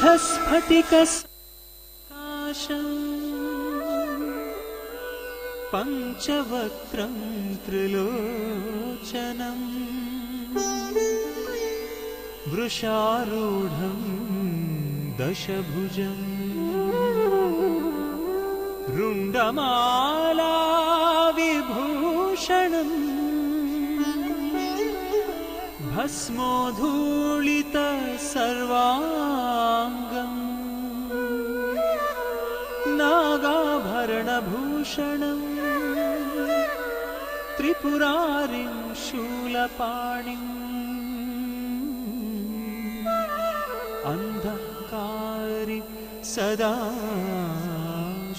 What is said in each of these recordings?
शुद्धस्फटिककाशम् पञ्चवक्त्रं त्रिलोचनम् वृषारूढं दशभुजम् रुण्डमाला विभूषणम् भस्मोधूलित सर्वाङ्गम् नागाभरणभूषणम् त्रिपुरारिं शूलपाणिम् अन्धकारि सदा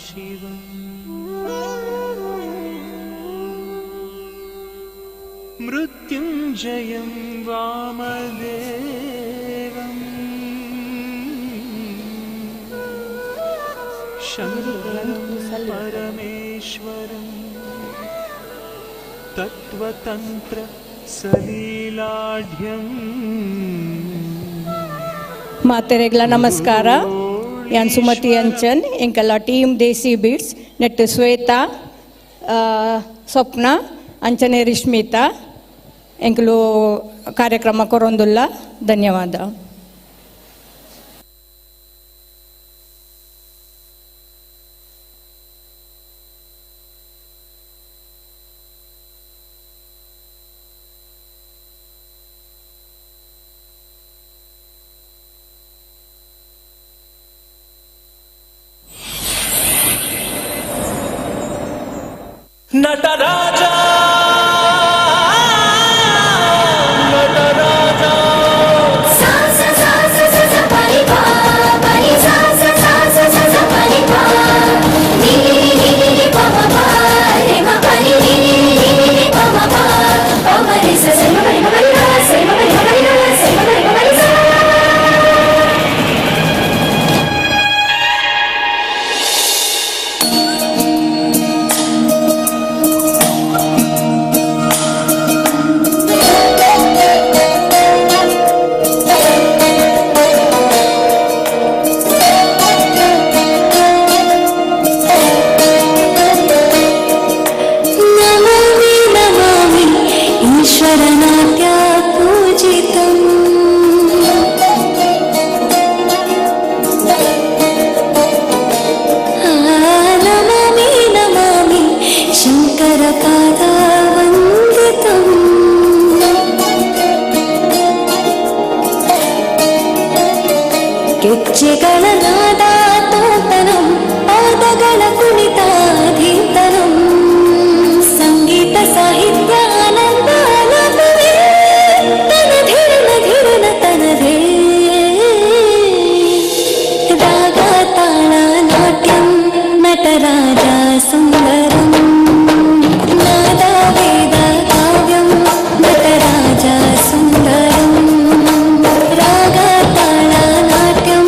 शिवम् मृत्युञ्जयं वामदेवम् शङ्करं परमेश्वरम् तत्त्वतन्त्र सलीलाढ्यम् ಮಾತೆರೆಗಳ ನಮಸ್ಕಾರ. ಯಾನ್ ಸುಮತಿ ಅಂಚನ್ ಎಂಕಲ ಟೀಮ್ ದೇಸಿ ಬೀಟ್ಸ್ ನೆಟ್ಟು ಶ್ವೇತಾ ಸ್ವಪ್ನ ಅಂಚನೆ ರಿಶ್ಮಿತಾ ಎಂಕಲು ಕಾರ್ಯಕ್ರಮ ಕೊರೊಂದುಲ್ಲ. ಧನ್ಯವಾದ. ನಟರಾಜ ಗೆಜ್ಜೆಗಳ ನಾದ ತೋತನಂ ಪಾದಗಳ ಕುಣಿತಾಧೀತನಂ ಸಂಗೀತ ಸಾಹಿತ್ಯ ಆನಂದ ಆನಂದವೇ ತನಧಿರನ ಧಿರನ ತನವೇ ರಾಗ ತಾಳ ನಾಟ್ಯಂ ನಟರಾಜ ಸುಂದರಂ ನಾದ ವೇದ ಕಾವ್ಯಂ ನಟರಾಜ ಸುಂದರಂ ರಾಗ ತಾಳ ನಾಟ್ಯಂ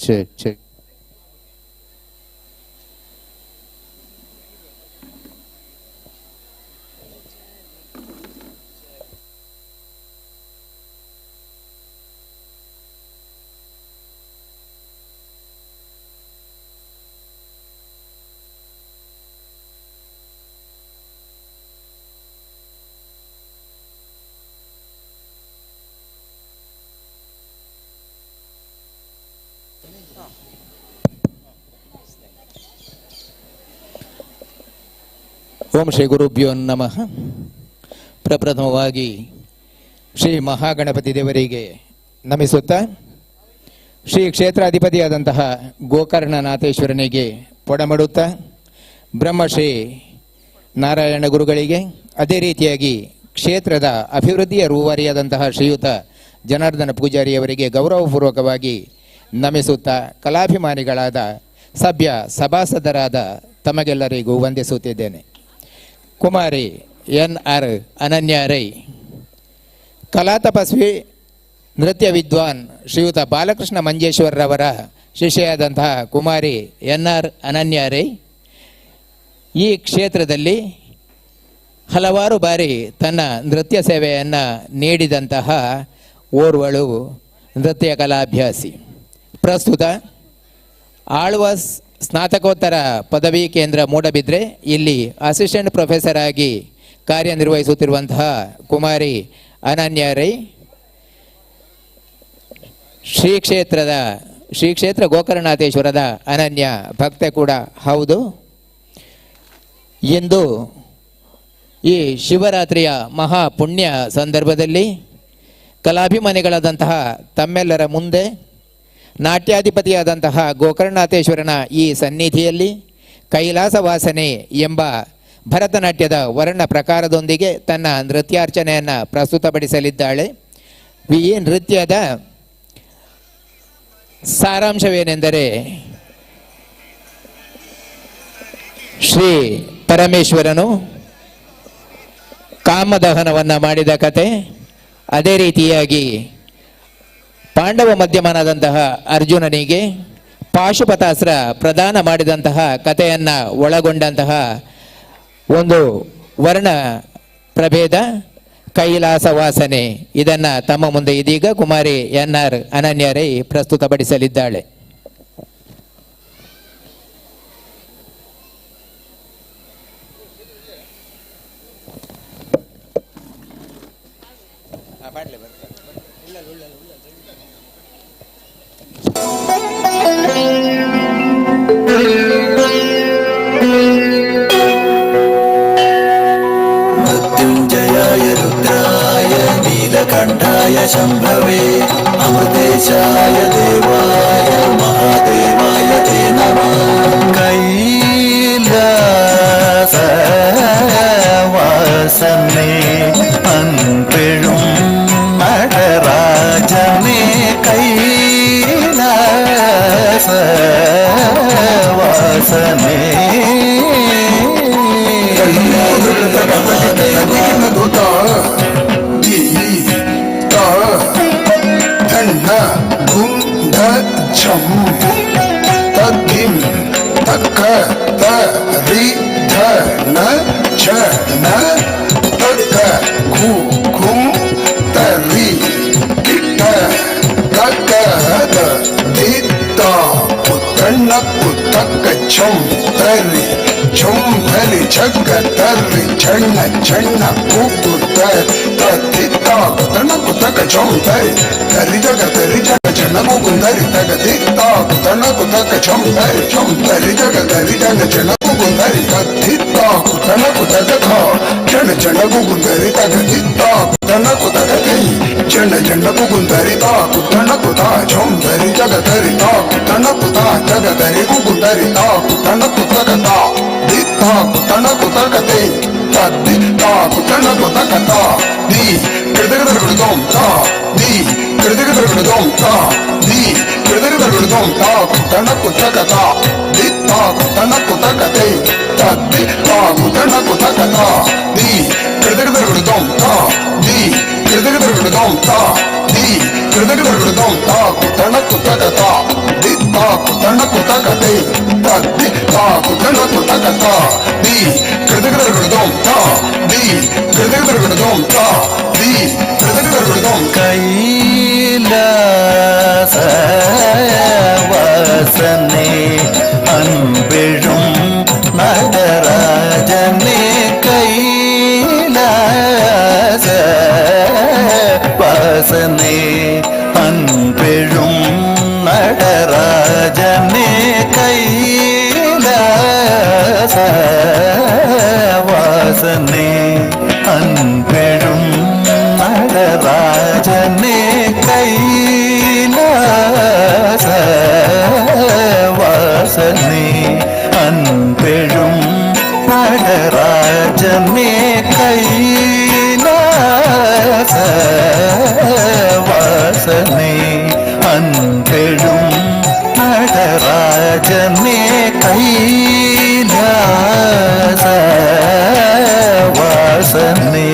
check. ಓಂ ಶ್ರೀ ಗುರುಭ್ಯೋ ನಮಃ. ಪ್ರಪ್ರಥಮವಾಗಿ ಶ್ರೀ ಮಹಾಗಣಪತಿ ದೇವರಿಗೆ ನಮಿಸುತ್ತಾ, ಶ್ರೀ ಕ್ಷೇತ್ರಾಧಿಪತಿಯಾದಂತಹ ಗೋಕರ್ಣನಾಥೇಶ್ವರನಿಗೆ ಪೊಡಮಡುತ್ತಾ, ಬ್ರಹ್ಮಶ್ರೀ ನಾರಾಯಣ ಗುರುಗಳಿಗೆ, ಅದೇ ರೀತಿಯಾಗಿ ಕ್ಷೇತ್ರದ ಅಭಿವೃದ್ಧಿಯ ರೂವಾರಿಯಾದಂತಹ ಶ್ರೀಯುತ ಜನಾರ್ದನ ಪೂಜಾರಿಯವರಿಗೆ ಗೌರವಪೂರ್ವಕವಾಗಿ ನಮಿಸುತ್ತಾ, ಕಲಾಭಿಮಾನಿಗಳಾದ ಸಭ್ಯ ಸಭಾಸದರಾದ ತಮಗೆಲ್ಲರಿಗೂ ವಂದಿಸುತ್ತಿದ್ದೇನೆ. ಕುಮಾರಿ ಎನ್.ಆರ್. ಅನನ್ಯ ರೈ, ಕಲಾ ತಪಸ್ವಿ ನೃತ್ಯ ವಿದ್ವಾನ್ ಶ್ರೀಯುತ ಬಾಲಕೃಷ್ಣ ಮಂಜೇಶ್ವರರವರ ಶಿಷ್ಯೆಯಾದಂತಹ ಕುಮಾರಿ ಎನ್.ಆರ್. ಅನನ್ಯ ರೈ ಈ ಕ್ಷೇತ್ರದಲ್ಲಿ ಹಲವಾರು ಬಾರಿ ತನ್ನ ನೃತ್ಯ ಸೇವೆಯನ್ನು ನೀಡಿದಂತಹ ಓರ್ವಳು ನೃತ್ಯ ಕಲಾಭ್ಯಾಸಿ. ಪ್ರಸ್ತುತ ಆಳ್ವಾಸ್ ಸ್ನಾತಕೋತ್ತರ ಪದವಿ ಕೇಂದ್ರ ಮೂಡಬಿದ್ರೆ ಇಲ್ಲಿ ಅಸಿಸ್ಟೆಂಟ್ ಪ್ರೊಫೆಸರ್ ಆಗಿ ಕಾರ್ಯನಿರ್ವಹಿಸುತ್ತಿರುವಂತಹ ಕುಮಾರಿ ಅನನ್ಯ ರೈ ಶ್ರೀ ಕ್ಷೇತ್ರ ಗೋಕರ್ಣನಾಥೇಶ್ವರದ ಅನನ್ಯ ಭಕ್ತೆ ಕೂಡ ಹೌದು. ಇಂದು ಈ ಶಿವರಾತ್ರಿಯ ಮಹಾ ಪುಣ್ಯ ಸಂದರ್ಭದಲ್ಲಿ ಕಲಾಭಿಮಾನಿಗಳಾದಂತಹ ತಮ್ಮೆಲ್ಲರ ಮುಂದೆ ನಾಟ್ಯಾಧಿಪತಿಯಾದಂತಹ ಗೋಕರ್ಣನಾಥೇಶ್ವರನ ಈ ಸನ್ನಿಧಿಯಲ್ಲಿ ಕೈಲಾಸ ವಾಸನೆ ಎಂಬ ಭರತನಾಟ್ಯದ ವರ್ಣ ಪ್ರಕಾರದೊಂದಿಗೆ ತನ್ನ ನೃತ್ಯಾರ್ಚನೆಯನ್ನು ಪ್ರಸ್ತುತಪಡಿಸಲಿದ್ದಾಳೆ. ಈ ನೃತ್ಯದ ಸಾರಾಂಶವೇನೆಂದರೆ, ಶ್ರೀ ಪರಮೇಶ್ವರನು ಕಾಮದಹನವನ್ನು ಮಾಡಿದ ಕತೆ, ಅದೇ ರೀತಿಯಾಗಿ ಪಾಂಡವ ಮಧ್ಯಮನಾದಂತಹ ಅರ್ಜುನನಿಗೆ ಪಾಶುಪತಾಸ್ತ್ರ ಪ್ರದಾನ ಮಾಡಿದಂತಹ ಕಥೆಯನ್ನು ಒಳಗೊಂಡಂತಹ ಒಂದು ವರ್ಣ ಪ್ರಭೇದ ಕೈಲಾಸ ವಾಸನೆ. ಇದನ್ನು ತಮ್ಮ ಮುಂದೆ ಇದೀಗ ಕುಮಾರಿ ಎನ್.ಆರ್. ಅನನ್ಯ ರೈ ಪ್ರಸ್ತುತಪಡಿಸಲಿದ್ದಾಳೆ. मृत्युञ्जयाय रुद्राय नीलकण्ठाय शम्भवे अमृतेशाय देवाय महादेवाय ते नमः. कैलासवासने अन्पिळुं நடராஜனே கைலாசவாசனே तद्धिं तक्क तरि धन चन तक्क घु घुं तरि किट्ट तक्क द दित्ता पुत्तन्न पुत्तक्क छं तरि छं तरि छक्क तरि छन्न छन्न पुत्त तद्दित्ता पुत्तन्न पुत्तक्क छं तरि तरि जग जनगु गुंदरि तग दित्ता पुत्तन्न पुत्तक्क छं तरि जग जनगु गुंदरि तग दित्ता पुत्तन्न पुत्तक्क था जनगु गुंदरि तग दित्ता पुत्तन्न पुत्तक्क थी जनगु गुंदरि ता पुत्तन्न पुत्ता छं तरि जग तरि ता पुत्तन्न पुत्ता जग तरिगु गुंदरि ता पुत्तन्न पुत्तक्क ता दित्ता पुत्तन्न पुत्तक्क थी तद्दित्ता पुत्तन्न पुत्तक्क ता दी कृदगदगदों ता दी कृदगदगदों ता दी कृदगदगदों ता पुत्तन्न पुत्तक्क ता दित्ता पुत्तन्न पुत्तक्क थी तद्दित्ता पुत्तन्न पुत्तक्क ता दी कृदगदगदों ता दी कृदगदगदों ता दी कृदगदगदों ता पुत्तन्न पुत्तक्क ता दित्ता தை தத்தி தாக்கு தனத்து தகத்தா தி கிருதகிருதம் தா தி கிருதகிருதம் தா தி கிருதகிருதம் கைலாச வாசனே அன்பெழும் நடராஜனே கைலாச வாசனே அன்பெழும் நடராஜனே கைலாச வாசனே அன்பெழும் நடராஜனே கைலாச வாசனே அன்பெழும் நடராஜனே கைலாச வாசனே அன்பெழும் நடராஜனே கைலாச வாசனே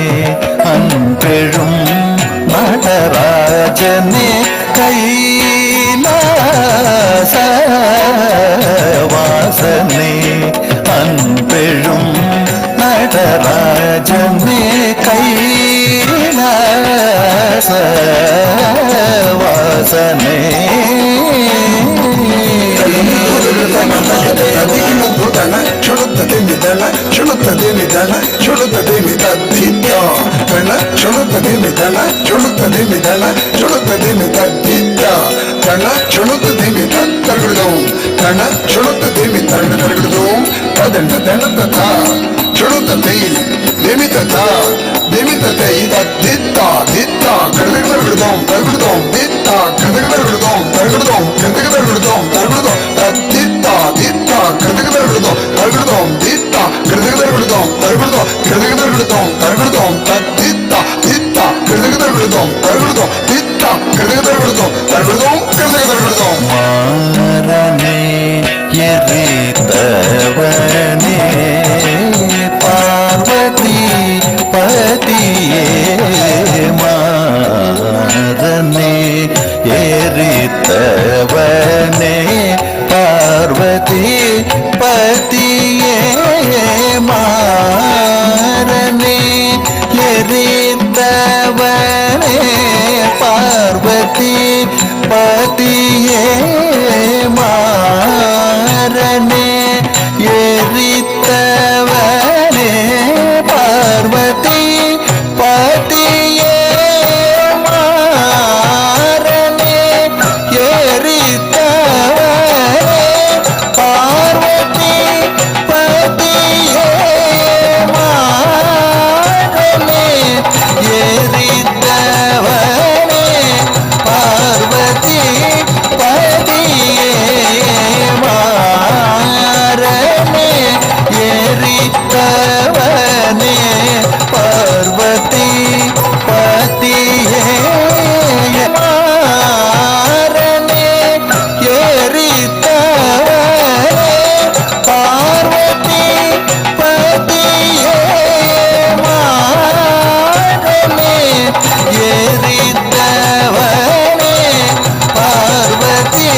அன்பெழும் நடராஜனே கைலாச வாசனே அன்பெழும் நடராஜனே கைலாச வாசனே மாறனே எரித்தவனே பார்வதி பதியே மாறனே எரித்தவனே பார்வதி பதியே மாறனே எரித்தவனே பார்வதி பதியே மாறனே எரித்தவனே பார்வதி பதியே மாறனே எரித்தவனே பார்வதி பதியே மாறனே எரித்தவனே பார்வதி பதியே மாறனே எரித்தவனே பார்வதி பதியே மாறனே எரித்தவனே பார்வதி பதியே மாறனே எரித்தவனே பார்வதி பதியே மாறனே எரித்தவனே பார்வதி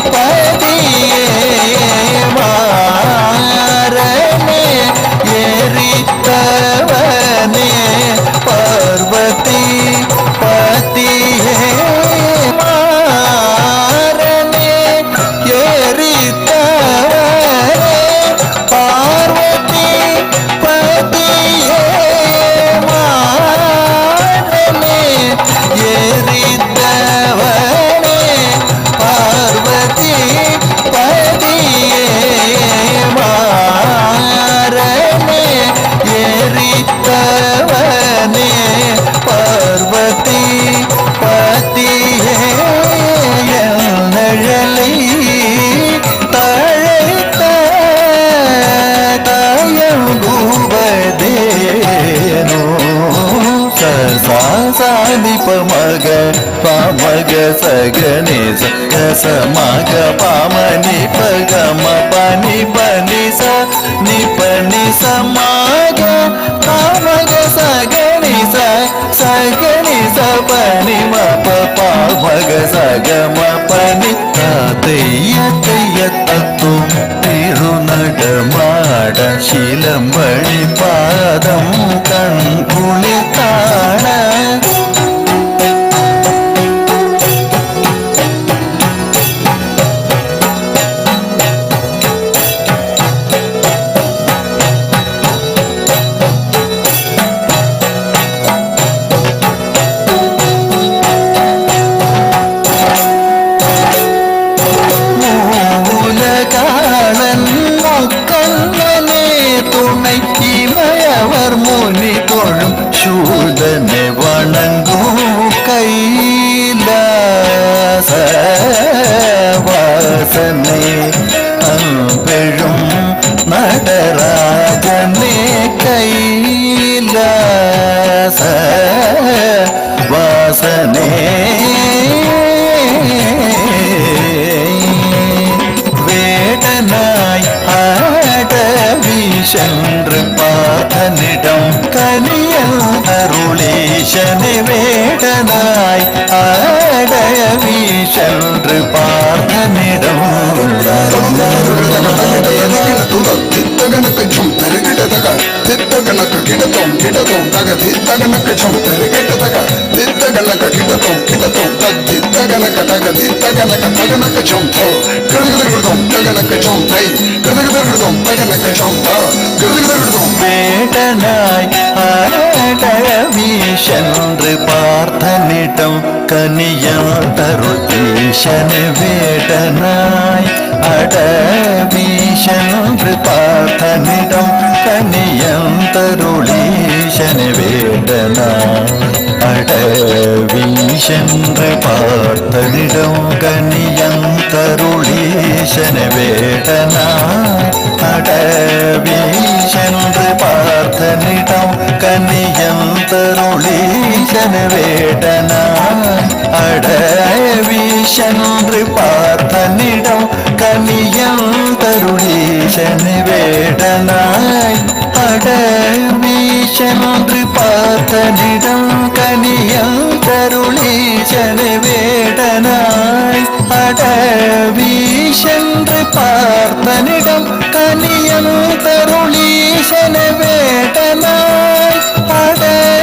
பதியே மாறனே எரித்தவனே பார்வதி பதியே மாறனே எரித்தவனே பார்வதி பதியே மாறனே எரித்தவனே பார்வதி பதியே நழலை தழைத்த தாயங்குவதேனோ சாதிப மக பமக சகனே சமக பமனி பகம பனி பனி ச நிபனி சமக பமக சகனி சகனி சபனி மப பமக சகம பனி தைய தைய தத்துவ ശീലംബഴി പാദം കൺകുളിത്താണ சூதனை வணங்கும் கைலாச வாசனை அம்பெழும் நடராஜனே கைலாச வாசனே வேடனாய் ஆடவி சென்று பார்த்தனிடம் கனியல் அருளீசனை வேடனாய் ஆடவி சென்று பார்த்தனிடம் வேடனாய் ஆடவி சென்று பார்த்தனிடம் கனியல் அருளீசனை வேடனாய் அடவி சென்று பார்த்தனிடம் கனியம் தருளீசனை வேடனாய் அடவி சென்று பார்த்தனிடம் கனியம் தருளீசனை வேடனாய் அடவி சென்று பார்த்தனிடம் கனியம் தருளீசனை வேடனாய் அடவி சென்று பார்த்தனிடம் கனியம் தருளீசனை வேடனாய் அடவி சென்று பார்த்தனிடம் கனியம் தருளீசனை வேடனாய் அடவி சென்று பார்த்தனிடம் கனியம் தருளீசனை வேடனாய் அடவி சென்று பார்த்தனிடம் கனியம் தருளீசனை வேடனாய் அடவி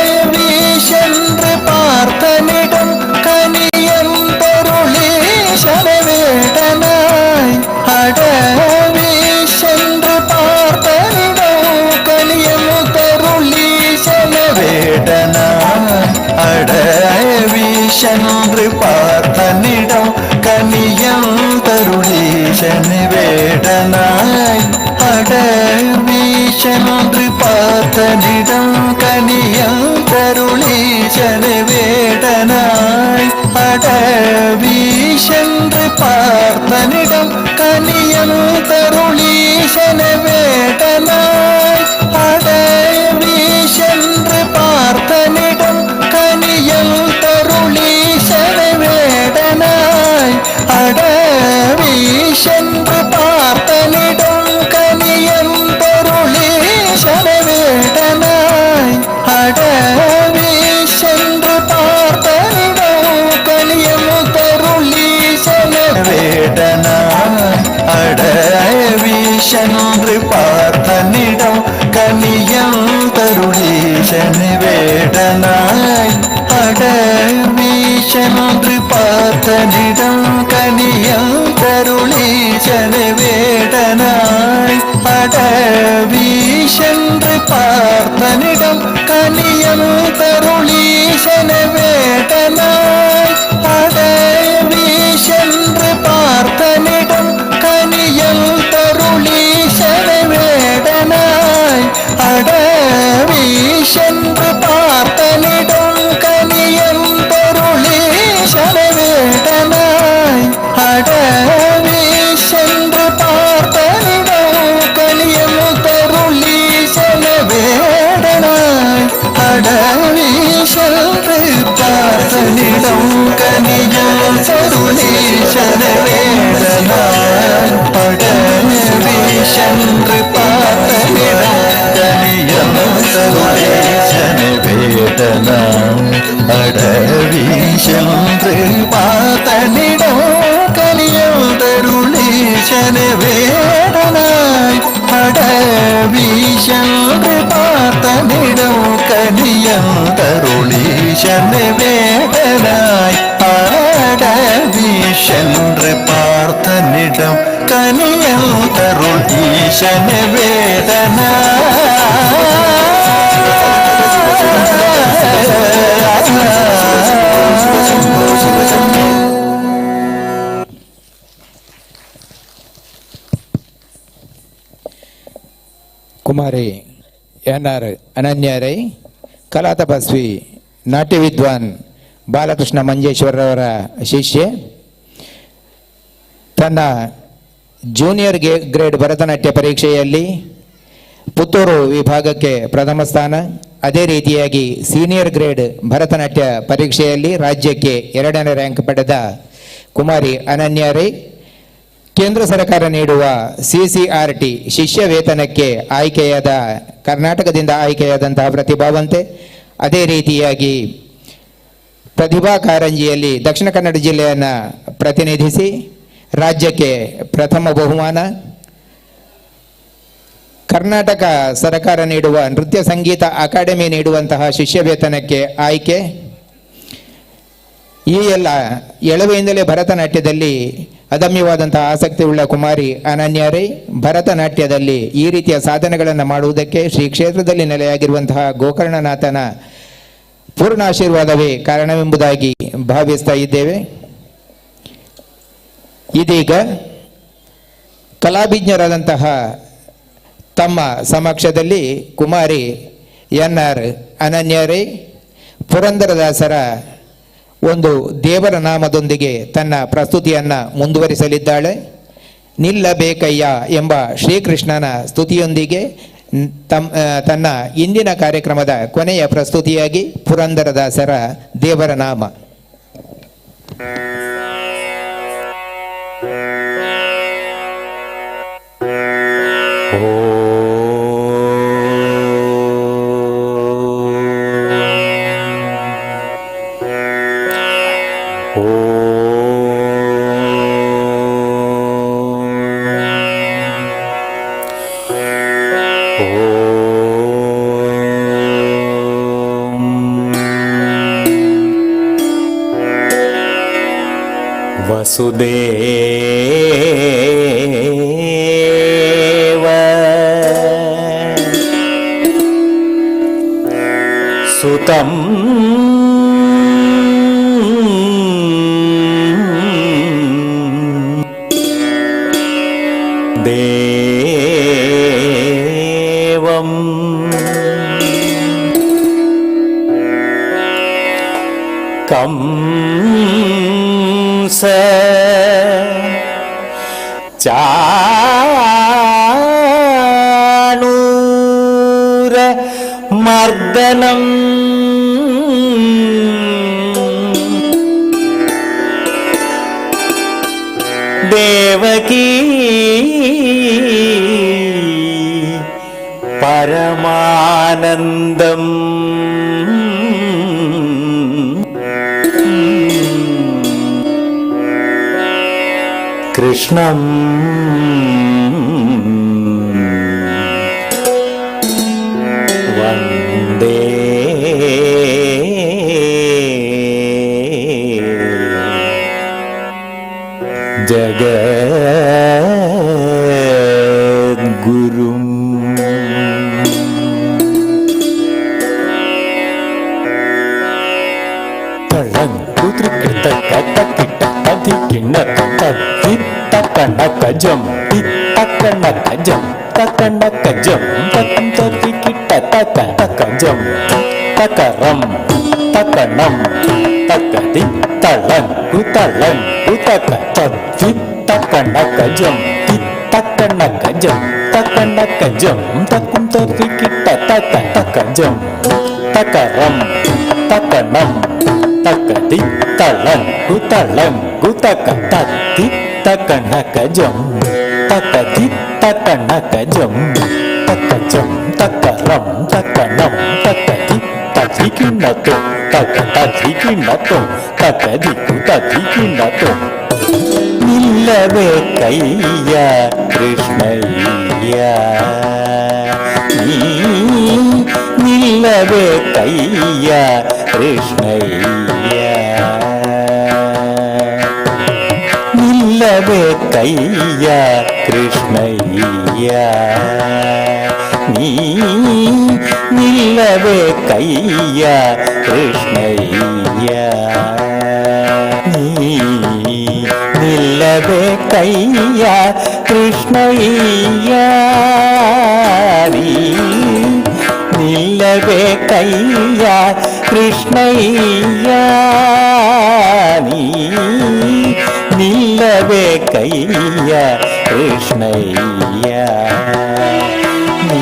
சென்று பார்த்தனிடம் கனியம் தருளீசனை வேடனாய் அடவி சென்று பார்த்தனிடம் கனியம் தருளீசனை வேடனாய் அடவி சென்று பார்த்தனிடம் கனியம் தருளீசனை வேடனாய் அடவி சென்று பார்த்தனிடம் கனியம் தருளீசனை வேடனாய் அடவி சென்று பார்த்தனிடம் கனியம் தருளீசனை வேடனாய் அடவி சென்று பார்த்தனிடம் கனியம் தருளீசனை வேடனாய் அடவி சென்று பார்த்தனிடம் கனியம் தருளீசனை வேடனாய் அடவி சென்று பார்த்தனிடம் கனியம் தருளீசனை வேடனாய் அடவி சென்று பார்த்தனிடம் கனியம் தருளீசனை வேடனாய் அடவி சென்று பார்த்தனிடம் கனியம் தருளீசனை வேடனாய் அடவி சென்று பார்த்தனிடம் கனியம் தருளீசனை வேடனாய் அடவி சென்று பார்த்தனிடம் கனியம் தருளீசனை வேடனாய் அடவி சென்று பார்த்தனிடம் கனியம் தருளீசனை வேடனாய் அடவி சென்று பார்த்தனிடம் கனியம் தருளீசனை வேடனாய் அடவி சென்று பார்த்தனிடம் கனியம் தருளீசனை வேடனாய் அடவி சென்று பார்த்தனிடம் கனியம் தருளீசனை வேடனாய் அடவி வீசன்று பார்த்தனிடம் கனியந்தருளீசனை வேடனாய் ஆட வீசன்று பார்த்தனிடம் கனியந்தருளீசனை ಕುಮಾರಿ ಎನ್.ಆರ್. ಅನನ್ಯರೈ, ಕಲಾ ತಪಸ್ವಿ ನಾಟ್ಯ ವಿದ್ವಾನ್ ಬಾಲಕೃಷ್ಣ ಮಂಜೇಶ್ವರರವರ ಶಿಷ್ಯೆ, ತನ್ನ ಜೂನಿಯರ್ ಗ್ರೇಡ್ ಭರತನಾಟ್ಯ ಪರೀಕ್ಷೆಯಲ್ಲಿ ಪುತ್ತೂರು ವಿಭಾಗಕ್ಕೆ ಪ್ರಥಮ ಸ್ಥಾನ, ಅದೇ ರೀತಿಯಾಗಿ ಸೀನಿಯರ್ ಗ್ರೇಡ್ ಭರತನಾಟ್ಯ ಪರೀಕ್ಷೆಯಲ್ಲಿ ರಾಜ್ಯಕ್ಕೆ 2ನೇ ರ್ಯಾಂಕ್ ಪಡೆದ ಕುಮಾರಿ ಅನನ್ಯರೈ ಕೇಂದ್ರ ಸರ್ಕಾರ ನೀಡುವ CCRT ಶಿಷ್ಯ ವೇತನಕ್ಕೆ ಆಯ್ಕೆಯಾದ ಕರ್ನಾಟಕದಿಂದ ಆಯ್ಕೆಯಾದಂತಹ ಪ್ರತಿಭಾವಂತೆ. ಅದೇ ರೀತಿಯಾಗಿ ಪ್ರತಿಭಾ ಕಾರಂಜಿಯಲ್ಲಿ ದಕ್ಷಿಣ ಕನ್ನಡ ಜಿಲ್ಲೆಯನ್ನು ಪ್ರತಿನಿಧಿಸಿ ರಾಜ್ಯಕ್ಕೆ ಪ್ರಥಮ ಬಹುಮಾನ, ಕರ್ನಾಟಕ ಸರ್ಕಾರ ನೀಡುವ ನೃತ್ಯ ಸಂಗೀತ ಅಕಾಡೆಮಿ ನೀಡುವಂತಹ ಶಿಷ್ಯ ವೇತನಕ್ಕೆ ಆಯ್ಕೆ. ಈ ಎಲ್ಲ ಎಳವೆಯಿಂದಲೇ ಭರತನಾಟ್ಯದಲ್ಲಿ ಅದಮ್ಯವಾದಂತಹ ಆಸಕ್ತಿ ಉಳ್ಳ ಕುಮಾರಿ ಅನನ್ಯರೈ ಭರತನಾಟ್ಯದಲ್ಲಿ ಈ ರೀತಿಯ ಸಾಧನೆಗಳನ್ನು ಮಾಡುವುದಕ್ಕೆ ಶ್ರೀ ಕ್ಷೇತ್ರದಲ್ಲಿ ನೆಲೆಯಾಗಿರುವಂತಹ ಗೋಕರ್ಣನಾಥನ ಪೂರ್ಣ ಆಶೀರ್ವಾದವೇ ಕಾರಣವೆಂಬುದಾಗಿ ಭಾವಿಸ್ತಾ ಇದ್ದೇವೆ. ಇದೀಗ ಕಲಾಭಿಜ್ಞರಾದಂತಹ ತಮ್ಮ ಸಮಕ್ಷದಲ್ಲಿ ಕುಮಾರಿ ಎನ್.ಆರ್. ಅನನ್ಯರೈ ಪುರಂದರದಾಸರ ಒಂದು ದೇವರ ನಾಮದೊಂದಿಗೆ ತನ್ನ ಪ್ರಸ್ತುತಿಯನ್ನು ಮುಂದುವರಿಸಲಿದ್ದಾಳೆ. ನಿಲ್ಲಬೇಕಯ್ಯ ಎಂಬ ಶ್ರೀಕೃಷ್ಣನ ಸ್ತುತಿಯೊಂದಿಗೆ ತನ್ನ ಇಂದಿನ ಕಾರ್ಯಕ್ರಮದ ಕೊನೆಯ ಪ್ರಸ್ತುತಿಯಾಗಿ ಪುರಂದರದಾಸರ ದೇವರ ನಾಮ. ವಸುದೇವ ಸುತಂ ದೇವಂ ಕಂಸ ಚಾಣೂರ ಮರ್ದನಂ ದೇವಕೀ ಪರಮಾನಂದಂ ಕೃಷ್ಣಂ ವಂದೇ ಜಗದ್ಗುರುಂ. ತಕಣಕಜಂ ತಕಣಕಜಂ ತಕಣಕಜಂ ತಕಂ ತಕಿಟ ತಕಣಕಜಂ ತಕರಂ ತಕಣಂ ತಕದಿ ತಳಂ ಉತಳಂ ಉತಕ ತದ್ದಿ ತಕಣಕಜಂ ತಕಣಕಜಂ ತಕಣಕಜಂ ತಕಂ ತಕಿಟ ತಕಣಕಜಂ ತಕರಂ ತಕಣಂ ತಕದಿ ತಳಂ ಉತಳಂ ಉತಕ ತದ್ದಿ ತಕಣಕಜಂ ತಕದಿ ತಕಣಕಜಂ ತಕಜಂ ತಕರಂ ತಕಣಂ ತಕದಿ ತದಿಕಿಣತು ತಕ ತದಿಕಿಣತು ತಕದಿಕು ತದಿಕಿಣತು. ನಿಲ್ಲಬೇಕಯ್ಯ ಕೃಷ್ಣಯ್ಯ ನಿಲ್ಲಬೇಕಯ್ಯ ಕೃಷ್ಣಯ್ಯ ನಿಲ್ಲಬೇಕಯ್ಯ ಕೃಷ್ಣಯ್ಯ ನೀ ನಿಲ್ಲಬೇಕಯ್ಯ ಕೃಷ್ಣಯ್ಯ ನೀ ನಿಲ್ಲಬೇಕಯ್ಯ ಕೃಷ್ಣಯ್ಯ ನೀ ನಿಲ್ಲಬೇಕಯ್ಯ ಕೃಷ್ಣಯ್ಯ ನೀ ನಿಲ್ಲಬೇಕಯ್ಯ ಕೃಷ್ಣಯ್ಯ ನೀ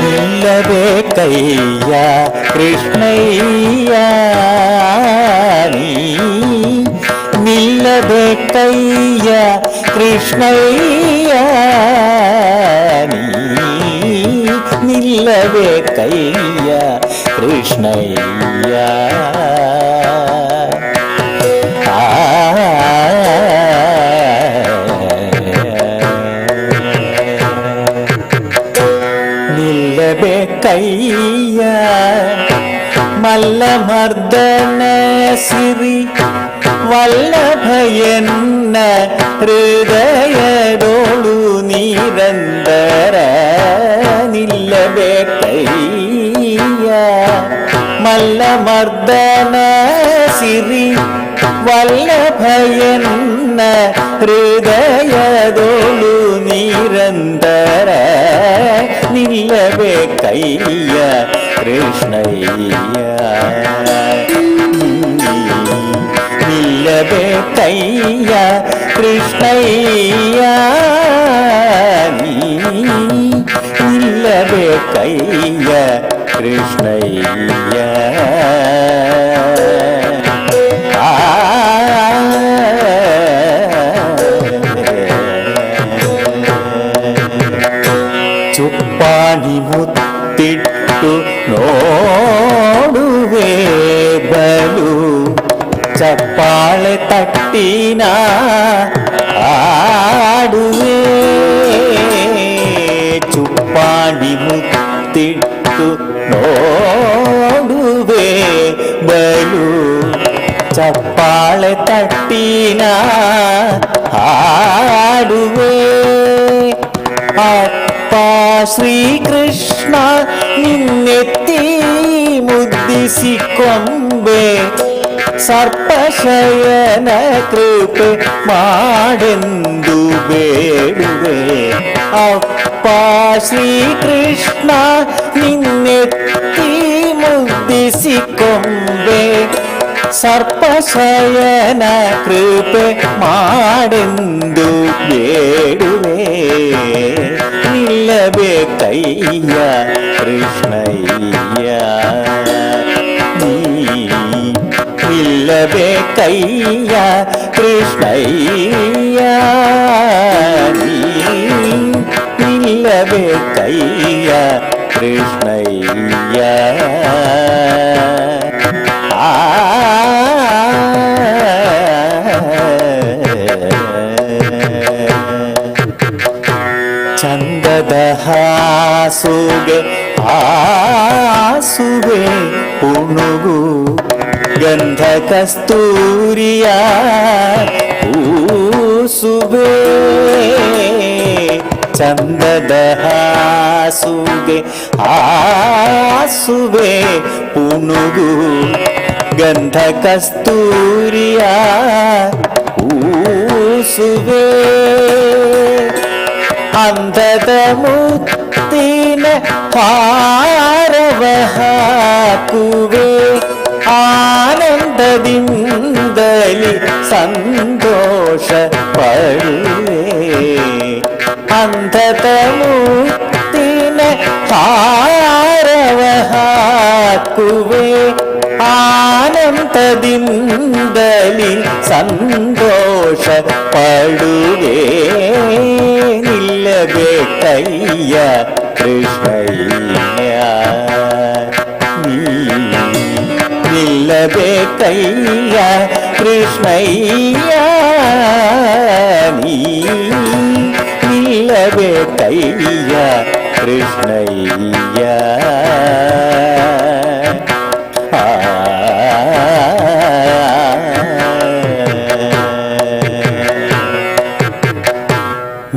ನಿಲ್ಲಬೇಕಯ್ಯ ಕೃಷ್ಣಯ್ಯ ನೀ ನಿಲ್ಲಬೇಕಯ್ಯ ಕೃಷ್ಣಯ್ಯ ನೀ ನಿಲ್ಲಬೇಕಯ್ಯ ಕೃಷ್ಣಯ್ಯ ನಿಲ್ಲಬೇಕಯ್ಯ ಮಲ್ಲಮರ್ದನ ಸಿರಿ ವಲ್ಲಭಯನ್ನ ಹೃದಯದೋಳು ನಿರಂತರ ನಿಲ್ಲಬೇಕಯ್ಯ ಮಲ್ಲಮರ್ದನ ಸಿರಿ ವಲ್ಲಭಯನ್ನ ಹೃದಯದೋಳು ನಿರಂತರ ನಿಲ್ಲಬೇಕಯ್ಯ ಕೃಷ್ಣಯ್ಯ ನಿಲ್ಲಬೇಕಯ್ಯ ಕೃಷ್ಣಯ್ಯ ನೀ ನಿಲ್ಲಬೇಕಯ್ಯ ಕೃಷ್ಣಯ್ಯ ಚುಪ್ಪಾಣಿ ಮುತ್ತಿಟ್ಟು ನೋಡುವೆ ಬಲು ಚಪ್ಪಾಳೆ ತಟ್ಟಿನ ಆಡುವೆ ಚುಪ್ಪಾಣಿ ಮುತ್ತಿಟ್ಟು ನೋಡುವೆ ಬಲು ಚಪ್ಪಾಳೆ ತಟ್ಟಿನ ಆಡುವೆ ಅಪ್ಪ ಶ್ರೀಕೃಷ್ಣ ನಿನ್ನೆತ್ತಿ ಮುದ್ದಿಸಿಕೊಂಬೆ ಸರ್ಪಶಯನ ಕೃಪೆ ಮಾಡೆಂದು ಬೇಡುವೆ ಅಪ್ಪ ಶ್ರೀಕೃಷ್ಣ ನಿನ್ನೆತ್ತಿ ಮುದ್ದಿಸಿಕೊಂಬೆ ಸರ್ಪಶಯನ ಕೃಪೆ ಮಾಡೆಂದು ಬೇಡುವೆ ನಿಲ್ಲಬೇಕಯ್ಯ ಕೃಷ್ಣಯ್ಯ ನೀ ನಿಲ್ಲಬೇಕಯ್ಯ ಕೃಷ್ಣಯ್ಯ ನೀ ನಿಲ್ಲಬೇಕಯ್ಯ ಕೃಷ್ಣಯ್ಯ ಚಂದದ ಹಾಸುಗೆ ಹಾಸುವೆ ಪುಣುಗು ಗಂಧ ಕಸ್ತೂರಿಯ ಹೂಸುವೆ ಚಂದದ ಹಾಸುಗೆ ಹಾಸುವೆ ಪುಣುಗು ಗಂಧ ಕಸ್ತೂರಿಯ ಹೂಸುವೆ ಅಂಧದ ಮುತ್ತಿನ ಹಾರವ ಹಾಕುವೆ ಆನಂದದಿಂದಲಿ ಸಂತೋಷ ಪಡುವೆ ಅಂಧದ ಮುತ್ತಿನ ಹಾರವ ಹಾಕುವೆ ಆನಂದದಿಂದಲಿ ಸಂತೋಷ ಪಡುವೆ ನಿಲ್ಲಬೇಕಯ್ಯ ಕೃಷ್ಣಯ್ಯ ನೀ ನಿಲ್ಲಬೇಕಯ್ಯ ಕೃಷ್ಣಯ್ಯ ನೀ ನಿಲ್ಲಬೇಕಯ್ಯ ಕೃಷ್ಣಯ್ಯ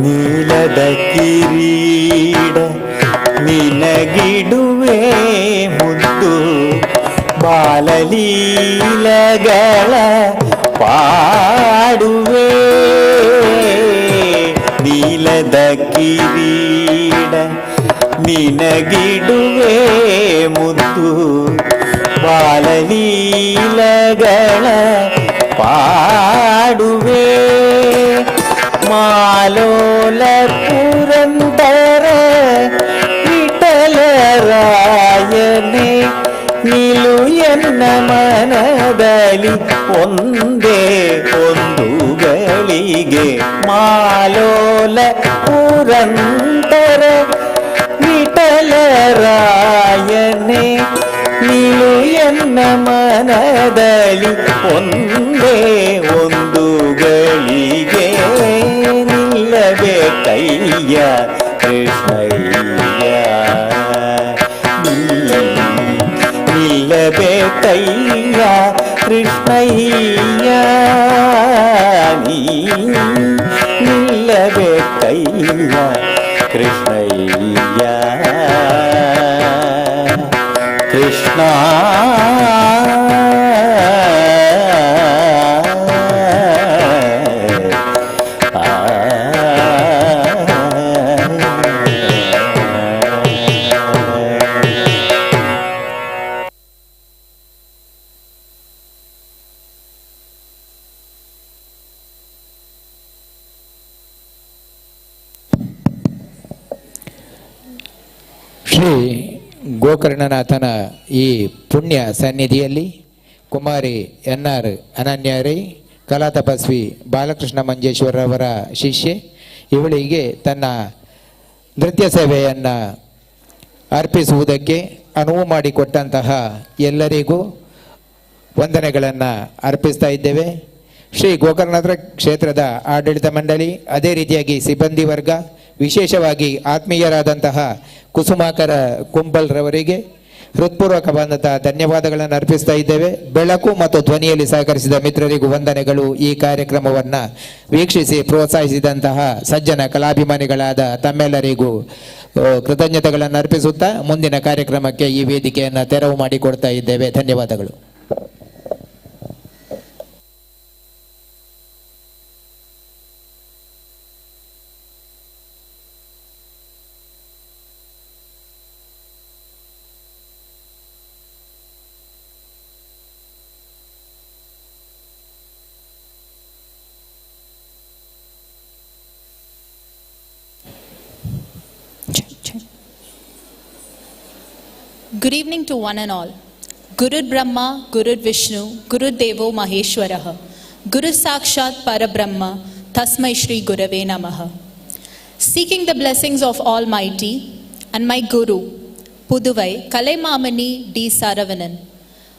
ನೀಲದ ಕಿರೀಡ ನಿನಗಿಡುವೆ ಮುದ್ದು ಬಾಲಲೀಲಗಳ ಪಾಡುವೆ ನೀಲದ ಕಿರೀಡ ನಿನಗಿಡುವೆ ಮುದ್ದು ಬಾಲಲೀಲಗಳ ಪಾಡುವೆ ಮಾಲೋಲ ಪುರಂದರ ವಿಠಲರಾಯನೇ ನಿಲು ಎನ್ನ ಮನದಲ್ಲಿ ಒಂದೇ ಒಂದು ಗಳಿಗೆ ಮಾಲೋಲ ಪುರಂದರ ವಿಠಲರಾಯನೇ ನಿಲು ಎನ್ನ ಮನದಲ್ಲಿ ಒಂದೇ ಒಂದು ಗಳಿಗೆ ನಿಲ್ಲಬೇಕಯ್ಯ ಕೃಷ್ಣಯ್ಯ ನಿಲ್ಲಬೇಕಯ್ಯ ಕೃಷ್ಣಯ್ಯ ನಿಲ್ಲಬೇಕಯ್ಯ ಕೃಷ್ಣಯ್ಯ ಕೃಷ್ಣ ಶ್ರೀ ಗೋಕರ್ಣನಾಥನ ಈ ಪುಣ್ಯ ಸನ್ನಿಧಿಯಲ್ಲಿ ಕುಮಾರಿ NR ಅನನ್ಯರೈ ಕಲಾ ತಪಸ್ವಿ ಬಾಲಕೃಷ್ಣ ಮಂಜೇಶ್ವರವರ ಶಿಷ್ಯೆ ಇವಳಿಗೆ ತನ್ನ ನೃತ್ಯ ಸೇವೆಯನ್ನು ಅರ್ಪಿಸುವುದಕ್ಕೆ ಅನುವು ಮಾಡಿಕೊಟ್ಟಂತಹ ಎಲ್ಲರಿಗೂ ವಂದನೆಗಳನ್ನು ಅರ್ಪಿಸ್ತಾ ಇದ್ದೇವೆ. ಶ್ರೀ ಗೋಕರ್ಣನಾಥ ಕ್ಷೇತ್ರದ ಆಡಳಿತ ಮಂಡಳಿ, ಅದೇ ರೀತಿಯಾಗಿ ಸಿಬ್ಬಂದಿ ವರ್ಗ, ವಿಶೇಷವಾಗಿ ಆತ್ಮೀಯರಾದಂತಹ ಕುಸುಮಾಕರ ಕುಂಬಲ್ರವರಿಗೆ ಹೃತ್ಪೂರ್ವಕವಾದಂತಹ ಧನ್ಯವಾದಗಳನ್ನು ಅರ್ಪಿಸ್ತಾ ಇದ್ದೇವೆ. ಬೆಳಕು ಮತ್ತು ಧ್ವನಿಯಲ್ಲಿ ಸಹಕರಿಸಿದ ಮಿತ್ರರಿಗೂ ವಂದನೆಗಳು. ಈ ಕಾರ್ಯಕ್ರಮವನ್ನು ವೀಕ್ಷಿಸಿ ಪ್ರೋತ್ಸಾಹಿಸಿದಂತಹ ಸಜ್ಜನ ಕಲಾಭಿಮಾನಿಗಳಾದ ತಮ್ಮೆಲ್ಲರಿಗೂ ಕೃತಜ್ಞತೆಗಳನ್ನು ಅರ್ಪಿಸುತ್ತಾ ಮುಂದಿನ ಕಾರ್ಯಕ್ರಮಕ್ಕೆ ಈ ವೇದಿಕೆಯನ್ನು ತೆರವು ಮಾಡಿಕೊಡ್ತಾ ಇದ್ದೇವೆ. ಧನ್ಯವಾದಗಳು. Good evening to one and all. Guru Brahma, Guru Vishnu, Guru Devo Maheshwaraha, Guru Sakshat Parabrahma, Tasmai Shri Gurave Namaha. Seeking the blessings of Almighty and my Guru, Puduvai Kalaimamani D. Saravanan,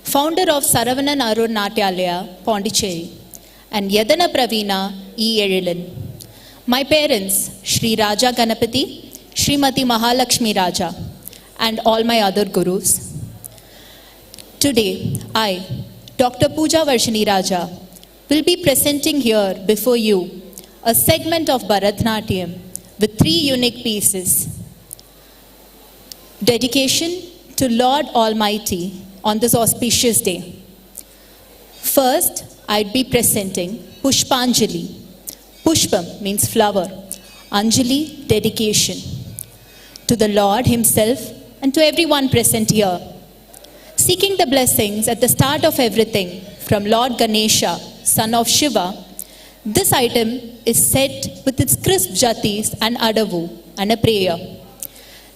founder of Saravanan Arun Natyalaya, Pondicherry, and Yadana Pravina E. Erilan. My parents, Shri Raja Ganapati, Srimati Mahalakshmi Raja, and all my other gurus. Today, I, Dr. Pooja Varshini Raja, will be presenting here before you a segment of Bharatanatyam with 3 unique pieces. Dedication to Lord Almighty on this auspicious day. First, I'd be presenting Pushpanjali. Pushpam means flower. Anjali, dedication. To the Lord Himself and to everyone present here. Seeking the blessings at the start of everything from Lord Ganesha, son of Shiva, this item is set with its crisp jatis and adavu and a prayer.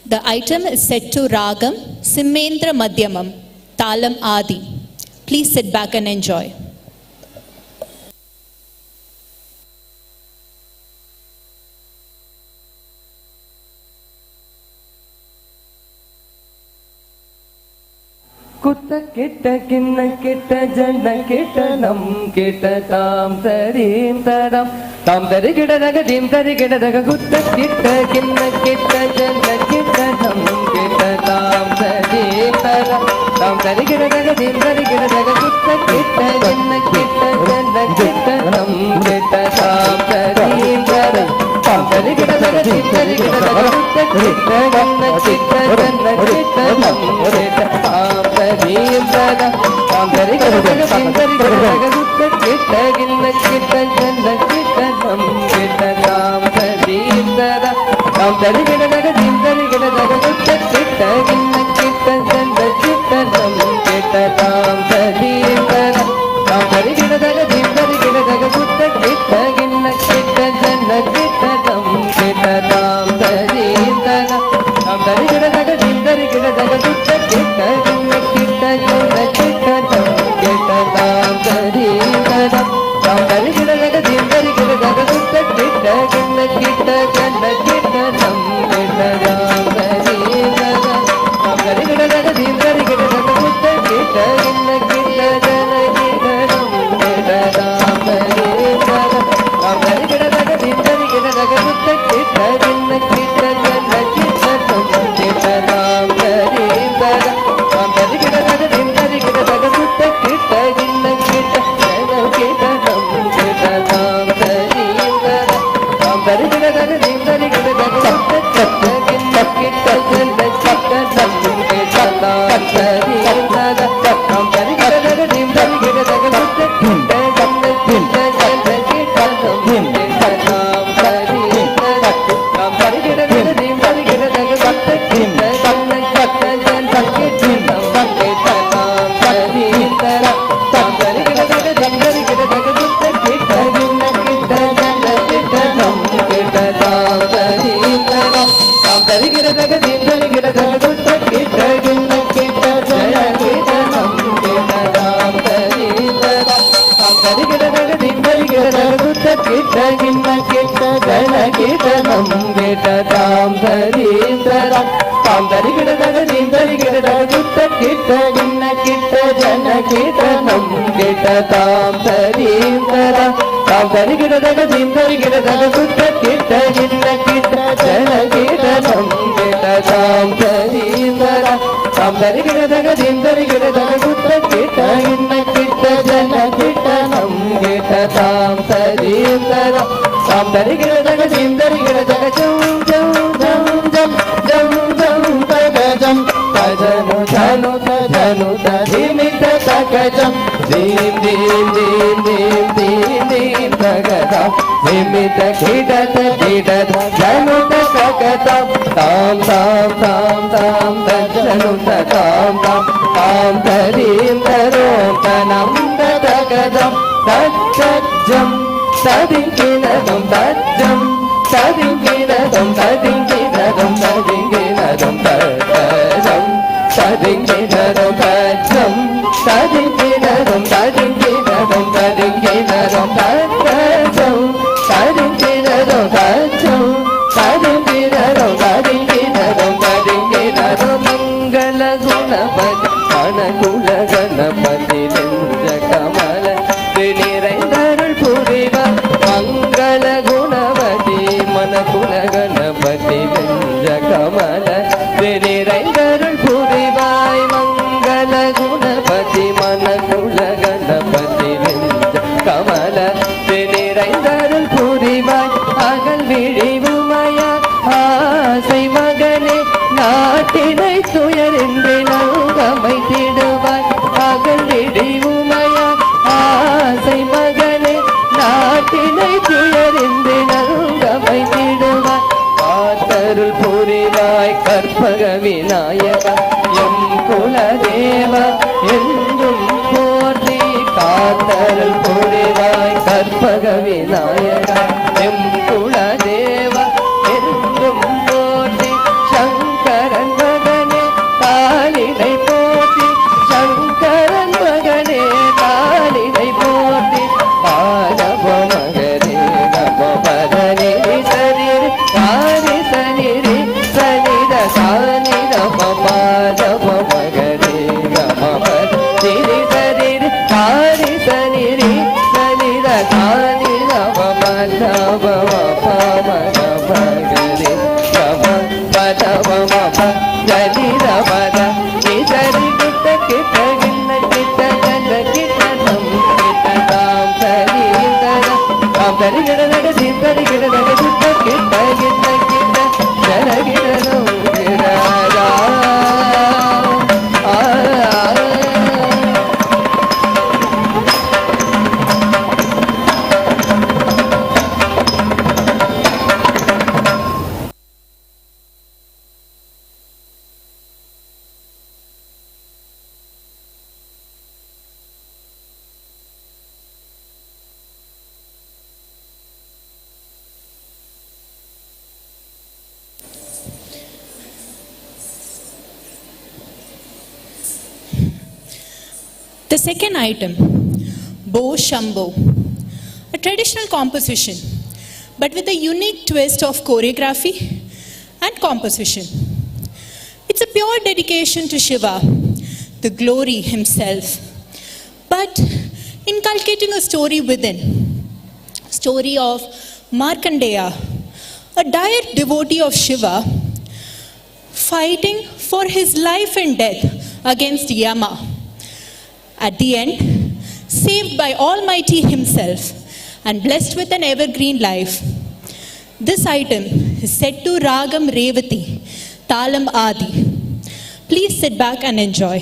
The item is set to Ragam, Simendra Madhyamam, Talam Adi. Please sit back and enjoy. कुत ಕೆಟ್ಟ ಕಿನ್ನ ಕೆಟ್ಟ ಜನ ಕೆಟ್ಟ ನಮ್ ಕೆಟ್ಟ ತಾಮ್ ತರೀಂ ತರಂ ತಾಮ್ ತರಿ ಗಿಡದಾಗ ದೀಮ್ ತರಿ ಗಿಡದಾಗ ಗುತ್ತ ಕೆಟ್ಟ ಕಿನ್ನ ಕೆಟ್ಟ ಜನ ಕೆಟ್ಟ ನಮ್ ಕೆಟ್ಟ ತಾಮ್ ತರೀಂ ತರಂ ತಾಮ್ ತರಿ ಗಿಡದಾಗ ದೀಮ್ ತರಿ ಗಿಡದಾಗ ಗುತ್ತ ಕೆಟ್ಟ ಕಿನ್ನ ಕೆಟ್ಟ ಜನ ಕೆಟ್ಟ ನಮ್ ಕೆಟ್ಟ ತಾಮ್ ತರೀಂ ತರಂ ತಾಮ್ ತರಿ ಗಿಡದಾಗ ದೀಮ್ ತರಿ ಗಿಡದಾಗ ಗುತ್ತ ಕೆಟ್ಟ ಕಿನ್ನ ಕೆಟ್ಟ ಜನ ಕೆಟ್ಟ ನಮ್ ಕೆಟ್ಟ ತಾಮ್ ತರೀಂ ತರಂ ತಾಮ್ ತರಿ ಗಿಡದಾಗ ದೀಮ್ ತರಿ ಗಿಡದಾಗ ಗುತ್ತ ಕೆಟ್ಟ ಕಿನ್ನ ಕೆಟ್ಟ ಜನ ಕೆಟ್ಟ ನಮ್ ಕೆಟ್ಟ ತಾಮ್ ತರೀಂ ತರಂ ತಾಮ್ ತರಿ ಗಿಡದಾಗ ದೀಮ್ ತರಿ ಗಿಡದಾಗ ಗುತ್ತ ಕೆಟ್ಟ ಕಿನ್ನ ಕೆಟ್ಟ ಜನ ಕೆಟ್ಟ ನಮ್ ಕೆಟ್ಟ ತಾಮ್ ತರೀಂ ತರಂ ತಾಮ್ ತರಿ ಗಿಡದಾಗ ದೀಮ್ ತರಿ ಗಿಡದಾಗ ಗುತ್ತ ಕೆಟ್ಟ ಕಿನ್ನ ಕೆಟ್ಟ ಜನ ಕೆಟ್ಟ ನಮ್ ಕೆಟ್ಟ ತಾಮ್ ತರೀಂ ತರಂ ತಾಮ್ ತರಿ ಗಿಡದಾಗ ದೀಮ್ ತರಿ ಗಿಡದಾಗ ಗುತ್ತ ಕೆಟ್ಟ ಕಿನ್ನ ಕೆಟ್ಟ ಜನ ಕೆಟ್ಟ ನಮ್ ಕೆಟ್ಟ ತಾಮ್ ತರೀಂ ತರಂ ತಾಮ್ ತರಿ ಗಿಡದಾಗ ದೀಮ್ ತರಿ ಗಿಡದಾಗ ಗುತ್ತ ಕೆಟ್ಟ ಕಿನ್ನ ಕೆಟ್ಟ ಜನ ಕೆಟ್ಟ ನಮ್ ಕೆಟ್ಟ ತಾಮ್ ತರೀಂ ತರಂ ತಾಮ್ ತರಿ ಗಿಡದಾಗ ದೀಮ್ ತರಿ ಗಿಡದಾಗ ಗುತ್ತ ಕೆಟ್ಟ ಕಿನ್ನ ಕೆಟ್ಟ ಜನ ಕೆಟ್ಟ ನಮ್ ಕೆಟ್ಟ ತಾಮ್ ತರೀಂ ತರಂ ತಾಮ್ ತರಿ ಗಿಡದಾಗ ದೀಮ್ ತರಿ ಗಿಡದಾಗ ಗುತ್ತ ಕೆಟ್ಟ ಕಿನ್ನ ಕೆಟ್ಟ ಜನ ಕೆಟ್ಟ ನಮ್ ಕೆಟ್ಟ ತಾಮ್ ತರೀಂ ತರಂ ತಾಮ್ ತರಿ ಗಿಡದಾಗ ದೀಮ್ ತರಿ ಗಿಡದಾಗ ಗುತ್ತ ಕೆಟ್ಟ ಕಿನ್ನ ಕೆಟ್ಟ ಜನ ಕೆಟ್ಟ ನಮ್ ಕೆಟ್ಟ ತಾಮ್ ತರೀಂ ತರಂ ತಾಮ್ ತರಿ ಗಿಡದಾಗ ದೀಮ್ ತರಿ ಗಿಡದಾಗ ಗುತ್ತ ಕೆಟ್ಟ ಕಿನ್ನ ಕೆಟ್ಟ ಜನ ಕೆಟ್ಟ ನಮ್ ಕೆಟ್ಟ ತಾಮ್ ತರೀಂ ತರಂ ತಾಮ್ ತರಿ ಗಿಡದಾಗ ದೀಮ್ ತರಿ ಗಿಡದಾಗ ಗುತ್ತ ಕೆಟ್ಟ ಕಿನ್ನ ಕೆಟ್ಟ ಜನ ಕೆಟ್ಟ ನಮ್ ಕೆಟ್ಟ ತಾಮ್ ತರೀಂ ತರಂ ತಾಮ್ ತರಿ ಗಿಡದಾಗ ದೀಮ್ ತರಿ ಗಿಡದಾಗ ಗುತ್ತ ಕೆಟ್ಟ ಕಿನ್ನ ಕೆಟ್ಟ ಜನ ಕೆಟ್ಟ ನಮ್ ಕೆಟ್ಟ ತಾಮ್ ತರೀಂ ತರಂ ತಾಮ್ ತರಿ ಗಿಡದಾಗ ದೀಮ್ ತರಿ ಗಿಡದಾಗ ಗುತ್ತ ಕೆಟ್ಟ ಕಿನ್ನ ಕೆಟ್ಟ ಜನ ಕೆಟ್ಟ ನಮ್ ಕೆಟ್ಟ ತಾಮ್ ತರೀಂ ತರಂ ತಾಮ್ ತರಿ ಗಿಡದಾಗ ದೀಮ್ ತರಿ ಗಿಡದಾಗ ಗುತ್ತ ಕೆಟ್ಟ ಕಿನ್ನ ಕೆಟ್ಟ ಜನ ಕೆಟ್ಟ ನಮ್ ಕೆಟ್ಟ ತಾಮ್ ತರೀಂ ತರಂ ತಾಮ್ ತರಿ ಗಿಡದಾಗ ದೀಮ್ ತರಿ ಗಿಡದಾಗ ಗುತ್ತ ಕೆಟ್ಟ ಕಿನ್ನ ಕೆಟ್ಟ ಜನ ಕೆಟ್ಟ ನಮ್ ಕೆಟ್ಟ ತಾಮ್ ತರೀಂ ತರಂ ತಾಮ್ ತರಿ ಗಿಡದಾಗ ದೀಮ್ ತರಿ ಗಿಡದಾಗ ಗುತ್ತ ಕೆಟ್ಟ ಕಿನ್ನ ಕೆಟ್ಟ ಜನ ಕೆಟ್ಟ ನಮ್ ಕೆಟ್ಟ ತಾಮ್ ತರೀಂ ತರಂ ತಾಮ್ ತರಿ ಗಿಡದಾಗ ದೀಮ್ ತರಿ ಗಿಡದಾಗ ಗುತ್ತ ಕೆಟ್ಟ ಕಿನ್ನ ಕೆಟ್ಟ ಜನ ಕೆಟ್ಟ ನಮ್ ಕೆಟ್ಟ ತಾಮ್ ತರೀಂ ತರಂ ತಾಮ್ ತರಿ ಗಿಡದಾಗ ದೀಮ್ ತರಿ ಗಿಡದಾಗ ಗುತ್ತ ಕೆಟ್ಟ ಕಿನ್ನ ಕೆಟ್ಟ ಜನ ಕೆಟ್ಟ ನಮ್ ಕೆಟ್ಟ ತಾಮ್ ತರೀಂ ತರಂ ತಾಮ್ ತರಿ ಗಿಡದಾಗ ದೀಮ್ ತರಿ ಗಿಡದಾಗ ಜಂ ಜಂ ಜಂ ಜಂ ಜಂ ಜಂ ತಗ ಜಂ ತಜನು ಧನು ತಜನು ತಧಿಮಿ ತಗ ಜಂ ದೀಂ ದೀಂ ದೀಂ ದೀಂ ದೀಂ ದೀಂ ತಗ ಜಂ ಧಿಮಿ ತಗಿಡ ತಗಿಡ ಜನು ತಗ ಜಂ ತಾಮ್ ತಾಮ್ ತಾಮ್ ತಾಮ್ ತಜನು ತಾಮ್ ತಾಮ್ ತಾಮ್ ತರೀಂ ತರೋಂ ತನಂ ತಗ ಜಂ ತಜ್ಜಂ ತದಿಂಕಿನದಂ ತಜ್ಜಂ ತದಿಂಕಿನದಂ ತದಿಂಕಿನದಂ ತದಿಂಕಿನದಂ ತಜ್ಜಂ ತದಿಂಕಿನದಂ ತಜ್ಜಂ ತದಿಂಕಿನದಂ ತದಿಂಕಿನದಂ ತದಿಂಕಿನದಂ ತಜ್ಜಂ ತದಿಂಕಿನದಂ ತಜ್ಜಂ ತದಿಂಕಿನದಂ ತದಿಂಕಿನದಂ ತದಿಂಕಿನದಂ ಮಂಗಲ ಗುಣಪತಿ ಅನುಕೂಲ ಗಣಪತಿ ನಿಂಜ ಕಮಲ நிறைந்தருள் புரிவ மங்கள குணவதி மனகுல கணபதி வெஞ்ச கமல நிறைந்தருள் புரிவாய் மங்கள குணபதி மனகுல கணபதி வெஞ்ச கமல நிறைந்தருள் புரிவாய் அகல் விழிவுமய ஆசை மகனே நாட்டினை துயரின்றி நல்கமைத்திடுவாய் அகல் விழிவுமய ஆசை மகனே நாட்டினை துயரின்றி நல்கமைத்திடுவாய் காத்தருள் புரிவாய் கற்பக விநாயக எம் குலதேவ என்றும் போற்றி காத்தருள் புரிவாய் கற்பக விநாயக எம் குலதேவ என்றும் போற்றி சங்கரன் மகனே தாளினை போற்றி சங்கரன் மகனே தாளினை போற்றி பாதவ மகனே நம பதனி சனிரி சாரி சனிரி சனித சானி நம பாதவ மகனே நம பத tam tari gida daga dim tari gida daga gutta gitta gitta gitta jara gida no gida ra The second item, Bo Shambho, a traditional composition, but with a unique twist of choreography and composition. It's a pure dedication to Shiva, the glory himself, but inculcating a story within. Story of Markandeya, a dire devotee of Shiva, fighting for his life and death against Yama. At the end, saved by Almighty himself and blessed with an evergreen life. This item is set to Ragam Revati, Talam Adi. Please sit back and enjoy.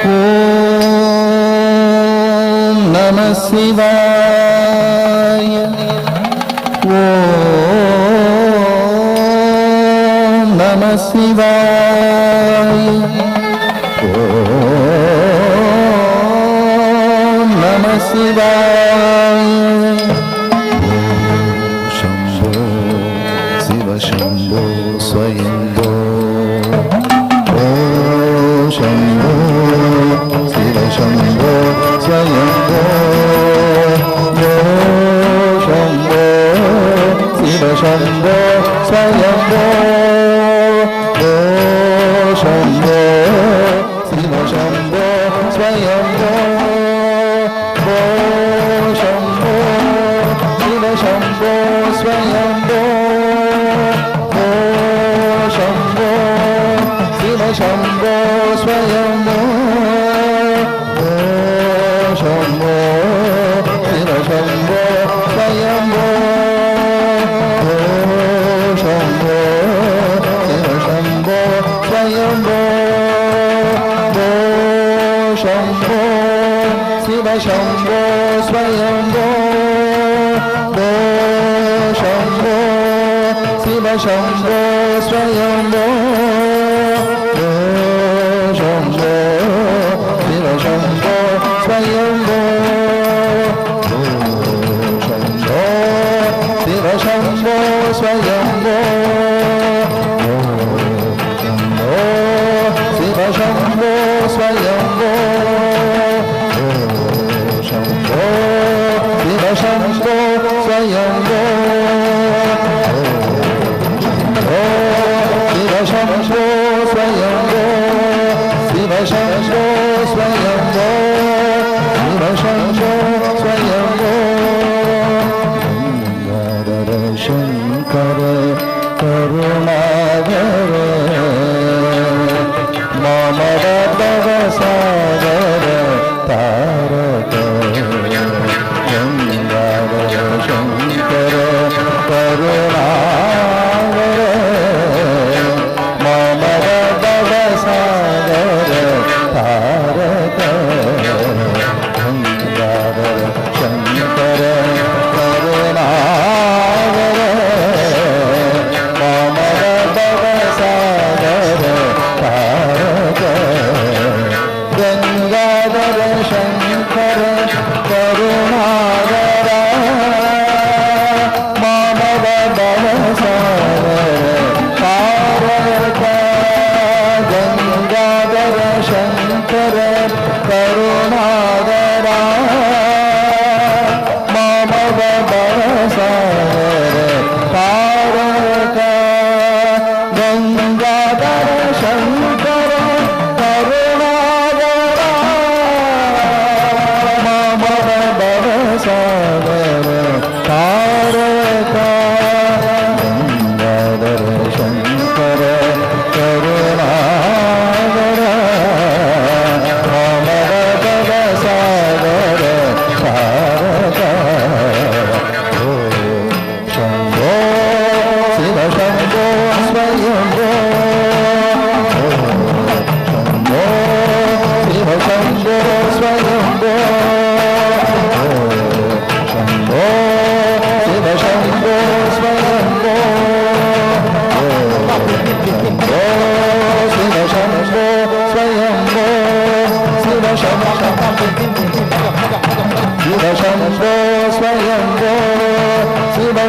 Om Namah Shivaya. Om Namah Shivaya. Om Namah Shivaya. Shambho Shiva Shambho Swayambho. Om Shambho Shiva Shambho Swayambho. Om Shambho Shiva Shambho Swayambho. Om Shambho Shiva Shambho Swayambho. Om Shambho Shiva Shambho Swayambho. Om Shambho Shiva Shambho Swayambho. Om Shambho Shiva Shambho Swayambho. Om Shambho Shiva Shambho Swayambho. Om Shambho Shiva Shambho Swayambho. Om Shambho Shiva Shambho Swayambho. Om Shambho Shiva Shambho Swayambho. Om Shambho Shiva Shambho Swayambho. Om Shambho Shiva Shambho Swayambho. Om Shambho Shiva Shambho Swayambho. Shiva Shambho Swayambho. Shiva Shambho Swayambho. Shiva Shambho Swayambho. Gangadhara Shankara Karunagara Mamara Bhavasagara Taraka. Gangadhara Shankara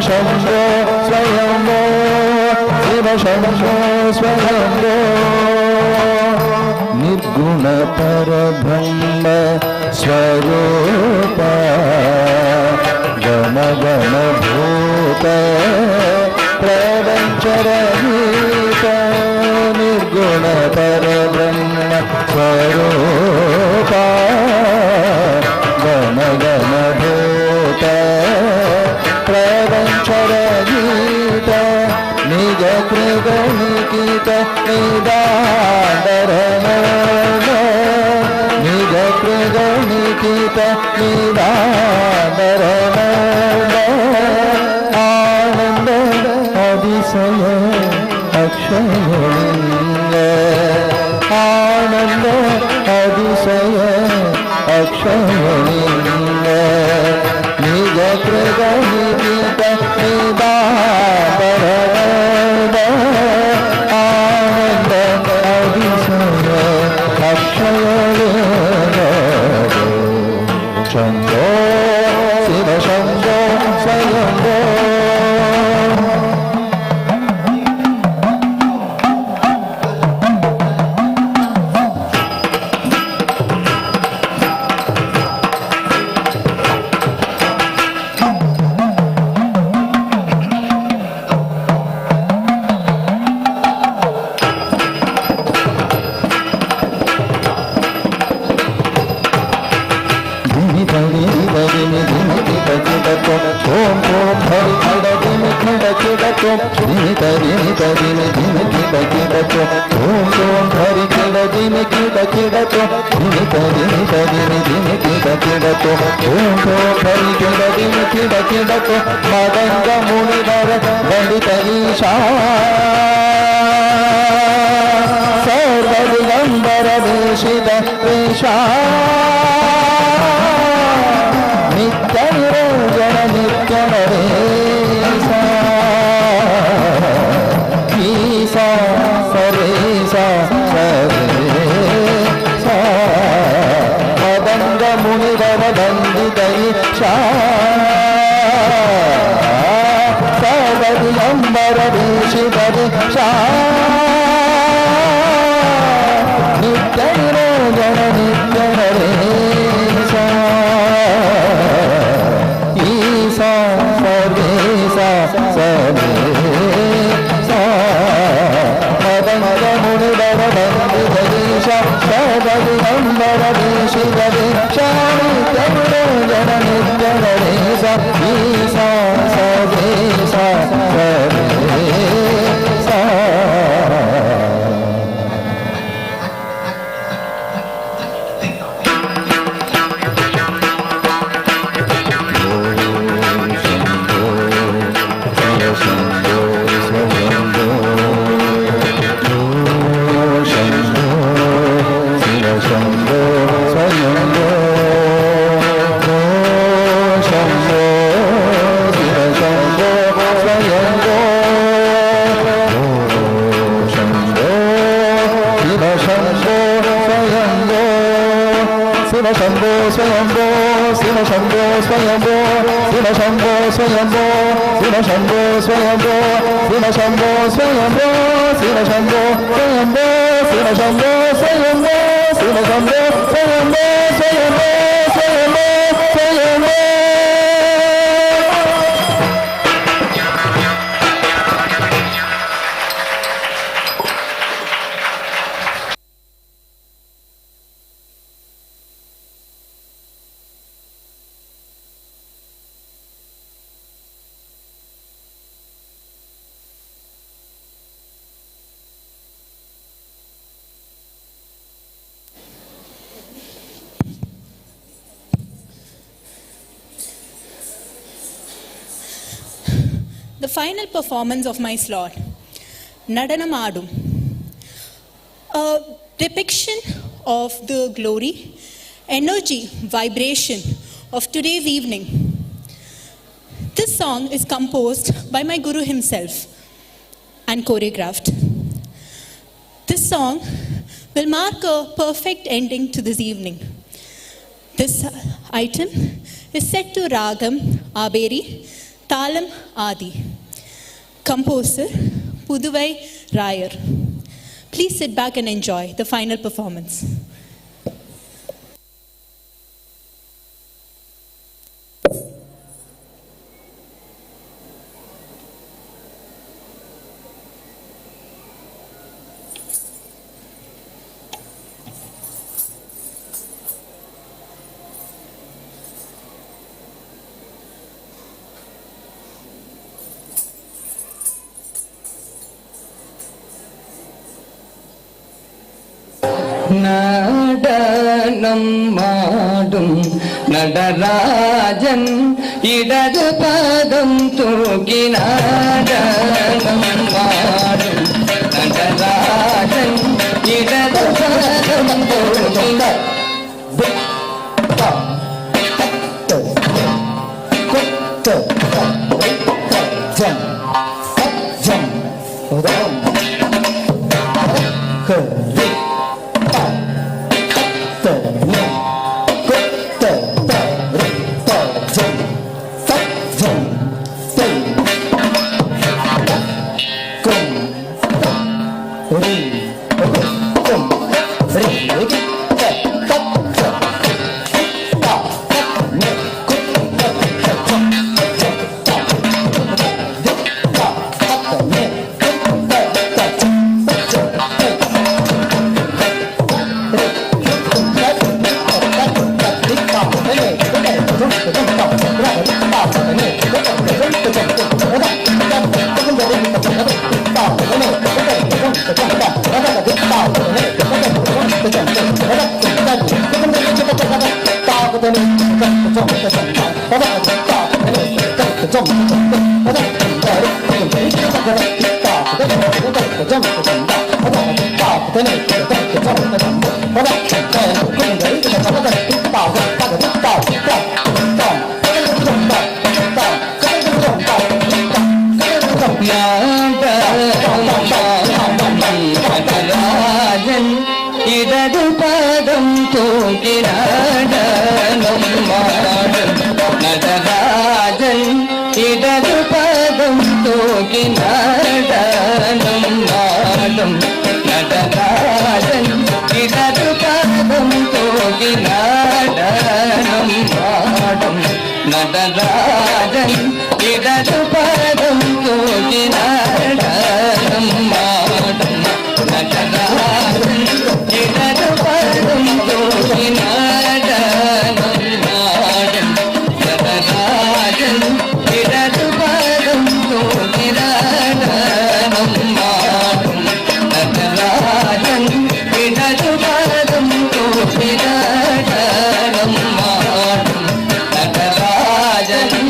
Shambho स्वयम्भो Shiv Shambho स्वयम्भो निर्गुण परब्रह्म स्वरूप गम गम भूत प्रपञ्चरहित निर्गुण परब्रह्म स्वरूप गम गम भूत प्रपञ्चरहित निज कृगणिकित निदाधरण निज कृगणिकित निदाधरण आनंद अतिशय अक्षयलिंग आनंद अतिशय अक्षयलिंग निज कृगणिकित निदाधरण आनंद अतिशय अक्षयलिंग शम्भो शिव शम्भो स्वयम्भो मदंग मुनिवर पंडित ईशा सर्वदिगंबर वेशित वेशा नित्य निरंजन नित्य नरेशा ईशा सरेशा सरेशा मदंग मुनिवर पंडित ईशा सर्वदिगंबर वेशित वेशा नित्य निरंजन नित्य नरेशा ईशा सर्वेशा सरेशा मदंग मुनिवर पंडित ईशा सर्वदिगंबर वेशित वेशा नित्य निरंजन नित्य नरेशा ईशा सर्वेशा सरेशा Shiv Shambho स्वयम्भो Shiv Shambho स्वयम्भो Shiv Shambho स्वयम्भो Shiv Shambho स्वयम्भो Shiv Shambho स्वयम्भो Shiv Shambho स्वयम्भो Shiv Shambho स्वयम्भो Shiv Shambho स्वयम्भो स्वयम्भो स्वयम्भो स्वयम्भो The final performance of my slot, Nadanamadu, a depiction of the glory, energy, vibration of today's evening. This song is composed by my Guru himself and choreographed. This song will mark a perfect ending to this evening. This item is set to Ragam Aberi Talam Adi. Composer Puduvai Rayar. Please sit back and enjoy the final performance. நடனம் மாடும் நடராஜன் இடது பாதம் தூக்கி நடனம் மாடும் நடராஜன் இடது பாதம் தூக்கி இடது பாதம் தூக்கி நடனம் மாடும் நடராஜன் இடது பாதம் தூக்கி நடனம் மாடும் நடராஜன் இடது பாதம் தூக்கி நடனம் மாடும் நடராஜன் இடது பாதம் தூக்கி நடனம் மாடும் நடராஜன் இடது பாதம் தூக்கி நடனம் மாடும் நடராஜன் இடது பாதம் தூக்கி நடனம் மாடும் நடராஜன் இடது பாதம் தூக்கி நடனம் மாடும் நடராஜன்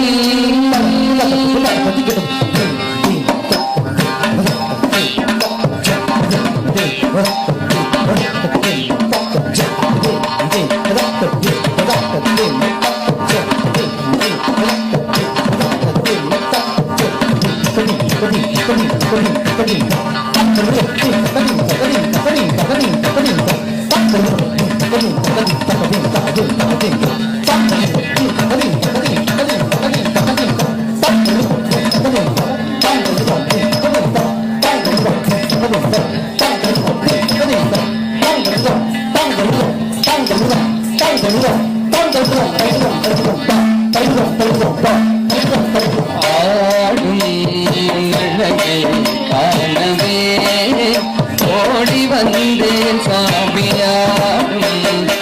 ஓடி வந்தேன் சாமியாரும்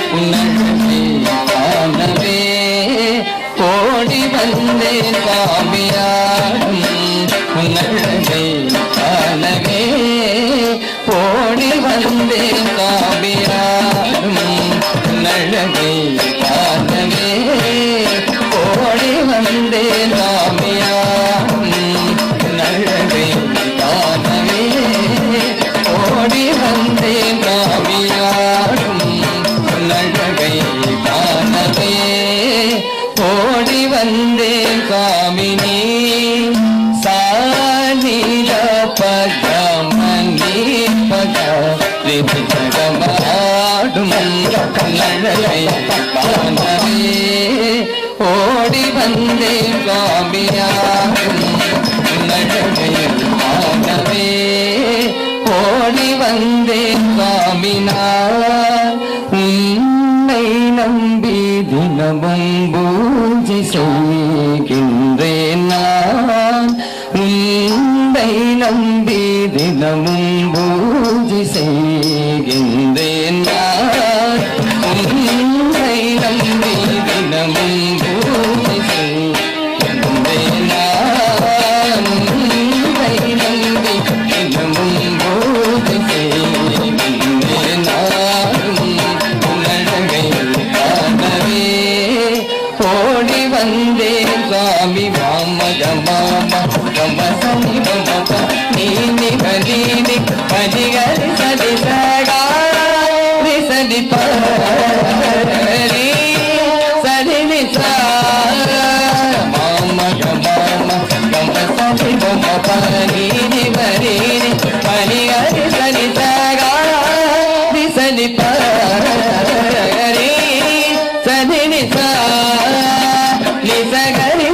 உன்னழகே காணவே ஓடி வந்தேன் சாமியாரும் உன்னழகே காணவே ஓடி வந்தேன் சாமியாரும் உன்னழகே காணவே ஓடி வந்தேன் சாமியாரும் உன்னழகே காணவே ஓடி வந்தேன் காவியாடும் நகை காணவே ஓடி வந்தேன் காமினி சானில பகமணி பகமாடும் நகை காணவே ஓ ஓடி வந்தே சுவாமியாகும் உன்னழகையில் காணவே ஓடி வந்தே சுவாமினார் உன்னை நம்பி தினமும் பூஜை செய்கின்றேன் நான் உன்னை நம்பி தினமும் பூஜை செய்கின்றேன் நான் உன்னை நம்பி தினமும் பூஜை செய்கின்றேன் நான் உன்னை நம்பி தினமும் பூஜை செய்கின்றேன் நான் உன்னழகையில் காணவே ஓடி வந்தேன் சுவாமி மாமக மாமா கம சனி மம நீனி பனீனி பனிகரி சதி சகாரி சதி பரி சதி நிசா மாமக மாமா கம சனி மம பனீனி பனீனி பனிகரி சதி சகாரி சதி பரி சதி நிசா நிசகரி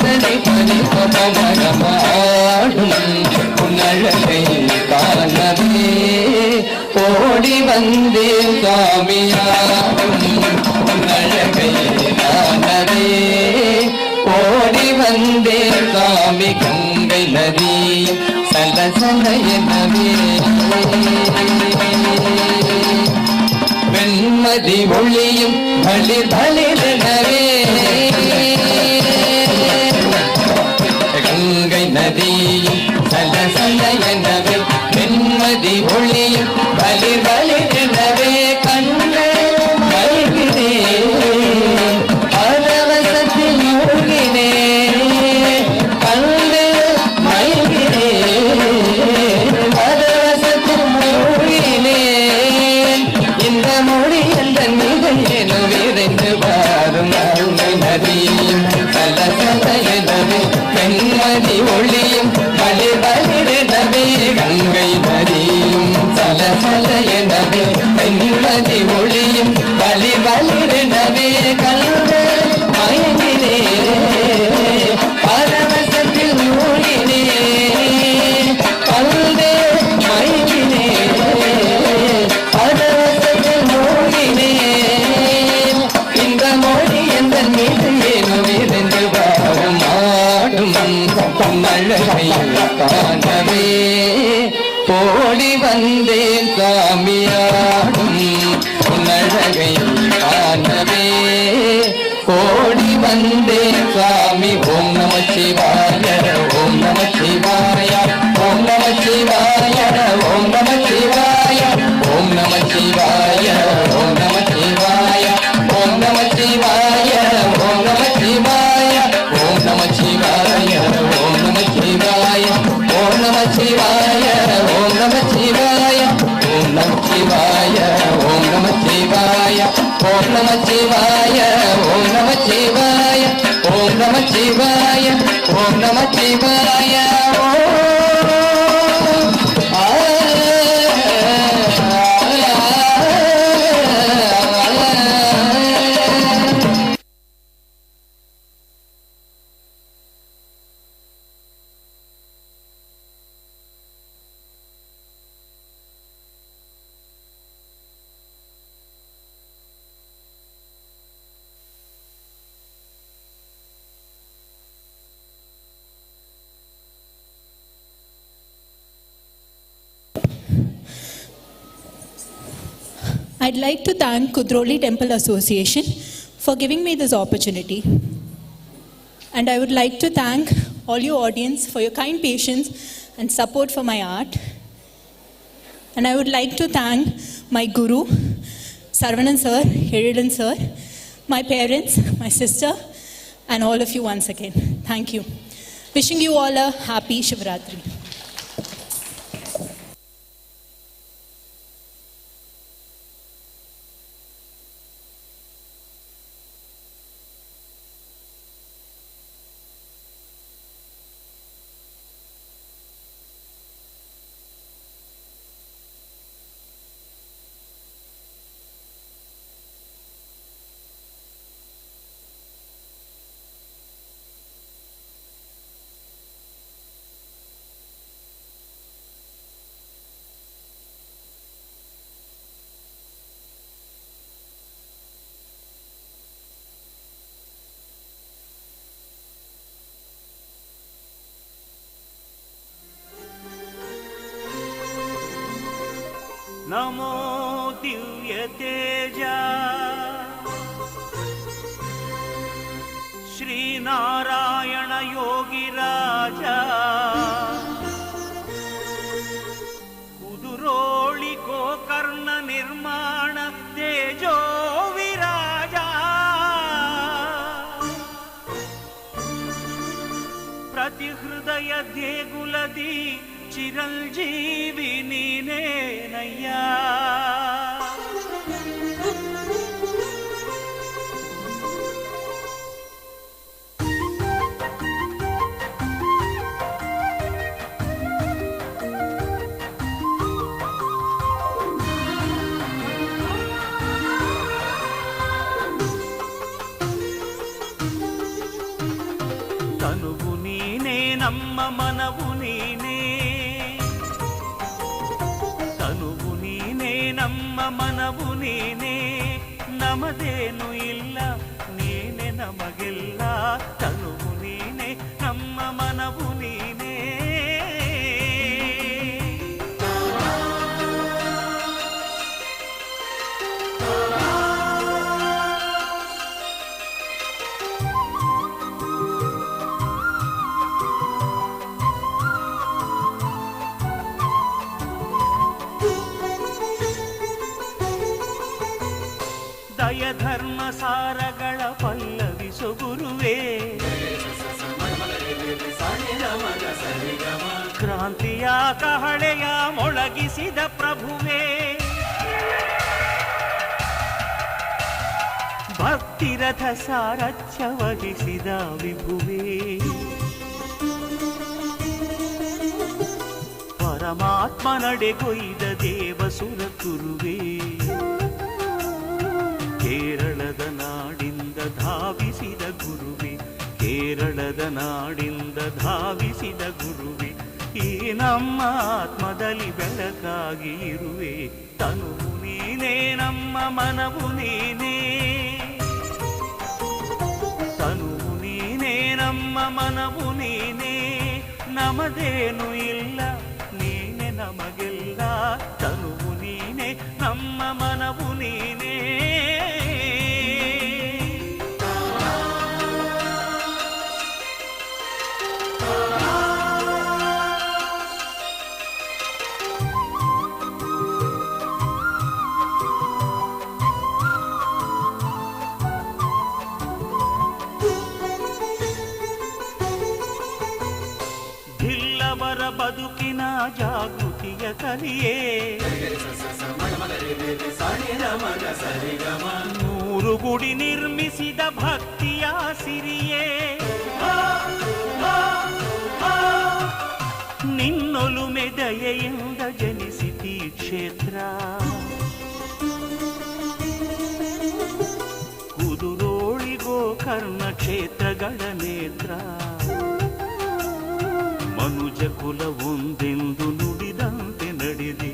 சதி பரி பமகமாடும் உன்னழகையில் காணவே ஓடி வந்தே சுவாமியாகும் உன்னழகையில் காணவே ஓடி வந்தே சுவாமி கங்கை நதியும் சலசல எனவே வெண்மதி ஒளியும் பலி பலிதனவே கங்கை நதியும் சலசல எனவே வெண்மதி ஒளியும் பலி பலிதனவே கண்ணே மல்கினே பரவசத்தில் மூழ்கினே கண்ணே மல்கினே பரவசத்தில் மூழ்கினே இந்த மொழி எந்த நிகழ் என விரைந்து வாரும் கங்கை நதியும் சலசல எனவே வெண்மதி ஒளியும் பலி பலிதனவே கங்கை நதியும் சலசல எனவே வெண்மதி ஒளியும் பலி பலிதனவே கல்வே மயங்கினே பரவசத்தில் மூழ்கினே கல்வே மயங்கினே பரவசத்தில் மூழ்கினே இந்த மொழி எந்த மீது ஏனோ விரைந்து வாரும் ஆடும் மழையில் காணவே ஓடி வந்தேன் சாமியாடும் உன்னழகையில் காணவே ஓடி வந்தேன் சாமி ஓம் நம சிவாய ஓம் நம சிவாய ஓம் நம சிவாய ஓம் நம சிவாய ஓம் நம சிவாய ஓம் நம சிவாய ஓம் நம சிவாய ஓம் நம சிவாய ஓம் நம சிவாய ஓம் நம சிவாய ஓம் நம சிவாய ஓம் நம சிவாய ஓம் நம சிவாய ஓம் நம சிவாய ஓம் நம சிவாய ஓம் நம சிவாய ஓம் நம சிவாய ஓம் நம சிவாய I'd like to thank Kudroli Temple Association for giving me this opportunity. And I would like to thank all your audience for your kind patience and support for my art. And I would like to thank my guru, Sarvanan sir, Heridan sir, my parents, my sister, and all of you once again. Thank you. Wishing you all a happy Shivratri. ನಮೋ ದಿವ್ಯ ತೇಜ ಶ್ರೀನಾರಾಯಣ ಯೋಗಿರಾಜ ಕುದುರೋಳಿ ಗೋಕರ್ಣ ನಿರ್ಮಾಣ ತೇಜೋ ವಿರಾಜ ಪ್ರತಿ ಹೃದಯ ದೇಗುಲದಿ ಚಿರಂಜೀವಿ ನೀನೇನಯ್ಯ ತನುವು ನೀನೇ ನಮ್ಮ ಮನವು ನೀನೇ ತನುವು ನೀನೇ ನಮ್ಮ ಮನವು ನೀನೇ ನಮದೇನು ಇಲ್ಲ ನೀನೆ ನಮಗೆಲ್ಲ ತನುವು ನೀನೇ ನಮ್ಮ ಮನವು ನೀನೇ ದಯ ಧರ್ಮ ಸಾರಗಳ ಪಲ್ಲವಿಸು ಗುರುವೇ ಕ್ರಾಂತಿಯ ಕಹಳೆಯ ಮೊಳಗಿಸಿದ ಪ್ರಭುವೇ ಭಕ್ತಿರಥ ಸಾರಥ್ಯ ವಹಿಸಿದ ವಿಭುವೇ ಪರಮಾತ್ಮ ನಡೆಗೊಯ್ದ ದೇವಸುರ ಕುರುವೇ ಕೇರಳದ ನಾಡಿಂದ ಧಾವಿಸಿದ ಗುರುವೆ ಕೇರಳದ ನಾಡಿಂದ ಧಾವಿಸಿದ ಗುರುವೆ ಈ ನಮ್ಮ ಆತ್ಮದಲ್ಲಿ ಬೆಳಕಾಗಿ ಇರುವೆ ತನುವು ನೀನೇ ನಮ್ಮ ಮನವು ನೀನೇ ತನುವು ನೀನೇ ನಮ್ಮ ಮನವು ನೀನೇ ನಮದೇನು ಇಲ್ಲ ನೀನೆ ನಮಗೆಲ್ಲ ತನುವು ನೀನೆ ನಮ್ಮ ಮನವು ನೀನೇ ಧಿಲ್ಲವರ ಬದುಕಿನ ಜಾಗೃತಿಯ ಕಲಿಯೇ ನೂರು ಗುಡಿ ನಿರ್ಮಿಸಿದ ಭಕ್ತಿಯ ಸಿರಿಯೇ ನಿನ್ನೊಲುಮೆ ದಯೆಯಿಂದ ಜನಿಸಿತಿ ಕ್ಷೇತ್ರ ಕುದುರೋಳಿ ಗೋಕರ್ಣ ಕ್ಷೇತ್ರಗಳ ನೇತ್ರ ಮನುಜ ಕುಲ ಒಂದೆಂದು ನುಡಿದಂತೆ ನಡೆದೆ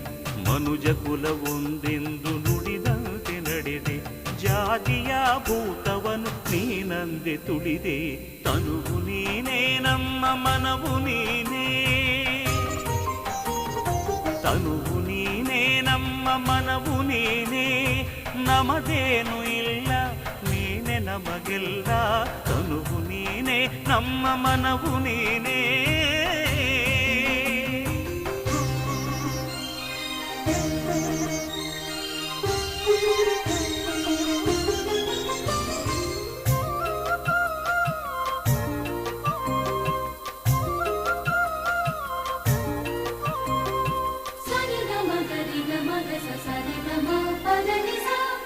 ಮನುಜ ಕುಲ ಒಂದೆಂದು ನುಡಿದಂತೆ ನಡೆದೆ ಜಾತಿಯ ಭೂತವನು ನೀನಂದೆ ತುಳಿದೆ ತನುವು ನೀನೇ ನಮ್ಮ ಮನವು ನೀನೇ ತನುವು ನೀನೇ ನಮ್ಮ ಮನವು ನೀನೇ ನಮದೇನು ಇಲ್ಲ ನೀನೆ ನಮಗೆಲ್ಲ ತನುವು ನೀನೇ ನಮ್ಮ ಮನವು ನೀನೇ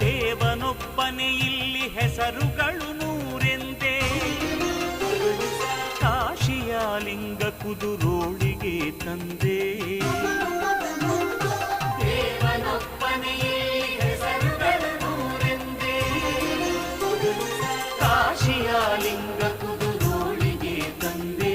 ದೇವನೊಬ್ಬನೇ ಇಲ್ಲಿ ಹೆಸರುಗಳು ನೂರೆಂದೇ ಕಾಶಿಯ ಲಿಂಗ ಕುದುರೋಳಿಗೆ ತಂದೆ ದೇವನೊಬ್ಬನೇ ಇಲ್ಲಿ ಹೆಸರುಗಳು ನೂರೆಂದೇ ಕಾಶಿಯ ಲಿಂಗ ಕುದುರೋಳಿಗೆ ತಂದೆ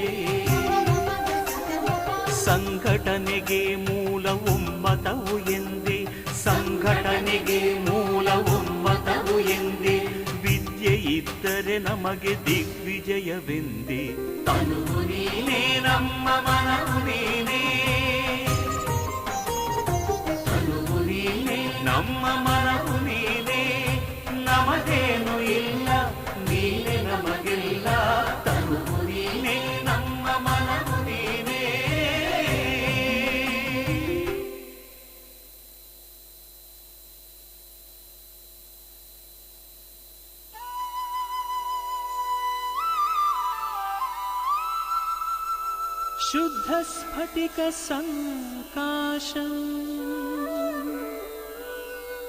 ಸಂಘಟನೆಗೆ ಮೂಲ ಒಮ್ಮತವು ಎಂದೇ ಸಂಘಟನೆಗೆ ಮೂಲ ಒಮ್ಮತವು ಎಂದೇ ವಿದ್ಯೆ ಇದ್ದರೆ ನಮಗೆ ದಿಗ್ವಿಜಯವೆಂದೇ ತನುವು ನೀನೇ ನಮ್ಮ ಮನವು ನೀನೇ ತನುವು ನೀನೇ ನಮ್ಮ ಮನವು ನೀನೇ, ನಮದೇನು ಇಲ್ಲ ನೀನೆ ನಮಗೆಲ್ಲ. ತನುವು ನೀನೇ ನಮ್ಮ ಮನವು ನೀನೇ. ಶುದ್ಧ ಸ್ಫಟಿಕ ಸಂಕಾಶಂ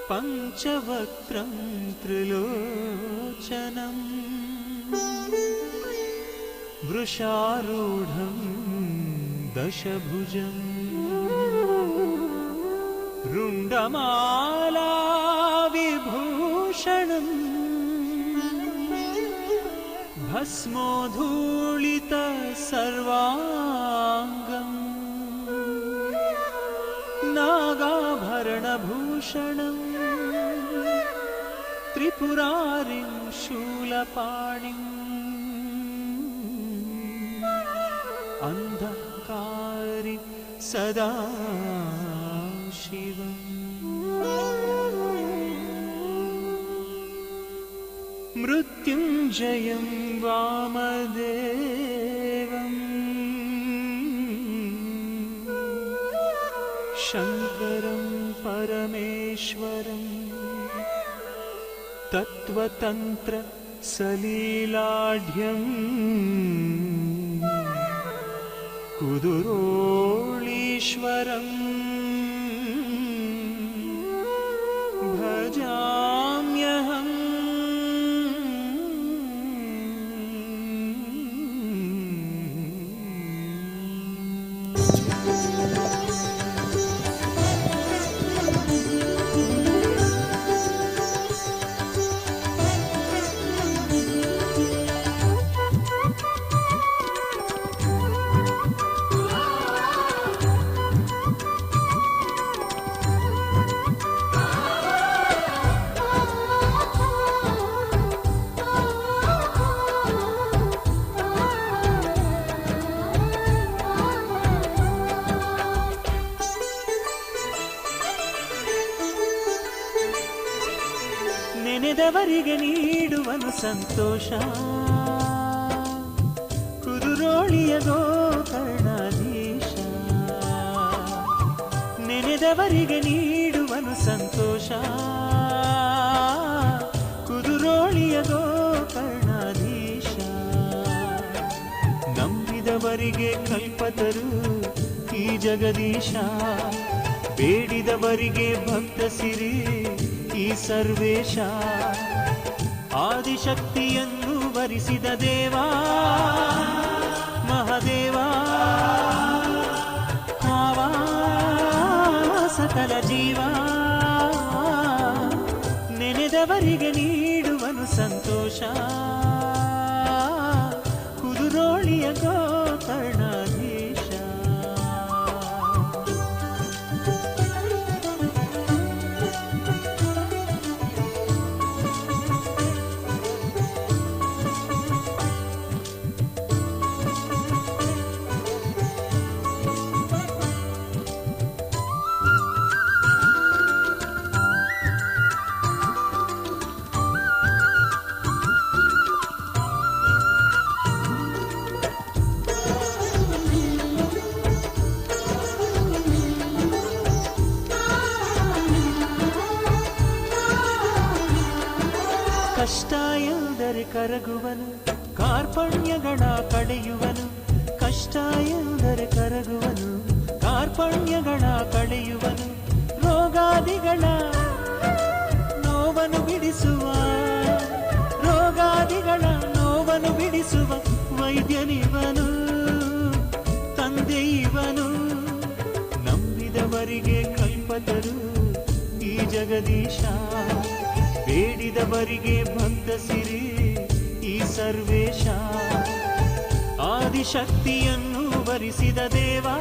ಪಂಚವಕ್ತ್ರಂ ತ್ರಿಲೋಚನಂ ವೃಷಾರೂಢಂ ದಶಭುಜಂ ರುಂಡಮಾಲಾ ವಿಭೂಷಣಂ ಭಸ್ಮೋಧೂಳಿತ ಸರ್ವಾಂಗಂ ನಾಗಾಭರಣಭೂಷಣಂ ತ್ರಿಪುರಾರಿಂ ಶೂಲಪಾಣಿಂ ಅಂಧಕಾರಿ ಸದಾ ಶಿವಂ ಮೃತ್ಯುಂಜಯಂ ವಾಮದೇವಂ ಶಂಕರಂ ಪರಮೇಶ್ವರಂ ತತ್ವತಂತ್ರ ಸಲೀಲಾಢ್ಯಂ ಕುದುರೋಳೀಶ್ವರಂ ಭಜಾಮ್ಯಹಂ. ನೆನೆದವರಿಗೆ ನೀಡುವನು ಸಂತೋಷ, ಕುದುರೋಳಿಯ ಗೋಕರ್ಣಾಧೀಶ. ನೆನೆದವರಿಗೆ ನೀಡುವನು ಸಂತೋಷ, ಕುದುರೋಳಿಯ ಗೋಕರ್ಣಾಧೀಶ. ನಂಬಿದವರಿಗೆ ಕಲ್ಪತರು ಈ ಜಗದೀಶ, ಬೇಡಿದವರಿಗೆ ಭಕ್ತ ಸಿರಿ ಈ ಸರ್ವೇಶ. ಆದಿಶಕ್ತಿಯನ್ನು ವರಿಸಿದ ದೇವಾ ಮಹಾದೇವ, ಆವಾ ಸಕಲ ಜೀವ. ನೆನೆದವರಿಗೆ ನೀಡುವನು ಸಂತೋಷ, ಕುದುರೋಳಿಯ ಗೋಕರ್ಣಾಧೀಶ. ಕಷ್ಟ ಎಂದರೆ ಕರಗುವನು, ಕಾರ್ಪಣ್ಯಗಳ ಕಳೆಯುವನು. ಕಷ್ಟ ಎಂದರೆ ಕರಗುವನು, ಕಾರ್ಪಣ್ಯಗಳ ಕಳೆಯುವನು. ರೋಗಾದಿಗಳ ನೋವನ್ನು ಬಿಡಿಸುವ, ರೋಗಾದಿಗಳ ನೋವನ್ನು ಬಿಡಿಸುವ ವೈದ್ಯನಿವನು, ತಂದೆ ಇವನು. ನಂಬಿದವರಿಗೆ ಕಲ್ಪತರು ಈ ಜಗದೀಶ, ಬೇಡಿದವರಿಗೆ ಭಕ್ತ ಸಿರಿ ಈ ಸರ್ವೇಶ. ಆದಿಶಕ್ತಿಯನ್ನು ವರಿಸಿದ ದೇವಾ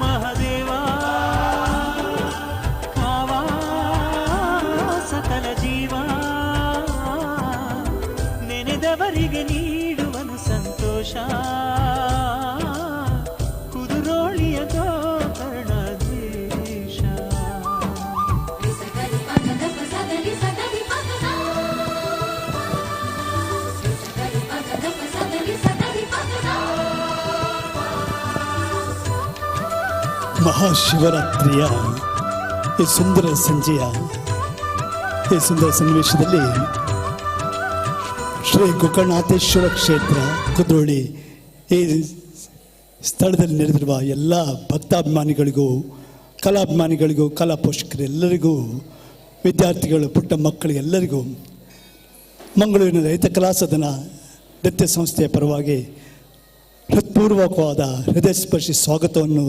ಮಹಾದೇವ, ಆವಾ ಸಕಲ ಜೀವ. ನೆನೆದವರಿಗೆ ನೀಡುವನು ಸಂತೋಷ, ಕುದುರೋಳಿಯ ಗೋಕರ್ಣಾಧೀಶ. ಮಹಾಶಿವರಾತ್ರಿಯ ಈ ಸುಂದರ ಸಂಜೆಯ ಈ ಸುಂದರ ಸನ್ನಿವೇಶದಲ್ಲಿ ಶ್ರೀ ಗೋಕರ್ಣನಾಥೇಶ್ವರ ಕ್ಷೇತ್ರ ಕುದ್ರೋಳಿ ಈ ಸ್ಥಳದಲ್ಲಿ ನೆರೆದಿರುವ ಎಲ್ಲ ಭಕ್ತಾಭಿಮಾನಿಗಳಿಗೂ ಕಲಾಭಿಮಾನಿಗಳಿಗೂ ಕಲಾ ಪೋಷಕರೆಲ್ಲರಿಗೂ ವಿದ್ಯಾರ್ಥಿಗಳು ಪುಟ್ಟ ಮಕ್ಕಳಿಗೆಲ್ಲರಿಗೂ ಮಂಗಳೂರಿನ ರೈತ ಕಲಾ ಸದನ ನೃತ್ಯ ಸಂಸ್ಥೆಯ ಪರವಾಗಿ ಹೃತ್ಪೂರ್ವಕವಾದ ಹೃದಯ ಸ್ಪರ್ಶಿ ಸ್ವಾಗತವನ್ನು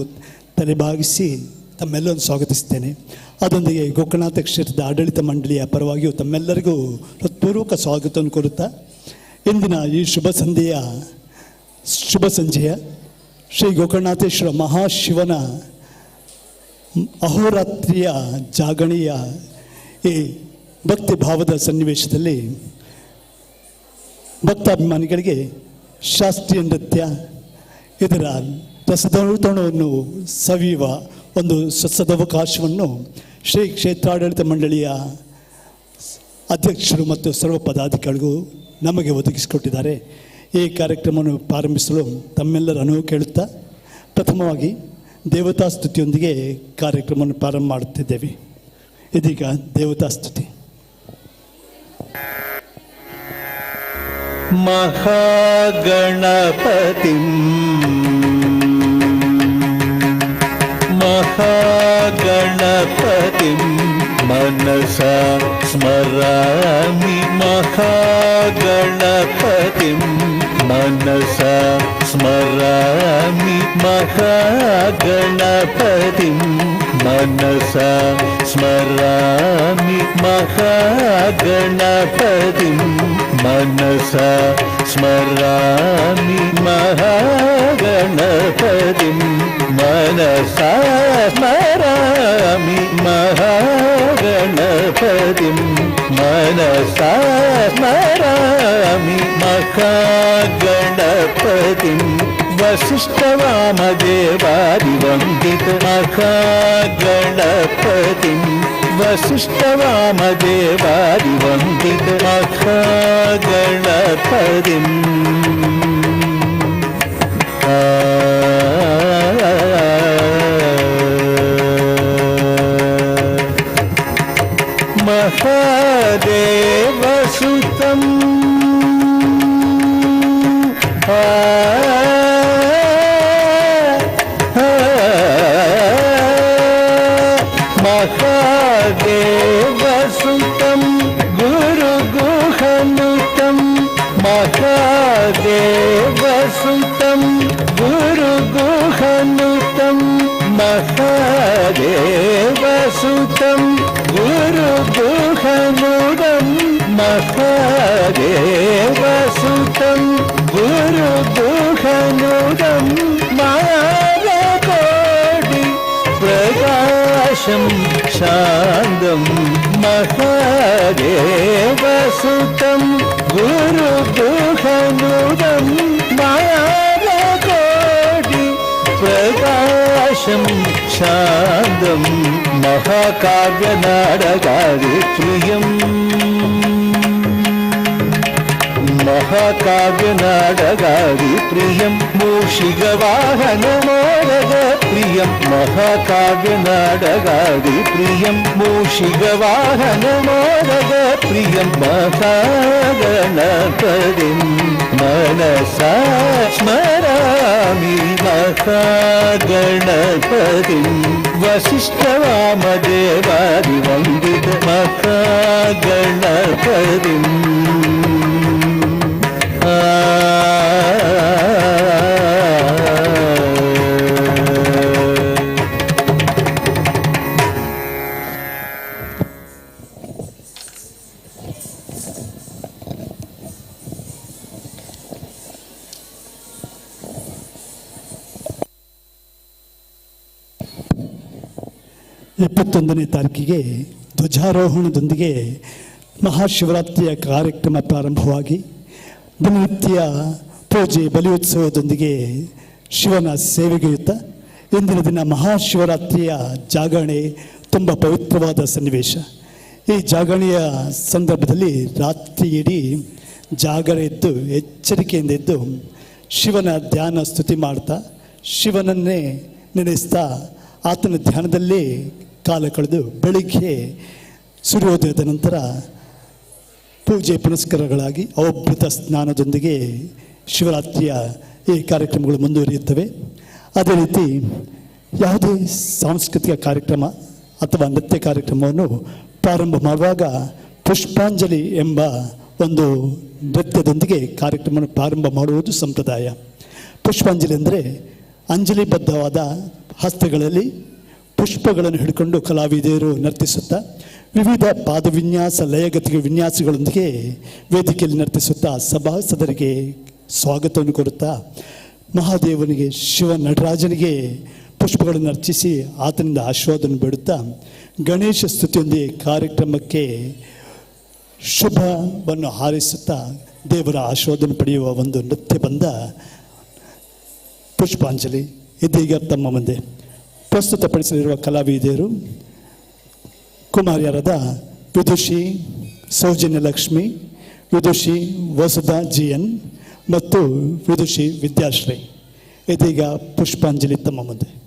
ತಲೆಬಾಗಿಸಿ ತಮ್ಮೆಲ್ಲರನ್ನು ಸ್ವಾಗತಿಸ್ತೇನೆ. ಅದರೊಂದಿಗೆ ಗೋಕರ್ಣನಾಥ ಕ್ಷೇತ್ರದ ಆಡಳಿತ ಮಂಡಳಿಯ ಪರವಾಗಿಯೂ ತಮ್ಮೆಲ್ಲರಿಗೂ ಹೃತ್ಪೂರ್ವಕ ಸ್ವಾಗತವನ್ನು ಕೋರುತ್ತಾ ಇಂದಿನ ಈ ಶುಭ ಸಂಜೆಯ ಶ್ರೀ ಗೋಕರ್ಣನಾಥೇಶ್ವರ ಮಹಾಶಿವನ ಅಹೋರಾತ್ರಿಯ ಜಾಗರಣೆಯ ಈ ಭಕ್ತಿ ಭಾವದ ಸನ್ನಿವೇಶದಲ್ಲಿ ಭಕ್ತಾಭಿಮಾನಿಗಳಿಗೆ ಶಾಸ್ತ್ರೀಯ ನೃತ್ಯ ಇದರ ರಸದೌತಣವನ್ನು ಸವಿಯುವ ಒಂದು ಸದವಕಾಶವನ್ನು ಶ್ರೀ ಕ್ಷೇತ್ರಾಡಳಿತ ಮಂಡಳಿಯ ಅಧ್ಯಕ್ಷರು ಮತ್ತು ಸರ್ವ ಪದಾಧಿಕಾರಿಗಳು ನಮಗೆ ಒದಗಿಸಿಕೊಟ್ಟಿದ್ದಾರೆ. ಈ ಕಾರ್ಯಕ್ರಮವನ್ನು ಪ್ರಾರಂಭಿಸಲು ತಮ್ಮೆಲ್ಲರ ಅನುವು ಕೇಳುತ್ತಾ ಪ್ರಥಮವಾಗಿ ದೇವತಾ ಸ್ತುತಿಯೊಂದಿಗೆ ಕಾರ್ಯಕ್ರಮವನ್ನು ಪ್ರಾರಂಭ ಮಾಡುತ್ತಿದ್ದೇವೆ. ಇದೀಗ ದೇವತಾ ಸ್ತುತಿ. ಮಹಾಗಣಪತಿಂ ಮನಸಾ ಸ್ಮರಾಮಿ ಮಹಾಗಣಪತಿಂ ಮನಸಾ ಸ್ಮರಾಮಿ ಮಹಾಗಣಪತಿಂ ಮನಸಾ ಸ್ಮರಾಮಿ ಮಹಾಗಣಪತಿಂ ಮನಸಾ ಸ್ಮರಾಮಿ ಮಹಾಗಣಪತಿಂ ಮನಸಾ ಸ್ಮರಾಮಿ ಮಹಾಗಣಪತಿಂ ಮನಸಾ ಸ್ಮರಾಮಿ ಮಹಾಗಣಪತಿಂ ವಸಿಷ್ಠವಾಮದೇವಾದಿವಂದಿತ ಮಹಾಗಣಪತಿಂ ವಸಿಷ್ಠವಾಮದೇವಾದಿವಂದಿತ ಮಹಾಗಣಪತಿಂ ಮಹಾದೇವಸುತಂ ಮಹಾದೇವಸುತಂ ಗುರುಗುಹನುತಂ ಮಹಾದೇವಸುತಂ ಗುರುಗುಹನುತಂ ಮಹಾದೇವಸುತಂ ಗುರುಗುಹನುತಂ ಮಹಾದೇವಸುತಂ ಗುರುಗುಹನುತಂ ಮಾಯಾಕೋಟಿ ಪ್ರಕಾಶಂ ಶಾಂತಂ ಮಹಾದೇವಸುತಂ ಗುರುಗುಹನುತಂ ಮಾಯಾಕೋಟಿ ಪ್ರಕಾಶಂ ಶಾಂತಂ ಮಹಾಕಾವ್ಯನಾಡಗಾರಿ ಪ್ರಿಯಂ ಮಹಾಕಾವ್ಯನಾಡಗಾರಿ ಪ್ರಿಯಂ ಮೂಷಿಗವಾಹನ ಮೋದಗ ಪ್ರಿಯಂ ಮಹಾಕಾವ್ಯನಾಡಗಾರಿ ಪ್ರಿಯಂ ಮೂಷಿಗವಾಹನ ಮೋದಗ ಪ್ರಿಯಂ ಮಹಾಗಣಪತಿಂ ಮನಸಾ ಸ್ಮರಾಮಿ ಮಹಾಗಣಪತಿಂ ವಸಿಷ್ಠವಾಮದೇವಾದಿವಂದಿತ ಮಹಾಗಣಪತಿಂ ಇಪ್ಪತ್ತೊಂದನೇ ತಾರೀಕಿಗೆ ಧ್ವಜಾರೋಹಣದೊಂದಿಗೆ ಮಹಾಶಿವರಾತ್ರಿಯ ಕಾರ್ಯಕ್ರಮ ಪ್ರಾರಂಭವಾಗಿ ದಿನನಿತ್ಯ ಪೂಜೆ ಬಲಿಯೋತ್ಸವದೊಂದಿಗೆ ಶಿವನ ಸೇವೆಗೆಯುತ್ತ ಇಂದಿನ ದಿನ ಮಹಾಶಿವರಾತ್ರಿಯ ಜಾಗರಣೆ ತುಂಬ ಪವಿತ್ರವಾದ ಸನ್ನಿವೇಶ. ಈ ಜಾಗರಣೆಯ ಸಂದರ್ಭದಲ್ಲಿ ರಾತ್ರಿ ಇಡೀ ಜಾಗರಣೆ ಎದ್ದು ಎಚ್ಚರಿಕೆಯಿಂದ ಎದ್ದು ಶಿವನ ಧ್ಯಾನ ಸ್ತುತಿ ಮಾಡ್ತಾ ಶಿವನನ್ನೇ ನೆನೆಸ್ತಾ ಆತನ ಧ್ಯಾನದಲ್ಲೇ ಕಾಲ ಕಳೆದು ಬೆಳಿಗ್ಗೆ ಸೂರ್ಯೋದಯದ ನಂತರ ಪೂಜೆ ಪುನಸ್ಕಾರಗಳಾಗಿ ಅವಭೃತ ಸ್ನಾನದೊಂದಿಗೆ ಶಿವರಾತ್ರಿಯ ಈ ಕಾರ್ಯಕ್ರಮಗಳು ಮುಂದುವರಿಯುತ್ತವೆ. ಅದೇ ರೀತಿ ಯಾವುದೇ ಸಾಂಸ್ಕೃತಿಕ ಕಾರ್ಯಕ್ರಮ ಅಥವಾ ನೃತ್ಯ ಕಾರ್ಯಕ್ರಮವನ್ನು ಪ್ರಾರಂಭ ಮಾಡುವಾಗ ಪುಷ್ಪಾಂಜಲಿ ಎಂಬ ಒಂದು ನೃತ್ಯದೊಂದಿಗೆ ಕಾರ್ಯಕ್ರಮವನ್ನು ಪ್ರಾರಂಭ ಮಾಡುವುದು ಸಂಪ್ರದಾಯ. ಪುಷ್ಪಾಂಜಲಿ ಅಂದರೆ ಅಂಜಲಿಬದ್ಧವಾದ ಹಸ್ತಗಳಲ್ಲಿ ಪುಷ್ಪಗಳನ್ನು ಹಿಡ್ಕೊಂಡು ಕಲಾವಿದರು ನರ್ತಿಸುತ್ತಾ ವಿವಿಧ ಪಾದವಿನ್ಯಾಸ ಲಯಗತಿಗೆ ವಿನ್ಯಾಸಗಳೊಂದಿಗೆ ವೇದಿಕೆಯಲ್ಲಿ ನರ್ತಿಸುತ್ತಾ ಸಭಾಸದರಿಗೆ ಸ್ವಾಗತವನ್ನು ಕೊಡುತ್ತಾ ಮಹಾದೇವನಿಗೆ ಶಿವ ನಟರಾಜನಿಗೆ ಪುಷ್ಪಗಳನ್ನು ಅರ್ಚಿಸಿ ಆತನಿಂದ ಆಶೀರ್ವಾದವನ್ನು ಬೇಡುತ್ತಾ ಗಣೇಶ ಸ್ತುತಿಯೊಂದಿಗೆ ಕಾರ್ಯಕ್ರಮಕ್ಕೆ ಶುಭವನ್ನು ಹಾರೈಸುತ್ತಾ ದೇವರ ಆಶೀರ್ವಾದವನ್ನು ಪಡೆಯುವ ಒಂದು ನೃತ್ಯ ಬಂದ ಪುಷ್ಪಾಂಜಲಿ ಇದೀಗ ತಮ್ಮ ಮುಂದೆ ಪ್ರಸ್ತುತಪಡಿಸಲಿರುವ ಕಲಾವಿದರು ಕುಮಾರಿಯರಾದ ವಿದುಷಿ ಸೌಜನ್ಯಲಕ್ಷ್ಮಿ, ವಿದುಷಿ ವಸುಧಾ GN ಮತ್ತು ವಿದುಷಿ ವಿದ್ಯಾಶ್ರೀ. ಇದೀಗ ಪುಷ್ಪಾಂಜಲಿ ತಮ್ಮ ಮುಂದೆ.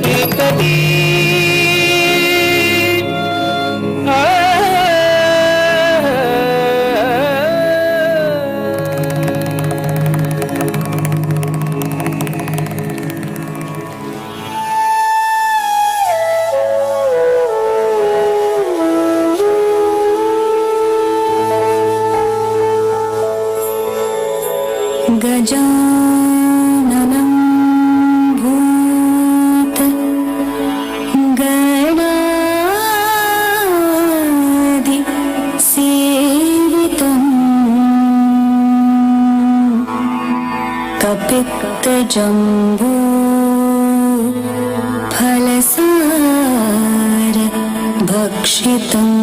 Beep, गजाननं भूत गणादि सेवितं कपित्तजम्बू फलसार भक्षितम्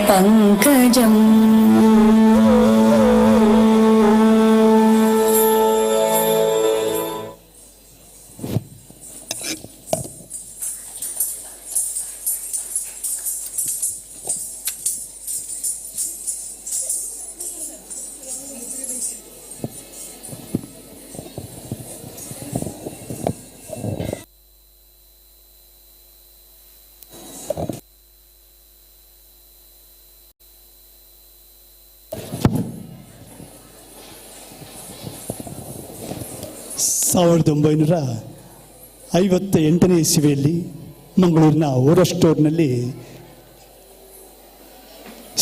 पङ्कजम् ಸಾವಿರದ 1958ನೇ ಇಸವಿಯಲ್ಲಿ ಮಂಗಳೂರಿನ ಓರ ಸ್ಟೋರ್ನಲ್ಲಿ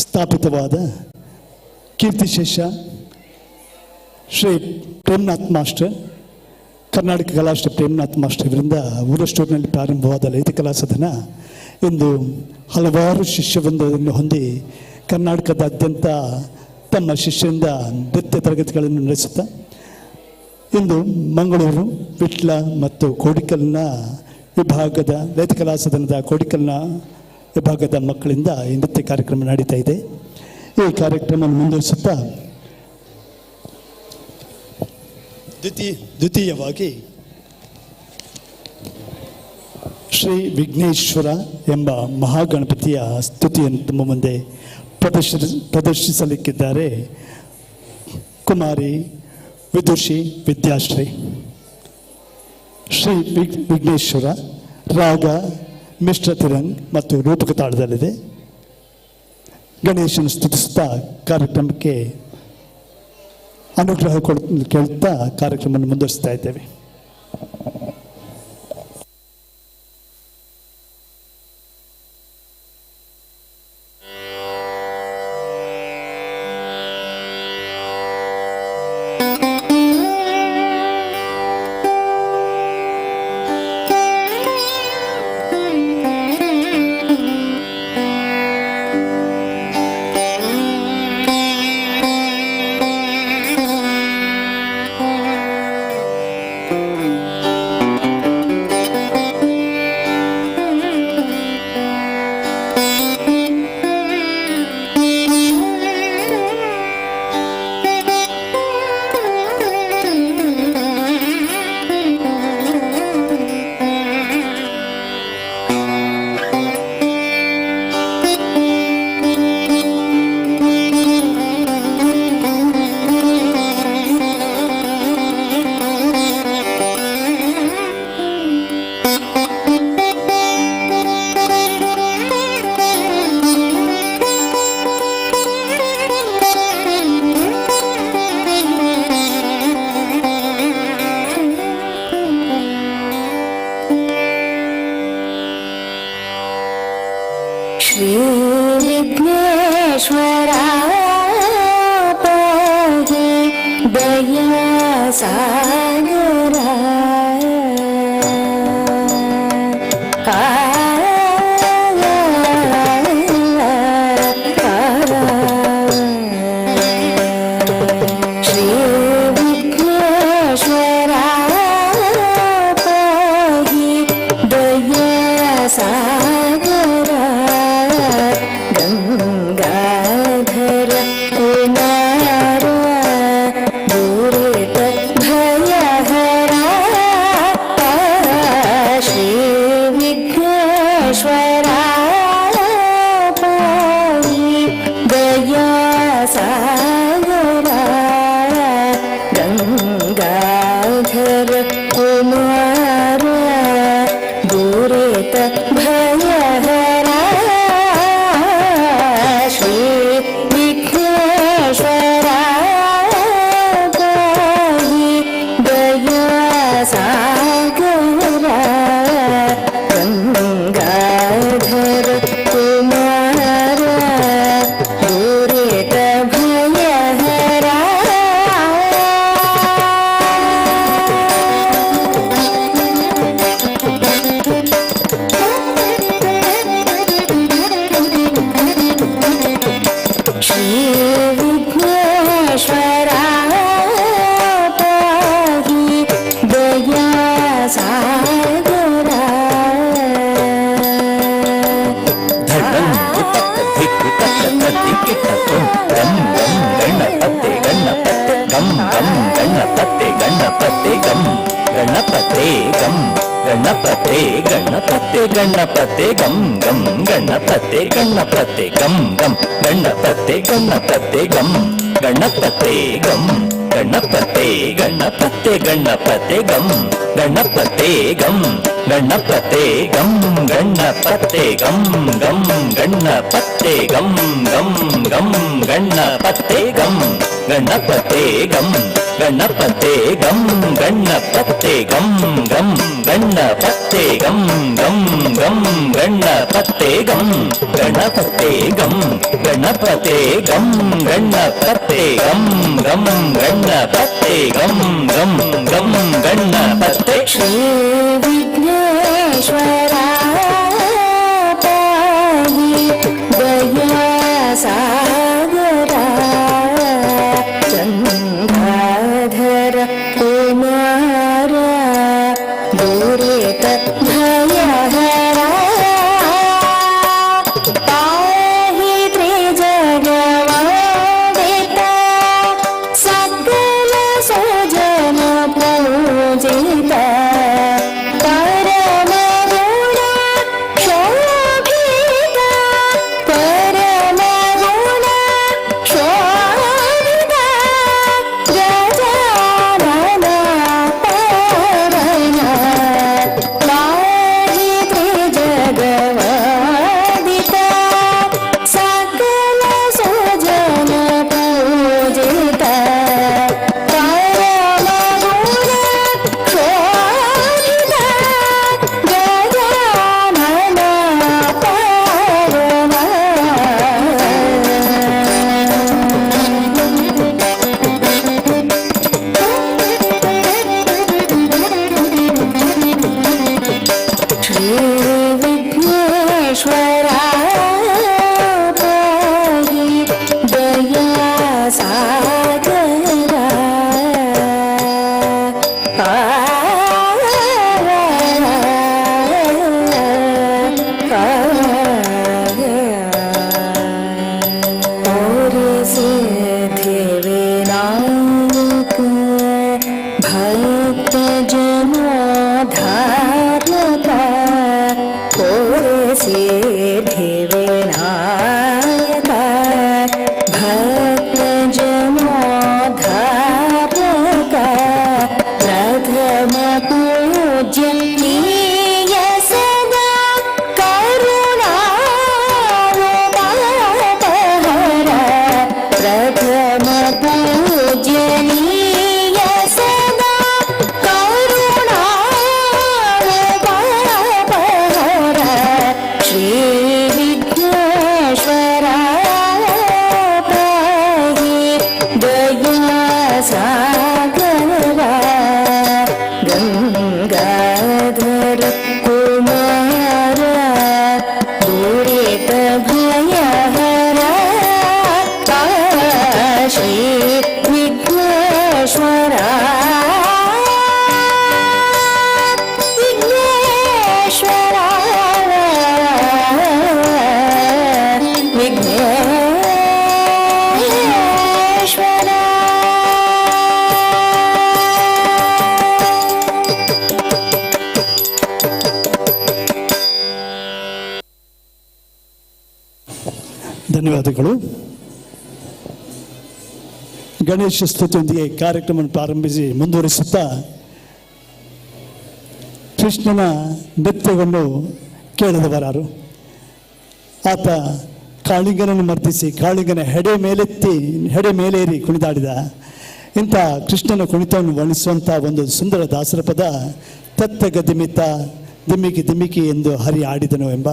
ಸ್ಥಾಪಿತವಾದ ಕೀರ್ತಿಶೇಷ ಶ್ರೀ ಪ್ರೇಮನಾಥ್ ಮಾಸ್ಟರ್, ಕರ್ನಾಟಕ ಕಲಾಶ್ರೀ ಪ್ರೇಮನಾಥ್ ಮಾಸ್ಟರ್ ಇವರಿಂದ ಓರ ಸ್ಟೋರ್ನಲ್ಲಿ ಪ್ರಾರಂಭವಾದ ಲಲಿತಕಲಾ ಸದನ ಇಂದು ಹಲವಾರು ಶಿಷ್ಯವೃಂದವನ್ನು ಹೊಂದಿ ಕರ್ನಾಟಕದಾದ್ಯಂತ ತಮ್ಮ ಶಿಷ್ಯರಿಂದ ನೃತ್ಯ ತರಗತಿಗಳನ್ನು ನಡೆಸುತ್ತಾ ಇಂದು ಮಂಗಳೂರು ವಿಟ್ಲ ಮತ್ತು ಕೋಡಿಕಲ್ನ ವಿಭಾಗದ ಲಲಿತಕಲಾ ಸದನದ ಕೋಡಿಕಲ್ನ ವಿಭಾಗದ ಮಕ್ಕಳಿಂದ ಈ ನೃತ್ಯ ಕಾರ್ಯಕ್ರಮ ನಡೀತಾ ಇದೆ. ಈ ಕಾರ್ಯಕ್ರಮವನ್ನು ಮುಂದುವರಿಸುತ್ತಾ ದ್ವಿತೀಯವಾಗಿ ಶ್ರೀ ವಿಘ್ನೇಶ್ವರ ಎಂಬ ಮಹಾಗಣಪತಿಯ ಸ್ತುತಿಯನ್ನು ತುಂಬ ಮುಂದೆ ಪ್ರದರ್ಶಿಸಲಿಕ್ಕಿದ್ದಾರೆ ಕುಮಾರಿ ವಿದುಷಿ ವಿದ್ಯಾಶ್ರೀ. ಶ್ರೀ ವಿಘ್ನೇಶ್ವರ ರಾಗ ಮಿಶ್ರ ತಿರಂಗ್ ಮತ್ತು ರೂಪಕ ತಾಳದಲ್ಲಿದೆ. ಗಣೇಶನ ಸ್ತುತಿಸುತ್ತಾ ಕಾರ್ಯಕ್ರಮಕ್ಕೆ ಅನುಗ್ರಹ ಕೇಳುತ್ತಾ ಕಾರ್ಯಕ್ರಮವನ್ನು ಮುಂದುವರಿಸ್ತಾ ಇದ್ದೇವೆ. श्री विघ्नेश्वर कुमार दूरेत भयहरा श्री विघ्नेश्वरा पाहि दया सागरा गंगाधर कुमार दूरेत भयहरा श्री विघ्नेश्वरा पाहि दया सागरा ಗಣಪತಿ ಗಂ ಗಂ ಗಣಪತಿ ಗಣಪತಿ ಗಂ ಗಂ ಗಣಪತಿ ಗಣಪತಿ ಗಂ ಗಣಪತಿ ಗಂ ಗಣಪತಿ ಗಣಪತಿ ಗಣಪತಿ ಗಂ ಗಣಪತಿ ಗಂ ಗಣಪತಿ ಗಂ ಗಣಪತಿ ಗಂ ಗಂ ಗಣಪತಿ ಗಂ ಗಂ ಗಂ ಗಣಪತಿ ಗಂ ಗಣಪತಿ ಗಂ ಗಣಪತಿ ಗಂ ಗಣಪತಿ ಗಂ ಗಂ ಗಣಪತಿ ಗಂ ಗಂ ಗಂ ಗಣಪತಿ ಗಂ ಗಣಪತಿ ಗಂ ಗಣಪತಿ ಗಂ ಗಣಪತಿ ಗಂ ಗಂ ಗಣಪತಿ ಗಂ ಗಂ ಗಂ ಗಣಪತಿ श्री विघ्नेश्वरा पाहि दया सागरा गंगाधर कुमार दूरेत भयहरा पाहि त्रिजगवन्दिता सकल सुजन पूजिता परम गुण शोभिता परम गुण शोभिता गजानन पावना पाहि त्रिजगवन्दिता सकल सुजन पूजिता परम गुण शोभिता गजानन श्री विघ्नेश्वरा पाहि दया सागरा और सिद्धिविनायक भक्त जनोद्धारक और सिद्धिविनायक भक्त जनोद्धारक प्रथम पूज्यनीय सदा करुणावतापहर प्रथम पूज्यनीय सदा करुणावतापहर श्री विघ्नेश्वरा पाहि दया सागरा गंगाधर कुमार दूरेत भयहरा श्री विघ्नेश्वरा विघ्नेश्वरा विघ्नेश्वरा ಧನ್ಯವಾದಗಳು. ಗಣೇಶ ಸ್ತುತಿಯೊಂದಿಗೆ ಕಾರ್ಯಕ್ರಮವನ್ನು ಪ್ರಾರಂಭಿಸಿ ಮುಂದುವರಿಸುತ್ತಾ ಕೃಷ್ಣನ ನೃತ್ಯವನ್ನು ಕೇಳದವರಾರು. ಆತ ಕಾಳಿಂಗನನ್ನು ಮರ್ದಿಸಿ ಕಾಳಿಂಗನ ಹೆಡೆ ಮೇಲೇರಿ ಕುಣಿದಾಡಿದ. ಇಂಥ ಕೃಷ್ಣನ ಕುಣಿತವನ್ನು ವರ್ಣಿಸುವಂಥ ಒಂದು ಸುಂದರ ದಾಸರ ಪದ ತತ್ತ ಗದಿಮಿತ ದಿಮ್ಮಿಕಿ ದಿಮ್ಮಿಕಿ ಎಂದು ಹರಿ ಆಡಿದನು ಎಂಬ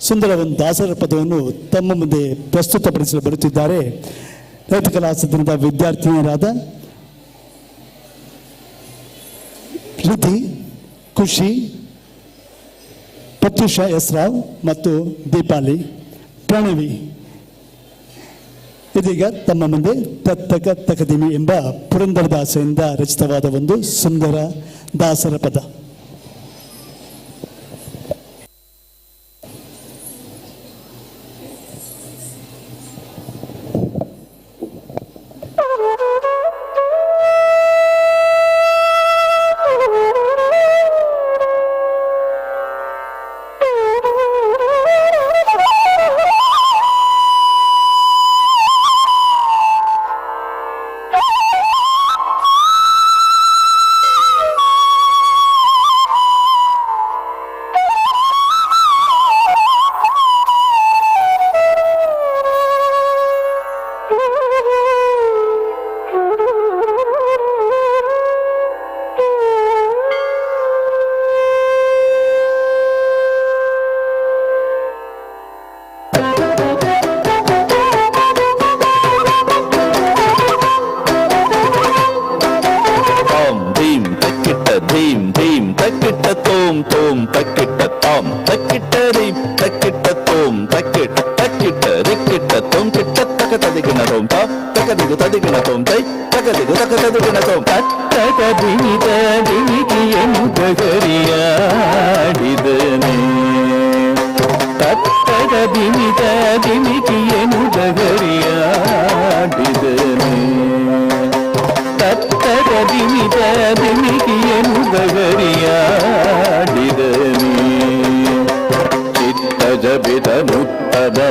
ಸುಂದರ ಒಂದು ದಾಸರ ಪದವನ್ನು ತಮ್ಮ ಮುಂದೆ ಪ್ರಸ್ತುತಪಡಿಸಲು ಬರುತ್ತಿದ್ದಾರೆ ಲಲಿತ ಕಲಾ ಸದನದ ವಿದ್ಯಾರ್ಥಿನಿಯರಾದ ರಿಧಿ, ಖುಷಿ, ಪ್ರತ್ಯುಷಾ ಎಸ್ ರಾವ್ ಮತ್ತು ದೀಪಾಲಿ ಪ್ರಣವಿ. ಇದೀಗ ತಮ್ಮ ಮುಂದೆ ತತ್ತಕ ತಕದಿಮಿ ಎಂಬ ಪುರಂದರದಾಸೆಯಿಂದ ರಚಿತವಾದ ಒಂದು ಸುಂದರ ದಾಸರ ಪದ.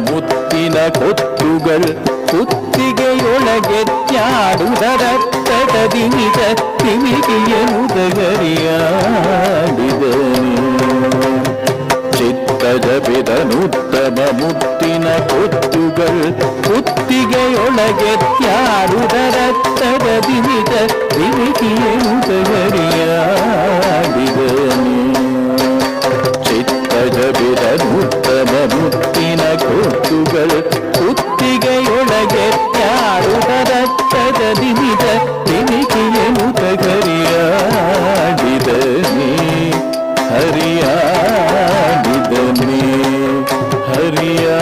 ಮುತ್ತಿನ ಕೊತ್ತುಗಳು ಕುತ್ತಿಗೆಯೊಳಗೆ ತ್ಯಾಡುದರತ್ತದಿನಿದ ತಿಮಿಗಿಯನುದಗರಿಯಾಡಿದನು. ಚಿತ್ತಜಬಿದನುತ್ತಮ ಮುತ್ತಿನ ಕೊತ್ತುಗಳು ಕುತ್ತಿಗೆಯೊಳಗೆ ತ್ಯಾಡುದರತ್ತದಿನಿದ ತಿಮಿಗಿಯನುದಗರಿಯಾಡಿದನು. ಚಿತ್ತಜಬಿದನುತ್ತಮ ಮುತ್ತಿನ ಕೊತ್ತುಗಳು ಕುತ್ತಿಗೆಯೊಳಗೆ ತ್ಯಾಡುದರತ್ತದಿನಿದ ತಿಮಿಗಿಯನುದಗರಿಯಾಡಿದನಿ. ಹರಿಯಾಡಿದನಿ ಹರಿಯಾಡಿದನಿ.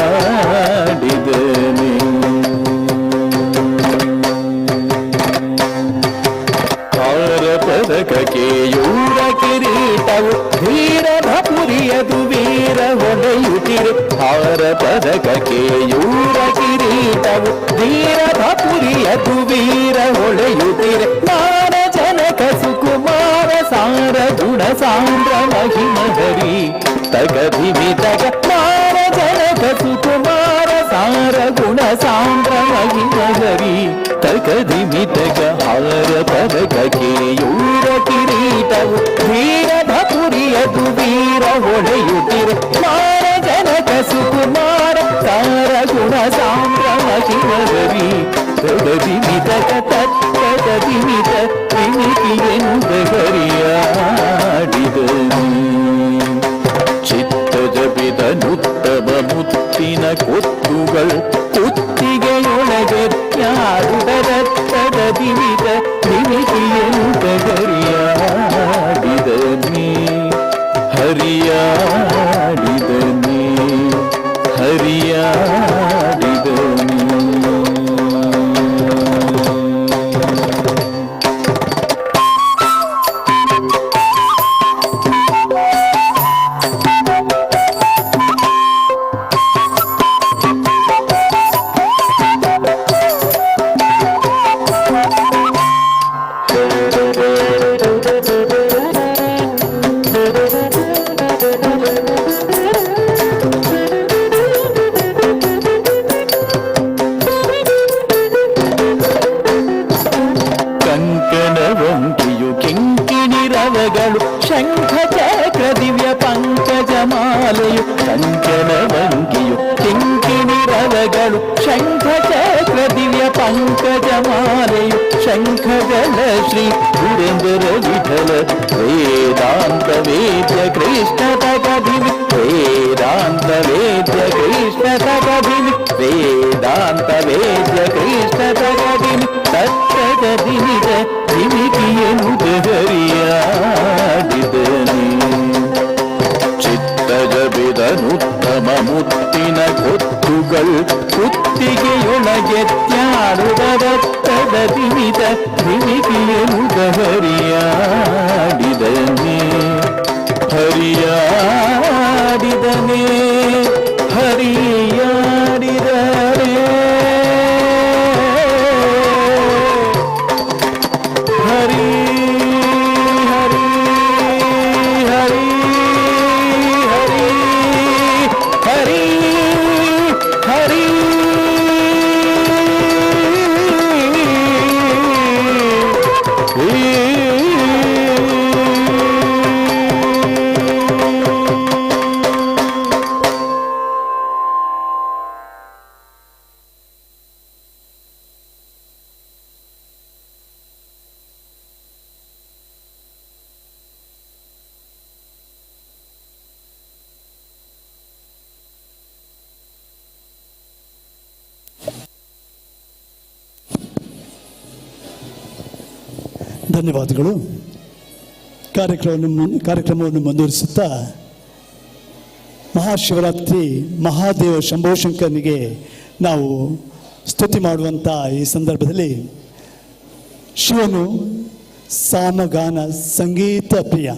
ಪದಕಕೆಯೂರ ಕಿರೀಟವು ಧೀರ ಭಪುರಿಯದು ವೀರ ಹೊಡೆಯುತ್ತಿರೆ. ಹಾರ ಪದಕಕೆಯೂರ ಕಿರೀಟವು ಧೀರ ಭಪುರಿಯದು ವೀರ ಹೊಳೆಯುತ್ತಿರೆ. ಮಾರ ಜನಕ ಸುಕುಮಾರ ಸಾರ ಗುಣ ಸಾಂದ್ರ ಮಹಿಮ ಹರಿ ತಗದಿಮಿ ತಗ. ಮಾರ ಜನಕ ಸುಕುಮಾರ ಸಾರ ಗುಣ ಸಾಂದ್ರ ಮಹಿಮ ಹರಿ ತಗದಿಮಿ ತಗ. ಹಾರ ಪದಕಕೆಯೂರ ಕಿರೀಟವು ವೀರ ಭಪುರಿಯದು ವೀರ ಹೊಳೆಯುತ್ತಿರೆ. ಮಾರ ಜನಕ ಸುಕುಮಾರ ಸಾರ ಗುಣ ಸಾಂದ್ರ ಮಹಿಮ ಹರಿ ತಗದಿಮಿ ತಗ. ತತ್ತದಿಮಿತ ತಿಮಿಕಿಯನುದಗರಿಯಾಡಿದನು. ಚಿತ್ತಜಬಿದನುತ್ತಮ ಮುತ್ತಿನ ಕೊತ್ತುಗಳು ಕುತ್ತಿಗೆಯೊಳಗೆ ತ್ಯಾಡುದರತ್ತದಿಮಿತ ತಿಮಿಕಿಯನುದಗರಿಯಾಡಿದನಿ. ಹರಿಯಾಡಿದನಿ ಹರಿಯಾಡಿದನಿ. ಕಂಕಣವಂಕಿಯು ಕಿಂಕಿಣಿ ರವಗಳು ಶಂಖ ಚಕ್ರ ಮಾಲೆಯು ಕಂಚನ ವಂಕಿಯು ಕಿಂಕಿಣಿ ರವಗಳು ಶಂಖ ಚಕ್ರ ದಿವ್ಯ ಪಂಕಜ ಮಾಲೆಯು ಶಂಖಗಳ ಶ್ರೀ ಸುರೇಂದ್ರ ವಿಠಲ ವೇದಾಂತ ವೇದ್ಯ ಕೃಷ್ಣ ತಗದಿವಿ ವೇದಾಂತ ವೇದ್ಯ ಕೃಷ್ಣ ತಗದಿವಿ ವೇದಾಂತ ವೇದ್ಯ ಕೃಷ್ಣ ತಗದಿವಿ ತತ್ತಗದಿನಿದ ದಿವಿಕಿಯನ್ನು ಹರಿಯಾಡಿದನೆ ಚಿತ್ತಜಬಿದನುತ್ತಮ ಮುತ್ತಿನ ಕೊತ್ತುಗಳು ಕುತ್ತಿಗೆಯೊಳಗೆ ತ್ಯಾಡುವುದತ್ತದ ದಿಮಿತ ದಿಮಿಕಿಯನ್ನು ಹರಿಯಾಡಿದನೆ ಹರಿಯಾಡಿದನೆ ಹರಿಯಾಡಿದನೆ ಹರಿ ಹರಿ ಹರಿ ಹರಿ ಹರಿ ಹರಿ ಧನ್ಯವಾದಗಳು. ಕಾರ್ಯಕ್ರಮವನ್ನು ಮುಂದುವರಿಸುತ್ತಾ ಮಹಾಶಿವರಾತ್ರಿ ಮಹಾದೇವ ಶಂಭೋಶಂಕರನಿಗೆ ನಾವು ಸ್ತುತಿ ಮಾಡುವಂಥ ಈ ಸಂದರ್ಭದಲ್ಲಿ ಶಿವನು ಸಾಮಗಾನ ಸಂಗೀತ ಪ್ರಿಯ,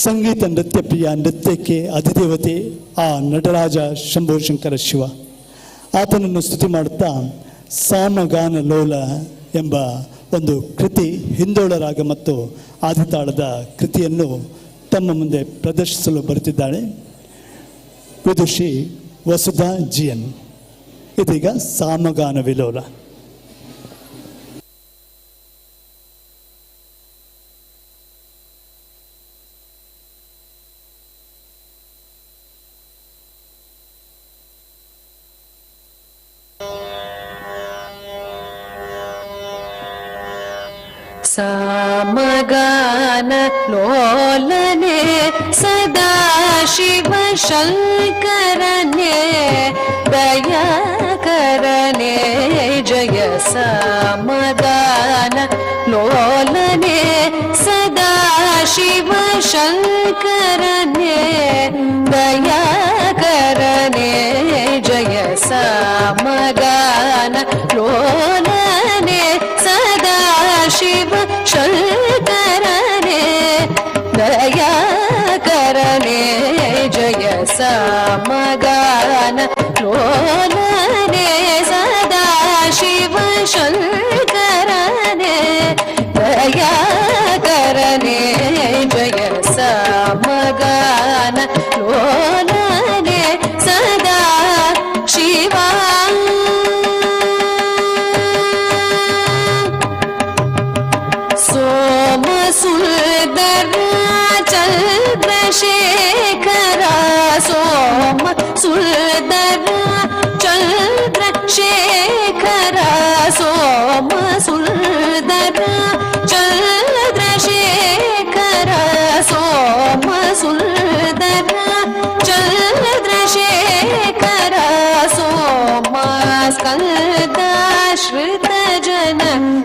ಸಂಗೀತ ನೃತ್ಯ ಪ್ರಿಯ, ನೃತ್ಯಕ್ಕೆ ಅಧಿದೇವತೆ ಆ ನಟರಾಜ ಶಂಭೋಶಂಕರ ಶಿವ. ಆತನನ್ನು ಸ್ತುತಿ ಮಾಡುತ್ತಾ ಸಾಮಗಾನ ಲೋಲ ಎಂಬ ಒಂದು ಕೃತಿ, ಹಿಂದೋಳ ರಾಗ ಮತ್ತು ಆದಿತಾಳದ ಕೃತಿಯನ್ನು ತಮ್ಮ ಮುಂದೆ ಪ್ರದರ್ಶಿಸಲು ಬರುತ್ತಿದ್ದಾಳೆ ವಿದುಷಿ ವಸುಧಾ GN. ಇದೀಗ ಸಾಮಗಾನ ವಿಲೋಲ. सामगान लोलने सदा शिव शंकरने दया करने जय सामगान लोलने सदा शिव शंकरने दया करने जय सामगान लोलने सदा शिव शंकरने दया करने जय सामगान लोलने सदा शिव शंकरने दया करने जय सामगान लोलने सदा शिवा सुंदर चंद्रशेखर सोम सुंदर चंद्रशेखर सोम सुंदर चंद्रशेखर सोम सुंदर चंद्रशेखर सोम स्कंद श्रुत जन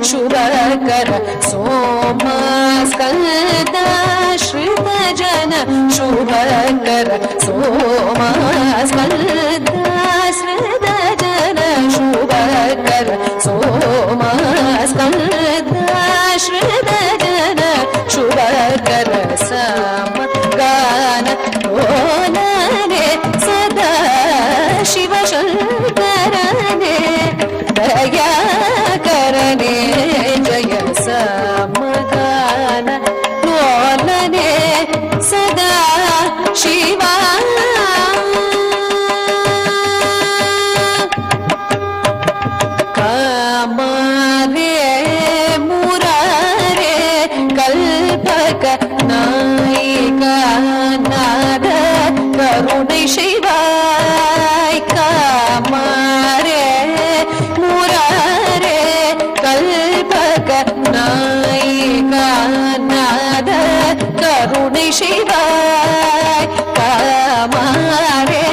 शुभकर सोम स्कंद श्रुत जन शुभकर सोम स्कंद श्रुत जन शुभकर सोम स्कंद श्रुत जन शुभकर समगान लोलने सदा शिव शंकरने दया करने जय समगान लोलने सदा शिवा कामने मुरारे कल्पक नायिका नाद ಕರುಣೆ ಶಿವಾಯ ಕಾಮಾರೆ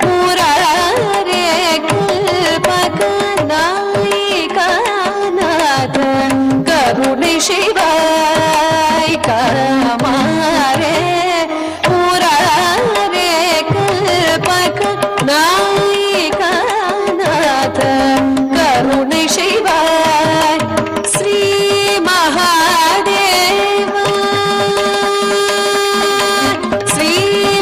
ಮುರಾರೆ ಕಲ್ಪಕನಾಯಿಕನಾಥ ಕರುಣೆ ಶಿವಾಯ ಕಾಮಾರೆ ಮುರಾರೆ ಕಲ್ಪಕನಾಯಿಕನಾಥ ಕರುಣೆ ಶಿವಾಯ ಶ್ರೀ ಮಹಾದೇವ ಶ್ರೀ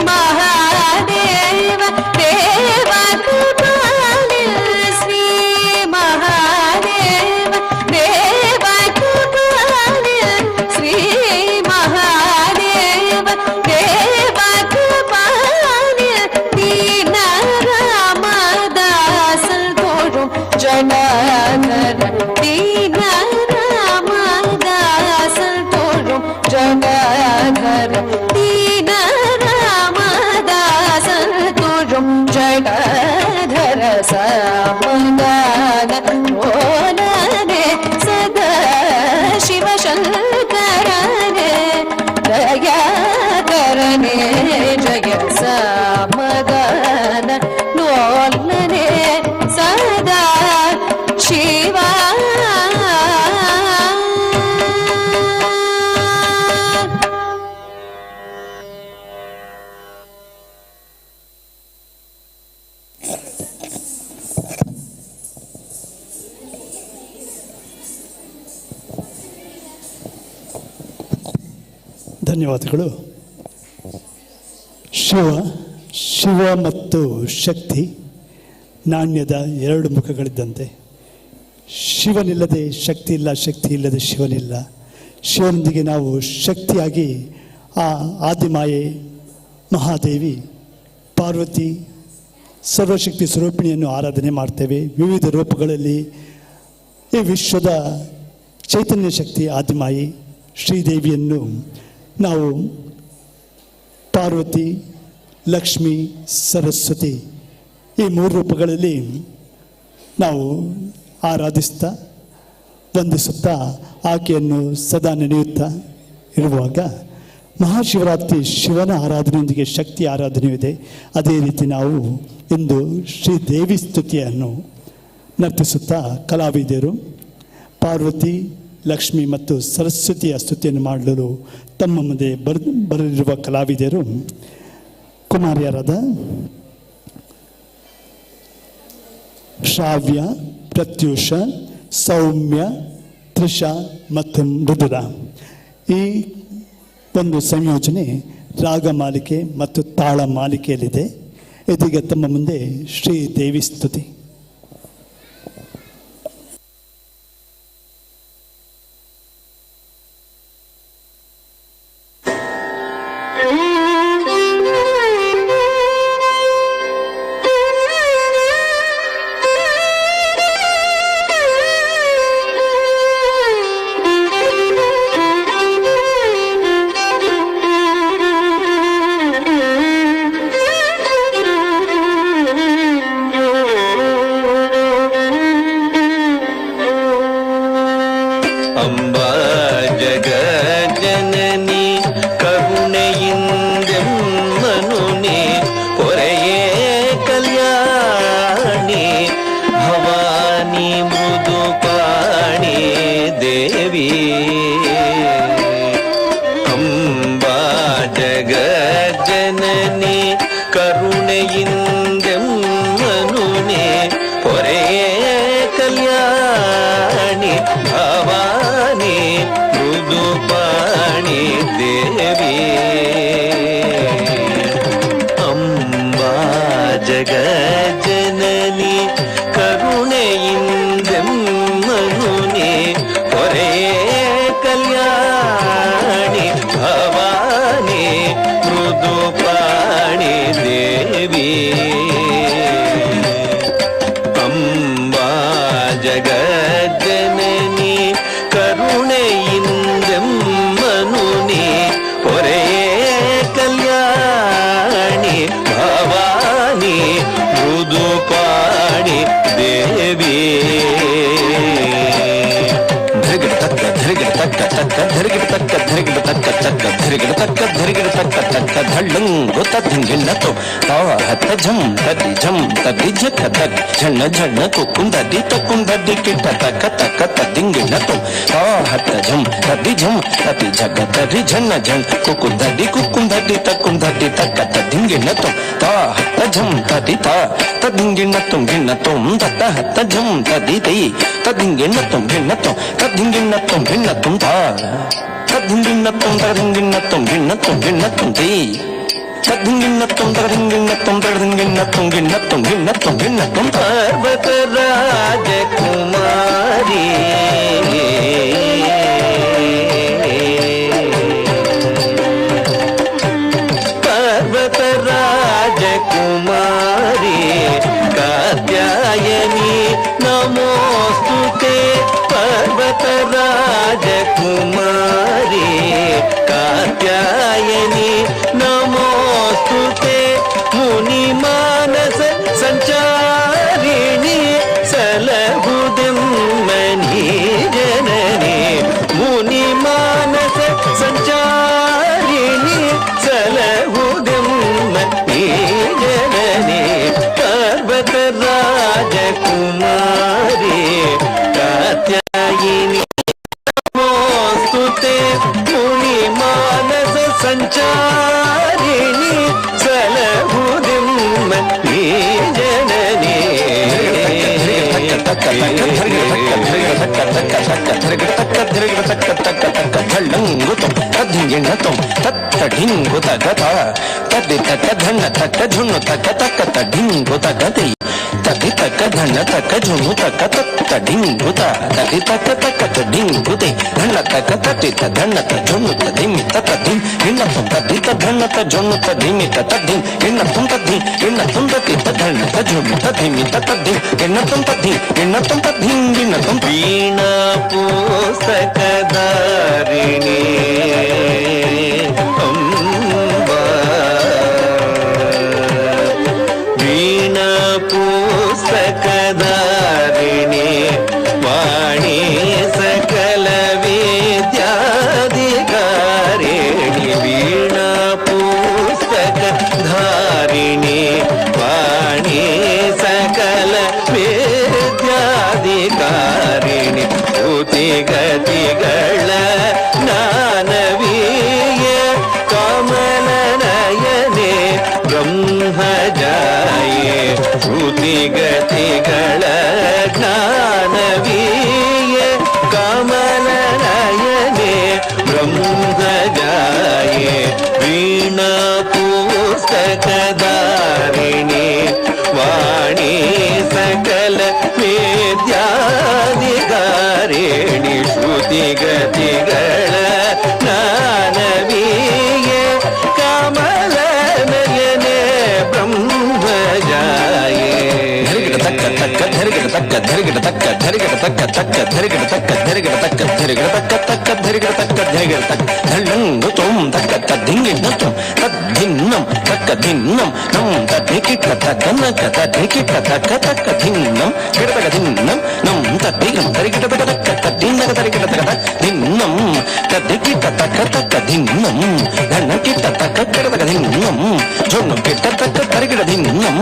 ಮಹಾದೇವ ದೇವ ಕೃಪಾಲಿ ಶ್ರೀ ಮಹಾದೇವ ದೇವ ಕೃಪಾಲಿ ಶ್ರೀ ಮಹಾದೇವ ದೇವ ಕೃಪಾಲಿ ದೀನ ರಾಮದಾಸಲ್ ತೋರು ಜನಾರ್ದನ ದೀನ ರಾಮದಾಸಲ್ ತೋರು ಜನಾರ್ದನ ದೀನ ರಾಮದಾಸಲ್ ತೋರು ಜನಾರ್ದನ ಸಮಾಧಾನ ಓಲನೆ ಸದಾ ಶಿವಶಂಕರನೆ ದಯಾಕರನೆ ಜಯ ಸಮಾಧಾನ ನೋಲನೆ ಸದಾ ಶಿವ ಧನ್ಯವಾದಗಳು. ಶಿವ ಮತ್ತು ಶಕ್ತಿ ನಾಣ್ಯದ ಎರಡು ಮುಖಗಳಿದ್ದಂತೆ. ಶಿವನಿಲ್ಲದೆ ಶಕ್ತಿ ಇಲ್ಲ, ಶಕ್ತಿ ಇಲ್ಲದೆ ಶಿವನಿಲ್ಲ. ಶಿವನೊಂದಿಗೆ ನಾವು ಶಕ್ತಿಯಾಗಿ ಆ ಆದಿಮಾಯೆ ಮಹಾದೇವಿ ಪಾರ್ವತಿ ಸರ್ವಶಕ್ತಿ ಸ್ವರೂಪಿಣಿಯನ್ನು ಆರಾಧನೆ ಮಾಡ್ತೇವೆ. ವಿವಿಧ ರೂಪಗಳಲ್ಲಿ ಈ ವಿಶ್ವದ ಚೈತನ್ಯ ಶಕ್ತಿ ಆದಿಮಾಯಿ ಶ್ರೀದೇವಿಯನ್ನು ನಾವು ಪಾರ್ವತಿ, ಲಕ್ಷ್ಮಿ, ಸರಸ್ವತಿ ಈ ಮೂರು ರೂಪಗಳಲ್ಲಿ ನಾವು ಆರಾಧಿಸ್ತಾ ವಂದಿಸುತ್ತಾ ಆಕೆಯನ್ನು ಸದಾ ನೆನೆಯುತ್ತಾ ಇರುವಾಗ ಮಹಾಶಿವರಾತ್ರಿ ಶಿವನ ಆರಾಧನೆಯೊಂದಿಗೆ ಶಕ್ತಿ ಆರಾಧನೆಯೂ ಇದೆ. ಅದೇ ರೀತಿ ನಾವು ಇಂದು ಶ್ರೀದೇವಿ ಸ್ತುತಿಯನ್ನು ನರ್ತಿಸುತ್ತಾ ಕಲಾವಿದರು ಪಾರ್ವತಿ, ಲಕ್ಷ್ಮಿ ಮತ್ತು ಸರಸ್ವತಿಯ ಸ್ತುತಿಯನ್ನು ಮಾಡಲು ತಮ್ಮ ಮುಂದೆ ಬರಲಿರುವ ಕಲಾವಿದರು ಕುಮಾರಿಯರಾದ ಶ್ರಾವ್ಯ, ಪ್ರತ್ಯೂಷ, ಸೌಮ್ಯ, ತ್ರಿಷಾ ಮತ್ತು ಮೃದುಲ. ಈ ಒಂದು ಸಂಯೋಜನೆ ರಾಗಮಾಲಿಕೆ ಮತ್ತು ತಾಳ ಮಾಲಿಕೆಯಲ್ಲಿದೆ. ಇದೀಗ ತಮ್ಮ ಮುಂದೆ ಶ್ರೀ ದೇವಿ ಸ್ತುತಿ. ಜಗಜ್ಜನನಿ ಕರುಣೆಯಿಂದೆಮ್ಮನು ನೀ ಹೊರೆಯೇ ತಕ್ಕ ಧರಿಗಿಡ ತಕ್ಕ ತಕ್ಕ ಧರಿಗಿಡ ತಕ್ಕ ಧರಿಗಿಡ ತಕ್ಕ ತಕ್ಕ ಧಳ್ಳಂಗು ತದ್ದಿಂಗಿಣ್ಣತು ತಾ ಹತ್ತ ಝಂ ತದ್ದಿ ಝಕ್ಕ ತಗ್ ಝಣ್ಣ ಝಣ್ಣ ಕುಕ್ಕುಂದಡ್ಡಿ ತಕ್ಕುಂದಡ್ಡಿ ಕಿಟ್ಟ ತಕ್ಕ ತಕ್ಕ ತದ್ದಿಂಗಿಣ್ಣತು ತಾ ಹತ್ತ ಝಂ ತದ್ದಿ ಝಕ್ಕ ತರ್ರಿ ಝಣ್ಣ ಝಣ್ ಕುಕ್ಕುಂದಡ್ಡಿ ತಕ್ಕುಂದಡ್ಡಿ ತಕ್ಕ ತದ್ದಿಂಗಿಣ್ಣತು ತಾ ಹತ್ತ ಝಂ ತದಿ ತಾ ತದ್ದಿಂಗಿಣ್ಣತುಂ ಗಿಣ್ಣತುಂ ತತ್ತ ಹತ್ತ ಝಂ ತದಿ ತೈ ತದ್ದಿಂಗಿಣ್ಣತುಂ ಗಿಣ್ಣತುಂ ತದ್ದಿಂಗಿಣ್ಣತುಂ ಗಿಣ್ಣತುಂ ತಾ ತದ್ದಿಂಗಿಣ್ಣತುಂ ತದ್ದಿಂಗಿಣ್ಣತುಂ ಗಿಣ್ಣತುಂ ಗಿಣ್ಣತುಂ ತೈ ತದ್ದಿಂಗಿಣ್ಣತುಂ ತದ್ದಿಂಗಿಣ್ಣತುಂ ತದ್ದಿಂಗಿಣ್ಣತುಂ ಗಿಣ್ಣತುಂ ಗಿಣ್ಣತುಂ ಗಿಣ್ಣತುಂ ಪರ್ವತ ರಾಜಕುಮಾರಿ ಪರ್ವತ ರಾಜಕುಮಾರಿ ಕಾತ್ಯಾಯನಿ ನಮೋಸ್ತುತೆ ಪರ್ವತ ರಾಜಕುಮಾರಿ ಕಾತ್ಯಾಯನಿ ನಮೋಸ್ತುತೆ ಮುನಿ ಮಾನಸ ಸಂಚಾರಿಣಿ ಸಲಹುದೆಮ್ಮನಿ ಜನನಿ ಮುನಿ ಮಾನಸ ಸಂಚಾರಿಣಿ ಸಲಹುದೆಮ್ಮನಿ ಜನನಿ ಪರ್ವತ ರಾಜಕುಮಾರಿ ಕಾತ್ಯಾಯಿನಿ ನಮೋಸ್ತುತೆ ಮುನಿ ಮಾನಸ ಸಂಚಾರಿಣಿ ಸಲಹುದೆಮ್ಮನಿ ಜನನಿ ಧಳ್ಳಂಗುತಂ ತತ್ತಡಿಂಗು ತಗತ ತದ್ದಿ ತಕ್ಕ ಧಣ್ಣ ತಕ್ಕ ಝುಣ್ಣು ತಕ್ಕ ತಕ್ಕ ತಡಿಂಗು ತಗತಿ ತದಿ ತಕ್ಕ ಧಣ್ಣ ತಕ್ಕ ಝುಣ್ಣು ತಕ್ಕ ತತ್ತಡಿಂಗು ತದಿ ತಕ್ಕ ತಕ್ಕ ತಡಿಂಗುತೆ ಧಣ್ಣ ತಕ್ಕ ತದ್ದಿ ಧಣ್ಣ ಝುಣ್ಣು ತದಿಮಿ ತದ್ದಿ ಇಣ್ಣತುಂ ತದ್ದಿ ಧಣ್ಣ ಝುಣ್ಣು ತದಿಮಿ ತದ್ದಿ ಇಣ್ಣತುಂ ತದ್ದಿ ಇಣ್ಣತುಂ ತದ್ದಿ ಧಣ್ಣ ಝುಣ್ಣು ತದಿಮಿ ತದ್ದಿ ಇಣ್ಣತುಂ ತದ್ದಿ ಇಣ್ಣತುಂ ತದ್ದಿ ಇಣ್ಣತುಂ ವೀಣಾ ಪುಸ್ತಕಧಾರಿಣಿ ವೀಣಾ ಪುಸ್ತಕಧಾರಿಣಿ ವಾಣಿ ಸಕಲ ವಿದ್ಯಾಧಿಕಾರಿಣಿ ವೀಣಾ ಪುಸ್ತಕಧಾರಿಣಿ ವಾಣಿ ಸಕಲ ವಿದ್ಯಾಧಿಕಾರಿಣಿ ಗತಿಗಳ ಜ್ಞಾನವೀಯ ಕಮಲನಯನೆ ಬ್ರಹ್ಮಜಾಯೇ ಗತಿಗಳ ಜ್ಞಾನವೀಯ ಕಮಲನಯನೆ ಬ್ರಹ್ಮಜಾಯೇ ವೀಣಾ ಪುಸ್ತಕಧಾರಿಣಿ ವಾಣಿ ಸಕಲ ವಿದ್ಯಾಧಿಕಾರಿಣಿ ಶ್ರುತಿಗತಿಗಳ ಜ್ಞಾನವೀಯ ಕಮಲನಯನೆ ಬ್ರಹ್ಮಜಾಯೇ ತಕ್ಕ ತಕ್ಕ ಧರಿಗಿಡ ತಕ್ಕ ಧರಿಗಿಡ ತಕ್ಕ ಧರಿಗಿಡ ತಕ್ಕ ತಕ್ಕ ಧರಿಗಿಡ ತಕ್ಕ ಧರಿಗಿಡ ತಕ್ಕ ಧರಿಗಿಡ ತಕ್ಕ ತಕ್ಕ ಧರಿಗಿಡ ತಕ್ಕ ಧರಿಗಿಡ ತಕ್ಕ ಧಳ್ಳಂಗು ತೋಂ ತಕ್ಕ ತದ್ದಿಂಗಿಣ್ಣತುಂ ತದ್ದಿನ್ನಂ ತಕ್ಕ ದಿನ್ನಂ ನಂ ತದ್ದಿಕಿಟ್ಟ ತಕ್ಕನಕ ತದ್ದಿಕಿಟ್ಟ ತಕ್ಕ ತಕ್ಕ ದಿನ್ನಂ ಕಿಡತಕ ದಿನ್ನಂ ನಂ ತದ್ದಿಗಂ ಧರಿಗಿಡ ತಕ್ಕ ತಕ್ಕ ತದ್ದಿನ್ನಕ ಧರಿಗಿಡ ತಕ್ಕ ದಿನ್ನಂ ತದ್ದಿಕಿಟ್ಟ ತಕ್ಕ ತಕ್ಕ ದಿನ್ನಂ ಧಣ್ಣ ಕಿಟ್ಟ ತಕ್ಕ ಕಿಡತಕ ದಿನ್ನಂ ಜೊಣ್ಣು ಕಿಟ್ಟ ತಕ್ಕ ಧರಿಗಿಡ ದಿನ್ನಂ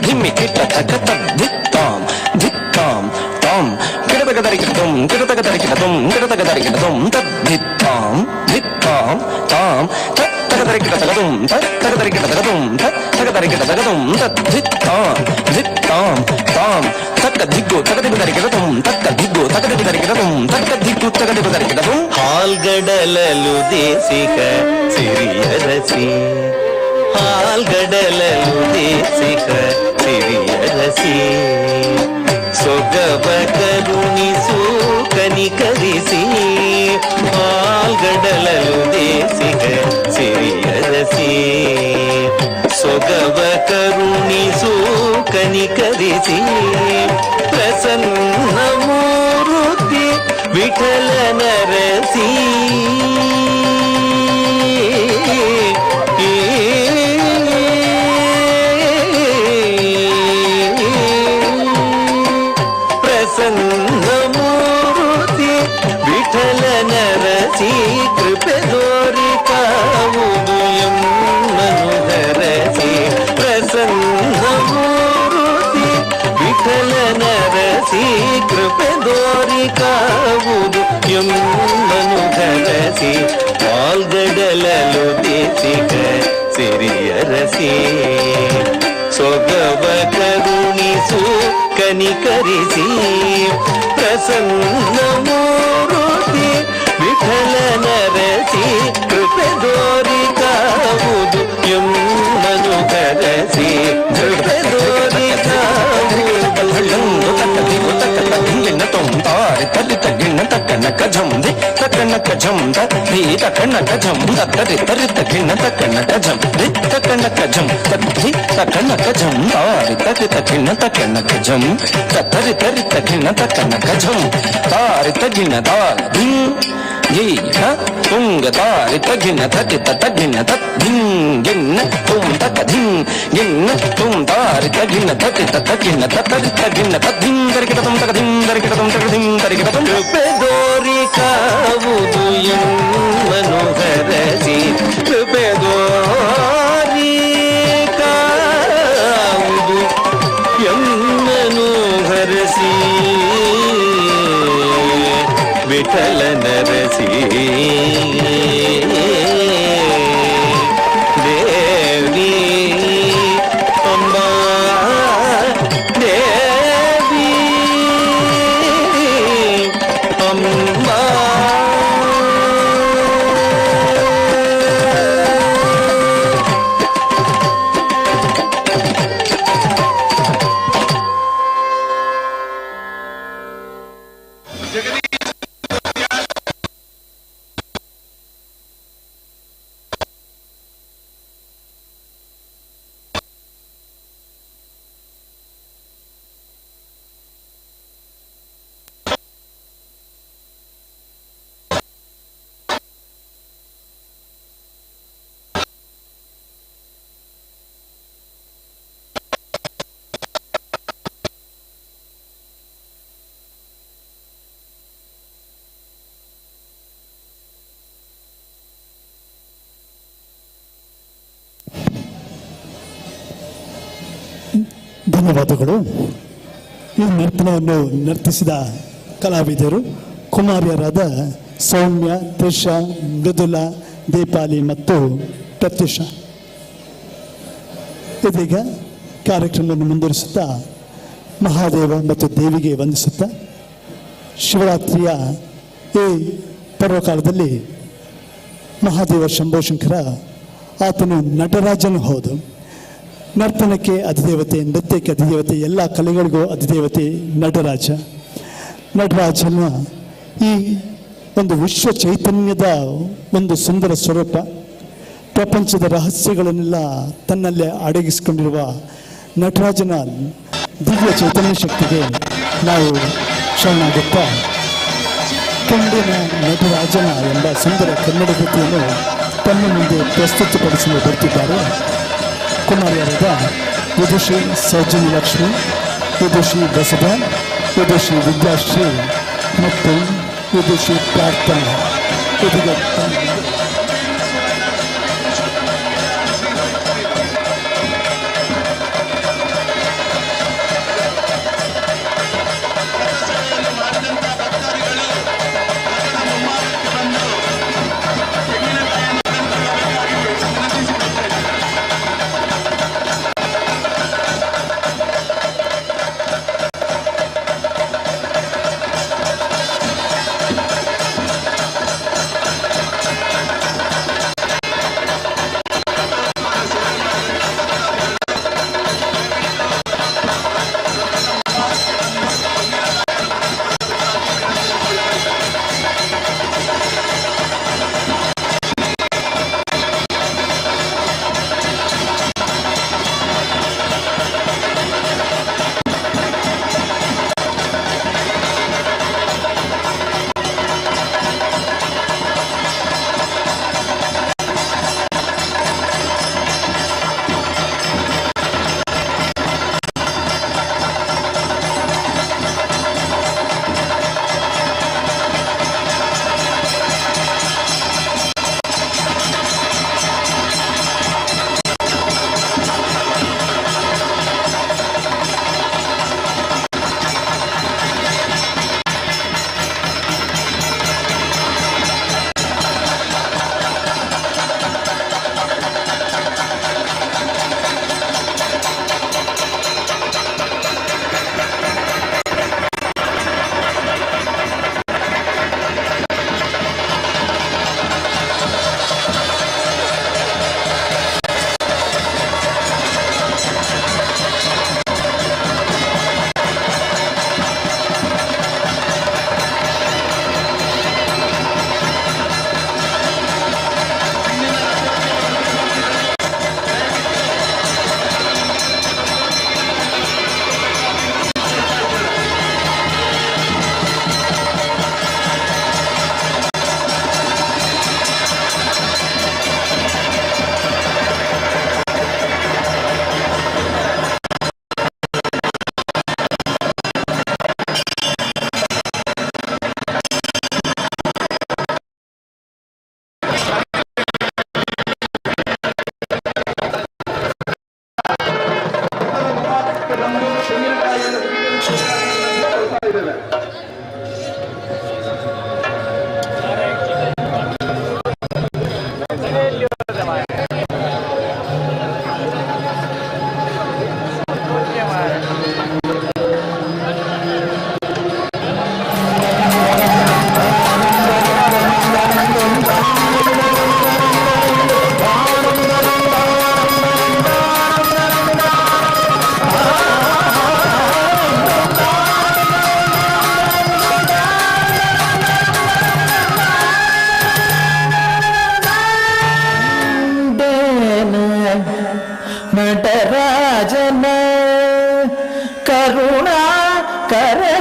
ಧಿಮ್ಮಿ ಕಿಟ್ಟ ತಕ್ಕ ತದ್ದಿತ್ತಾಂ ಧಿತ್ತಾಂ ತಾಂ ಕಿಡತಕ ಧರಿಗಿಡತುಂ ಕಿಡತಕ ಧರಿಗಿಡತುಂ ಕಿಡತಕ ಧರಿಗಿಡತುಂ ತದ್ದಿತ್ತಾಂ ಧಿತ್ತಾಂ ತಾಂ ತತ್ತಕ ಧರಿಗಿಡತಗದುಂ ತತ್ತಕ ಧರಿಗಿಡತಗದುಂ ತತ್ತಕ ಧರಿಗಿಡತಗದುಂ ತದ್ದಿತ್ತಾಂ ಧಿತ್ತಾಂ ತಾಂ ತಕ್ಕ ದಿಗ್ಗು ತಗದಿಗು ಧರಿಗಿಡತುಂ ತಕ್ಕ ದಿಗ್ಗು ತಗದಿಗು ಧರಿಗಿಡತುಂ ತಕ್ಕ ದಿಗ್ಗು ತಗದಿಗು ಧರಿಗಿಡತುಂ ಹಾಲ್ಗಡಲಲು ದೇಸಿಕ ಸಿರಿಯರಸಿ ಹಾಲ್ಗಡಲಲು ದೇಸಿಕ ಸಿರಿಯರಸಿ ಸೊಗವ ಕರುಣಿಸು ಕನಿಕರಿಸಿ ಹಾಲ್ಗಡಲಲು ದೇಸಿಕ ಸಿರಿಯರಸಿ ಸೊಗವ ಕರುಣಿಸು ಕನಿಕರಿಸಿ ಪ್ರಸನ್ನ ಮೂರುತಿ ವಿಠಲ ನರಸಿ ಪ್ರಸನ್ನ ಮೂರುತಿ ವಿಠಲ ನರಸಿ ಕೃಪ ಬೆರೆಸಿ ಪಾಲ್ಗಡಲಲು ದೇಸಿಗ ಸಿರಿಯರಸಿ ಸೊಗವ ಕರುಣಿಸು ಕನಿಕರಿಸಿ ಪ್ರಸನ್ನ ಮೂರುತಿ ವಿಠಲನ ರಸಿ ಕೃಪೆ ದೋರಿ ಕಾವುದು ಎಮ್ಮನು ಕರಸಿ ಕೃಪೆ ದೋರಿ ಗಿಣ್ಣ ತೊಂದಾರಿ ತರಿ ತಗಿಣ್ಣ ತಕ್ಕನಕ ಝಂದಿ ತಕ್ಕನಕ ಝಂದ ಧೀ ತಕ್ಕನಕ ಝಂ ತರಿ ತರಿ ತಗಿಣ್ಣ ತಕ್ಕನಕ ಝಂ ಧಿ ತಕ್ಕನಕ ಝಂ ತದ್ಧಿ ತಕ್ಕನಕ ಝಂ ತಾರಿ ತರಿ ತಗಿಣ್ಣ ತಕ್ಕನಕ ಝಂ ತರಿ ತರಿ ತಗಿಣ್ಣ ತಕ್ಕನಕ ಝಂ ತಾರಿ ತಗಿಣ್ಣ ತಾರ ಧಿಂ ಧೀಹ ತುಂಗ ತಾರಿ ತಗಿಣ್ಣ ತಟಿ ತಗಿಣ್ಣ ತದ್ಧಿಂ ಗಿಣ್ಣ ತುಂ ತಕ ಧಿಂ ಗಿಣ್ಣ ತುಂ ತಾರಿ ತಗಿಣ್ಣ ತಟಿ ತಗಿಣ್ಣ ತರಿ ತಗಿಣ್ಣ ತದ್ಧಿಂ ತರಿಕಿಟ ತುಂ ತಕ ಧಿಂ ತರಿಕಿಟ ತುಂ ತಕ ಧಿಂ ತರಿಕಿಟ ತುಂ ಕೃಪೆ ದೋರಿ ಕಾವುದು ಎಮ್ಮನು ಹರಸಿ ಕೃಪೆ ದೋರಿ ಕಾವುದು ಎಮ್ಮನು ಹರಸಿ ವಿಠಲನ ರಸಿ ದೇವಿ ಅಂಬಾ ದೇವಿ ಅಂಬಾ ಧನ್ಯವಾದಗಳು. ಈ ನರ್ತನವನ್ನು ನರ್ತಿಸಿದ ಕಲಾವಿದರು ಕುಮಾರಿಯರಾದ ಸೌಮ್ಯ, ತ್ರಿಷಾ, ಮೃದುಲ, ದೀಪಾಲಿ ಮತ್ತು ಪ್ರತ್ಯುಷಾ. ಇದೀಗ ಕಾರ್ಯಕ್ರಮವನ್ನು ಮುಂದುವರಿಸುತ್ತಾ ಮಹಾದೇವ ಮತ್ತು ದೇವಿಗೆ ವಂದಿಸುತ್ತಾ ಶಿವರಾತ್ರಿಯ ಈ ಪರ್ವಕಾಲದಲ್ಲಿ ಮಹಾದೇವ ಶಂಭೋಶಂಕರ ಆತನು ನಟರಾಜನು ಹೌದು. ನರ್ತನಕ್ಕೆ ಅಧಿದೇವತೆ, ನೃತ್ಯಕ್ಕೆ ಅಧಿದೇವತೆ, ಎಲ್ಲ ಕಲೆಗಳಿಗೂ ಅಧಿದೇವತೆ ನಟರಾಜ. ನಟರಾಜನ ಈ ಒಂದು ವಿಶ್ವ ಚೈತನ್ಯದ ಒಂದು ಸುಂದರ ಸ್ವರೂಪ, ಪ್ರಪಂಚದ ರಹಸ್ಯಗಳನ್ನೆಲ್ಲ ತನ್ನಲ್ಲೇ ಅಡಗಿಸಿಕೊಂಡಿರುವ ನಟರಾಜನ ದಿವ್ಯ ಚೈತನ್ಯ ಶಕ್ತಿಗೆ ನಾವು ಶರಣಾಗುತ್ತಾ ಕಂಡಿನ ನಟರಾಜನ ಎಂಬ ಸುಂದರ ಕನ್ನಡ ಕೃತಿಯನ್ನು ತಮ್ಮ ಮುಂದೆ ಪ್ರಸ್ತುತಪಡಿಸಲು ಬರ್ತಿದ್ದಾರೆ ಕುಮಾರಿಯರಾದ ವಿದುಷಿ ಸೌಜನ್ಯ ಲಕ್ಷ್ಮಿ, ವಿದುಷಿ ಬಸವ, ವಿದುಷಿ ವಿದ್ಯಾಶ್ರೀ ಮತ್ತು ವಿದುಷಿ ಪ್ರಾರ್ಥನಾ. ಇದೀಗ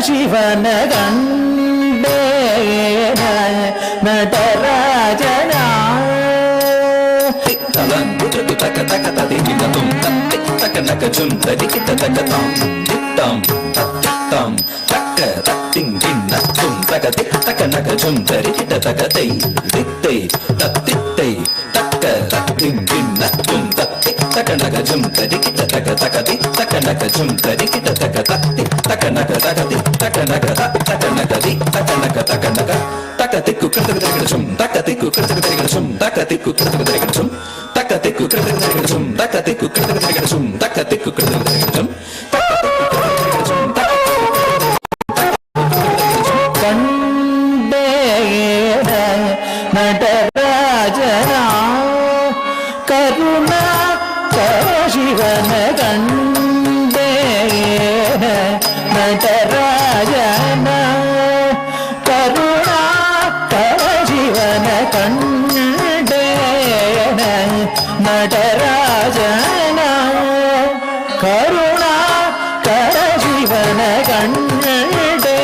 ಶಿವನ ಗಂಡೇ ನಟರಾಜನ ತಕ ತಕ ತದಿಗಿಟ ತುಂ ತಕ ನಕ ಜುಂ ತದಿಗಿಟ ತಕ ತಾಂ ತಿತ್ತಂ ತತ್ತಿತ್ತಂ ತಕ ತತ್ತಿಂ ಗಿನ್ನ ತುಂ ತಕ ತಕ ನಕ ಜುಂ ತದಿಗಿಟ ತಕ ತೈ ತಿತ್ತೈ ತತ್ತಿತ್ತೈ ತಕ ತತ್ತಿಂ ಗಿನ್ನ ತುಂ ತಕ ನಕ ಜುಂ ತದಿಗಿಟ ತಕ ತಕ ತಕ ನಕ ಜುಂ ತದಿಗಿಟ ತಕ ತತ್ತಿ ತಕ ನಕ ತಕ ನಕ ತಕ ನಕ ದಿ ತಕ ನಕ ತಕ ತಿಕ್ಕು ಕೃತಕ ತರಿಗಡಚುಂ ತಕ ತಿಕ್ಕು ಕೃತಕ ತರಿಗಡಚುಂ ತಕ ತಿಕ್ಕು ಕೃತಕ ತರಿಗಡಚುಂ ತಕ ತಿಕ್ಕು ಕೃತಕ ತರಿಗಡಚುಂ ತಕ ತಿಕ್ಕು ಕೃತಕ ತರಿಗಡಚುಂ ತಕ ತಿಕ್ಕು ಕೃತಕ ತರಿಗಡಚುಂ ಕಂಡೇ ನಟರಾಜನ ಕರುಣಾ ಶಿವನ ಕಂಡೇ ನಟರಾಜನ ಕರುಣಾ ಶಿವನ ಕಂಡೇ ನಟರಾಜನ ಕರುಣಾ ಶಿವನ ಕಂಡೇ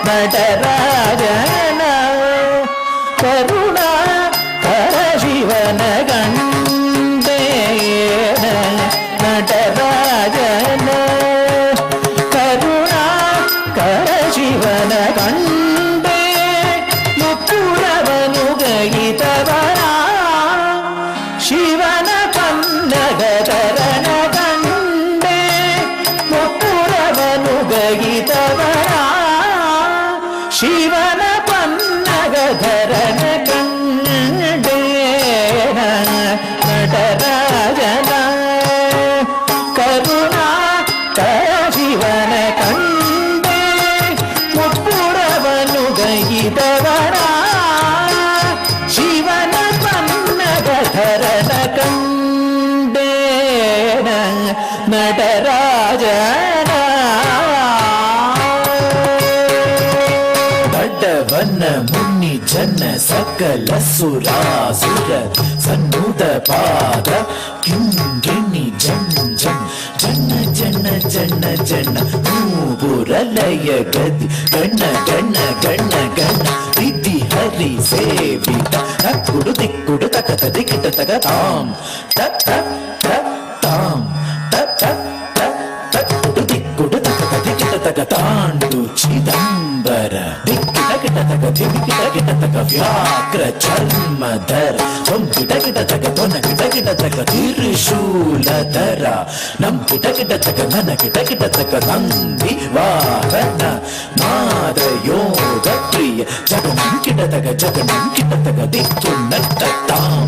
ನಟರಾಜನ ಕರುಣಾ ಶಿವನ ಕಂಡೇ ನಟರಾಜನ ಕರುಣಾ ಶಿವನ ಕಂಡೇ ಮುಕ್ಕುರವನು ಗೈತವರ ಶಿವನ ಪನ್ನಗತರನ ಕಂಡೇ ಮುಕ್ಕುರವನು ಗೈತವರ ಶಿವನ ಪನ್ನಗಧರನ ಕಂಡೇ ನಟರಾಜನ ಕರುಣಾ ಶಿವನ ಕಂಡೇ ಮುಪ್ಪುರವನು ಗೈದವರ ಶಿವನ ಪನ್ನಗಧರನ ಕಂಡೇ ನಟರಾಜನ ದಡ್ಡವನ್ನ ಮುನಿ ಜನ ಸಕಲ ಸುರಾಸುರ ಸನ್ನುದ ಪಾದ ಕಿಂಗಿಣಿ ಜನ್ ಜನ್ ಜನ ಜನ ಜನ ಜನ ಮೂಬುರಲಯ ಗದಿ ಗಣ ಗಣ ಗಣ ಗಣ ವಿಧಿ ಹರಿ ಸೇವಿತ ನಕ್ಕುಡು ದಿಕ್ಕುಡು ತಕ ದಿಕ್ಕಿಟ ತಗ ತಾಂ ತಕ್ ತಕ್ ತಕ್ ತಾಂ ತಕ್ ತಕ್ ತಕ್ ತಕ್ಕುಡು ದಿಕ್ಕುಡು ತಕ ದಿಕ್ಕಿಟ ತಗ ತಾಂಡು ಚಿದಂಬರ ದಿಕ್ಕಿಟ ಗಿಟ ತಗ ದಿಕ್ಕಿಟ ಗಿಟ ತಗ ವ್ಯಾಘ್ರ ಚರ್ಮಧರ ತೊಂ ಗಿಟ ಗಿಟ ತಗ ತೊನ ಗಿಟ ಗಿಟ ತಗ ತ್ರಿಶೂಲಧರ ನಂ ಗಿಟ ಗಿಟ ತಗ ನನ ಗಿಟ ಗಿಟ ತಗ ನಂದಿ ವಾಹನ ನಾದ ಯೋಗ ಪ್ರಿಯ ಜಗನಂ ಗಿಟ ತಗ ದಿಕ್ಕು ನಟ್ಟ ತಾಂ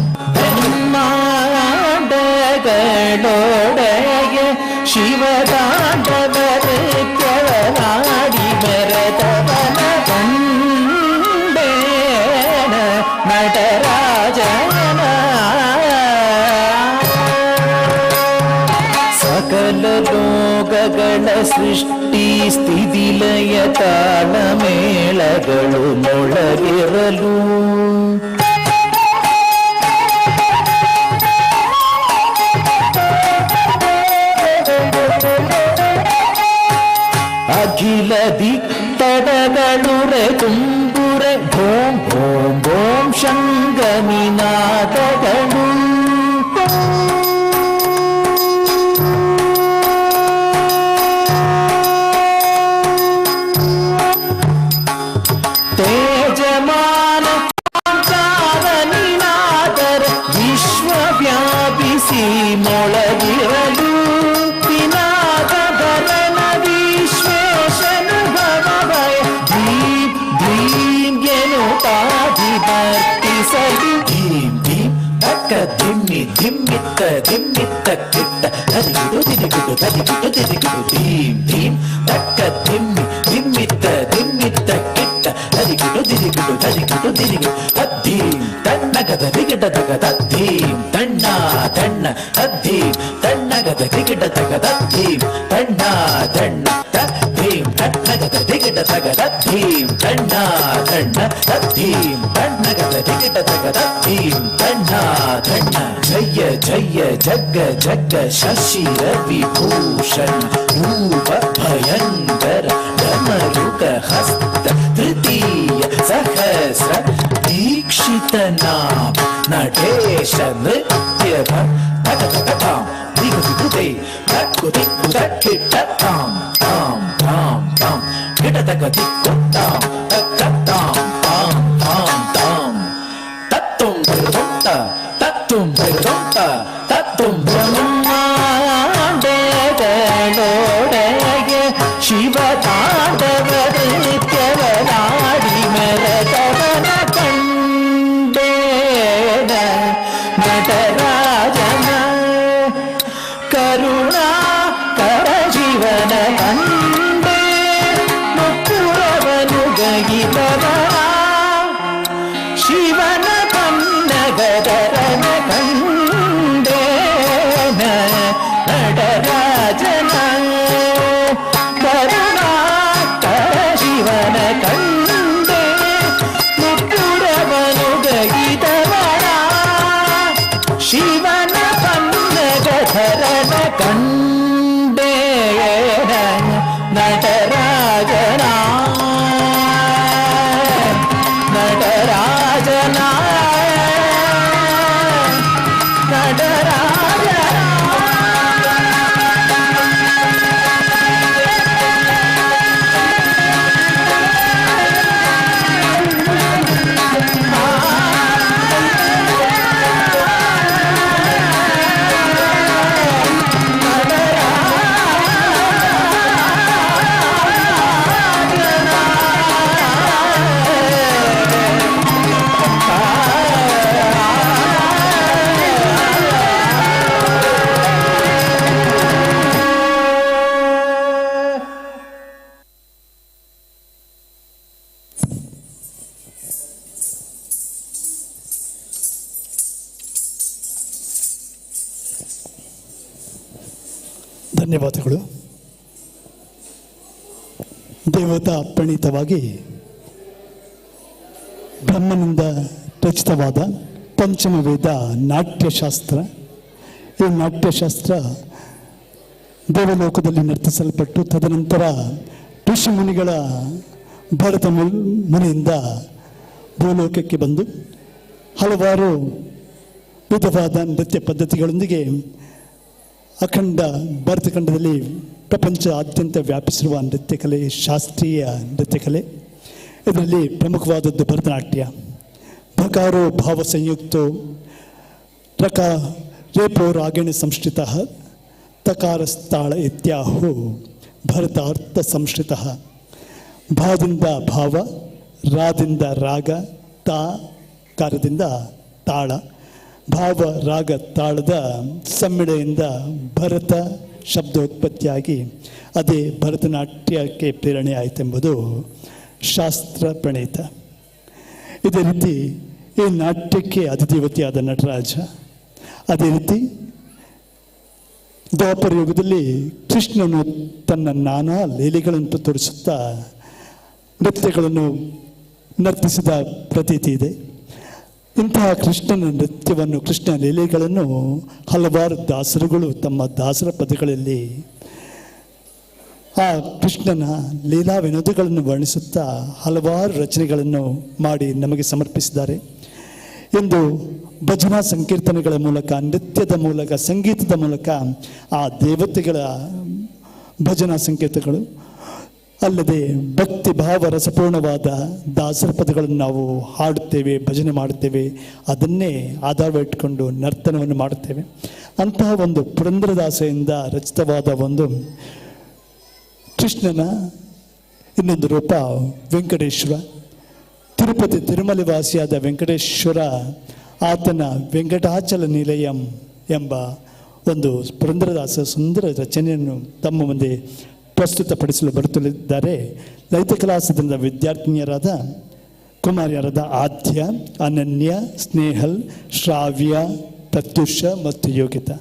ಬ್ರಹ್ಮಾಂಡಗಳೊಡೆಯ ಶಿವತಾಂಡವರು ಕೆಳನಾಡಿ ಮೆರೆದವನ ಕಂಡೇ ನಟರಾಜನ ಸಕಲ ಲೋಕಗಳ ಸೃಷ್ಟಿ ಸ್ಥಿತಿಲಯ ತಾಳ ಮೇಳಗಳು ಮೊಳಗಿರಲು ಅಖಿಲ ದಿಕ್ತಡಗಳುರೆ ತುಂಬುರೆ ಭೋಂ ಭೋಂ ಭೋಂ ಶಂಗನಿನಾದಗಳು ತೇಜಮಾನ ನಿನಾದರ ವಿಶ್ವವ್ಯಾಪಿಸಿ ಮೊಳಗಿರಲು ಧಿಮ್ಮಿ ಧಿಮ್ಮಿತ್ತ ಧಿಮ್ಮಿತ್ತ ಕಿಟ್ಟ ತದಿಗಿಡು ದಿದಿಗಿಡು ತದಿಗಿಡು ದಿದಿಗಿಡು ಧೀಂ ಧೀಂ ತಕ್ಕ ಧಿಮ್ಮಿ ಧಿಮ್ಮಿತ್ತ ಧಿಮ್ಮಿತ್ತ ಕಿಟ್ಟ ತದಿಗಿಡು ದಿದಿಗಿಡು ತದಿಗಿಡು ದಿದಿಗಿಡು ತದ್ಧೀಂ ತಣ್ಣಗದ ದಿಗಿಡ ತಗದ ಧೀಂ ತಣ್ಣ ತಣ್ಣ ತದ್ಧೀಂ ತಣ್ಣಗದ ದಿಗಿಡ ತಗದ ಧೀಂ ತಣ್ಣ ತಣ್ಣ ತದ್ಧೀಂ ತಣ್ಣಗದ ದಿಗಿಡ ತಗದ ಧೀಂ ತಣ್ಣ ತಣ್ಣ ತದ್ಧೀಂ ತಣ್ಣಗದ ದಿಗಿಡ ತಗದ ಧೀಂ ತನ್ನ ಧನ್ನ ಜಯ ಜಯ ಜಗ್ಗ ಜಗ್ಗ ಶಶಿ ರವಿಭೂಷಣ ರೂಪ ಭಯಂಕರ ಧಮರುಕ ಹಸ್ತ ತೃತೀಯ ಸಹಸ್ರ ದೀಕ್ಷಿತ ನಾಮ ನಟೇಶ ನೃತ್ಯ ಭಟಕಟಾಂ ದಿಗುದಿಗುದೆ ತಕ್ಕುದಿ ತಕ್ಕಿಟ್ಟ ತಾಂ ತಾಂ ತಾಂ ತಾಂ ಗಿಡತಕ ದಿಕ್ಕುತ್ತಾಂ ತಕ್ಕತ್ತಾಂ ತಾಂ ತಾಂ ತಾಂ ತತ್ತುಂ ಬಿರುದೊಂತ ತತ್ತುಂ ಬಿರುದೊಂತ ತತ್ತುಂ ಬ್ರಹ್ಮಾಂಡಗಳೊಡೆಗೆ ಶಿವ ತಾಂಡವ ನೃತ್ಯವನಾಡಿ ಮೆರೆದವನ ಕಂಡೇನ ನಟರಾಜನ ಕರುಣಾ ಕರ ಶಿವನ ಕಂಡೆ ಮುಕ್ಕುರವನು ಗಗಿದವನ ಶಿವನ ಕನ್ನಗದರನ ಕಂಡೇನ ನಟರಾಜನ ಕರುಣಾ ಕರ ಶಿವನ ಕಂಡೆ ಮುಕ್ಕುರವನು ಗಗಿದವನ ಶಿವನ ಕನ್ನಗಧರನ ಕಂಡೇನ ನಟರಾಜನ ನಟರಾಜನ ಧನ್ಯವಾದಗಳು. ದೇವತಾ ಪ್ರಣೀತವಾಗಿ ಬ್ರಹ್ಮನಿಂದ ರಚಿತವಾದ ಪಂಚಮ ವೇದ ನಾಟ್ಯಶಾಸ್ತ್ರ. ಈ ನಾಟ್ಯಶಾಸ್ತ್ರ ದೇವಲೋಕದಲ್ಲಿ ನರ್ತಿಸಲ್ಪಟ್ಟು ತದನಂತರ ಋಷಿಮುನಿಗಳ ಭರತ ಮುನಿಯಿಂದ ಭೂಲೋಕಕ್ಕೆ ಬಂದು ಹಲವಾರು ವಿಧವಾದ ನೃತ್ಯ ಪದ್ಧತಿಗಳೊಂದಿಗೆ ಅಖಂಡ ಭಾರತಖಂಡದಲ್ಲಿ ಪ್ರಪಂಚಾದ್ಯಂತ ವ್ಯಾಪಿಸಿರುವ ನೃತ್ಯಕಲೆ ಶಾಸ್ತ್ರೀಯ ನೃತ್ಯಕಲೆ. ಇದರಲ್ಲಿ ಪ್ರಮುಖವಾದದ್ದು ಭರತನಾಟ್ಯ. ಭಕಾರೋ ಭಾವ ಸಂಯುಕ್ತೋ ರಕ ರೇಪೋ ರಾಗಿಣಿ ಸಂಶ್ರಿತ ತಕಾರಸ್ಥಾಳ ಇತ್ಯಾಹು ಭರತಾರ್ಥ ಸಂಶ್ರಿತ. ಭಾದಿಂದ ಭಾವ, ರಾದಿಂದ ರಾಗ, ತಾ ಕಾರದಿಂದ ತಾಳ. ಭಾವ ರಾಗ ತಾಳದ ಸಮ್ಮಿಳೆಯಿಂದ ಭರತ ಶಬ್ದೋತ್ಪತ್ತಿಯಾಗಿ ಅದೇ ಭರತನಾಟ್ಯಕ್ಕೆ ಪ್ರೇರಣೆ ಆಯಿತೆಂಬುದು ಶಾಸ್ತ್ರ ಪ್ರಣೀತ. ಇದೇ ರೀತಿ ಈ ನಾಟ್ಯಕ್ಕೆ ಅಧಿದೇವತೆಯಾದ ನಟರಾಜ. ಅದೇ ರೀತಿ ದ್ವಾಪರ ಯುಗದಲ್ಲಿ ಕೃಷ್ಣನು ತನ್ನ ನಾನಾ ಲೀಲೆಗಳನ್ನು ತೋರಿಸುತ್ತಾ ನೃತ್ಯಗಳನ್ನು ನರ್ತಿಸಿದ ಪ್ರತೀತಿ ಇದೆ. ಇಂತಹ ಕೃಷ್ಣನ ನೃತ್ಯವನ್ನು, ಕೃಷ್ಣ ಲೀಲೆಗಳನ್ನು ಹಲವಾರು ದಾಸರುಗಳು ತಮ್ಮ ದಾಸರ ಪದಗಳಲ್ಲಿ ಆ ಕೃಷ್ಣನ ಲೀಲಾ ವಿನೋದಗಳನ್ನು ವರ್ಣಿಸುತ್ತಾ ಹಲವಾರು ರಚನೆಗಳನ್ನು ಮಾಡಿ ನಮಗೆ ಸಮರ್ಪಿಸಿದ್ದಾರೆ. ಎಂದು ಭಜನಾ ಸಂಕೀರ್ತನೆಗಳ ಮೂಲಕ, ನೃತ್ಯದ ಮೂಲಕ, ಸಂಗೀತದ ಮೂಲಕ ಆ ದೇವತೆಗಳ ಭಜನಾ ಸಂಕೀರ್ತಗಳು ಅಲ್ಲದೆ ಭಕ್ತಿ ಭಾವ ರಸಪೂರ್ಣವಾದ ದಾಸರ ಪದಗಳನ್ನು ನಾವು ಹಾಡುತ್ತೇವೆ, ಭಜನೆ ಮಾಡುತ್ತೇವೆ. ಅದನ್ನೇ ಆಧಾರವಿಟ್ಟುಕೊಂಡು ನರ್ತನವನ್ನು ಮಾಡುತ್ತೇವೆ. ಅಂತಹ ಒಂದು ಪುರಂದರದಾಸೆಯಿಂದ ರಚಿತವಾದ ಒಂದು ಕೃಷ್ಣನ ಇನ್ನೊಂದು ರೂಪ ವೆಂಕಟೇಶ್ವರ. ತಿರುಪತಿ ತಿರುಮಲೆ ವಾಸಿಯಾದ ವೆಂಕಟೇಶ್ವರ ಆತನ ವೆಂಕಟಾಚಲ ನಿಲಯಂ ಎಂಬ ಒಂದು ಪುರಂದರದಾಸ ಸುಂದರ ರಚನೆಯನ್ನು ತಮ್ಮ ಮುಂದೆ ಪ್ರಸ್ತುತಪಡಿಸಲು ಬರುತ್ತಲಿದ್ದಾರೆ. ಲಲಿತ ಕಲಾ ಸದನದ ವಿದ್ಯಾರ್ಥಿನಿಯರಾದ ಕುಮಾರಿಯರಾದ ಆದ್ಯ, ಅನನ್ಯ, ಸ್ನೇಹಲ್, ಶ್ರಾವ್ಯ, ಪ್ರತ್ಯುಷ ಮತ್ತು ಯೋಗಿತಾ.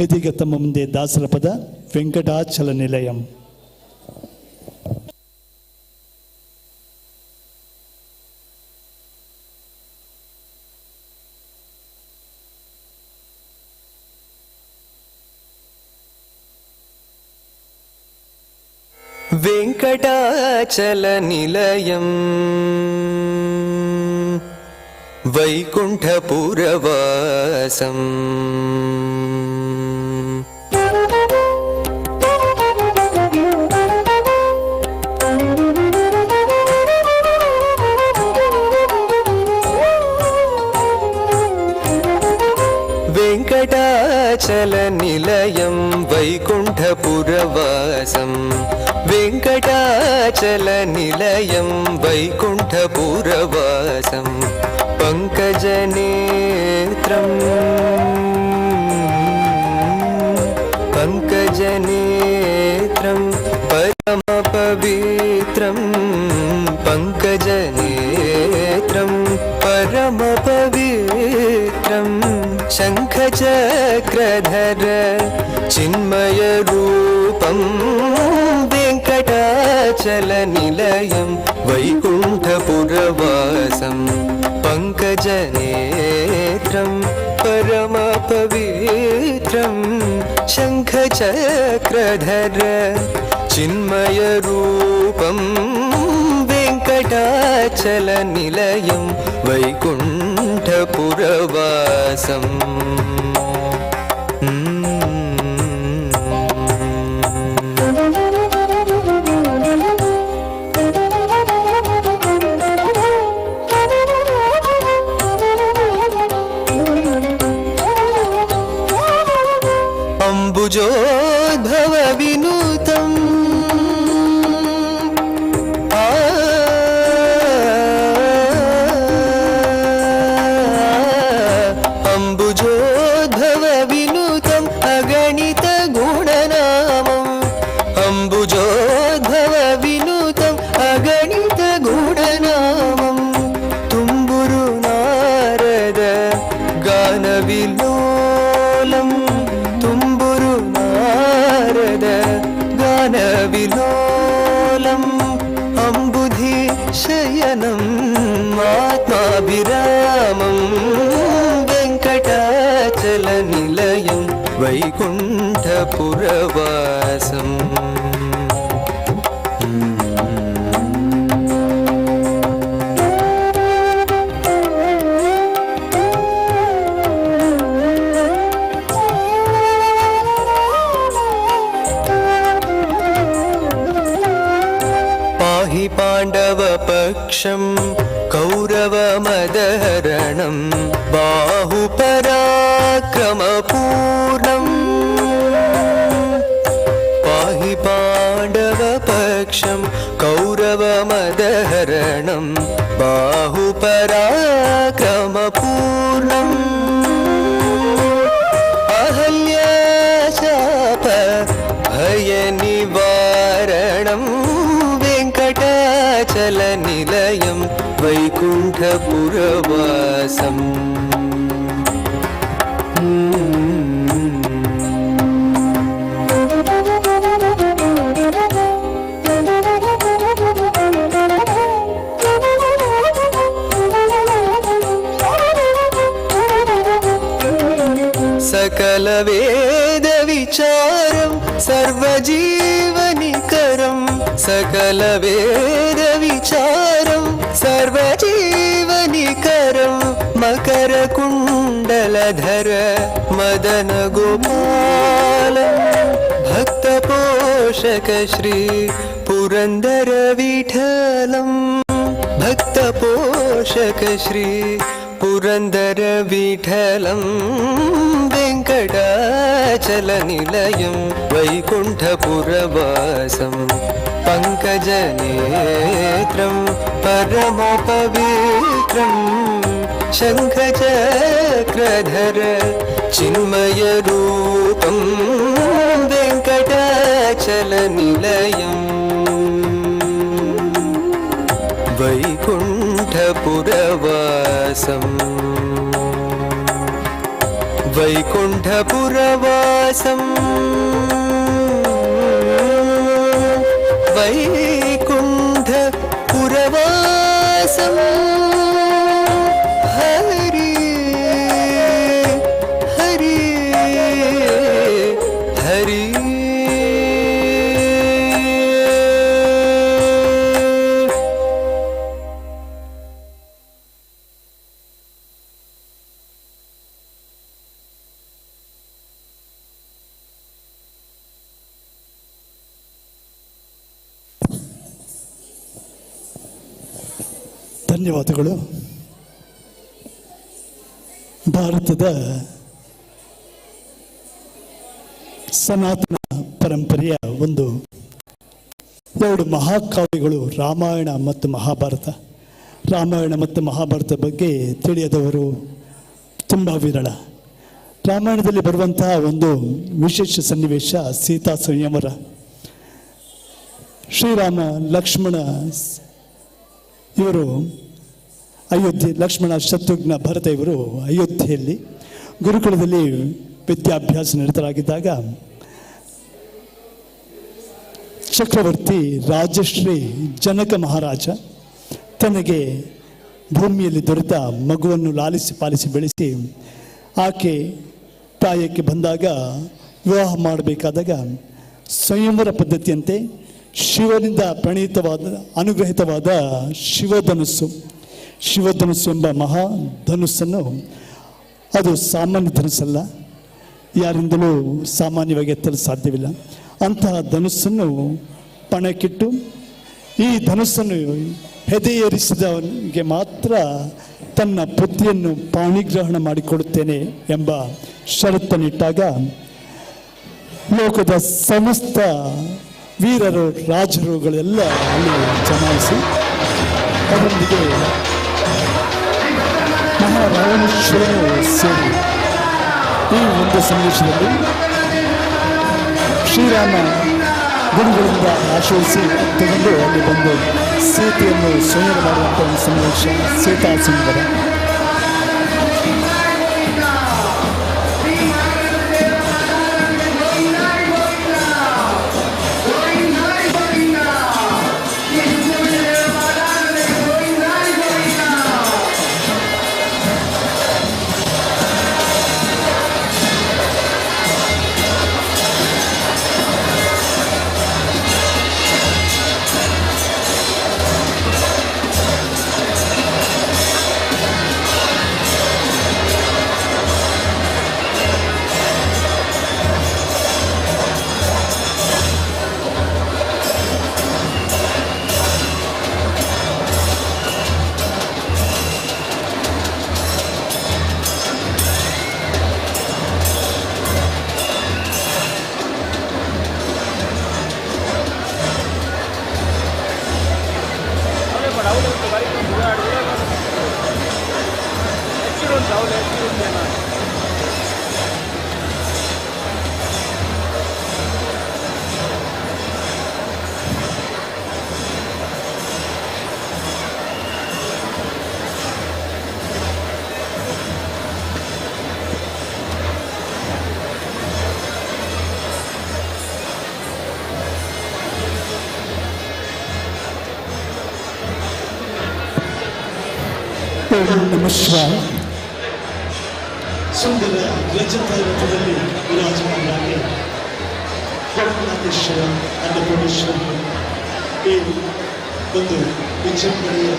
ಇದೀಗ ತಮ್ಮ ಮುಂದೆ ದಾಸರ ಪದ ವೆಂಕಟಾಚಲ ನಿಲಯಂ. वेङ्कटाचलनिलयम् वैकुण्ठपुरवासम् वेङ्कटाचलनिलयं वैकुण्ठपुरवासं वेङ्कटाचलनिलयं वैकुण्ठपुरवासं पङ्कजनेत्रं परमपवित्रं पङ्कजनेत्रं परमपवित्रं शङ्खचक्रधर चिन्मयरूपं वेङ्कटाचलनिलयं वैकुण्ठपुरवासं पङ्कजनेत्रं परमपवित्रं शङ्खचक्रधर चिन्मयरूपं वेङ्कटाचलनिलयं वैकुण्ठपुरवासम् अम्बुजोद्भव विनुतम् अम्बुजोद्भव विनुतम् अगणित गुणनामम् अम्बुजोद्भव विनुतम् अगणित गुणनामम् तुम्बुरु नारद गानविलोलम् गानविलोलम् अम्बुधिशयनम् आत्माभिरामं वेङ्कटाचलनिलयं वैकुण्ठपुरवासम् पाहि पाण्डवपक्षं कौरवमदहरणं बाहुपराक्रमपूर्णम् पाहि पाण्डवपक्षं कौरवमदहरणं बाहुपराक्रमपूर्णम् अहल्याशाप भयनिवारणं वेङ्कटाचलनिलयं वैकुण्ठपुरवासम् सकलवेदविचारं सर्वजीवनिकरं सकलवेदविचारं सर्वजीवनिकरं मकरकुण्डलधर मदनगोपालं भक्तपोषक श्री पुरन्दरविठलं भक्तपोषक श्री पुरन्दरविठलं वेङ्कटाचलनिलयं वैकुण्ठपुरवासं पङ्कजनेत्रं परमपवित्रं शङ्खचक्रधर चिन्मयरूपं वेङ्कटाचलनिलयम् वैकुण्ठपुरवासम् वैकुण्ठपुरवासम् वैकुण्ठपुरवासम् हरि हरि हरि ಧನ್ಯವಾದಗಳು. ಭಾರತದ ಸನಾತನ ಪರಂಪರೆಯ ಒಂದು 2 ಮಹಾಕಾವ್ಯಗಳು ರಾಮಾಯಣ ಮತ್ತು ಮಹಾಭಾರತ. ರಾಮಾಯಣ ಮತ್ತು ಮಹಾಭಾರತ ಬಗ್ಗೆ ತಿಳಿಯದವರು ತುಂಬ ವಿರಳ. ರಾಮಾಯಣದಲ್ಲಿ ಬರುವಂತಹ ಒಂದು ವಿಶೇಷ ಸನ್ನಿವೇಶ ಸೀತಾ ಸಂಯಮರ. ಶ್ರೀರಾಮ ಲಕ್ಷ್ಮಣ ಇವರು ಲಕ್ಷ್ಮಣ ಶತ್ರುಘ್ನ ಭರತ ಇವರು ಅಯೋಧ್ಯೆಯಲ್ಲಿ ಗುರುಕುಲದಲ್ಲಿ ವಿದ್ಯಾಭ್ಯಾಸ ನಿರತರಾಗಿದ್ದಾಗ ಚಕ್ರವರ್ತಿ ರಾಜಶ್ರೀ ಜನಕ ಮಹಾರಾಜ ತನಗೆ ಭೂಮಿಯಲ್ಲಿ ದೊರೆತ ಮಗುವನ್ನು ಲಾಲಿಸಿ ಪಾಲಿಸಿ ಬೆಳೆಸಿ ಆಕೆ ಪ್ರಾಯಕ್ಕೆ ಬಂದಾಗ ವಿವಾಹ ಮಾಡಬೇಕಾದಾಗ ಸಂಯಮರ ಪದ್ಧತಿಯಂತೆ ಶಿವನಿಂದ ಪ್ರಣೀತವಾದ ಅನುಗ್ರಹಿತವಾದ ಶಿವಧನುಸ್ಸು ಎಂಬ ಮಹಾ ಧನುಸ್ಸನ್ನು, ಅದು ಸಾಮಾನ್ಯ ಧನುಸ್ಸಲ್ಲ, ಯಾರಿಂದಲೂ ಸಾಮಾನ್ಯವಾಗಿ ಎತ್ತಲು ಸಾಧ್ಯವಿಲ್ಲ. ಅಂತಹ ಧನುಸ್ಸನ್ನು ಪಣಕ್ಕಿಟ್ಟು ಈ ಧನುಸ್ಸನ್ನು ಹೆದೆಯೇರಿಸಿದವನಿಗೆ ಮಾತ್ರ ತನ್ನ ಪುತ್ರಿಯನ್ನು ಪಾಣಿಗ್ರಹಣ ಮಾಡಿಕೊಡುತ್ತೇನೆ ಎಂಬ ಷರತ್ತನ್ನಿಟ್ಟಾಗ ಲೋಕದ ಸಮಸ್ತ ವೀರರು ರಾಜರುಗಳೆಲ್ಲ ಅಲ್ಲಿ ಜಮಾಯಿಸಿ ಅದರೊಂದಿಗೆ ಮಹಾರಾವಣೇಶ್ವರನು ಸೇರಿ ಈ ಒಂದು ಸನ್ನಿವೇಶದಲ್ಲಿ ಶ್ರೀರಾಮ ಗುರುಗಳಿಂದ ಆಶ್ರಯಿಸಿ ತಗೊಂಡು ಅಲ್ಲಿ ಬಂದು ಸೀತೆಯನ್ನು ಸಂಹಾರ ಮಾಡುವಂಥ ಒಂದು ಸನ್ನಿವೇಶ ಸೀತಾ ಸಂಹಾರ. ನಮಸ್ಕಾರ. ಸುಂದರ ರಜತ ರಥದಲ್ಲಿ ವಿರಾಜಮಾನರಾಗಿ ಜಗನ್ನಾಥೇಶ್ವರ ಅನ್ನಪೂರ್ಣೇಶ್ವರ ಈ ಒಂದು ವಿಜೃಂಭಣೆಯ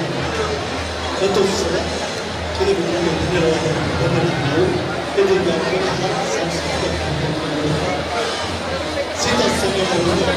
ರಥೋತ್ಸವ ಇದಕ್ಕೆ ಧನ್ಯವಾದ ನಾವು ಇದರಿಂದ ಸಾಂಸ್ಕೃತಿಕ ಸೀತಾ ಸಂಗಮವನ್ನು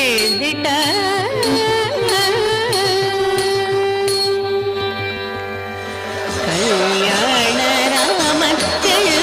ಹೇಳಿಟ ಕಲ್ಯಾಣ ರಾಮತ್ಯಳು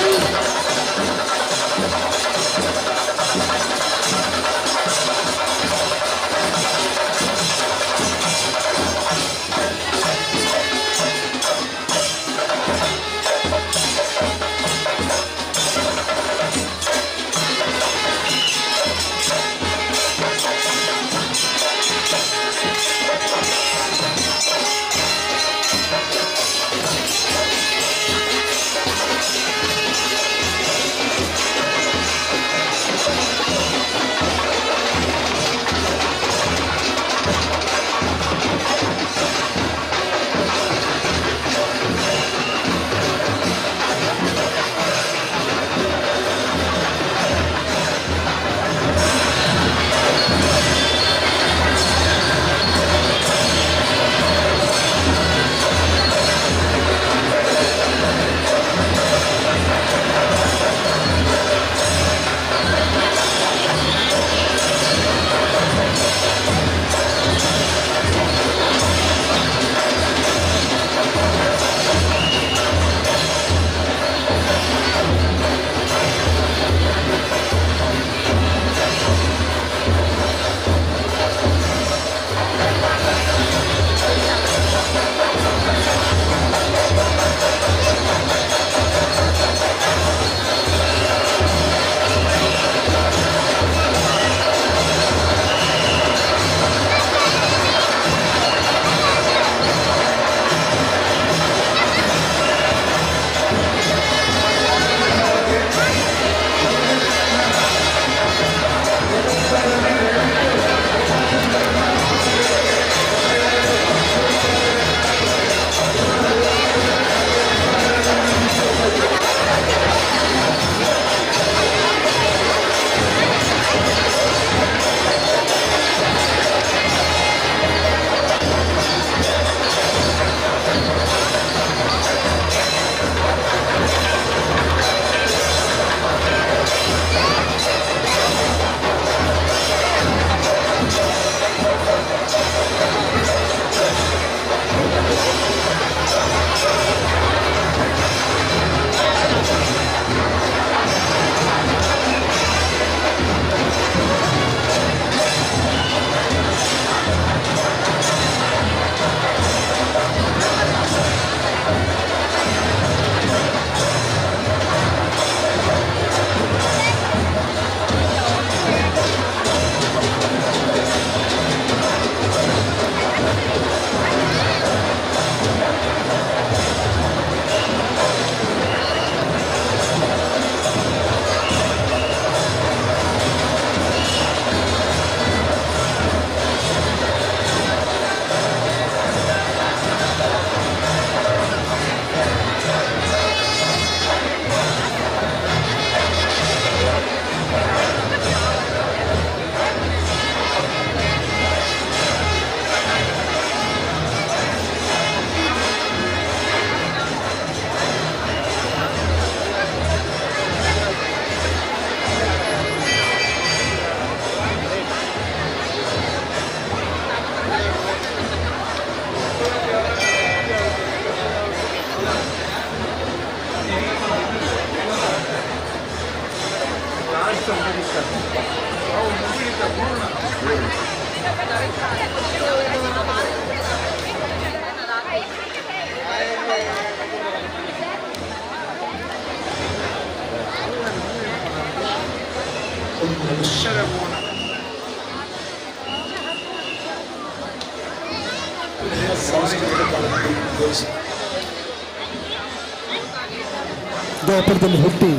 ದ್ವಾಪರದಲ್ಲಿ ಹುಟ್ಟಿ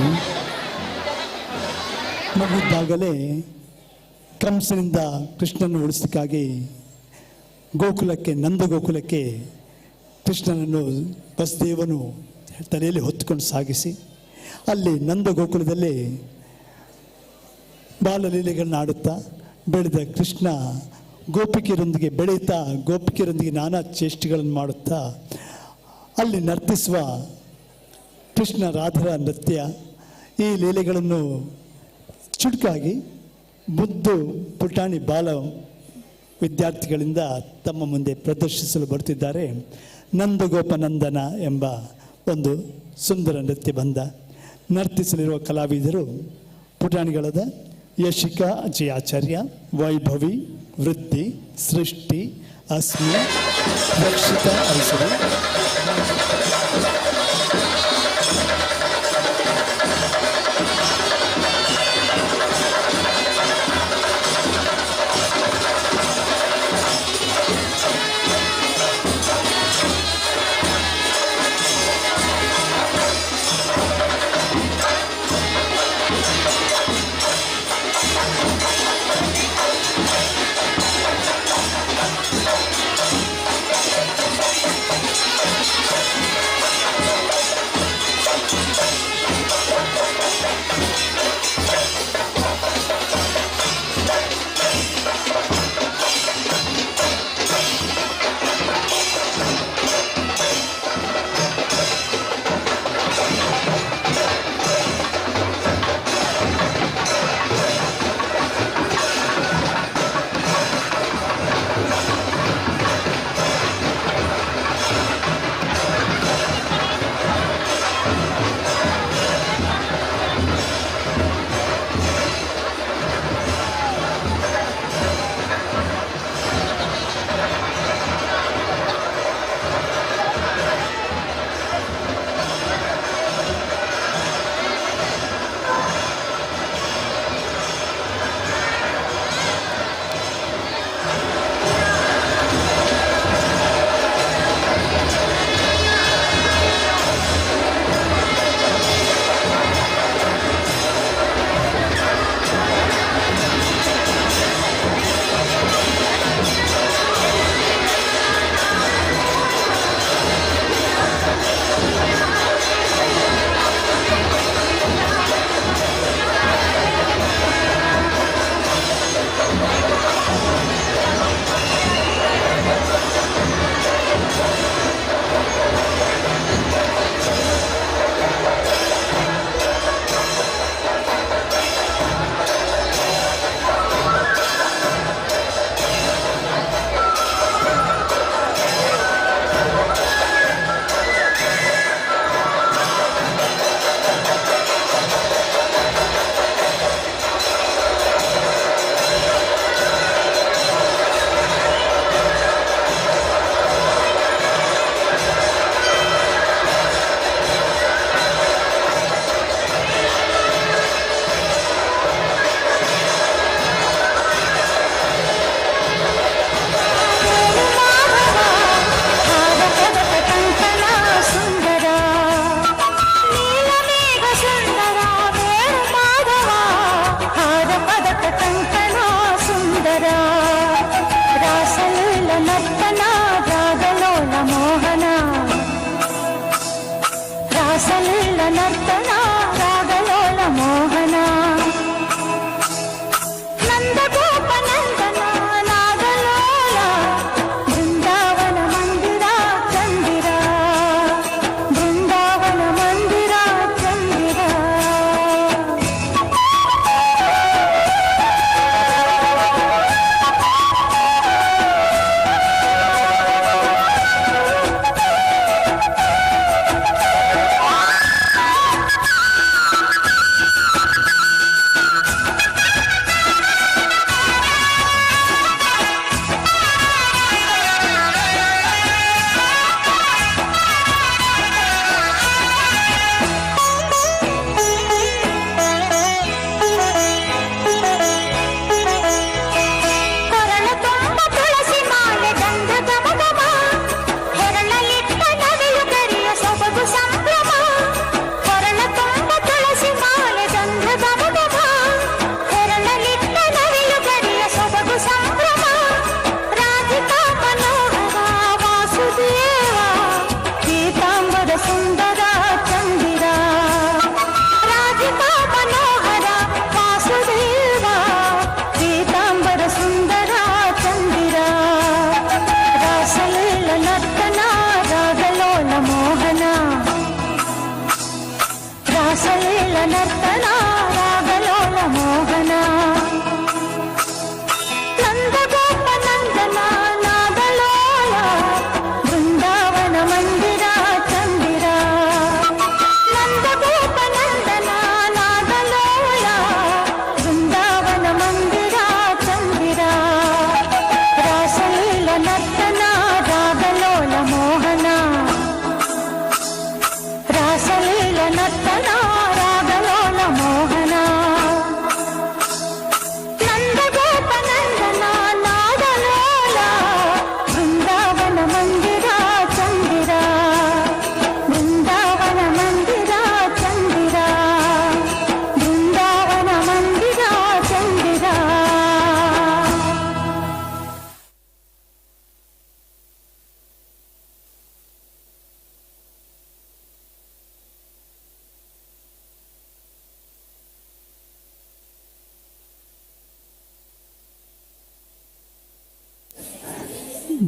ಮಗುದ್ದಾಗಲೇ ಕಂಸನಿಂದ ಕೃಷ್ಣನ ಉಳಿಸಲಿಕ್ಕಾಗಿ ಗೋಕುಲಕ್ಕೆ ನಂದಗೋಕುಲಕ್ಕೆ ಕೃಷ್ಣನನ್ನು ವಸುದೇವನು ತಲೆಯಲ್ಲಿ ಹೊತ್ತುಕೊಂಡು ಸಾಗಿಸಿ ಅಲ್ಲಿ ನಂದಗೋಕುಲದಲ್ಲಿ ಬಾಲಲೀಲೆಗಳನ್ನ ಆಡುತ್ತಾ ಬೆಳೆದ ಕೃಷ್ಣ ಗೋಪಿಕೆಯರೊಂದಿಗೆ ಬೆಳೆಯುತ್ತಾ ಗೋಪಿಕೆಯರೊಂದಿಗೆ ನಾನಾ ಚೇಷ್ಟೆಗಳನ್ನು ಮಾಡುತ್ತಾ ಅಲ್ಲಿ ನರ್ತಿಸುವ ಕೃಷ್ಣ ರಾಧರ ನೃತ್ಯ ಈ ಲೀಲೆಗಳನ್ನು ಚುಟುಕಾಗಿ ಮುದ್ದು ಪುಟಾಣಿ ಬಾಲ ವಿದ್ಯಾರ್ಥಿಗಳಿಂದ ತಮ್ಮ ಮುಂದೆ ಪ್ರದರ್ಶಿಸಲು ಬರುತ್ತಿದ್ದಾರೆ ನಂದಗೋಪನಂದನ ಎಂಬ ಒಂದು ಸುಂದರ ನೃತ್ಯ ಬಂದ. ನರ್ತಿಸಲಿರುವ ಕಲಾವಿದರು ಪುಟಾಣಿಗಳಾದ ಯಶಿಕಾ ಅಜಯಾಚಾರ್ಯ, ವೈಭವಿ, ವೃದ್ಧಿ, ಸೃಷ್ಟಿ, ಅಸ್ಮಿ, ರಕ್ಷಿತಾ ಐಸರಿ.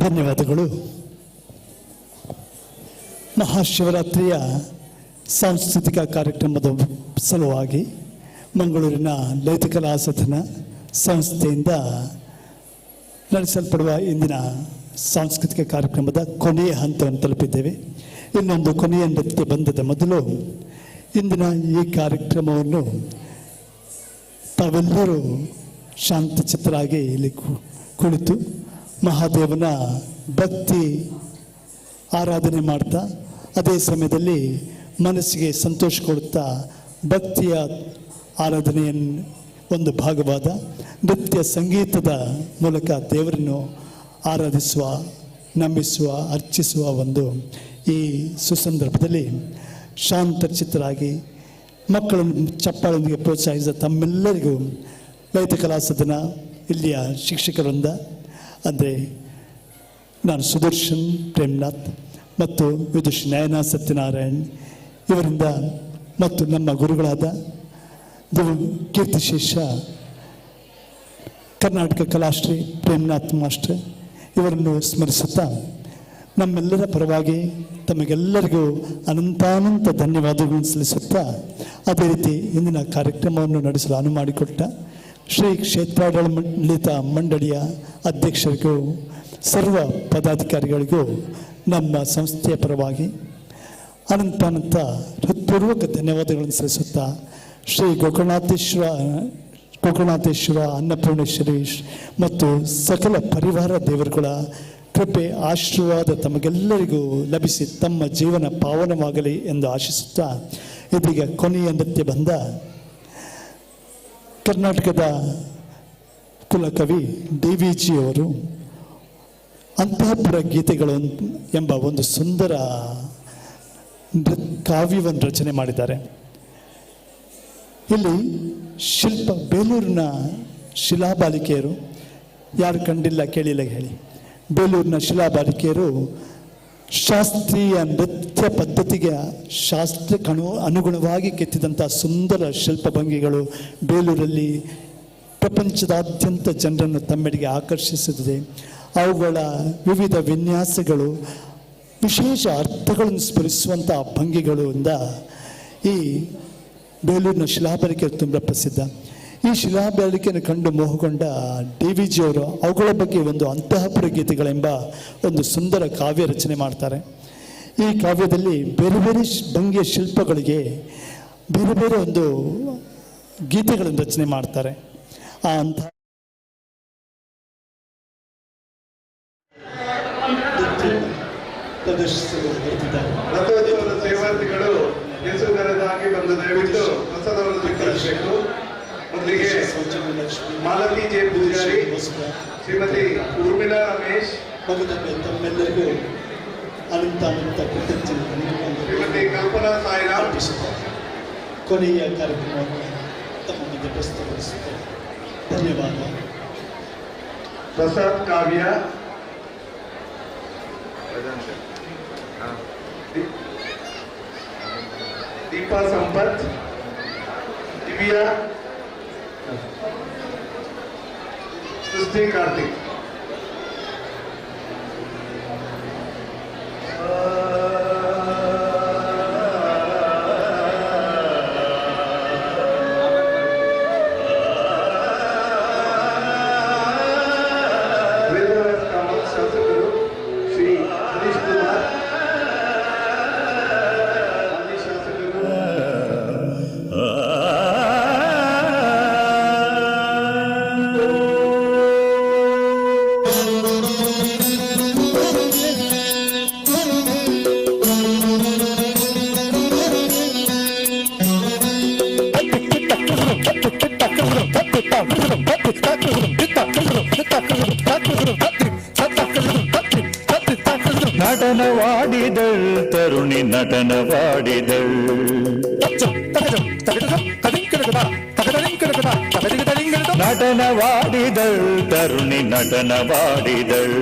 ಧನ್ಯವಾದಗಳು. ಮಹಾಶಿವರಾತ್ರಿಯ ಸಾಂಸ್ಕೃತಿಕ ಕಾರ್ಯಕ್ರಮದ ಸಲುವಾಗಿ ಮಂಗಳೂರಿನ ಲಲಿತಕಲಾ ಸದನ ಸಂಸ್ಥೆಯಿಂದ ನಡೆಸಲ್ಪಡುವ ಇಂದಿನ ಸಾಂಸ್ಕೃತಿಕ ಕಾರ್ಯಕ್ರಮದ ಕೊನೆಯ ಹಂತವನ್ನು ತಲುಪಿದ್ದೇವೆ. ಇನ್ನೊಂದು ಕೊನೆಯ ನೃತ್ಯ ಬಂಧದ ಮೊದಲು ಇಂದಿನ ಈ ಕಾರ್ಯಕ್ರಮವನ್ನು ತಾವೆಲ್ಲರೂ ಶಾಂತಚಿತ್ತರಾಗಿ ಇಲ್ಲಿ ಕುಳಿತು ಮಹಾದೇವನ ಭಕ್ತಿ ಆರಾಧನೆ ಮಾಡ್ತಾ ಅದೇ ಸಮಯದಲ್ಲಿ ಮನಸ್ಸಿಗೆ ಸಂತೋಷ ಕೊಡುತ್ತಾ ಭಕ್ತಿಯ ಆರಾಧನೆಯ ಒಂದು ಭಾಗವಾದ ನೃತ್ಯ ಸಂಗೀತದ ಮೂಲಕ ದೇವರನ್ನು ಆರಾಧಿಸುವ, ನಂಬಿಸುವ, ಅರ್ಚಿಸುವ ಒಂದು ಈ ಸುಸಂದರ್ಭದಲ್ಲಿ ಶಾಂತಚಿತ್ತರಾಗಿ ಮಕ್ಕಳನ್ನು ಚಪ್ಪಾಳೊಂದಿಗೆ ಪ್ರೋತ್ಸಾಹಿಸಿದ ತಮ್ಮೆಲ್ಲರಿಗೂ ಲಲಿತಕಲಾ ಸದನ ಇಲ್ಲಿಯ ಶಿಕ್ಷಕರಿಂದ ಅಂದರೆ ನಾನು ಸುದರ್ಶನ್ ಪ್ರೇಮ್ನಾಥ್ ಮತ್ತು ವಿದುಷಿ ನಯನ ಸತ್ಯನಾರಾಯಣ್ ಇವರಿಂದ ಮತ್ತು ನಮ್ಮ ಗುರುಗಳಾದ ಕೀರ್ತಿಶೇಷ ಕರ್ನಾಟಕ ಕಲಾಶ್ರೀ ಪ್ರೇಮ್ನಾಥ್ ಮಾಸ್ಟರ್ ಇವರನ್ನು ಸ್ಮರಿಸುತ್ತಾ ನಮ್ಮೆಲ್ಲರ ಪರವಾಗಿ ತಮಗೆಲ್ಲರಿಗೂ ಅನಂತಾನಂತ ಧನ್ಯವಾದಗಳನ್ನು ಸಲ್ಲಿಸುತ್ತಾ ಅದೇ ರೀತಿ ಇಂದಿನ ಕಾರ್ಯಕ್ರಮವನ್ನು ನಡೆಸಲು ಅನುವು ಮಾಡಿಕೊಟ್ಟ ಶ್ರೀ ಕ್ಷೇತ್ರಾಡಳಿತ ಮಂಡಳಿಯ ಅಧ್ಯಕ್ಷರಿಗೂ ಸರ್ವ ಪದಾಧಿಕಾರಿಗಳಿಗೂ ನಮ್ಮ ಸಂಸ್ಥೆಯ ಪರವಾಗಿ ಅನಂತಾನಂತ ಹೃತ್ಪೂರ್ವಕ ಧನ್ಯವಾದಗಳನ್ನು ಸಲ್ಲಿಸುತ್ತಾ ಶ್ರೀ ಗೋಕರ್ಣಾಥೇಶ್ವರ ಅನ್ನಪೂರ್ಣೇಶ್ವರಿ ಮತ್ತು ಸಕಲ ಪರಿವಾರ ದೇವರುಗಳ ಕೃಪೆ ಆಶೀರ್ವಾದ ತಮಗೆಲ್ಲರಿಗೂ ಲಭಿಸಿ ತಮ್ಮ ಜೀವನ ಪಾವನವಾಗಲಿ ಎಂದು ಆಶಿಸುತ್ತಾ ಇದೀಗ ಕೊನೆಯ ನೃತ್ಯ ಬಂದ ಕರ್ನಾಟಕದ ಕುಲಕವಿ DVG ಅವರು ಅಂತಃಪುರ ಗೀತೆಗಳು ಎಂಬ ಒಂದು ಸುಂದರ ಕಾವ್ಯವನ್ನು ರಚನೆ ಮಾಡಿದ್ದಾರೆ. ಇಲ್ಲಿ ಬೇಲೂರಿನ ಶಿಲಾಬಾಲಿಕೆಯರು, ಯಾರು ಕಂಡಿಲ್ಲ ಕೇಳಿಲ್ಲ ಹೇಳಿ, ಬೇಲೂರಿನ ಶಿಲಾಬಾಲಿಕೆಯರು ಶಾಸ್ತ್ರೀಯ ನೃತ್ಯ ಪದ್ಧತಿಗೆ ಶಾಸ್ತ್ರಕ್ಕೆ ಅನುಗುಣವಾಗಿ ಕೆತ್ತಿದಂಥ ಸುಂದರ ಶಿಲ್ಪಭಂಗಿಗಳು ಬೇಲೂರಲ್ಲಿ ಪ್ರಪಂಚದಾದ್ಯಂತ ಜನರನ್ನು ತಮ್ಮೆಡೆಗೆ ಆಕರ್ಷಿಸುತ್ತದೆ. ಅವುಗಳ ವಿವಿಧ ವಿನ್ಯಾಸಗಳು ವಿಶೇಷ ಅರ್ಥಗಳನ್ನು ಸ್ಮರಿಸುವಂಥ ಭಂಗಿಗಳಿಂದ ಈ ಬೇಲೂರಿನ ಶಿಲಾಬಾಲಿಕೆ ತುಂಬ ಪ್ರಸಿದ್ಧ. ಈ ಶಿಲಾಬಾಲಿಕೆಯನ್ನು ಕಂಡು ಮೋಹಗೊಂಡ DVG ಅವರು ಅವುಗಳ ಬಗ್ಗೆ ಒಂದು ಅಂತಃಪುರ ಗೀತೆಗಳೆಂಬ ಒಂದು ಸುಂದರ ಕಾವ್ಯ ರಚನೆ ಮಾಡ್ತಾರೆ. ಈ ಕಾವ್ಯದಲ್ಲಿ ಬೇರೆ ಬೇರೆ ಭಂಗಿಯ ಶಿಲ್ಪಗಳಿಗೆ ಬೇರೆ ಬೇರೆ ಒಂದು ಗೀತೆಗಳನ್ನು ರಚನೆ ಮಾಡ್ತಾರೆ. ಆ ಅಂಥ ಪ್ರದರ್ಶಿಸಲು ಬರ್ತಿದ್ದಾರೆ. ಸೇವಾರ್ಥಿಗಳು ಯೇಸುದಾರರಾಗಿ ಬಂದು ದಯವಿಟ್ಟು ಹೊಸದವರನ್ನು ಸ್ವೀಕರಿಸಬೇಕು. ಮೊದಲಿಗೆ ಮಾಲತಿ ಜೆ ಪೂಜಾರಿ, ಶ್ರೀಮತಿ ಊರ್ಮಿಳಾ ರಮೇಶ್, ತಮ್ಮೆಲ್ಲರಿಗೂ ಅನಂತ ಶ್ರೀಮತಿ ಕಲ್ಪನಾ ಸಾಯಿರಾಮ್ ಕೊನೆಯ ಕಾರ್ಯಕ್ರಮವನ್ನು ತಮ್ಮ ಮುಂದೆ ಪ್ರಸ್ತುತಪಡಿಸುತ್ತಾರೆ. ಧನ್ಯವಾದ. ಪ್ರಸಾದ್ ಕಾವ್ಯ, ದೀಪಾ ಸಂಪತ್, ದಿವ್ಯಾ, ಸೃಷ್ಟಿ ಕಾರ್ತಿಕ್. ಶಾಸಕರು ಶ್ರೀ ಹರೀಶ್ ಕುಮಾರ್, ಮಾಜಿ ಶಾಸಕರು ನಟನವಾಡಿದಳ್ ತರುಣಿ ನಟನವಾಡಿದಳ್ ನಟನವಾಡಿದಳ್ ತರುಣಿ ನಟನವಾಡಿದಳ್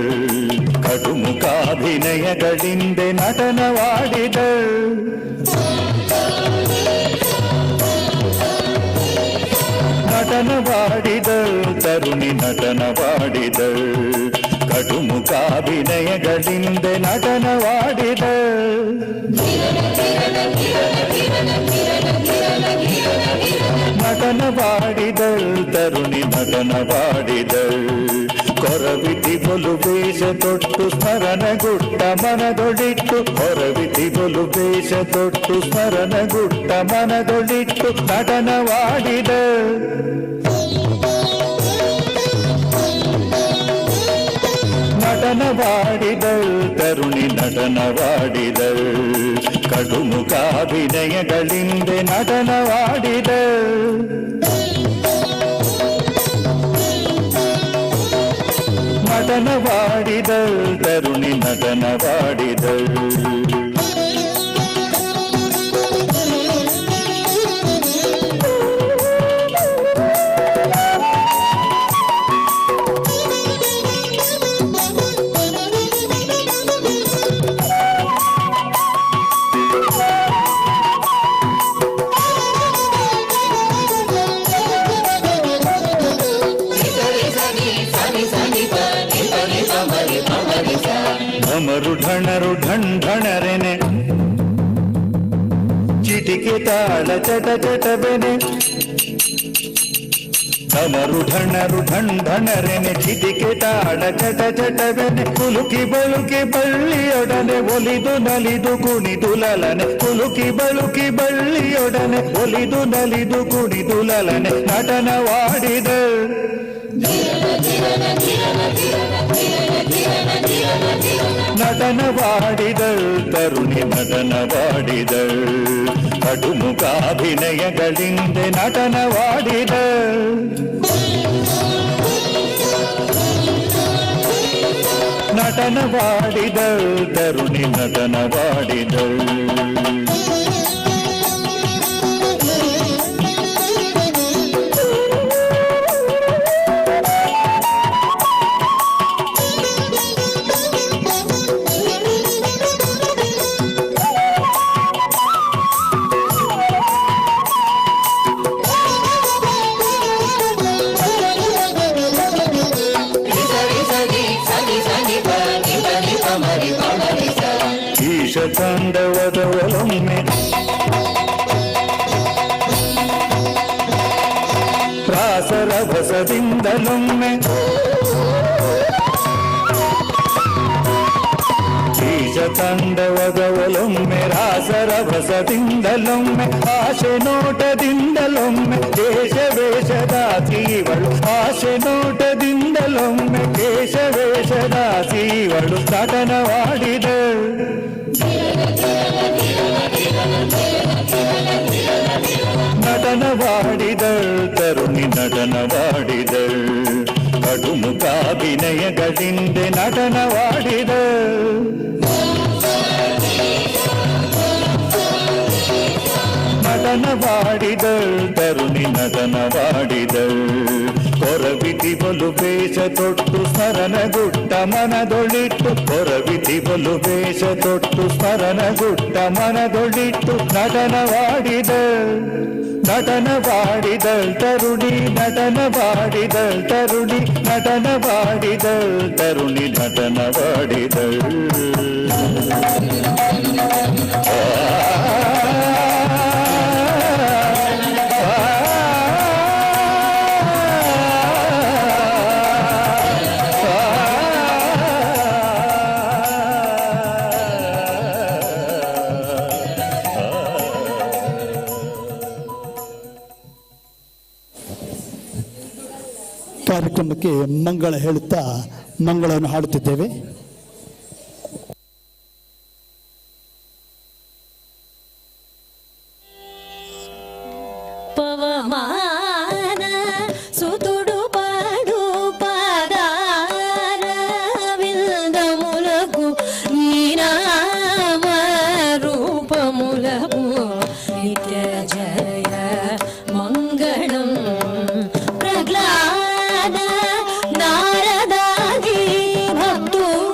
ಕಡುಮುಖಾಭಿನಯಗಳಿಂದೆ ನಟನವಾಡಿದಳ್ ನಟನವಾಡಿದಳ್ ತರುಣಿ ನಟನವಾಡಿದಳ್ ಕಟುಮುಖಾಭಿನಯಗಳಿಂದ ನಟನವಾಡಿದ ನಟನವಾಡಿದಳ್ ತರುಣಿ ನಟನವಾಡಿದಳ್ ಕೊರವಿತಿ ಬಲು ವೇಷ ತೊಟ್ಟು ಸ್ಮರಣಗುಟ್ಟ ಮನದೊಳಿಟ್ಟು ಕೊರವಿತಿ ಬಲು ವೇಷ ತೊಟ್ಟು ಸ್ಮರಣಗುಟ್ಟ ಮನದೊಳಿಟ್ಟು ನಟನವಾಡಿದಳ್ ನಟನವಾಡಿದಳ್ ತರುಣಿ ನಟನವಾಡಿದಳ್ ಕಡುಮುಖಾಭಿನಯಗಳಿಂದ ನಟನವಾಡಿದಳ್ ನಟನವಾಡಿದಳ್ ತರುಣಿ ನಟನವಾಡಿದಳ್ ಢಮರು ಢಣರು ಢಣ್ ಢಣರೆನೆ ಚಿಟಿಕೆ ತಾಳ ಚಟ ಚಟವೆನೆ ಢಮರು ಢಣರು ಢಣ್ ಢಣರೆನೆ ಚಿಟಿಕೆ ತಾಳ ಚಟ ಚಟವೆನೆ ಕುಲುಕಿ ಬಳುಕಿ ಬಳ್ಳಿಯೊಡನೆ ಒಲಿದು ನಲಿದು ಕುಣಿದು ಲಲನೆ ಕುಲುಕಿ ಬಳುಕಿ ಬಳ್ಳಿಯೊಡನೆ ಒಲಿದು ನಲಿದು ಕುಣಿದು ಲಲನೆ ನಟನವಾಡಿದಳ್ ನಟನವಾಡಿದಳ್ ತರುಣಿ ನಟನವಾಡಿದಳ್ ಕಡುಮುಖಾಭಿನಯಗಳಿಂದ ನಟನವಾಡಿದಳ್ ನಟನವಾಡಿದಳ್ ತರುಣಿ ನಟನವಾಡಿದಳ್ ಈಶ ತಾಂಡವದ ಒಲೊಮ್ಮೆ ರಾಸರಭಸದಿಂದಲೊಮ್ಮೆ ಈಶ ತಾಂಡವದ ಒಲೊಮ್ಮೆ ರಾಸರಭಸದಿಂದಲೊಮ್ಮೆ ಆಶೆ ನೋಟದಿಂದಲೊಮ್ಮೆ ದೇಶ ವೇಷದಾಸೀವಳು ಆಶೆ ನೋಟದಿಂದಲೊಮ್ಮೆ ದೇಶ ವೇಷದಾಸೀವಳು ನಟನವಾಡಿದಳು ನಟನವಾಡಿದಳ್ ತರುಣಿ ನಟನವಾಡಿದಳ್ ಕಡುಮುಖಾಭಿನಯಗಳಿಂದ ನಟನವಾಡಿದಳ್ ನಟನವಾಡಿದಳ್ ತರುಣಿ ನಟನವಾಡಿದಳ್ ಕೊರವಿತಿ ಬಲು ವೇಷ ತೊಟ್ಟು ಸ್ಮರಣಗುಟ್ಟ ಮನದೊಳಿಟ್ಟು ಕೊರವಿತಿ ಬಲು ವೇಷ ತೊಟ್ಟು ಸ್ಮರಣಗುಟ್ಟ ಮನದೊಳಿಟ್ಟು ನಟನವಾಡಿದಳ್ ನಟನವಾಡಿದಳ್ ತರುಣಿ ನಟನವಾಡಿದಳ್ ತರುಣಿ ನಟನವಾಡಿದಳ್ ತರುಣಿ ನಟನವಾಡಿದಳ್ ಕಾರ್ಯಕ್ರಮಕ್ಕೆ ಮಂಗಳ ಹೇಳುತ್ತಾ ಮಂಗಳವನ್ನು ಹಾಡುತ್ತಿದ್ದೇವೆ. ಪವಮಾನ ಸುತುಡು ಪಾಡು ಪಾದಾರ ವಿಲ್ದములకు ನೀನಾಮ ರೂಪములకు ನಿತ್ಯ ಜಯ ಮಂಗಳಂ ಪ್ರಹ್ಲಾದ ನಾರದಾದಿ ಭಕ್ತುಲ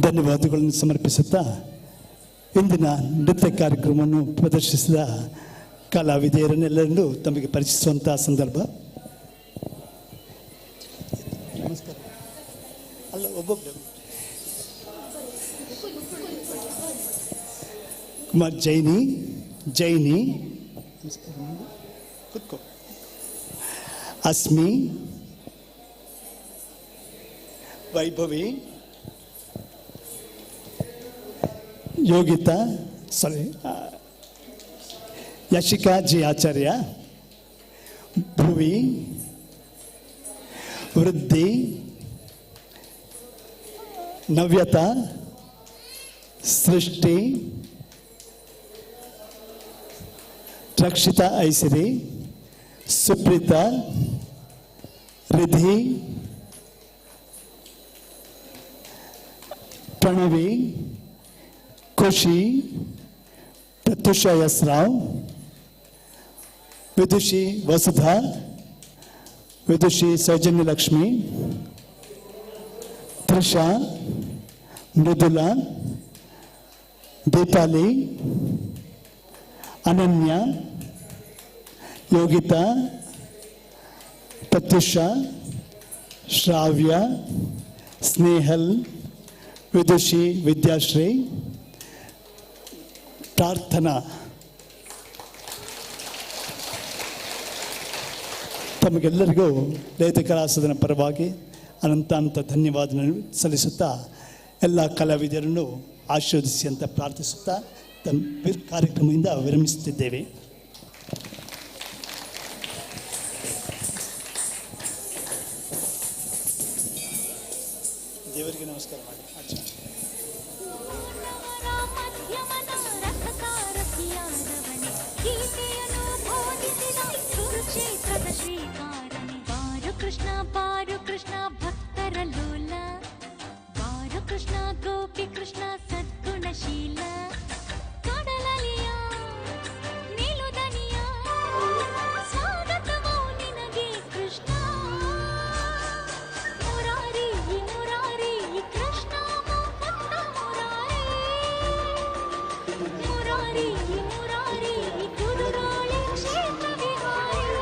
ಧನ್ಯವಾದಗಳನ್ನು ಸಮರ್ಪಿಸುತ್ತಾ ಇಂದಿನ ನೃತ್ಯ ಕಾರ್ಯಕ್ರಮವನ್ನು ಪ್ರದರ್ಶಿಸಿದ ಕಲಾವಿದೆಯರನ್ನೆಲ್ಲರನ್ನೂ ತಮಗೆ ಪರಿಚಯಿಸುವಂತಹ ಸಂದರ್ಭ. ನಮಸ್ಕಾರ. ಅಲ್ಲ, ಒಬ್ಬೊಬ್ಬರು ಕುಮಾರ್ ಜೈನಿ ಕುತ್ಕೋ, ಅಸ್ಮಿ, ವೈಭವಿ, ಯೋಗಿತಾ, ಯಶಿಕಾ ಜಿ ಆಚಾರ್ಯ, ಭುವಿ, ವೃದ್ಧಿ, ನವ್ಯತಾ, ಸೃಷ್ಟಿ, ರಕ್ಷಿತಾ ಐಸಿರಿ, ಸುಪ್ರೀತಾ, ರಿಧಿ, ಪ್ರಣವಿ, ಖುಷಿ, ಪ್ರತ್ಯುಷ ಎಸ್ ರಾವ್, ವಿದುಷಿ ವಸುಧಾ, ವಿದುಷಿ ಸೌಜನ್ಯ ಲಕ್ಷ್ಮಿ, ತ್ರಿಷಾ, ಮೃದುಲಾ, ದೀಪಾಲಿ, ಅನನ್ಯ, ಯೋಗಿತಾ, ಪ್ರತ್ಯುಷ, ಶ್ರಾವ್ಯ, ಸ್ನೇಹಲ್, ವಿದುಷಿ ವಿದ್ಯಾಶ್ರೀ, ಪ್ರಾರ್ಥನಾ. ತಮಗೆಲ್ಲರಿಗೂ ಲಲಿತ ಕಲಾಸದನ ಪರವಾಗಿ ಅನಂತ ಧನ್ಯವಾದ ಸಲ್ಲಿಸುತ್ತಾ ಎಲ್ಲ ಕಲಾವಿದರನ್ನು ಆಶೀರ್ವದಿಸಿ ಅಂತ ಪ್ರಾರ್ಥಿಸುತ್ತಾ ತಮ್ಮ ಕಾರ್ಯಕ್ರಮದಿಂದ ವಿರಮಿಸುತ್ತಿದ್ದೇವೆ. ದೇವರಿಗೆ ನಮಸ್ಕಾರ ಮಾಡಿ. ಕೃಷ್ಣ ಬಾರು ಕೃಷ್ಣ ಭಕ್ತರ ಲೋಲ, ಬಾರು ಕೃಷ್ಣ ಗೋಪಿ ಕೃಷ್ಣ ಸದ್ಗುಣಶೀಲ, ಕಡಲಲಿಯ ನಿಲುದನಿಯ ಸ್ವಾಗತವೋ ನಿನಗೆ ಕೃಷ್ಣ, ಮುರಾರಿ ಮುರಾರಿ ಕೃಷ್ಣ ಮುಕುಂದ ಮುರಾರಿ, ಮುರಾರಿ ಮುರಾರಿ ಗುರುರಾಳಿ ಕ್ಷೇತ್ರ ವಿಹಾರಿ,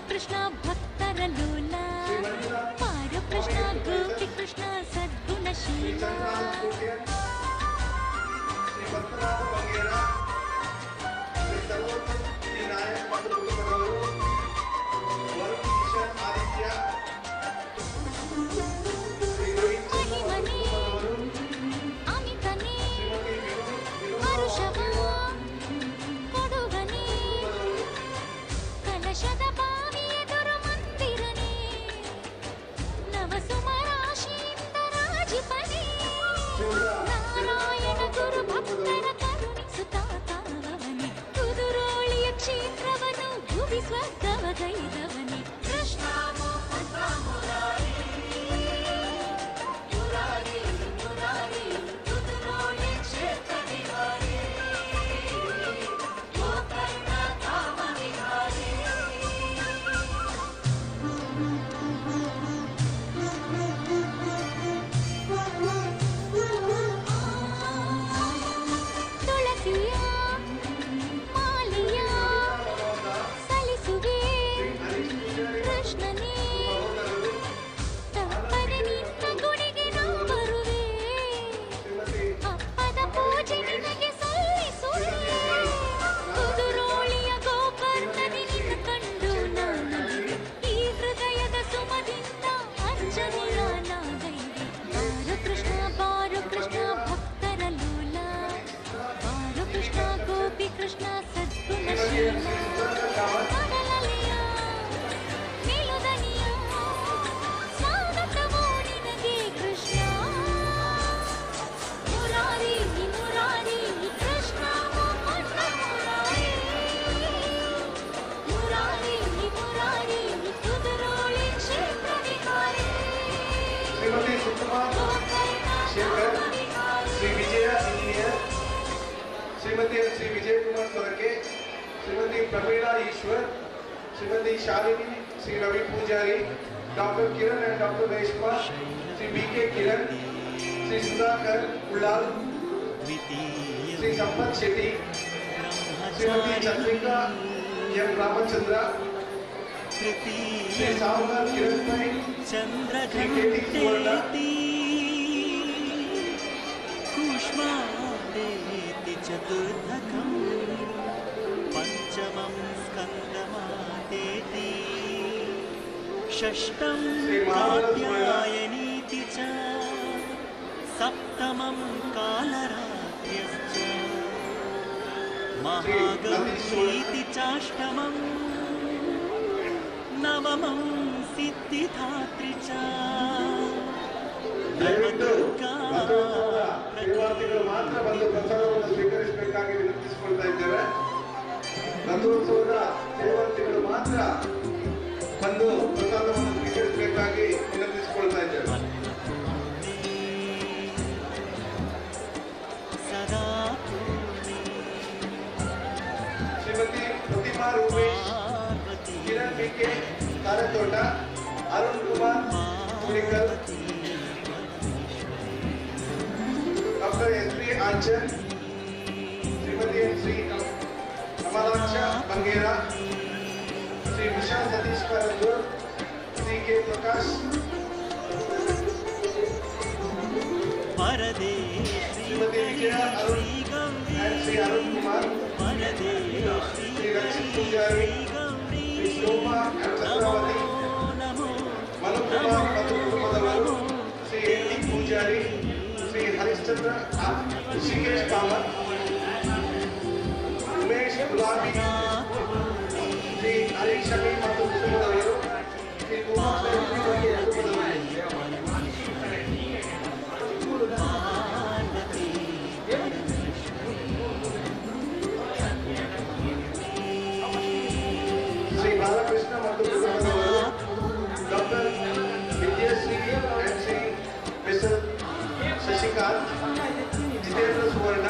ಕೃಷ್ಣ ಭಕ್ತರ ಲೋಲ, ಪಾರು ಕೃಷ್ಣ ಗೋಪಿ ಕೃಷ್ಣ ಸದ್ಗುಣಶೀಲ. ಮಹಿಮನೆ ಅಮಿತನೆ ಹರುಷವ ಕೊಡುವನೆ, ಕಲಶದ ಬಾವಿಯೆದುರು ಮಂದಿರನೆ, ನವಸುಮರಾಶಿಯಿಂದ ರಾಜಿಪನೆ, ನಾರಾಯಣ ಗುರು ಭಕ್ತರ ಕರುಣಿಸುತ್ತಾತವನೆ, ಕುದುರೋಳಿಯ ಕ್ಷೇತ್ರವನ್ನು ಭುವಿ ಸ್ವರ್ಗವಗೈದವನೆ, ಕೃಷ್ಣ ಮುರಾರಿ ಮುರಾರಿ ಮುರಾರಿ ಕುದುರೋಳಿ ಕ್ಷೇತ್ರ ವಿಹಾರಿ, ಗೋಕರ್ಣ ಧಾಮ ವಿಹಾರಿ. ತುಳಸಿಯ ಮಾಲಿಯ ಸಲಿಸುವೆ ಶ್ರೀ ಸುಧಾಕರ್ ಕಾಮತ್. ಕಡಲಲೆಯ ಮೇಲುದನಿಯ ಸ್ವಾಗತವೋ ನಿನಗೆ ಕೃಷ್ಣ. ಮುರಾರಿ ಮುರಾರಿ ಕೃಷ್ಣ ಮೊಮ್ಮಣ್ಣ ಮುರಾರಿ. ಮುರಾರಿ ಮುರಾರಿ ಕುದುರೋಳಿ ಕ್ಷೇತ್ರ ವಿಹಾರಿ. Shrimati Sukumar Shekhar, Shri Vijaya engineer, Shrimati Shri Vijaya Kumar Sorake, Shrimati Pramila Eshwar, Shrimati Shalini, Shri Ravi Poojary, doctor Kiran and doctor Reshma, Shri B K Kiran, Shri Sudhakar Ullal, Shri Sampath Shetty, Shrimati Chandrika M Ramachandra, Shri Sahukar Kiran Pai, Shri K T Suvarna, ಕೂಷ್ಮಾಂಡೇತಿ ಚತುರ್ಥಕಂ ಪಂಚಮಂ ಸ್ಕಂದಮಾತೇತಿ ಷಷ್ಠಂ ಕಾತ್ಯಾಯನೀತಿ ಚ ಸಪ್ತಮಂ ಕಾಲರಾತ್ರ್ಯಶ್ಚ ಮಹಾಗೌರೀತಿ ಚಾಷ್ಟಮಂ ನವಮಂ ಸಿದ್ಧಿಧಾತ್ರಿ ಚ ದಯವಿಟ್ಟು ಸೇವಾರ್ಥಿಗಳು ಮಾತ್ರ ಬಂದು ಪ್ರಸಾದವನ್ನು ಸ್ವೀಕರಿಸಬೇಕಾಗಿ ವಿನಂತಿಸಿಕೊಳ್ತಾ ಇದ್ದೇವೆ. ರಥೋತ್ಸವದ ಸೇವಾರ್ಥಿಗಳು ಮಾತ್ರ ಬಂದು ಪ್ರಸಾದವನ್ನು ಸ್ವೀಕರಿಸಬೇಕಾಗಿ ವಿನಂತಿಸಿಕೊಳ್ತಾ ಇದ್ದೇವೆ. Shrimati Pratima Rupesh, Kiran B K Tarathota, Arun Kumar Hulikal, doctor S P Anchan, Shrimati Shri Kamalaksha Bangera, Shri Usha Satish Karandur, Shri K Prakash, Shrimati Vijaya Arun and Shri Arun Kumar, Shri Rakshith Poojary, Shri Shobha and Chandravathi, Manukumar ಮತ್ತು ಕುಟುಂಬದವರು, ಶ್ರೀ ಎನ್ ಟಿ ಪೂಜಾರಿ, ಶ್ರೀ ಹರಿಶ್ಚಂದ್ರ ಋಷಿಕೇಶ್ ಕಾಮತ್, ಉಮೇಶ್ ಗುಲಾಬಿ, ಶ್ರೀ ಹರೀಶ್ ಶಮಿ ಮತ್ತು ಕುಟುಂಬದವರು, ಶ್ರೀ ಕುಮಾರ್ ಶೆಟ್ಟಿ ಮತ್ತು ಕುಟುಂಬದವರು, ಶ್ರೀ ಬಾಲಕೃಷ್ಣ ಮತ್ತು ಕುಟುಂಬದವರು, doctor Vidyashree and Shri mister Shashikanth, Jitendra Suvarna,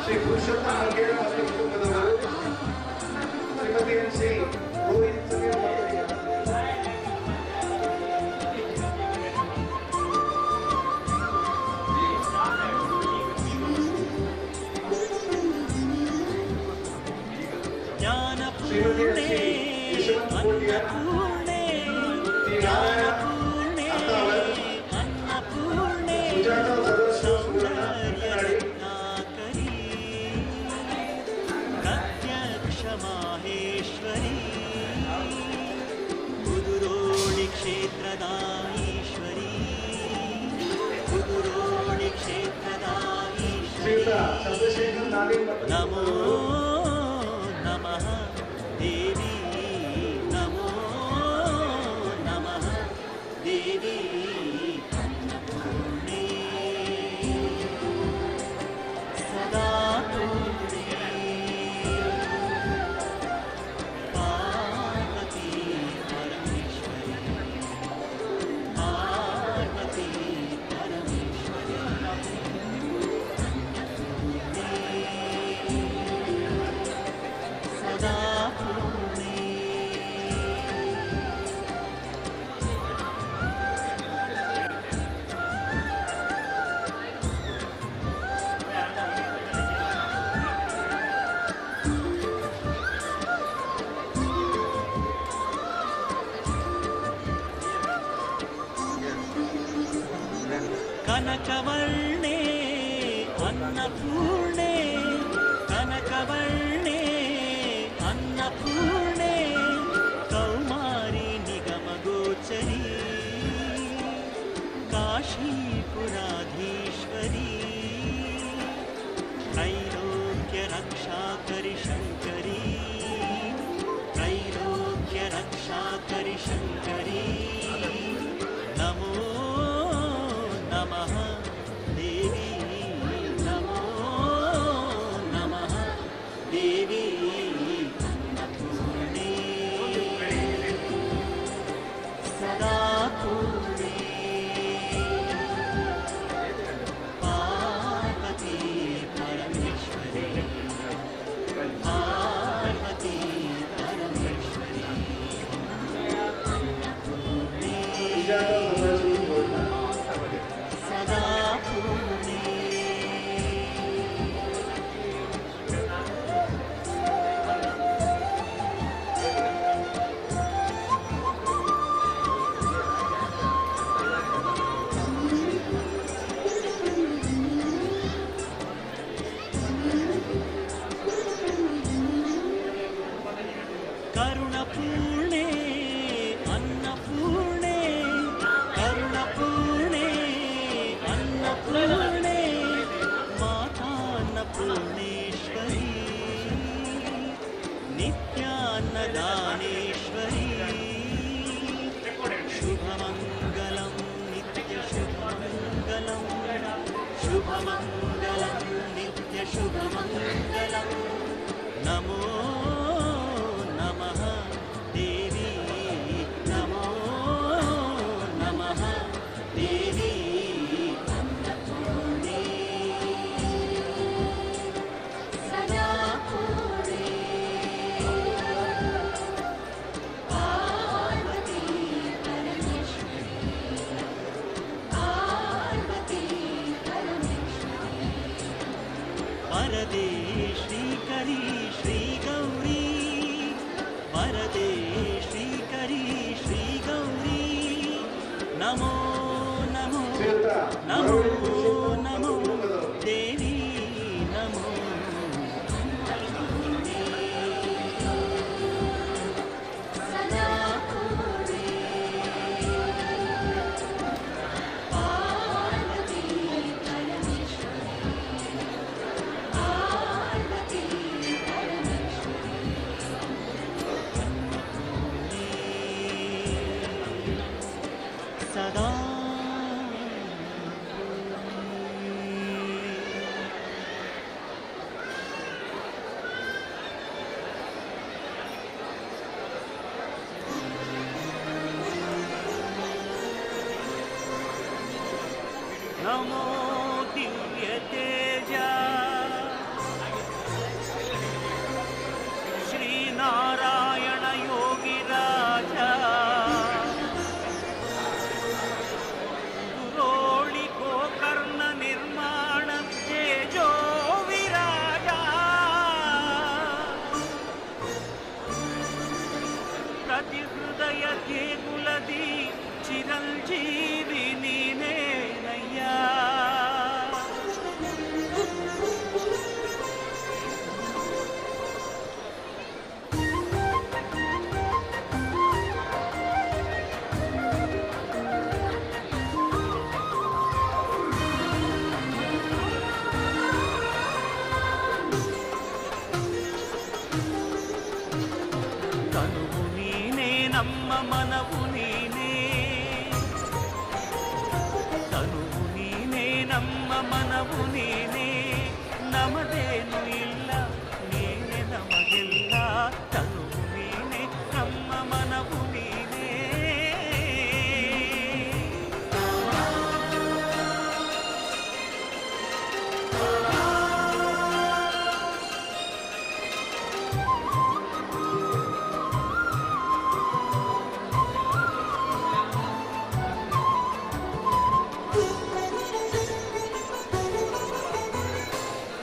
Shri Purushottama Mangera ಮತ್ತು ಕುಟುಂಬದವರು, ಶ್ರೀಮತಿ ಎನ್ ಶ್ರೀ ರೋಹಿತ್ ಸಮೀರ್ ಮತ್ತು ಶ್ರೀಮತಿ ಎನ್ ಶ್ರೀ ಯಶವಂತ್ ಕೋಟಿಯಾರ್, ಶ್ರೀ ನಾರಾಯಣ ಅತ್ತಾವರ್, ಸುಜಾತ ಸದಸ್ಯ ಸುವರ್ಣ ಕನ್ನಡಿ, ಪ್ರತ್ಯಕ್ಷ ಮಾಹೇಶ್ವರಿ ಕುದುರೋಳಿ ಕ್ಷೇತ್ರದ ಈಶ್ವರಿ ಕುದುರೋಳಿ ಕ್ಷೇತ್ರದ ಶ್ರೀಯುತ ಈಶ್ವರಿ ಚಂದ್ರಶೇಖರ್ ನಾಡಿಗ್ ಮತ್ತು ನಮೋ ನಮಃ ದೇವಿ ನಮೋ ನಮಃ ದೇವಿ ಅನ್ನಪೂರ್ಣೆ ಸದಾ ಪೂರ್ಣೆ ಪಾರ್ವತಿ ಪರಮೇಶ್ವರಿ ಪಾರ್ವತಿ ಪರಮೇಶ್ವರಿ ಸದಾ ಪೂರ್ಣೆ ಕನಕವರ್ಣೆ ಅನ್ನಪೂರ್ಣೆ ಕನಕವರ್ಣೆ ಅನ್ನಪೂರ್ಣೆ ಕೌಮಾರಿ ನಿಗಮಗೋಚರಿ ಕಾಶೀಪುರಾಧೀಶ್ವರಿ ತ್ರೈಲೋಕ್ಯ ರಕ್ಷಾಕರಿ ಶಂಕರಿ ಸದಾ ಪೂರ್ಣೆ ಕರುಣಪೂರ್ಣೆ ಅನ್ನಪೂರ್ಣೆ ಕರುಣಪೂರ್ಣೆ ಅನ್ನಪೂರ್ಣೆ ಮಾತಾನ್ನಪೂರ್ಣೇಶ್ವರಿ ನಿತ್ಯಾನ್ನದಾನೇಶ್ವರಿ ಶುಭಮಂಗಲಂ ನಿತ್ಯ ಶುಭಮಂಗಲಂ ಶುಭಮಂಗಲಂ ನಿತ್ಯ ಶುಭಮಂಗಲಂ ನಮೋ ನಮಃ ದೇವಿ ನಮೋ ನಮಃ ದೇವಿ ಅನ್ನಪೂರ್ಣೆ ಸದಾ ಪೂರ್ಣೆ ಪಾರ್ವತಿ ಪರಮೇಶ್ವರಿ ಪಾರ್ವತಿ ಪರಮೇಶ್ವರಿ ವರದೆ ಶ್ರೀಕರಿ ಶ್ರೀ ಗೌರಿ ವರದೆ ಶ್ರೀಕರಿ ಶ್ರೀ ಗೌರಿ ನಮೋ ನಮೋ ನಮೋ ನಮೋ ದೇವಿ ನಮೋ ಸದಾ ಪೂರ್ಣೆ ಪಾರ್ವತಿ ಪರಮೇಶ್ವರಿ ಪಾರ್ವತಿ ಪರಮೇಶ್ವರಿ ಸದಾ ನಮೋ ದಿವ್ಯ ತೇಜ ಶ್ರೀನಾರಾಯಣ ಯೋಗಿರಾಜ ಗುರೋಳಿ ಗೋಕರ್ಣ ನಿರ್ಮಾಣ ತೇಜೋ ವಿರಾಜ ಪ್ರತಿ ಹೃದಯ ದೇಗುಲದಿ ಚಿರಂಜೀವಿ ನೀನೇನಯ್ಯ ತನುವು ನೀನೇ ನಮ್ಮ ಮನವು ನೀನೇ ತನುವು ನೀನೇ ನಮ್ಮ ಮನವು ನೀನೇ ನಮದೇನು ಇಲ್ಲ ನೀನೆ ನಮಗೆಲ್ಲ ತನುವು ನೀನೇ ನಮ್ಮ ಮನವು ನೀನೇ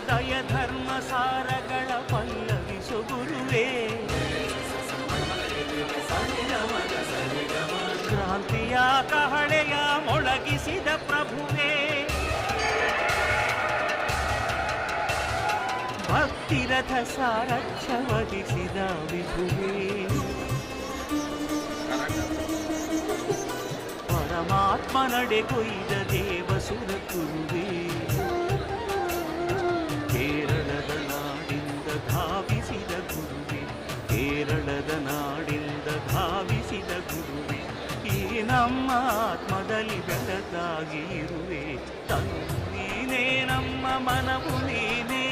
ದಯ ಧರ್ಮ ಸಾರಗಳ ಪಲ್ಲವಿಸು ಗುರುವೇ ಕ್ರಾಂತಿಯ ಕಹಳೆಯ ಮೊಳಗಿಸಿದ ಪ್ರಭುವೇ ಭಕ್ತಿರಥ ಸಾರಥ್ಯ ವಹಿಸಿದ ವಿಭುವೇ ಪರಮಾತ್ಮ ನಡೆಗೊಯ್ದ ದೇವಸುರ ಗುರುವೇ ಕೇರಳದ ನಾಡಿಂದ ಧಾವಿಸಿದ ಗುರುವೆ ಕೇರಳದ ನಾಡಿಂದ ಧಾವಿಸಿದ ಗುರುವೆ ಈ ನಮ್ಮ ಆತ್ಮದಲ್ಲಿ ಬೆಳಕಾಗಿ ಇರುವೆ ತನು ನೀನೇ ನಮ್ಮ ಮನವು ನೀನೇ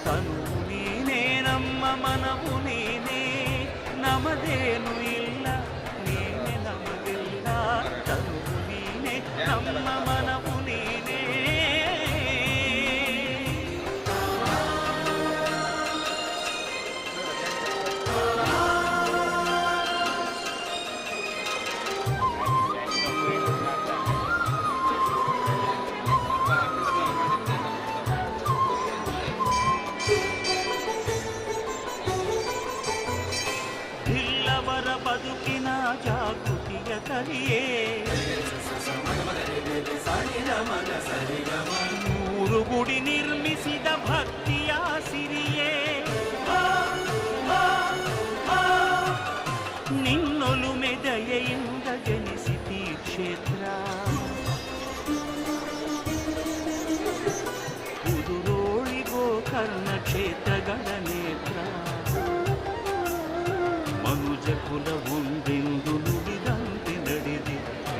ತನು ನೀನೇ ನಮ್ಮ ಮನವು ನೀನೇ ನಮದೇನು ಇಲ್ಲ ನೀನೆ ನಮಗಿಲ್ಲ ತನು ನೀನೇ ನಮ್ಮ ಮನವು ನೀನೇ ಜಾಗೃತಿಯ ಕಲಿಯೇ ಮೂರು ಗುಡಿ ನಿರ್ಮಿಸಿದ ಭಕ್ತಿಯ ಸಿರಿಯೇ ನಿನ್ನೊಲುಮೆ ದಯೆಯಿಂದ ಜನಿಸಿತಿ ಕ್ಷೇತ್ರ ಕುದುರೋಳಿ ಗೋಕರ್ಣ ಕ್ಷೇತ್ರಗಳ ನೇತ್ರ ಮನುಜ ಕುಲವೊಂದೆಂದು ನುಡಿದಂತೆ ನಡೆದೆ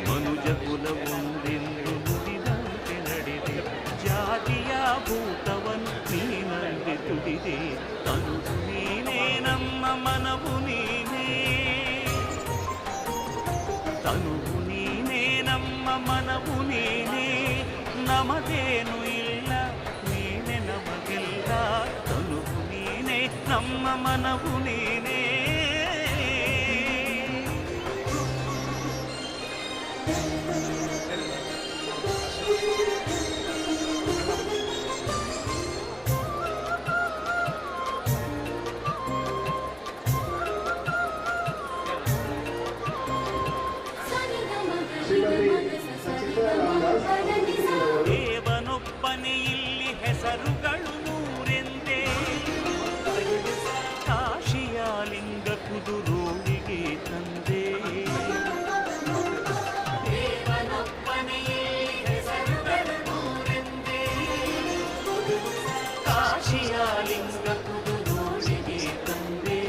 ಮನುಜ ಕುಲವೊಂದೆಂದು ನುಡಿದಂತೆ ನಡೆದೆ ಜಾತಿಯ ಭೂತವನ್ನು ನೀನಲ್ಲಿ ತುಡಿದೆ ತನು ನೀನೇ ನಮ್ಮ ಮನವು ನೀನೇ ತನುವು ನೀನೇ ನಮ್ಮ ಮನವು ನೀನೇ ನಮಗೇನು ಇಲ್ಲ ನೀನೆ ನಮಗೆಲ್ಲ ತನುವು ನೀನೇ ನಮ್ಮ ಮನವು ನೀನೇ ದೇವನೊಬ್ಬನೇ ಇಲ್ಲಿ ಹೆಸರುಗಳು ನೂರೆಂದೇ ಕಾಶಿಯ ಲಿಂಗ ಕುದುರೋಳಿಗೆ ತಂದೆ ದೇವನೊಬ್ಬನೇ ಹೆಸರುಗಳು ನೂರೆಂದೇ ಕಾಶಿಯ ಲಿಂಗ ಕುದುರೋಳಿಗೆ ತಂದೆ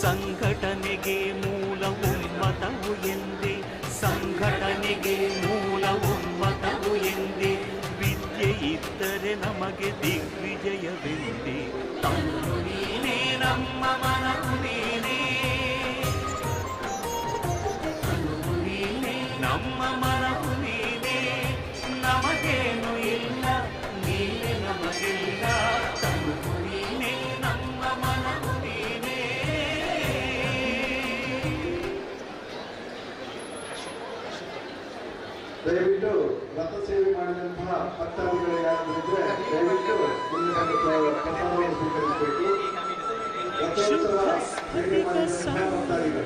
ಸಂಘಟನೆಗೆ ಮೂಲ ಒಮ್ಮತವು ಎಂದೇ ಸಂಘಟನೆಗೆ ಮೂಲ ಒಮ್ಮತವು ಎಂದೇ ವಿದ್ಯೆ ಇದ್ದರೆ ನಮಗೆ ದಿಗ್ವಿಜಯವೆಂದೇ ತನು ನೀನೇ ನಮ್ಮ ಮನವು ನೀನೇ ತನು ನೀನೇ ನಮ್ಮ ಮನವು ನೀನೇ ನಮಗೇನು ಇಲ್ಲ ನೀನೆ ನಮಗಿಲ್ಲ ತನು ನೀನೇ ನಮ್ಮ ಮನವು ನೀನೇ ದಯವಿಟ್ಟು ರಥ ಸೇವೆ ಮಾಡಿದಂತಹ ಭಕ್ತಾದಿಗಳು ಯಾರಿದ್ರೆ ದಯವಿಟ್ಟು ಪ್ರಸಾದವನ್ನು ಸ್ವೀಕರಿಸಬೇಕು. ರಥೋತ್ಸವ ಸೇವೆ ಮಾಡಿದಂತಹ ಭಕ್ತಾದಿಗಳು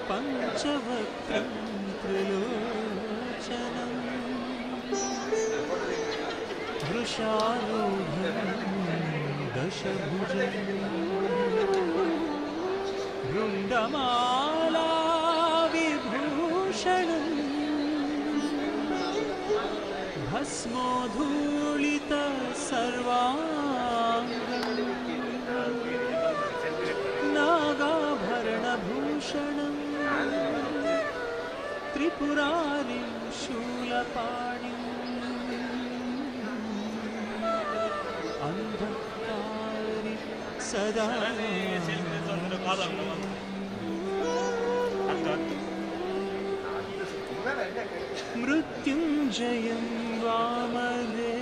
ಪಂಚವಕ್ತ್ರಂ ತ್ರಿಲೋಚನಂ ವೃಷಾರೂಢಂ ದಶಭುಜಂ ವೃಂದಮಾಲಾ ವಿಭೂಷಣಂ ಭಸ್ಮೋಧೂಳಿತ ಸರ್ವಾಂಗಂ ನಾಗಾಭರಣಭೂಷಣಂ ತ್ರಿಪುರಾರಿಂ ಶೂಲಪಾಣಿಂ ಅಂಧಕಾರಿ ಸದಾ ಮೃತ್ಯುಂಜಯಂ ವಾಮದೇವಂ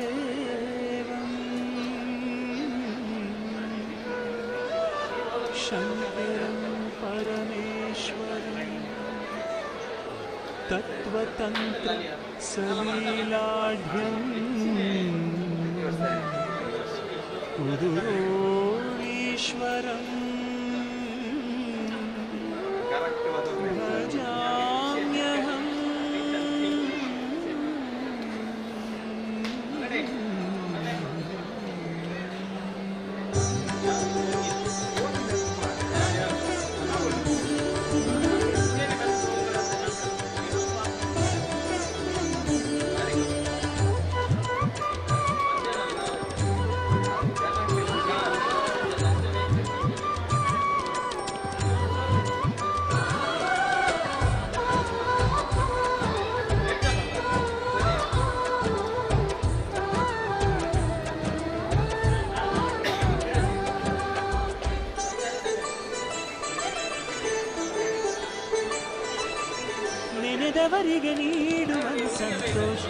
ಶಂಕರಂ ಪರಮೇಶ್ವರಂ ತತ್ವತಂತ್ರ ಸಲೀಲಾಢ್ಯಂ ಕುದುರೋಳೀಶ್ವರಂ ಭಜಾಮ್ಯಹಂ ನೆನೆದವರಿಗೆ ನೀಡುವ ಸಂತೋಷ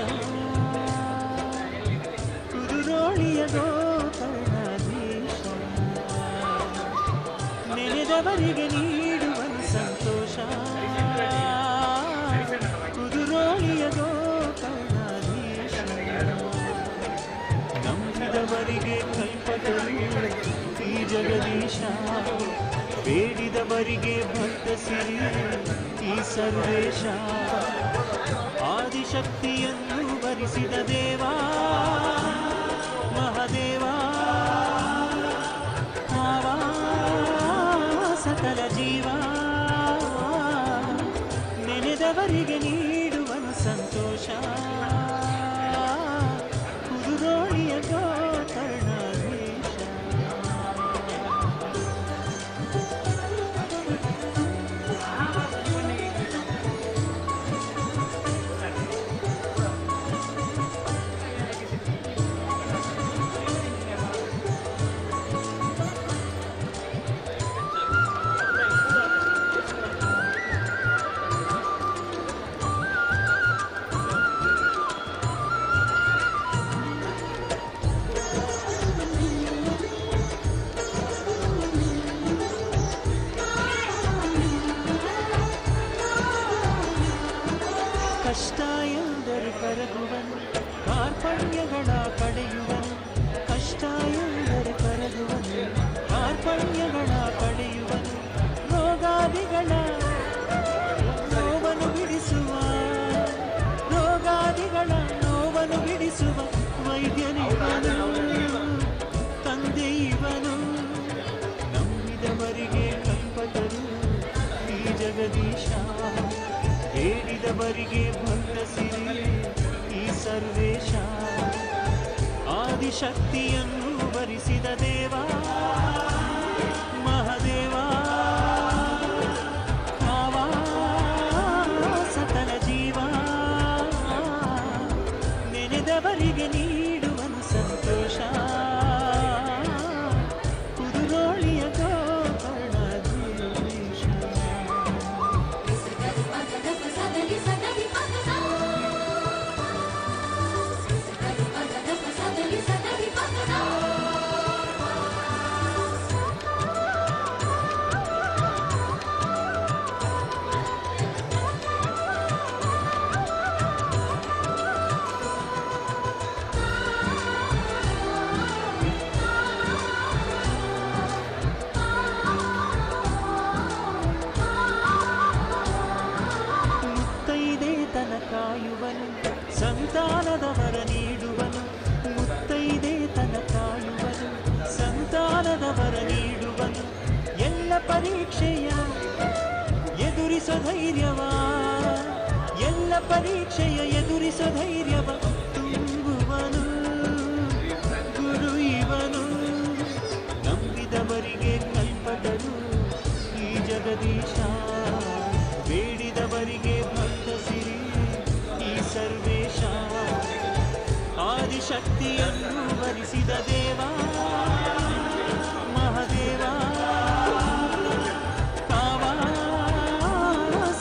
ಕುದುರೋಳಿಯ ಗೋಕರ್ಣಾಧೀಶ ನೆನೆದವರಿಗೆ ನೀಡುವ ಸಂತೋಷ ಕುದುರೋಳಿಯ ಗೋಕರ್ಣಾಧೀಶ ನಂಬಿದವರಿಗೆ ಕಲ್ಪತರು ಈ ಜಗ ಜಗದೀಶ ಬೇಡಿದವರಿಗೆ ಭಕ್ತ ಸಿರಿ ಈ ಸರ್ವೇಶ ಆದಿಶಕ್ತಿಯನ್ನು ವರಿಸಿದ ದೇವ ಮಹಾದೇವ ಆವಾ ಸಕಲ ಜೀವ ನೆನೆದವರಿಗೆ ನೀಡುವನು ಸಂತೋಷ ಕುದುರೋಳಿಯ ಗೋಕರ್ಣಾಧೀಶ ಕಷ್ಟ ಎಂದರೆ ಕರಗುವನು ಕಾರ್ಪಣ್ಯಗಳ ಕಳೆಯುವನು ಕಷ್ಟ ಎಂದರೆ ಕರಗುವನು ಕಾರ್ಪಣ್ಯಗಳ ಕಳೆಯುವನು ರೋಗಾದಿಗಳ ನೋವನ್ನು ಬಿಡಿಸುವ ರೋಗಾದಿಗಳ ನೋವನ್ನು ಬಿಡಿಸುವ ವೈದ್ಯನಿವನು ತಂದೆ ಇವನು ನಂಬಿದವರಿಗೆ ಕಲ್ಪತರು ಈ ಜಗದೀಶ ಬೇಡಿದವರಿಗೆ ಭಕ್ತ ಸಿರಿ ಈ ಸರ್ವೇಶ ಆದಿಶಕ್ತಿಯನ್ನು ವರಿಸಿದ ದೇವ ಮಹಾದೇವ ಆವಾ ಸಕಲ ಜೀವ ನೆನೆದವರಿಗೆ ನೀಡುವನು ಸಂತೋಷ ಕುದುರೋಳಿಯ ಗೋಕರ್ಣಾಧೀಶ ಕಾಯುವನು ಸಂತಾನದವರ ನೀಡುವನು ಮುತ್ತೈದೆ ತನ ಕಾಯುವನು ಸಂತಾನದವರ ನೀಡುವನು ಎಲ್ಲ ಪರೀಕ್ಷೆಯ ಎದುರಿಸೋ ಧೈರ್ಯವ ಎಲ್ಲ ಪರೀಕ್ಷೆಯ ಎದುರಿಸೋ ಧೈರ್ಯವ ತುಂಬುವನು ಗುರು ಇವನು ನಂಬಿದವರಿಗೆ ಕಲ್ಪತರು ಈ ಜಗದೀಶ ಬೇಡಿದವರಿಗೆ ಭಕ್ತ ಸಿರಿ ಈ ಸರ್ವೇಶ ಆದಿಶಕ್ತಿಯನ್ನು ವರಿಸಿದ ದೇವ ಮಹಾದೇವ ಆವಾ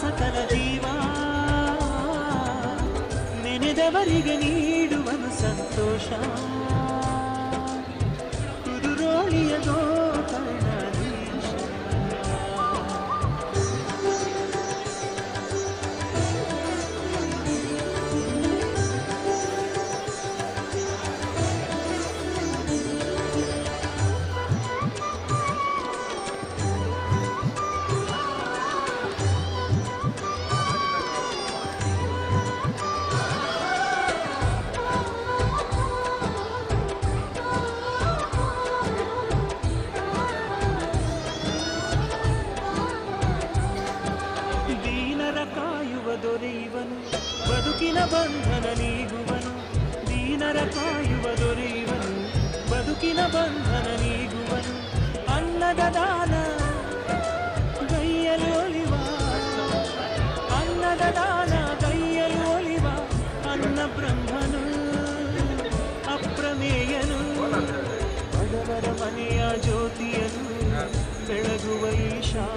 ಸಕಲ ಜೀವ ನೆನೆದವರಿಗೆ ನೀಡುವನು ಸಂತೋಷ ಕುದುರೋಳಿಯ ಗೋಕರ್ಣಾಧೀಶ ದೊರೆಯುವನು ಬದುಕಿನ ಬಂಧನ ನೀಗುವನು ದೀನರ ಕಾಯುವ ದೊರೆಯುವನು ಬದುಕಿನ ಬಂಧನ ನೀಗುವನು ಅನ್ನದ ದಾನ ಕೈಯಲ್ಲಿ ಒಲಿವ ಅನ್ನದ ದಾನ ಕೈಯಲ್ಲಿ ಒಲಿವ ಅನ್ನ ಬ್ರಹ್ಮನು ಅಪ್ರಮೇಯನು ಬಡವರ ಮನೆಯ ಜ್ಯೋತಿಯನು ಬೆಳಗುವ ಈಶಾ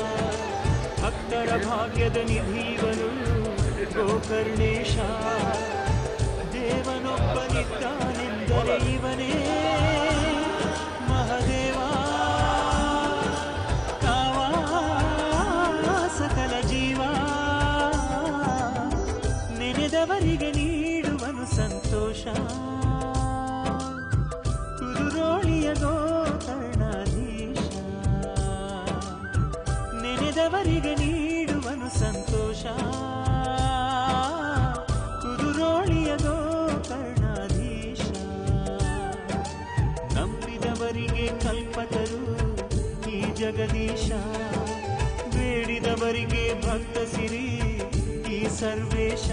ಭಕ್ತರ ಭಾಗ್ಯದ ನಿಧಿವನು ಗೋಕರ್ಣೇಶ ದೇವನೊಬ್ಬನಿದ್ದಾನೆಂದರೆ ಇವನೇ ಮಹಾದೇವ ಕಾವಾ ಸಕಲ ಜೀವ ನೆನೆದವರಿಗೆ ನೀಡುವನು ಸಂತೋಷ ಕುದುರೋಳಿಯ ಗೋಕರ್ಣಾಧೀಶ ಪಡೆದವರಿಗೆ ನೀಡುವನು ಸಂತೋಷ. ಕುದುರೋಳಿಯ ಗೋಕರ್ಣಾಧೀಶ, ನಂಬಿದವರಿಗೆ ಕಲ್ಪತರು ಈ ಜಗದೀಶ. ಬೇಡಿದವರಿಗೆ ಭಕ್ತ ಸಿರಿ ಈ ಸರ್ವೇಶ.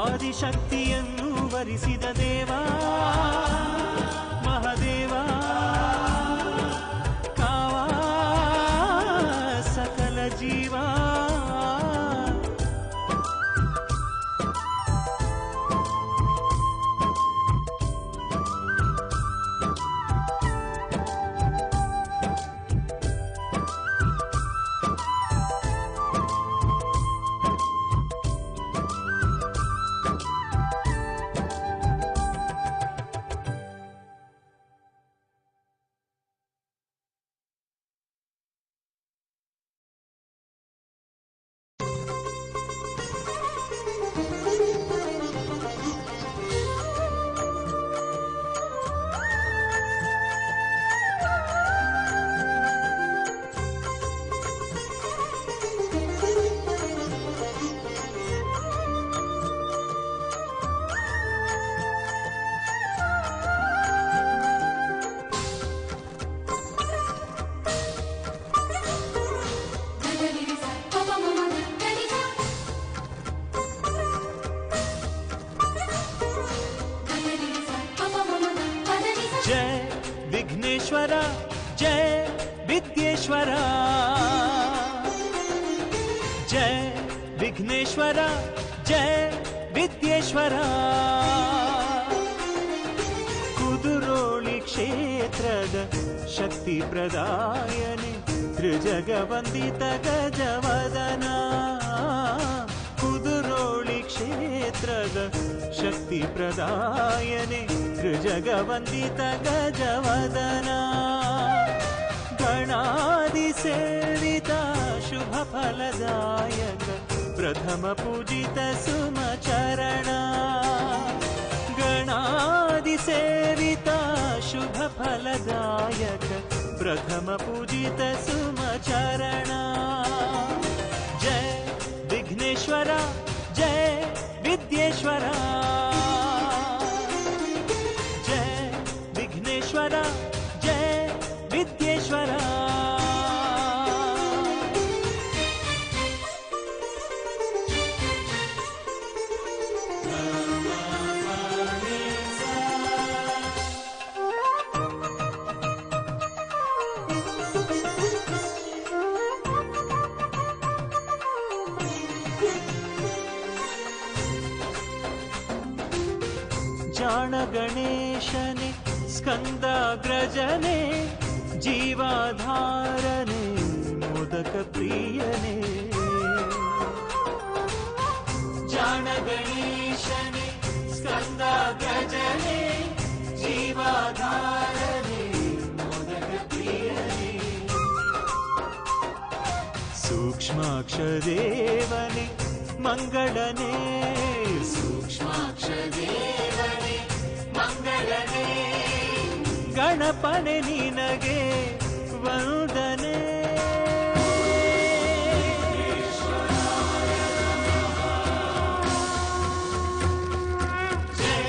ಆದಿಶಕ್ತಿಯನ್ನು ವರಿಸಿದ ದೇವ ಮಹದೇವ, ಕಾವ ಸಕಲ ಜೀವ. जय विघ्नेश्वर जय विद्येश्वर, जय विघ्नेश्वर जय विद्येश्वर. ಕುದುರೋಳಿ ಕ್ಷೇತ್ರದ ಶಕ್ತಿ ಪ್ರದಾಯನೆ ತ್ರಿಜಗವಂದಿತ ಗಜವದನ. ಕುದುರೋಳಿ ಕ್ಷೇತ್ರದ ಶಕ್ತಿ ಪ್ರದಾಯನೆ ತ್ರಿಜಗವಂದಿತ ಗಜವದನ. ಗಣಾದಿ ಸೇವಿತ ಶುಭ ಫಲದಾಯಕ ಪ್ರಥಮ ಪೂಜಿತ ಸುಮಚರಣ. ಗಣಾದಿ ಸೇವಿತ ಶುಭ ಫಲದಾಯಕ ಪ್ರಥಮ ಪೂಜಿತ ಸುಮಚರಣ. ಜಯ ವಿಘ್ನೇಶ್ವರ जय विद्येश्वर, जय विघ्नेश्वर जय विद्येश्वर. ಜಾಣ ಗಣೇಶನೆ ಸ್ಕಂದಾಗ್ರಜನೆ ಜೀವಾಧಾರನೆ ಮೋದಕ ಪ್ರಿಯನೆ. ಜಾಣ ಗಣೇಶನೆ ಸ್ಕಂದಾಗ್ರಜನೆ ಜೀವಾಧಾರನೆ ಮೋದಕ ಪ್ರಿಯನೆ. ಸೂಕ್ಷ್ಮಾಕ್ಷದೇವನೆ ಮಂಗಳನೆ, ಸೂಕ್ಷ್ಮಾಕ್ಷದೇವನೆ ಮಂಗಳನೆ. ಗಣಪನೆ ನಿನಗೆ ವಂದನೆ. ಜಯ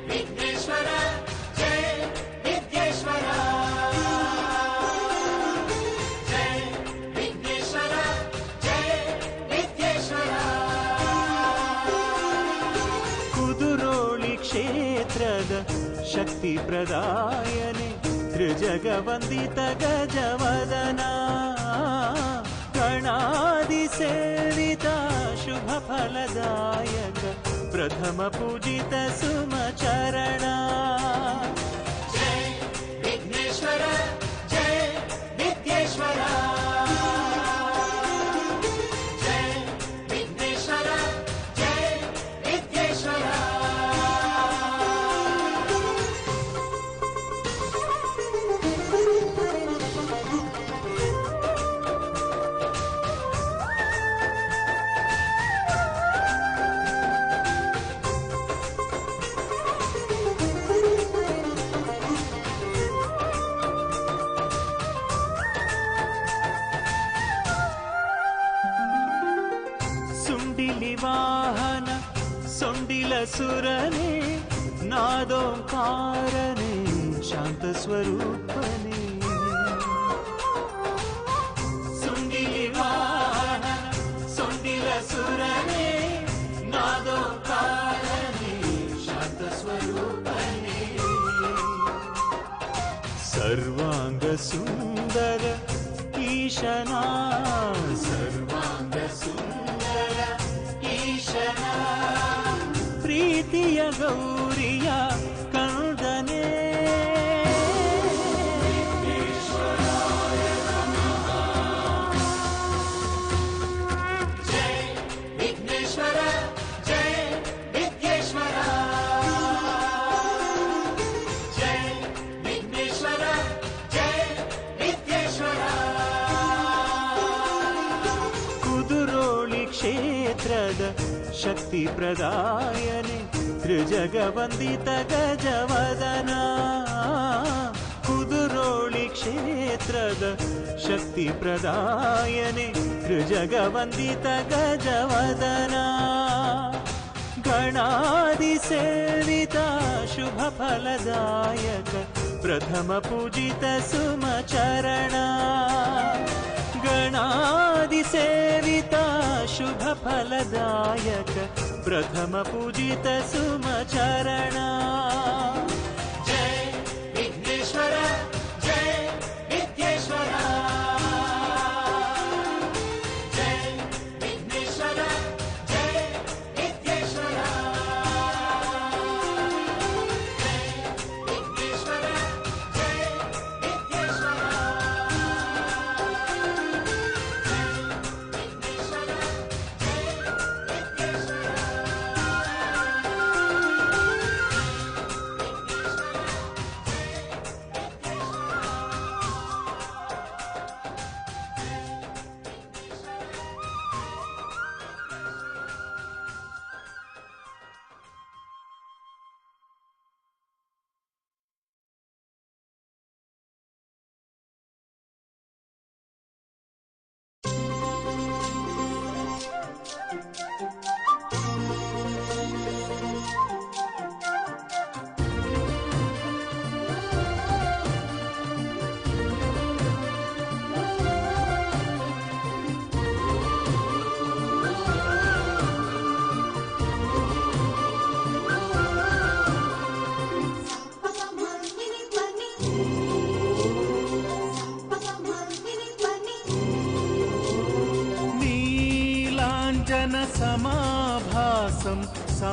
ವಿಘ್ನೇಶ್ವರ ಜಯ ವಿದ್ಯೇಶ್ವರ, ಜಯ ವಿಘ್ನೇಶ್ವರ ಜಯ ವಿದ್ಯೇಶ್ವರ. ಕುದುರೋಳಿ ಕ್ಷೇತ್ರದ ಶಕ್ತಿ ಪ್ರದಾಯನೆ ತ್ರಿಜಗವಂದಿತ ಗಜವದನ. ಗಣಾದಿ ಸೇವಿತ ಶುಭ ಫಲದಾಯಕ ಪ್ರಥಮ ಪೂಜಿತ ಸುಮಚರಣ. ಜಯ ವಿಘ್ನೇಶ್ವರ ಜಯ ವಿದ್ಯೇಶ್ವರ, ಜಯ ವಿಘ್ನೇಶ್ವರ ಜಯ ವಿದ್ಯೇಶ್ವರ. ವಾಹನ ಸೊಂಡಿಲ ಸುರನೇ ನಾದೋಂಕಾರನೇ ಶಾಂತ ಸ್ವರೂಪನೇ ಸುಂಡಿಲಿ ವಾಹನ ಸೊಂಡಿಲ ಸುರನೇ ನಾದೋಂಕಾರನೇ ಶಾಂತ ಸ್ವರೂಪನೇ ಸರ್ವಾಂಗ ಸುಂದರ ಈಶನಾ ಸರ್ವಾಂಗ ಸುಂದರ ಈಶನಾ ಪ್ರೀತಿಯ ಗೌರಿಯ ಕಂದನೇ ಜಯ ವಿಘ್ನೇಶ್ವರ ಜಯ ವಿಘ್ನೇಶ್ವರ ಜಯ ವಿಘ್ನೇಶ್ವರ ಜಯ ವಿಘ್ನೇಶ್ವರ ಕುದುರೋಳಿ ಕ್ಷೇತ್ರದ ಶಕ್ತಿ ಪ್ರದಾಯನೆ ತ್ರಿಜಗವಂದಿತ ಗಜವದನ ಕುದುರೋಳಿ ಕ್ಷೇತ್ರದ ಶಕ್ತಿ ಪ್ರದಾಯನೆ ತ್ರಿಜಗವಂದಿತ ಗಜವದನ ಗಣಾದಿ ಸೇವಿತ ಶುಭ ಫಲದಾಯಕ ಪ್ರಥಮ ಪೂಜಿತ ಸುಮಚರಣ ಗಣಾದಿ ಸೇವಿತ ಶುಭ ಫಲದಾಯಕ ಪ್ರಥಮ ಪೂಜಿತ ಸುಮಚರಣ ಜಯ ವಿಘ್ನೇಶ್ವರ ಜಯ ವಿಘ್ನೇಶ್ವರ ಜಯ ವಿಘ್ನೇಶ್ವರ ಜಯ ವಿಘ್ನೇಶ್ವರ ಜಯ ವಿಘ್ನೇಶ್ವರ ಜಯ ವಿಘ್ನೇಶ್ವರ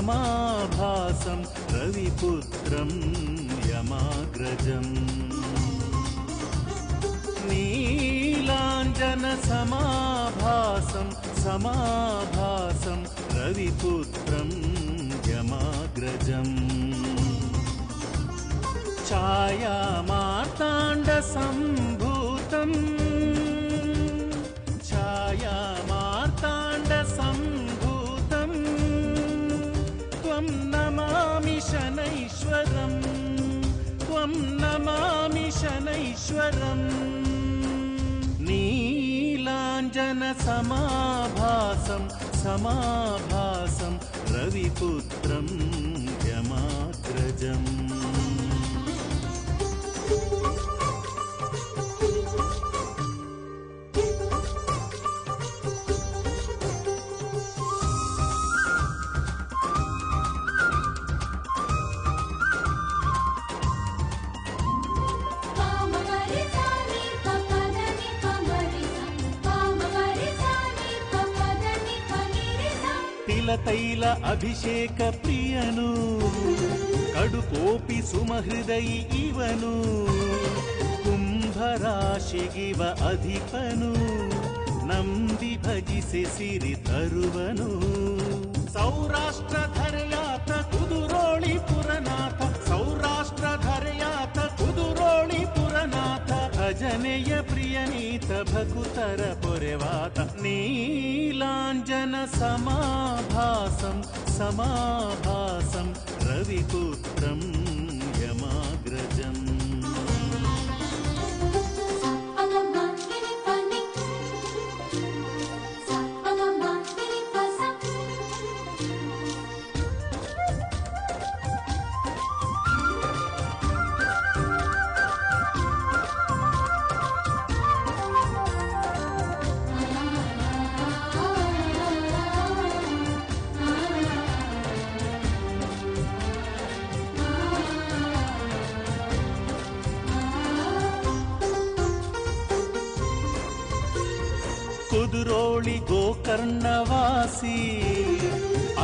समाभासं रविपुत्रं यमाग्रजम् नीलाञ्जनसमाभासं समाभासं रविपुत्रं यमाग्रजम् छायामार्ताण्डसम्भूतम् छायामार्ताण्डसम्भूतम् त्वं नमामि शनैश्वरम् त्वं नमामि शनैश्वरम् नीलाञ्जनसमाभासं समाभासं रविपुत्रं यमाग्रजम् ತೈಲ ಅಭಿಷೇಕ ಪ್ರಿಯನು ಕಡುಕೋಪಿ ಸುಮಹೃದಯಿ ಇವನು ಕುಂಭರಾಶಿಗಿವ ಅಧಿಪನು ನಂಬಿ ಭಜಿಸಿ ಸಿರಿ ತರುವನು ಸೌರಾಷ್ಟ್ರ ಧರೆಯಾತ ಕುದುರೋಳಿ ಪುರನಾಥ ಸೌರಾಷ್ಟ್ರ ಧರೆಯಾತ ಕುದುರೋಳಿ ಪುರನಾಥ ಭಜನೆಯ ಪ್ರಿಯನೀತ ಭಕುತರ ಪೊರೆವಾತ ನೀಲಾಂಜನ ಸಮಾಭಾಸಂ ಸಮಾಭಾಸಂ ರವಿಪುತ್ರಂ ಯಮಾಗ್ರಜಂ ಕುದುರೋಳಿ ಗೋಕರ್ಣವಾಸಿ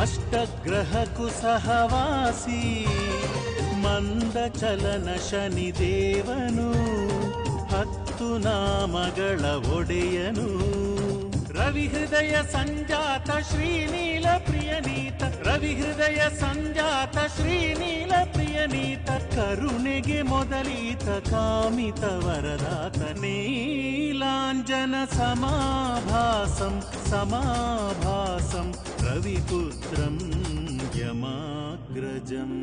ಅಷ್ಟಗ್ರಹಕ್ಕೂ ಸಹವಾಸಿ ಮಂದ ಚಲನ ಶನಿದೇವನು 10 ನಾಮಗಳ ಒಡೆಯನು ರವಿ ಹೃದಯ ಸಂಜಾತ ಶ್ರೀನೀಲ ಪ್ರಿಯನೀತ ರವಿ ಹೃದಯ ಸಂಜಾತ ಶ್ರೀನೀಲ ಪ್ರಿಯನೀತ ಕರುಣೆಗೆ ಮೊದಲೀತ ಕಾಮಿತ ವರದಾತ ನೀಲಾಂಜನ ಸಮಾಭಾಸಂ ಸಮಾಭಾಸಂ ರವಿಪುತ್ರಂ ಯಮಾಗ್ರಜಂ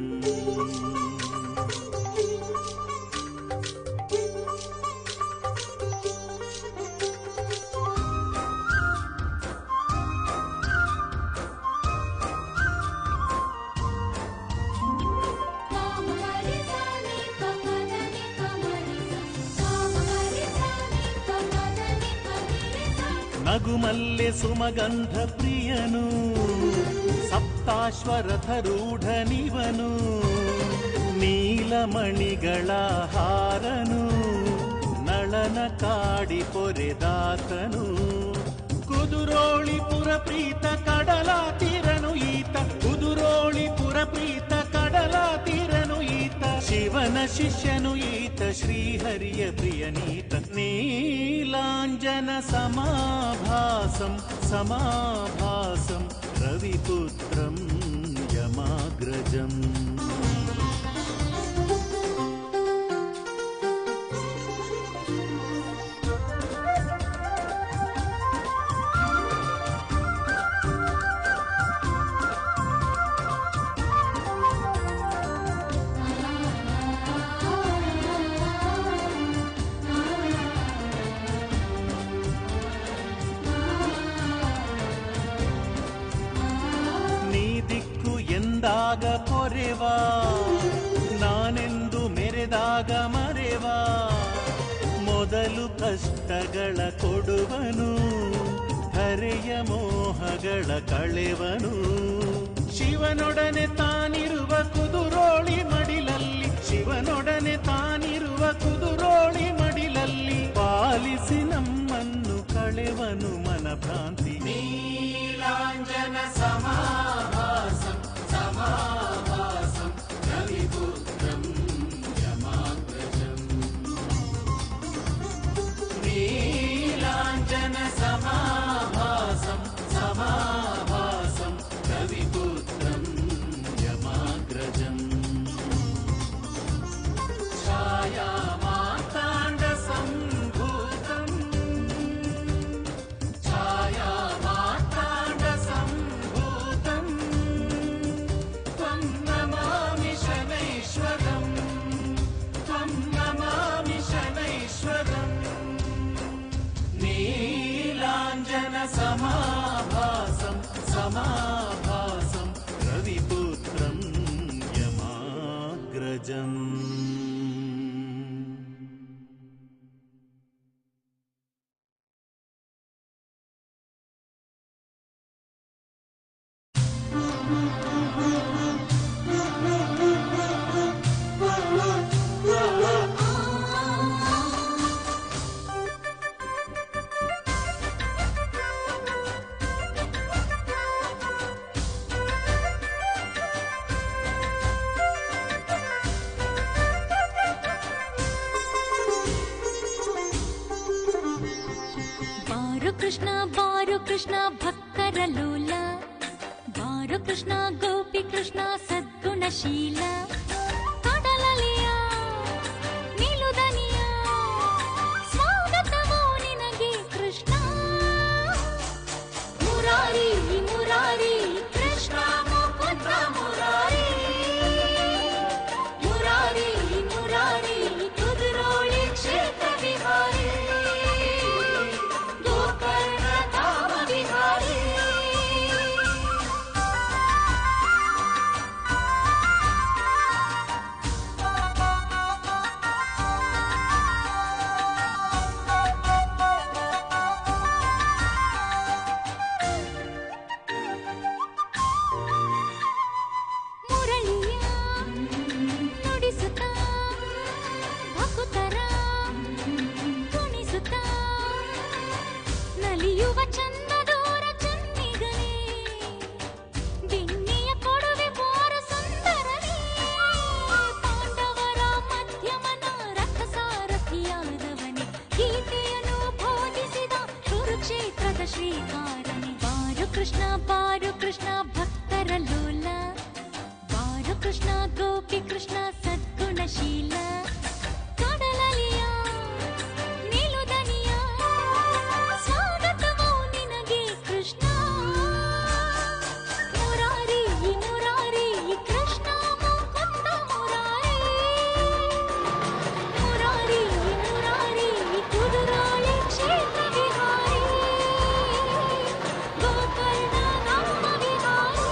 ನಗುಮಲ್ಲೆ ಸುಮಗಂಧ ಪ್ರಿಯನು ಸಪ್ತಾಶ್ವರಥರೂಢನಿವನು ನೀಲಮಣಿಗಳ ಹಾರನು ನಳನ ಕಾಡಿ ಪೊರೆದಾತನು ಕುದುರೋಳಿಪುರ ಪ್ರೀತ ಕಡಲ ತೀರನು ಈತ ಕುದುರೋಳಿಪುರ ಪ್ರೀತ ಕಡಲ ತೀರನು ಈತ ಶಿವನ ಶಿಷ್ಯನು ಈತ ಶ್ರೀಹರಿಯ ಪ್ರಿಯನೀತ ನೀಲಾಂಜನ ಸಮಾಭಾಸಂ ಸಮಾಭಾಸಂ ರವಿಪುತ್ರಂ ಯಮಾಗ್ರಜಂ ಎಂದಾಗ ಪೊರೆವಾ ನಾನೆಂದು ಮೆರೆದಾಗ ಮರೆವಾ ಮೊದಲು ಕಷ್ಟಗಳ ಕೊಡುವನು ಹರೆಯ ಮೋಹಗಳ ಕಳೆವನು ಶಿವನೊಡನೆ ತಾನಿರುವ ಕುದುರೋಳಿ ಮಡಿಲಲ್ಲಿ ಶಿವನೊಡನೆ ತಾನಿರುವ ಕುದುರೋಳಿ ಮಡಿಲಲ್ಲಿ ಪಾಲಿಸಿ ನಮ್ಮನ್ನು ಕಳೆವನು ಮನಭ್ರಾಂತಿ ನೀಲಾಂಜನ ಸಮಾಭಾಸಂ ಸಮಾಭಾಸಂ ರವಿಪುತ್ರಂ ಯಮಾಗ್ರಜಂ ನೀಲಾಂಜನ ಸಮಾಭಾಸಂ ಸಮಾಭಾಸಂ ರವಿಪುತ್ರಂ ಯಮಾಗ್ರಜಂ ಛಾಯಾ ಮಾತಾಂಡ ಸಂಭೂತಂ ಛಾಯಾ ಮಾತಾಂಡ ಸಂಭೂತಂ ತ್ವಂ ನಮಾಮಿ ಶನೈಶ್ವರಂ ತ್ವಂ ನಮಾಮಿ ಶನೈಶ್ವರಂ ನೀಲಾಂಜನ ಸಮಾಭಾಸಂ ಸಮಾಭಾಸಂ ರವಿಪುತ್ರಂ ಯಮಾಗ್ರಜಂ ಬಾರು ಕೃಷ್ಣ ಭಕ್ತರ ಲೋಲ ಬಾರು ಕೃಷ್ಣ ಗೋಪಿ ಕೃಷ್ಣ ಸದ್ಗುಣಶೀಲ ಕಡಲಲಿಯ ನಿಲುದನಿಯ ಸ್ವಾಗತವೋ ನಿನಗೆ ಕೃಷ್ಣ ಮುರಾರಿ ಮುರಾರಿ ಕೃಷ್ಣ ಮುಕುಂದ ಮುರಾರಿ ಮುರಾರಿ ಮುರಾರಿ ಕುದುರೋಳಿ ಕ್ಷೇತ್ರ ವಿಹಾರಿ ಕೊಡುವ ಚಂದದೋರ ಚನ್ನಿಗನೇ ಬೆನ್ನಿಯ ಕೊಡುವೆ ಬೋರ ಸುಂದರನೇ ಪಾಂಡವರ ಮಧ್ಯಮನ ರಥಸಾರಥಿಯಾದವನೇ ಗೀತೆಯನ್ನು ಬೋಧಿಸಿದ ಕುರುಕ್ಷೇತ್ರದ ಶ್ರೀಕಾರನೇ ಬಾರು ಕೃಷ್ಣ ಭಕ್ತರ ಲೋಲ ಬಾರು ಕೃಷ್ಣ ಗೋಪಿ ಕೃಷ್ಣ ಸದ್ಗುಣಶೀಲ ಕಡಲಲಿಯ ನಿಲುದನಿಯ ಸ್ವಾಗತವೋ ನಿನಗೆ ಕೃಷ್ಣ ಮುರಾರಿ ಮುರಾರಿ ಕೃಷ್ಣ ಮುಕುಂದ ಮುರಾರಿ ಮುರಾರಿ ಮುರಾರಿ ಕುದುರೋಳಿ ಕ್ಷೇತ್ರ ವಿಹಾರಿ ಗೋಕರ್ಣ ನಮ್ಮ ವಿಹಾರಿ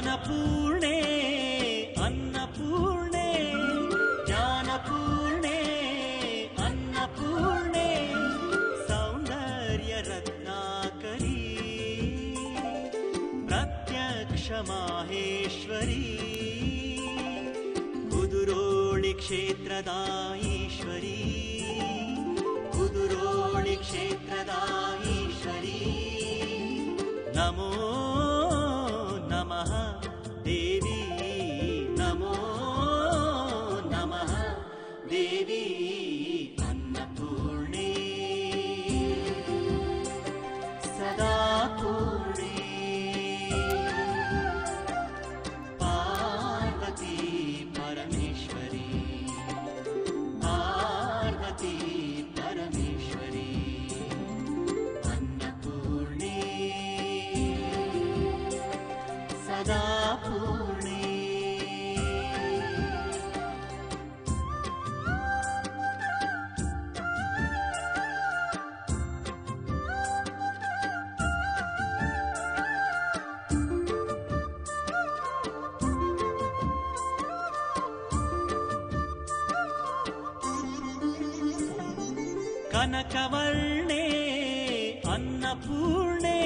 ಜ್ಞಾನಪೂರ್ಣೆ ಅನ್ನಪೂರ್ಣೆ ಜ್ಞಾನಪೂರ್ಣೆ ಅನ್ನಪೂರ್ಣೆ ಸೌಂದರ್ಯ ರತ್ನಾಕರಿ ಪ್ರತ್ಯಕ್ಷ ಮಾಹೇಶ್ವರಿ ಕುದುರೋಳಿ ಕ್ಷೇತ್ರದ ಈಶ್ವರಿ ಕುದುರೋಳಿ ಕ್ಷೇತ್ರದ ಈಶ್ವರಿ ನಮೋ ನಮಃ ದೇವಿ ನಮೋ ನಮಃ ದೇವಿ ಅನ್ನಪೂರ್ಣೆ ಸದಾ ಪೂರ್ಣೆ ಪಾರ್ವತಿ ಪರಮೇಶ್ವರಿ ಪಾರ್ವತಿ ಪರಮೇಶ್ವರಿ ಅನ್ನಪೂರ್ಣೆ ಸದಾ ಪೂರ್ಣೆ ಕನಕವರ್ಣೆ ಅನ್ನಪೂರ್ಣೆ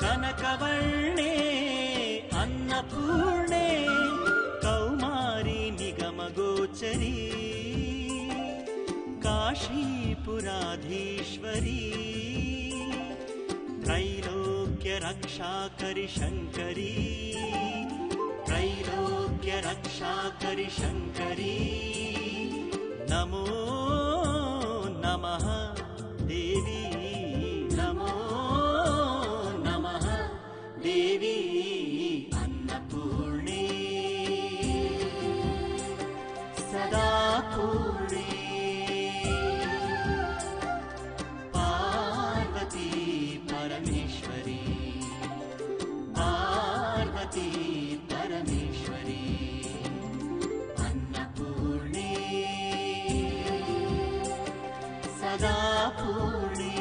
ಕನಕವರ್ಣೆ ಅನ್ನಪೂರ್ಣೆ ಕೌಮಾರಿ ನಿಗಮಗೋಚರಿ ಕಾಶೀಪುರಾಧೀಶ್ವರಿ ತ್ರೈಲೋಕ್ಯ ರಕ್ಷಾಕರಿ ಶಂಕರಿ ತ್ರೈಲೋಕ್ಯ ರಕ್ಷಾಕರಿ ಶಂಕರಿ ನಮೋ ನಮಃ ದೇವಿ ನಮೋ ನಮಃ ದೇವಿ ಅನ್ನಪೂರ್ಣೆ ಸದಾ ಪೂರ್ಣೆ ಪಾರ್ವತಿ ಪರಮೇಶ್ವರಿ ಪಾರ್ವತಿ ಪರಮೇಶ್ವರಿ ಅನ್ನಪೂರ್ಣೆ ಸದಾ ಪೂರ್ಣೆ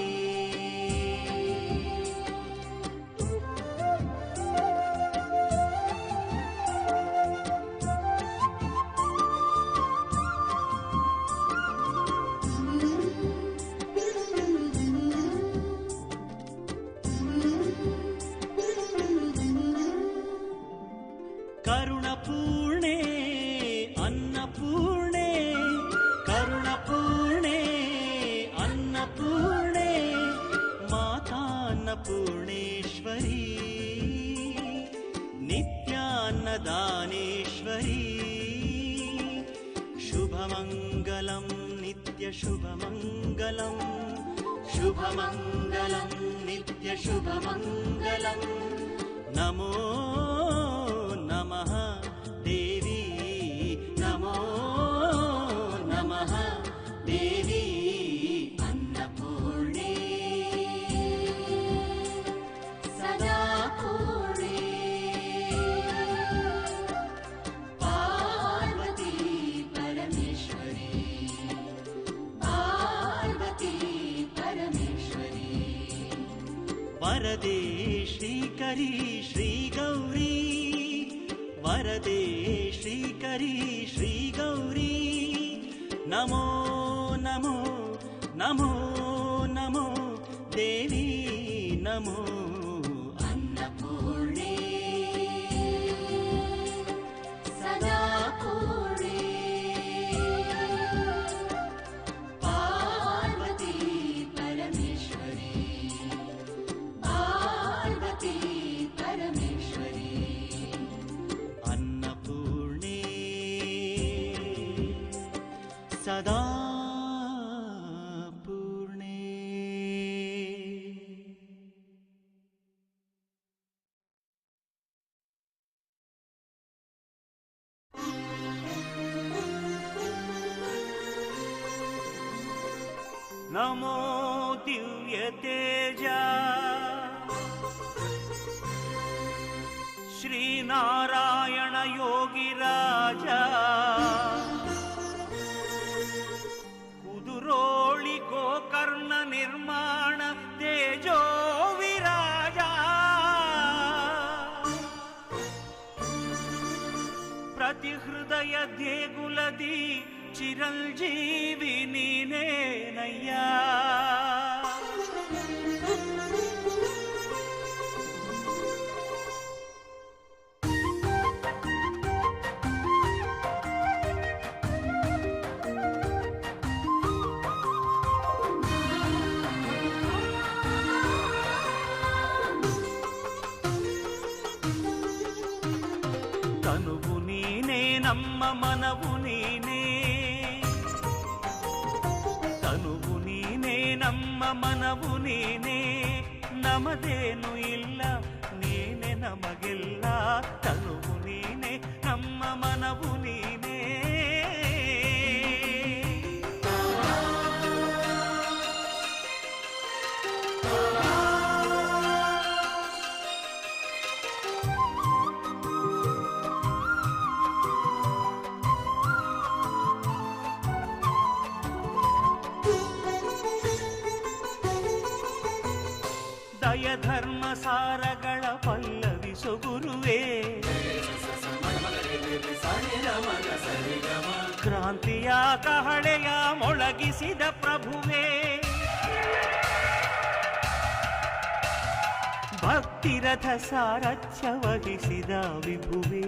ಕರುಣಪೂರ್ಣೆ ಅನ್ನಪೂರ್ಣೆ ಕರುಣಪೂರ್ಣೆ ಅನ್ನಪೂರ್ಣೆ ಮಾತಾನ್ನಪೂರ್ಣೇಶ್ವರಿ ನಿತ್ಯಾನ್ನದಾನೇಶ್ವರಿ ಶುಭಮಂಗಲಂ ನಿತ್ಯ ಶುಭಮಂಗಲಂ ಶುಭಮಂಗಲಂ ನಿತ್ಯ ಶುಭಮಂಗಲಂ ನಮೋ ನಮಃ ದೇವಿ ನಮೋ ನಮಃ ದೇವಿ ಅನ್ನಪೂರ್ಣೆ ಸದಾ ಪೂರ್ಣೆ ಪಾರ್ವತಿ ಪರಮೇಶ್ವರಿ ಪಾರ್ವತಿ ಪರಮೇಶ್ವರಿ ವರದೆ ಶ್ರೀಕರಿ ಶ್ರೀ ಗೌರಿ ವರದೆ ಶ್ರೀಕರಿ ಶ್ರೀ ಗೌರಿ ನಮೋ ನಮೋ ನಮೋ ನಮೋ ದೇವಿ ನಮೋ ಅನ್ನಪೂರ್ಣೆ ಸದಾ ಪೂರ್ಣೆ ಪಾರ್ವತಿ ಪರಮೇಶ್ವರಿ ಪಾರ್ವತಿ ಪರಮೇಶ್ವರಿ ಅನ್ನಪೂರ್ಣೆ ಸದಾ ಪೂರ್ಣೆ ನಮೋ ದಿವ್ಯ ತೇಜ ಶ್ರೀನಾರಾಯಣ ಯೋಗಿರಾಜ ಕುದುರೋಳಿ ಗೋಕರ್ಣ ನಿರ್ಮಾಣ ತೇಜೋ ವಿರಾಜ ಹೃದಯ ದೇಗುಲದಿ ಚಿರಂಜೀವಿ ನೀನೇನಯ್ಯ. ತನುವು ನೀನೇ ನಮ್ಮ ಮನವು ನೀನೇ, ತನುವು ನೀನೇ ನಮ್ಮ ಮನವು ನೀನೇ, ನಮದೇನು ಇಲ್ಲ ನೀನೆ ನಮಗೆಲ್ಲ. ತನುವು ನೀನೆ ನಮ್ಮ ಮನವು ನೀನೇ. ದಯ ಧರ್ಮ ಸಾರಗಳ ಪಲ್ಲವಿಸು ಗುರುವೇ, ಕ್ರಾಂತಿಯ ಕಹಳೆಯ ಮೊಳಗಿಸಿದ ಪ್ರಭುವೇ, ಭಕ್ತಿರಥ ಸಾರಥ್ಯ ವಹಿಸಿದ ವಿಭುವೇ,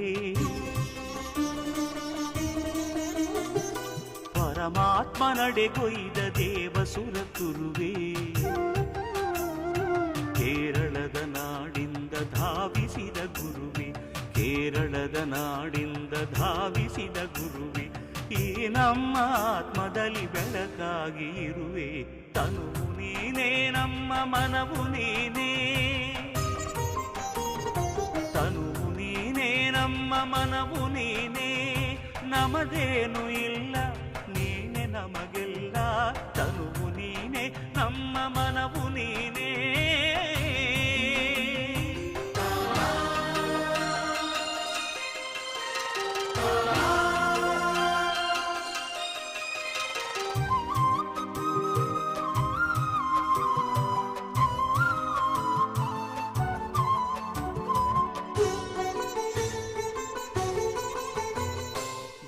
ಪರಮಾತ್ಮ ನಡೆಗೊಯ್ದ ದೇವಸುರ ಕುರುವೇ, ಕೇರಳದ ನಾಡಿಂದ ಧಾವಿಸಿದ ಗುರುವೆ, ಕೇರಳದ ನಾಡಿಂದ ಧಾವಿಸಿದ ಗುರುವೆ, ಈ ನಮ್ಮ ಆತ್ಮದಲ್ಲಿ ಬೆಳಕಾಗಿ ಇರುವೆ. ತನುವು ನೀನೇ ನಮ್ಮ ಮನವು ನೀನೇ, ತನುವು ನೀನೇ ನಮ್ಮ ಮನವು ನೀನೇ, ನಮದೇನು ಇಲ್ಲ ನೀನೆ ನಮಗೆಲ್ಲ. ತನುವು ನೀನೆ ನಮ್ಮ ಮನವು ನೀನೇ.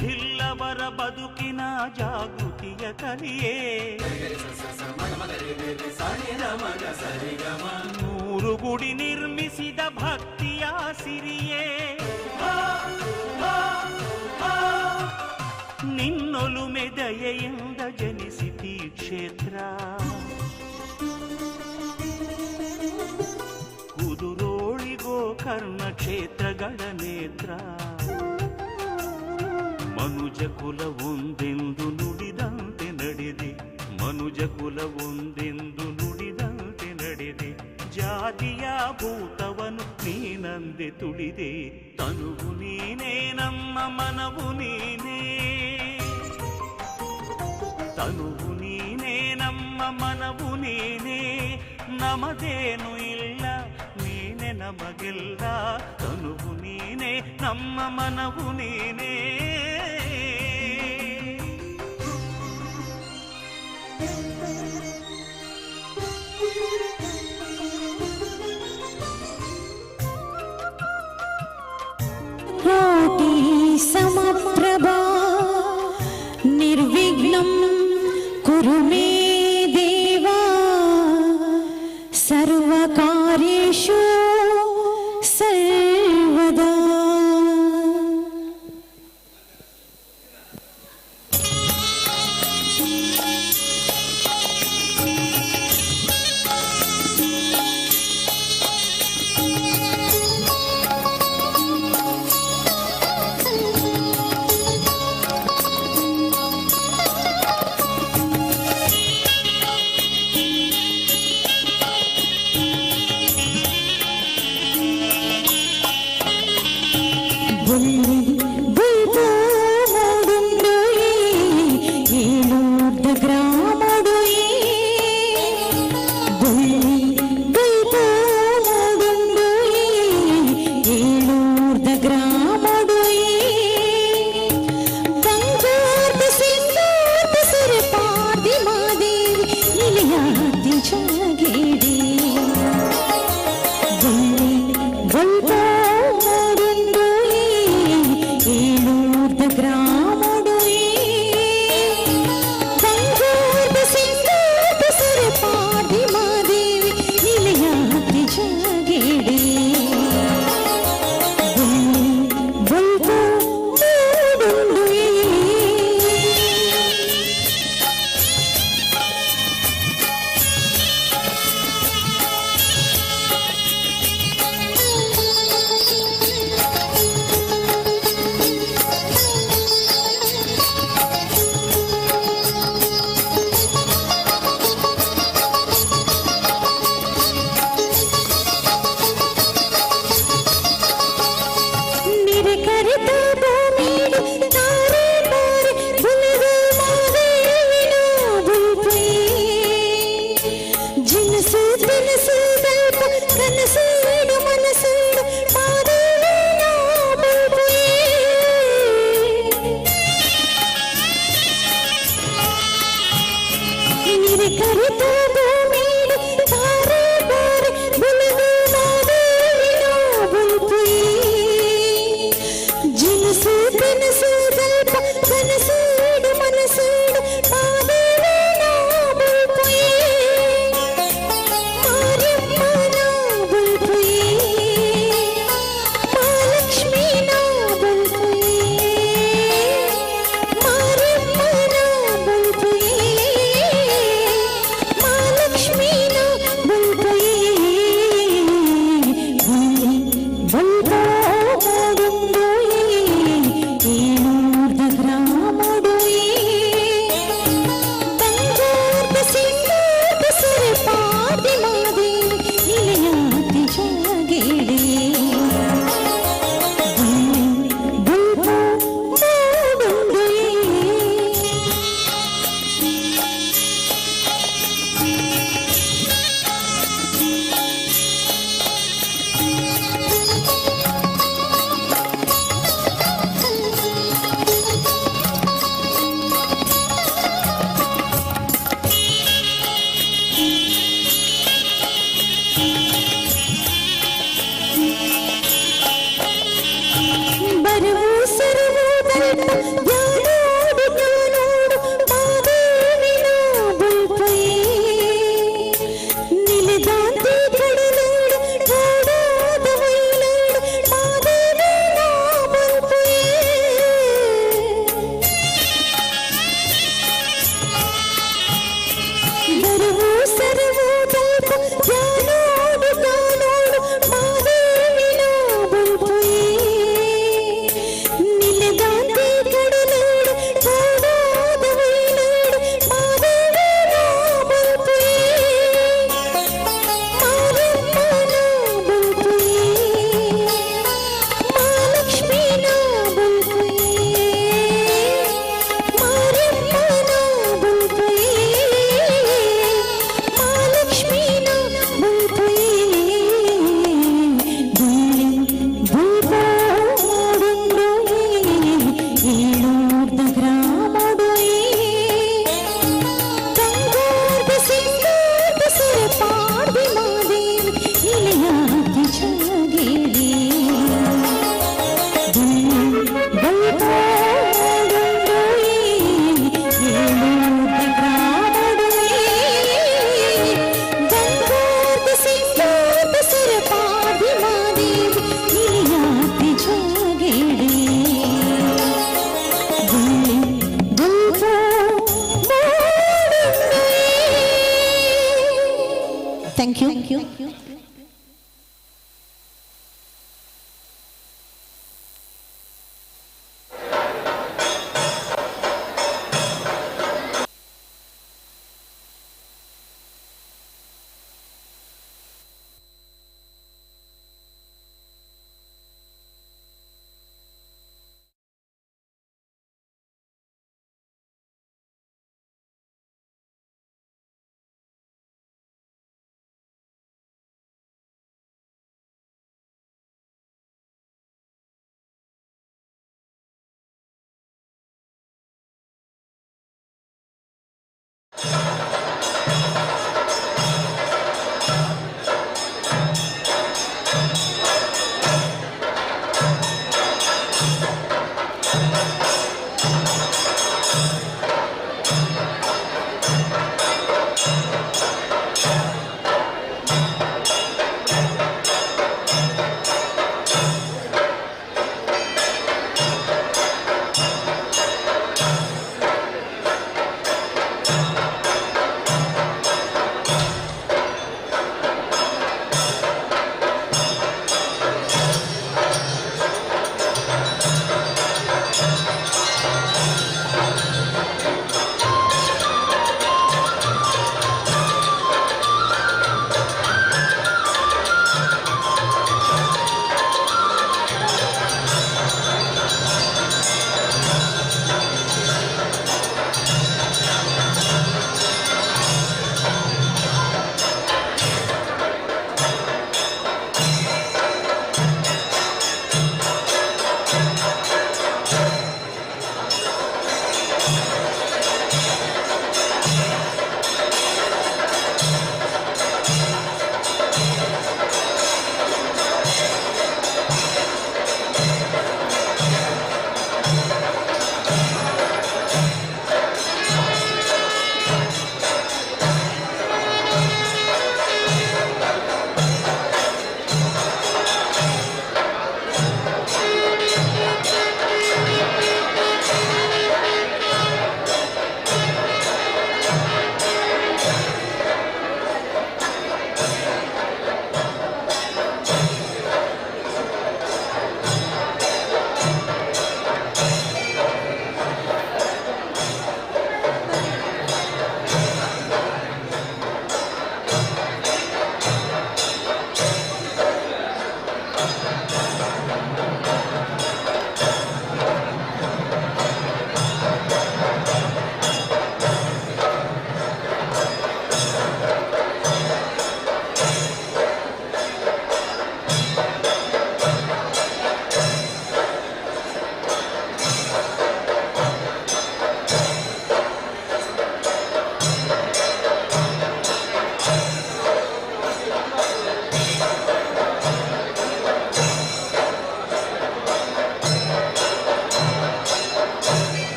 ಭಿಲ್ಲವರ ಬದುಕಿನ ಜಾಗೃತಿಯ ಕಲಿಯೇ, ನೂರು ಗುಡಿ ನಿರ್ಮಿಸಿದ ಭಕ್ತಿಯ ಸಿರಿಯೇ, ನಿನ್ನೊಲುಮೆ ದಯೆಯಿಂದ ಜನಿಸಿತಿ ಕ್ಷೇತ್ರ, ಕುದುರೋಳಿಗೋ ಕರ್ಣ ಕ್ಷೇತ್ರಗಳ ನೇತ್ರ, ಮನುಜ ಕುಲ ಒಂದೆಂದು ನುಡಿದಂತೆ ನಡೆದೆ, ಮನುಜ ಕುಲ ಒಂದೆಂದು ನುಡಿದಂತೆ ನಡೆದೆ, ಜಾತಿಯ ಭೂತವನು ನೀನಂದೆ ತುಳಿದೆ. ತನುವು ನೀನೇ ನಮ್ಮ ಮನವು ನೀನೇ, ತನುವು ನೀನೇ ನಮ್ಮ ಮನವು ನೀನೇ, ನಮದೇನು ಇಲ್ಲ ನೀನೆ ನಮಗೆಲ್ಲ. ತನುವು ನೀನೇ ನಮ್ಮ ಮನವು ನೀನೇ. ಕೋಟಿ ಸಮಪ್ರಭಾ ನಿರ್ವಿಘ್ನಂ ಕುರು ಮೇ ದೇವಾ, ಸರ್ವಕಾರ್ಯೇಷು ಸರ್ವದಾ. ಜ್ಞಾನೋಡು ಜ್ಞಾನೋಡು ಮಾದೇವಿನ ಬಲ್ಪಯೇ ನಿಲದಾಂತಿ ಕಡಲೋಡು ಓಡಾದ ಮೈಲಾಡು ಮಾದೇವಿನ ಬಲ್ಪಯೇ ಬರುವು ಸರವು ದಲ್ಪ ಜ್ಞಾನೋಡು ಜ್ಞಾನೋಡು ಮಾದೇವಿನ ಬಲ್ಪಯೇ ನಿಲದಾಂತಿ ಕಡ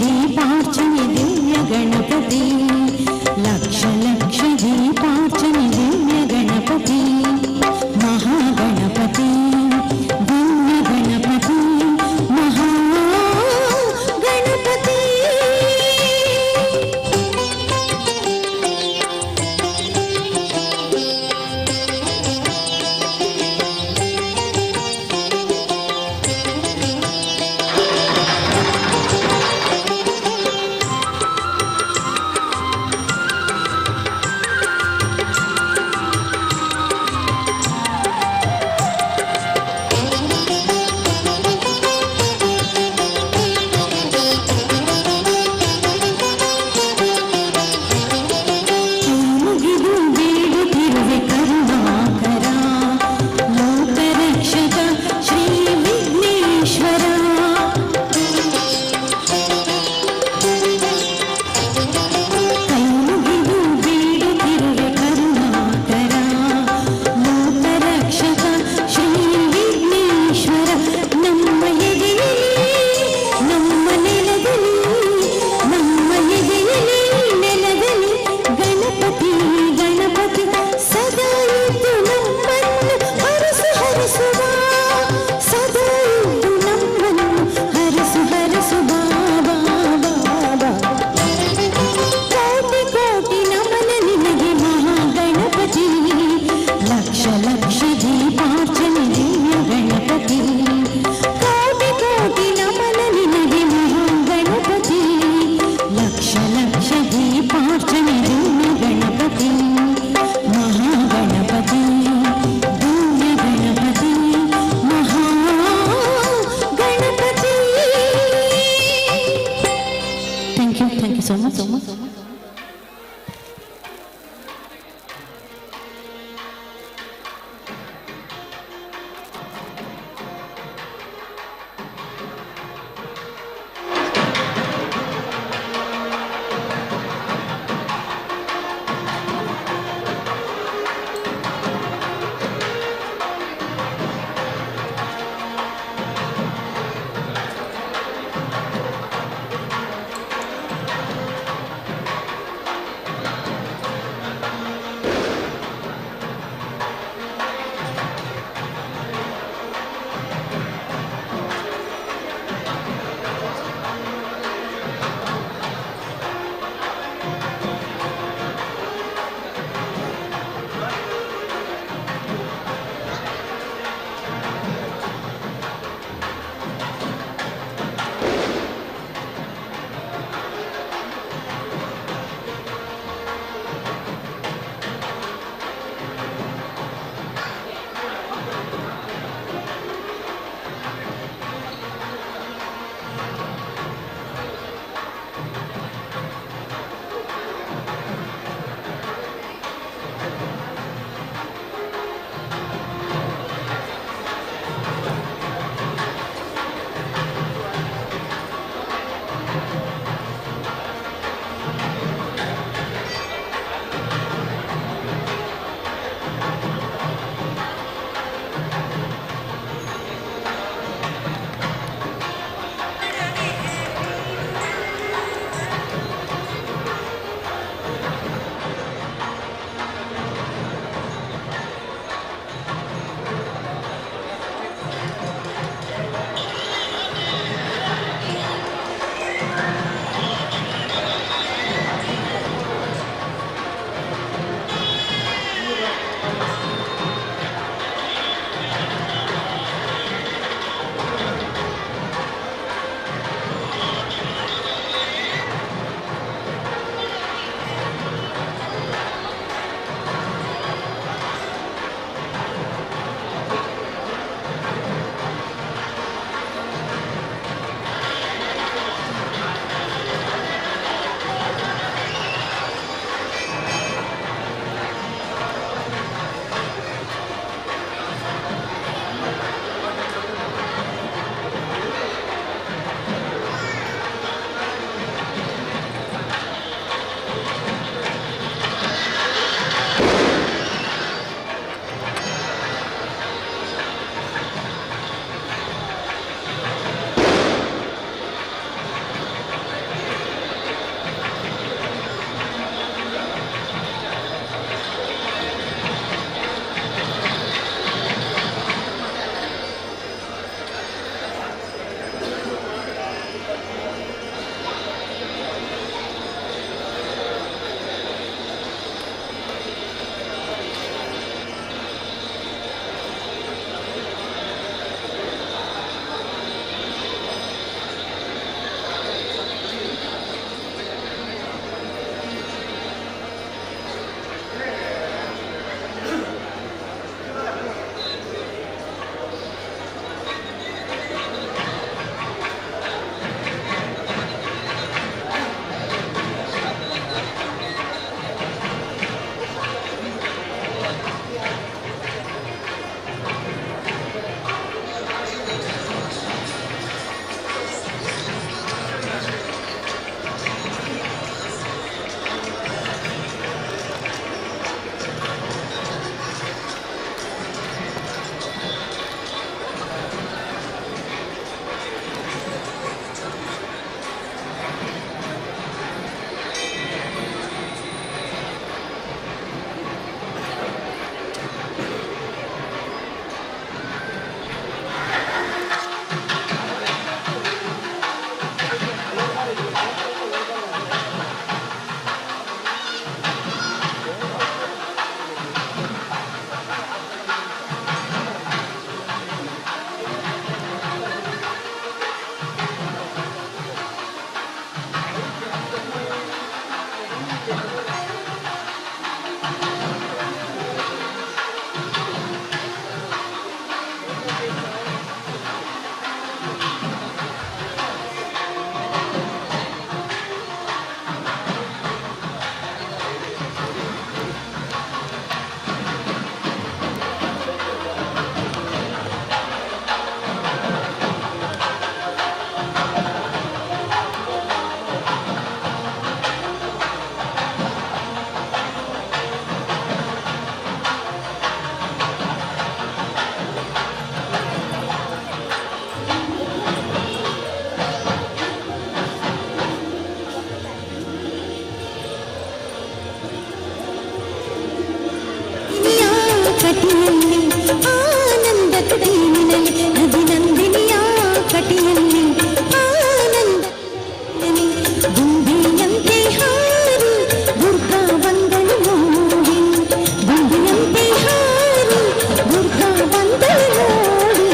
दीपार्चने दिव्य गणपति लक्ष लक्ष दीपार्चने Divya Ganpati Mahaganapati Divya Ganpati Mahaganapati Thank you so much. ಗುಂಡಿಯಂತೆ ಹಾರಿ ದುರ್ಗಾ ಬಂದಳು ನೋಡಿ, ಗುಂಡಿಯಂತೆ ಹಾರಿ ದುರ್ಗಾ ಬಂದಳು ನೋಡಿ.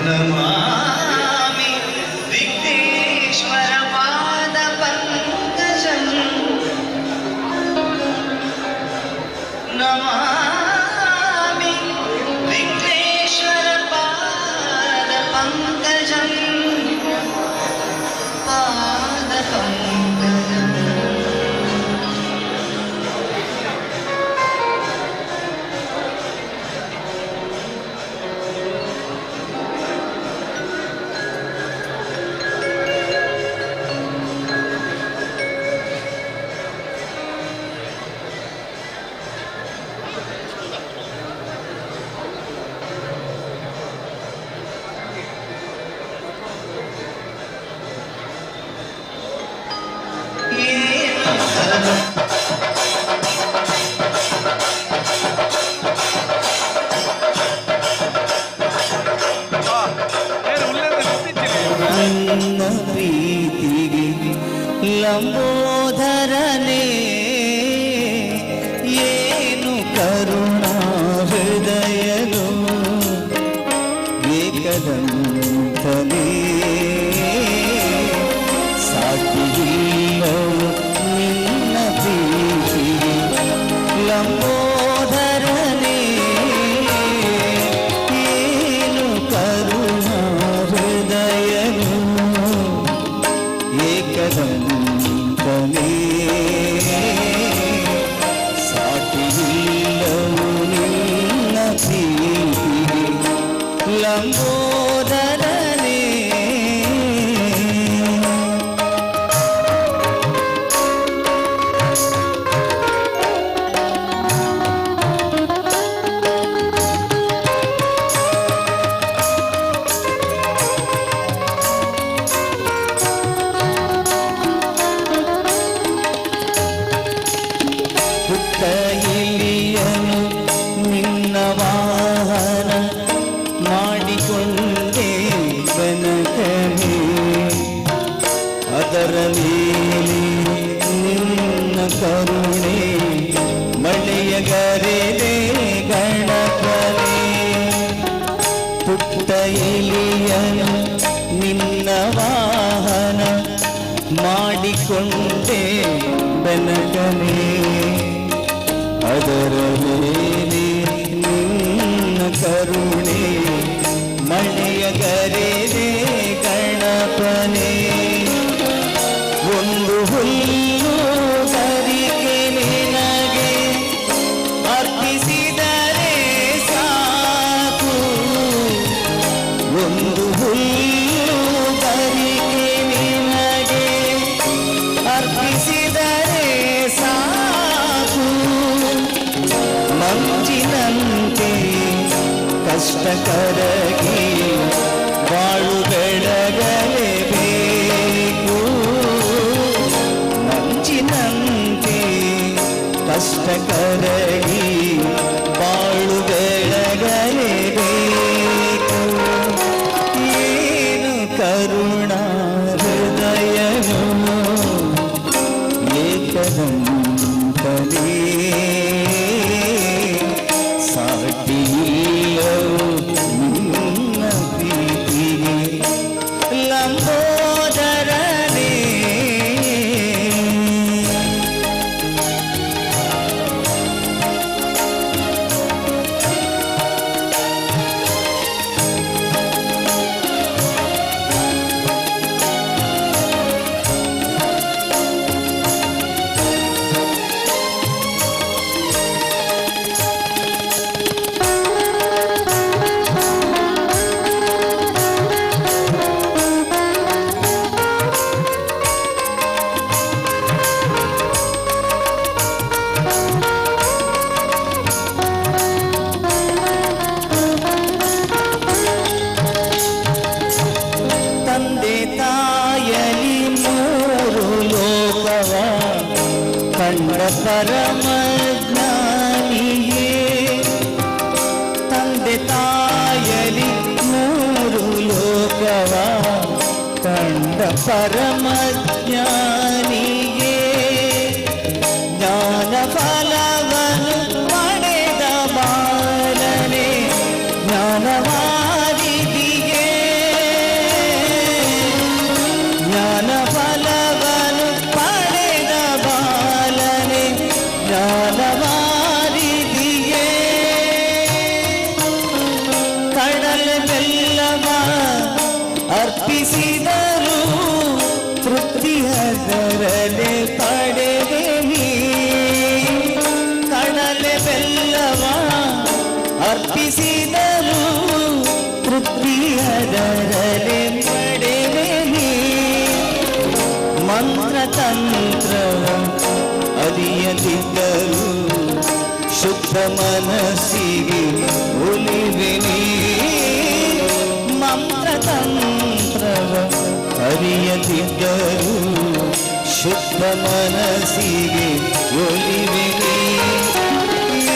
नमामि विघ्नेश्वर पादपङ्कजं नमामि विघ्नेश्वर पादपङ्कजं ಪ್ರೀತಿಗೆ ಲಂಬೋದರನೇ ಏನು ಕರುಣಾ ಹೃದಯನು ಏಕದಂತನೇ ಸಾಟಿಲ್ಲವು ನಿನ್ನ ಪ್ರೀತಿಗೆ ಲಂಬೋದರನೇ ಏನು ಕರುಣಾ ಹೃದಯನು ಏಕದಂತನೇ ಅದರ ಮೇಲೆ ನಿನ್ನ ಕರುಣೆ ಮಳೆಯಗರೆದೆ ಗಣಪನೇ ಪುಟ್ಟ ಎಲಿಯನು ನಿನ್ನ ವಾಹನ ಮಾಡಿಕೊಂಡೆ ಬೆನಕನೇ ಅದರ ಮೇಲೆ ನಿನ್ನ ಕರುಣೆ ಮಳೆಯಗರೆದೆ ಗಣಪನೇ ಒಂದು ಹುಲ್ಲು ಗರಿಕೆ ನಿನಗೆ ಅರ್ಪಿಸಿದರೆ ಸಾಕು ಒಂದು ಹುಲ್ಲು ಗರಿಕೆ ನಿನಗೆ ಅರ್ಪಿಸಿದರೆ ಸಾಕು ಮಂಜಿನಂತೆ ಕಷ್ಟಕರಗಿ ಬಾಳು ಬೆಳಗಲೇಬೇಕು ಮಂಜಿನಂತೆ ಕಷ್ಟಕರಗಿ ಬಾಳು ಬೆಳಗಲೇಬೇಕು ಏನು ಕರುಣಾ ಹೃದಯನು ಏಕದಂತನೇ ಸಾಟಿಯಿಲ್ಲವು ನಿನ್ನ ಪ್ರೀತಿಗೆ ಲಂಬೋದರನೇ ತಂದೆ ತಾಯಲಿ ಮೂರು ಲೋಕವ ಕಂಡ ಪರಮ ಜ್ಞಾನಿಯೇ ತಂದೆ ತಾಯಲಿ ಮೂರು ಲೋಕವ ಕಂಡ ಪರಮ ಜ್ಞಾನಿಯೇ ಜ್ಞಾನ ಫಲವನ್ನು ಪಡೆದ ಬಾಲನೆ ಜ್ಞಾನವಾದಿಗೆ ಜ್ಞಾನ ಫಲವನ್ನು ಪಡೆದ ಬಾಲನೆ ಜ್ಞಾನವಾದಿಗೆ ಕಡಲ ಬೆಲ್ಲವ ಅರ್ಪಿಸಿದರು ತೃಪ್ತಿಯದರಲೆ ಪಡೆದೆ ನೀ ಕಡಲೆ ಬೆಲ್ಲವ ಅರ್ಪಿಸಿದರು ತೃಪ್ತಿಯದರಲೆ ಪಡೆದೆ ನೀ ಮಂತ್ರತಂತ್ರವ ಅರಿಯದಿದ್ದರು ಶುದ್ಧ ಮನಸ್ಸಿಗೆ ಒಲಿವೆ ನೀ ಮಂತ್ರತಂತ್ರವ ಅರಿಯದಿದ್ದರು ಶುದ್ಧ ಮನಸ್ಸಿಗೆ ಒಲಿವೆ ನೀ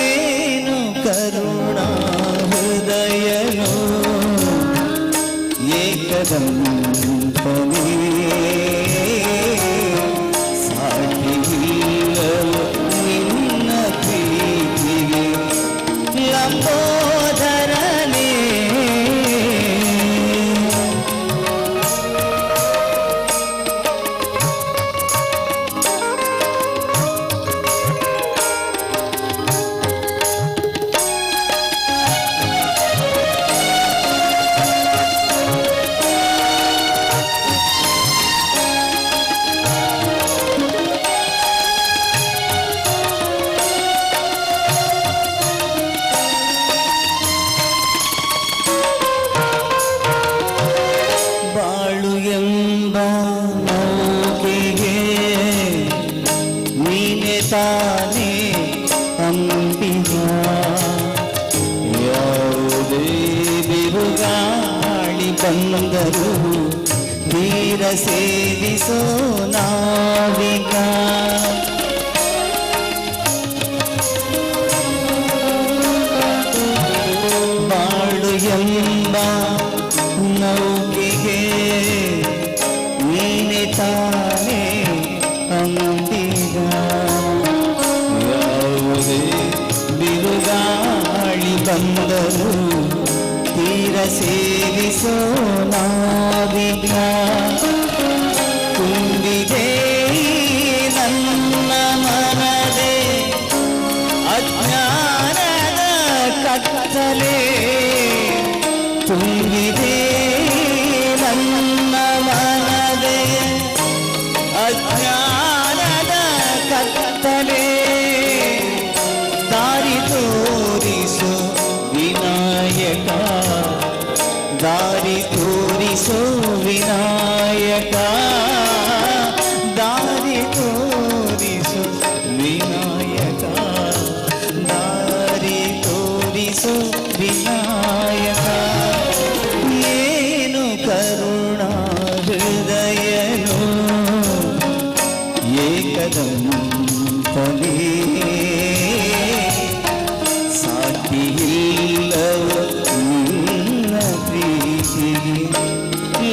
ಏನು ಕರುಣಾ ಹೃದಯನು ಏಕದಂತನೇ ಸಾಟಿಯಿಲ್ಲವು ನಿನ್ನ ಪ್ರೀತಿಗೆ ಲಂಬೋದರನೇ ಬಾಳು ಎಂಬ ನೌಕೆಗೆ ನೀನೆ ತಾನೇ ಅಂಬಿಗ ಯಾವುದೇ ಬಿರುಗಾಳಿ ಬಂದರು ತೀರ ಸೇರಿಸೋ ನಾವಿಗ ಬಾಳು ಎಂಬ ನೌಕೆಗೆ ನೀನೆ ತಾನೇ ಅಂಬಿಗ ಯಾವುದೇ ಬಿರುಗಾಳಿ ಬಂದರು ತೀರ ಸೇರಿಸೋ ನಾವಿಗ ತುಂಬಿದೆ ನನ್ನ ಮನದೇ ಅಜ್ಞಾನದ ಕತ್ತಲೆ ತುಂಬಿದೆ ನನ್ನ ಮನದೇ ಅಜ್ಞಾನದ ಕತ್ತಲೆ ದಾರಿ ತೋರಿಸು ವಿನಾಯಕ ದಾರಿ ತೋರಿಸು ವಿನಾಯಕ ದಾರಿ ತೋರಿಸು ವಿನಾಯಕ ದಾರಿ ತೋರಿಸು ವಿನಾಯಕ ಏನು ಕರುಣಾ ಹೃದಯನು ಏಕದಂತನೇ ಸಾಟಿಯಿಲ್ಲವ ನಿನ್ನ ಪ್ರೀತಿಗೆ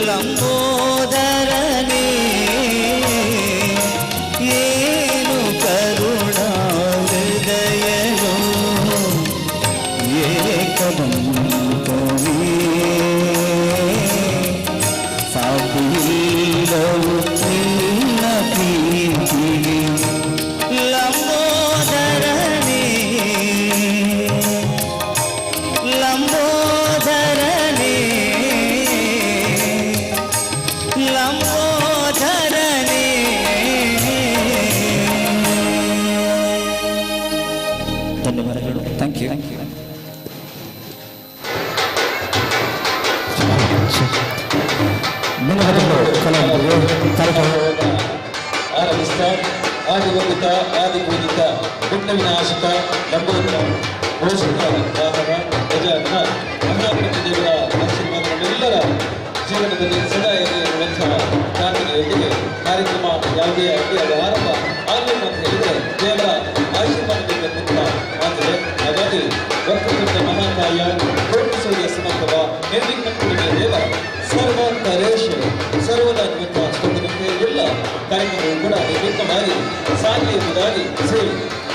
ಲಂಬೋದರನೇ ಏನು ಕರುಣಾ ಹೃದಯನು ಏಕದಂತನೇ ಸಾಟಿಯಿಲ್ಲವ ನಿನ್ನ ಪ್ರೀತಿಗೆ ಲಂಬೋದರನೇ ಲಂಬೋದರನೇ ಲಂಬೋದರನೇ ಧನ್ಯವಾದಗಳು ಥ್ಯಾಂಕ್ ಯು ಆರಂಭಿಸ್ತಾ ಆದಿವಂದಿತ ಆದಿಪೂಜಿತ ಪುಣ್ಯ ವಿನಾಶಕ ಲಂಬೋದರ ಘೋಷಿತ ವಾಹನ ಗಜಾನನ ಮಹಾಗಣಪತಿ ದೇವರ ಆಶೀರ್ವಾದ ನಮ್ಮೆಲ್ಲರ ಜೀವನದಲ್ಲಿ ಸದಾ ಇರುವಂತಹ ಪ್ರಾರ್ಥನೆಯೊಂದಿಗೆ ಕಾರ್ಯಕ್ರಮ ಯಾವುದೇ ಅಡ್ಡಿಯಾದ ಆರಂಭ ಆಗಬೇಕು ಅಂತ ಹೇಳಿದರೆ ದೇವರ ಆಶೀರ್ವಾದದಿಂದ ಮಾತಿದೆ. ಹಾಗಾಗಿ ವಕ್ರತುಂಡ ಮಹಾಕಾಯ ಕೋಟಿ ಸೂರ್ಯ ಸಮರ್ಥವ ನಿರ್ವಿಘ್ನಪುರಿಯ ದೇವ ಸರ್ವಕರೇಶ ಸರ್ವದ ನಿಮಿತ್ತ ಸ್ಪಂದನಕ್ಕೆ ಎಲ್ಲ ಕಾರ್ಯಕ್ರಮಗಳು ಕೂಡ ನಿರ್ವಿಘ್ನವಾಗಿ ಸಾಗಿ ಎಂಬುದಾಗಿ ಶ್ರೀ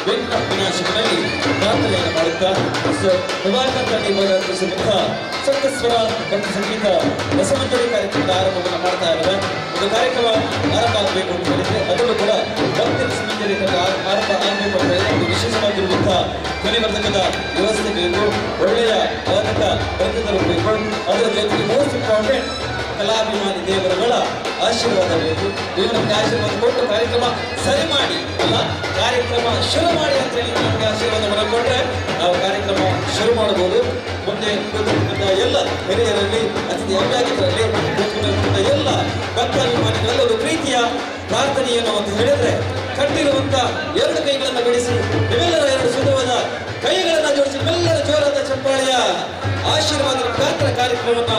ವಿಘ್ನ ವಿನಾಶಕನಲ್ಲಿ ಪ್ರಾರ್ಥನೆಯನ್ನು ಮಾಡುತ್ತಾ ನಿರ್ವಹಿಸುವಂತಹ ಸಪ್ತಸ್ವರ ಭಕ್ತಿ ಸಂಗೀತ ರಸಮಂಜರಿ ಕಾರ್ಯಕ್ರಮದ ಆರಂಭವನ್ನು ಮಾಡ್ತಾ ಇದ್ದಾರೆ. ಒಂದು ಕಾರ್ಯಕ್ರಮ ಆರಂಭ ಆಗಬೇಕು ಅಂತ ಹೇಳಿದ್ರೆ ಅದರಲ್ಲೂ ಕೂಡ ಭಕ್ತಿ ರಸಮಂಜರಿ ಆರಂಭ ಆಗಬೇಕು ಅಂತ ಹೇಳಿದ್ರೆ ಒಂದು ವಿಶೇಷವಾಗಿರುವಂತಹ ಧ್ವನಿವರ್ಧಕದ ವ್ಯವಸ್ಥೆ ಬೇಕು, ಒಳ್ಳೆಯ ವಾದಕ ವರ್ಗದರು ಬೇಕು, ಅದರ ಜೊತೆಗೆ ಮೋಸ್ಟ್ ಇಂಪಾರ್ಟೆಂಟ್ ಕಲಾಭಿಮಾನಿ ದೇವರುಗಳ ಆಶೀರ್ವಾದ ಬೇಕು. ದೇವರಿಗೆ ಆಶೀರ್ವಾದ ಕೊಟ್ಟು ಕಾರ್ಯಕ್ರಮ ಸರಿ ಮಾಡಿ ಅಲ್ಲ ಕಾರ್ಯಕ್ರಮ ಶುರು ಮಾಡಿ ಅಂತ ಹೇಳಿ ನಮಗೆ ಆಶೀರ್ವಾದವನ್ನು ಕೊಟ್ಟರೆ ನಾವು ಕಾರ್ಯಕ್ರಮ ಶುರು ಮಾಡಬಹುದು. ಮುಂದೆ ಕೂತ್ಕೊಂಡಿದ್ದ ಎಲ್ಲ ಹಿರಿಯರಲ್ಲಿ ಅತಿಥಿ ಅಭ್ಯಾಗಿತರಲ್ಲಿ ಕೂತ್ಕೊಂಡಿರುವಂಥ ಎಲ್ಲ ಭಕ್ತಾಭಿಮಾನಿಗಳಲ್ಲಿ ಒಂದು ಪ್ರೀತಿಯ ಪ್ರಾರ್ಥನೆಯನ್ನು ಅಂತ ಹೇಳಿದ್ರೆ ಕಟ್ಟಿರುವಂತ ಎರಡು ಕೈಗಳನ್ನು ಬಿಡಿಸಿ ಇವೆಲ್ಲರ ಎರಡು ಸುಧವಾದ ಕೈಗಳನ್ನು ಜೋಡಿಸಿ ಇವೆಲ್ಲರ ಜೋರಾದ ಚಪ್ಪಾಳೆಯ ಆಶೀರ್ವಾದ ಪ್ರಾರ್ಥನಾ ಕಾರ್ಯಕ್ರಮವನ್ನ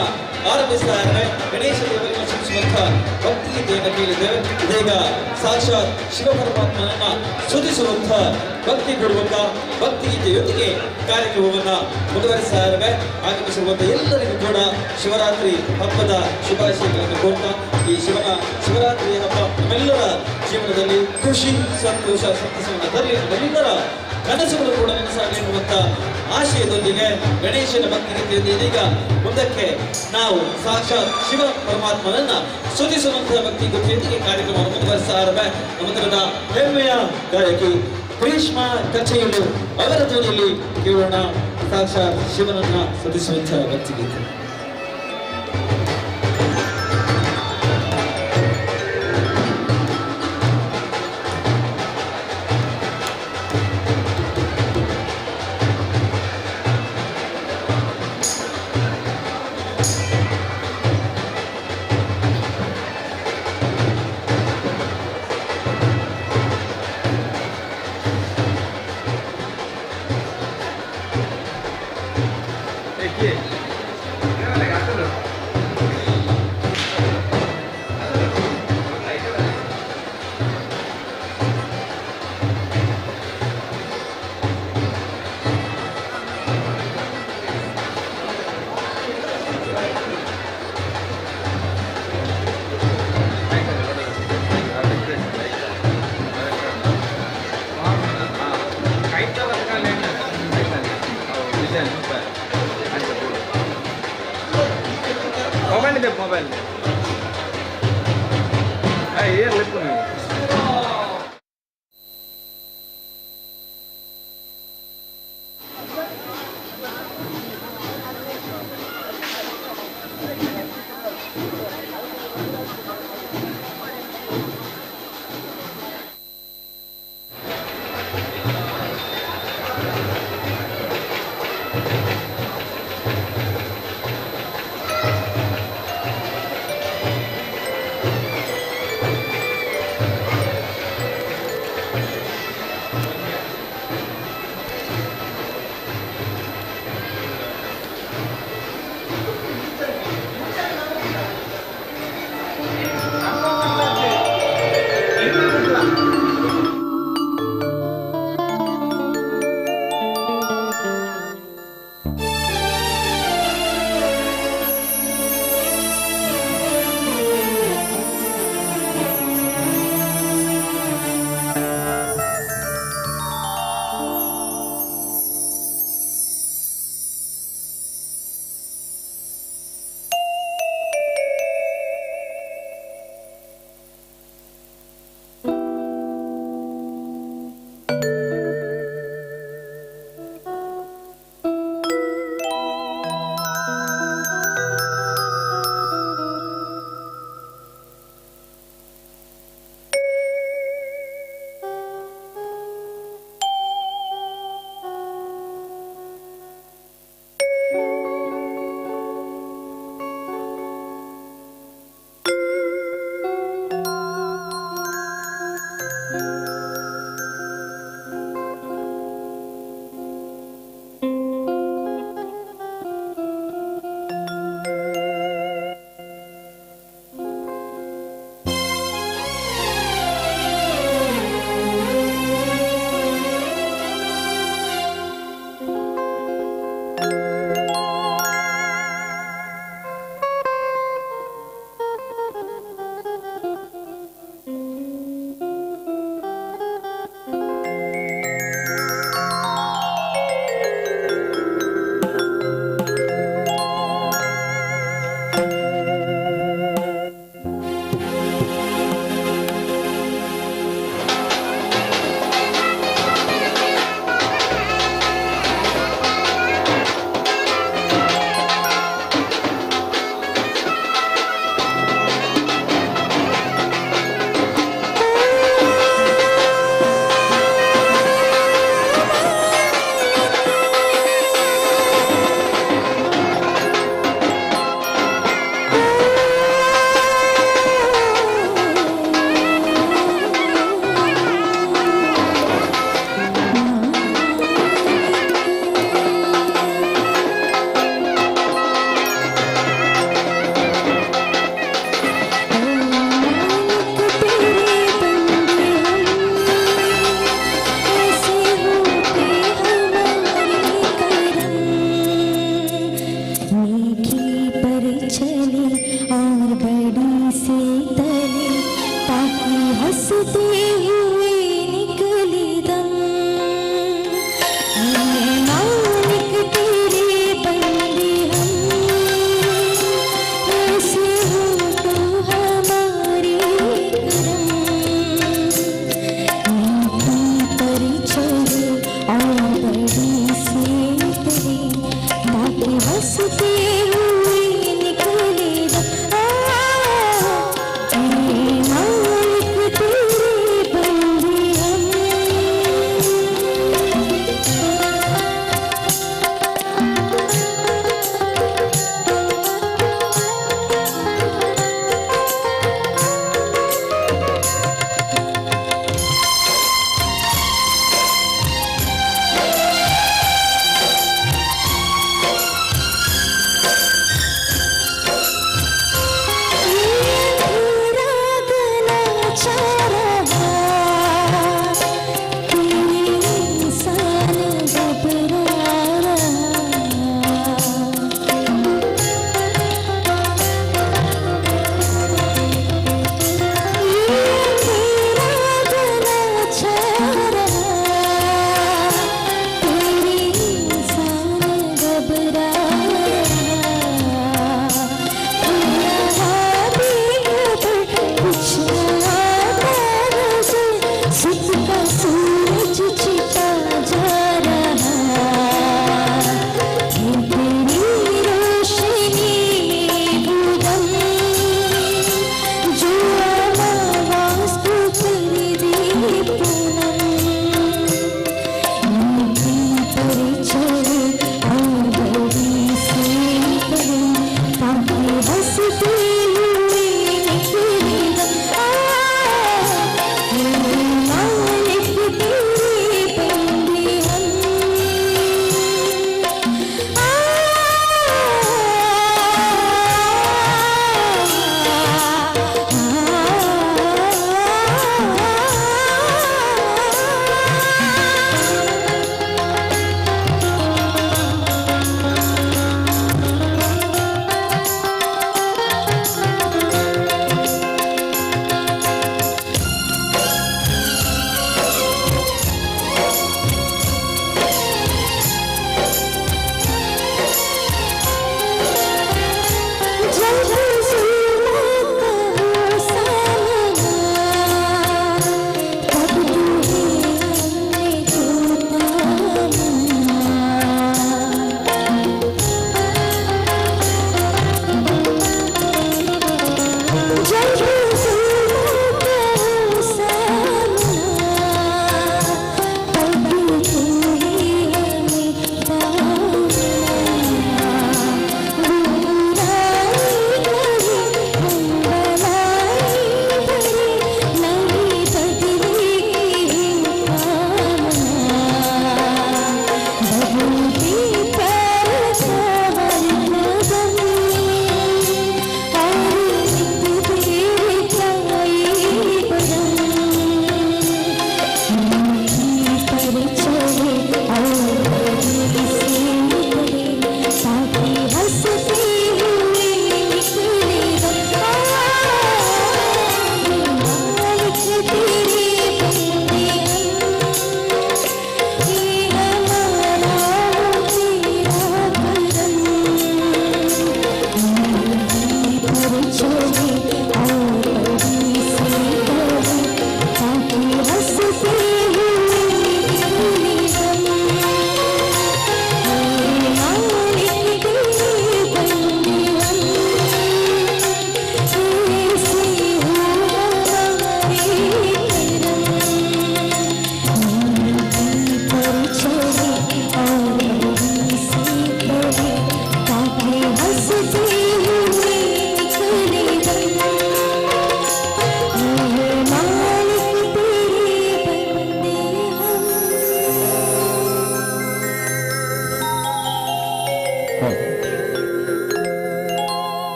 ಆರಂಭಿಸ್ತಾ ಇದ್ದಾರೆ. ಗಣೇಶ ದೇವರನ್ನು ಶ್ರಮಿಸುವಂತ ಭಕ್ತಿಗೀತೆಯನ್ನು ಕೇಳಿದ್ದೇವೆ. ಇದೀಗ ಸಾಕ್ಷಾತ್ ಶಿವ ಪರಮಾತ್ಮನನ್ನ ಸ್ತುತಿಸುವಂತ ಭಕ್ತಿ ಕೊಡುವಂತ ಭಕ್ತಿಗೀತೆಯೊಂದಿಗೆ ಕಾರ್ಯಕ್ರಮವನ್ನ ಮುಂದುವರಿಸ್ತಾ ಇದ್ದಾರೆ. ಆಗಮಿಸಿರುವಂತ ಎಲ್ಲರಿಗೂ ಕೂಡ ಶಿವರಾತ್ರಿ ಹಬ್ಬದ ಶುಭಾಶಯಗಳನ್ನು ಕೋರ್ತಾ ಈ ಶಿವರಾತ್ರಿ ಹಬ್ಬ ನಮ್ಮೆಲ್ಲರ ಜೀವನದಲ್ಲಿ ಖುಷಿ ಸಂತೋಷ ಸಂತಸವನ್ನು ತರಲಿ, ನಮ್ಮೆಲ್ಲರ ಕನಸುಗಳು ಕೂಡ ನನಸಾಗಲಿ ಎನ್ನುವಂತ ಆಶಯದೊಂದಿಗೆ ಗಣೇಶನ ಭಕ್ತಿಗೀತೆಯಿಂದ ಇದೀಗ ಮುಂದಕ್ಕೆ ನಾವು ಸಾಕ್ಷಾತ್ ಶಿವ ಪರಮಾತ್ಮನನ್ನ ಸ್ತುತಿಸುವಂತಹ ಭಕ್ತಿ ಗೀತೆಯೊಂದಿಗೆ ಕಾರ್ಯಕ್ರಮವನ್ನು ಮುಂದುವರಿಸ್ತಾ ಇದ್ದಾರೆ. ನಮ್ಮದರದ ಹೆಮ್ಮೆಯ ಗಾಯಕಿ ಗ್ರೀಷ್ಮ ಕಚ್ಚೆಯಲು ಅವರ ಧ್ವನಿಯಲ್ಲಿ ಕೇಳೋಣ ಸಾಕ್ಷಾತ್ ಶಿವನನ್ನ ಸ್ತುತಿಸುವಂತಹ ಭಕ್ತಿಗೀತೆ. मालिक तेरे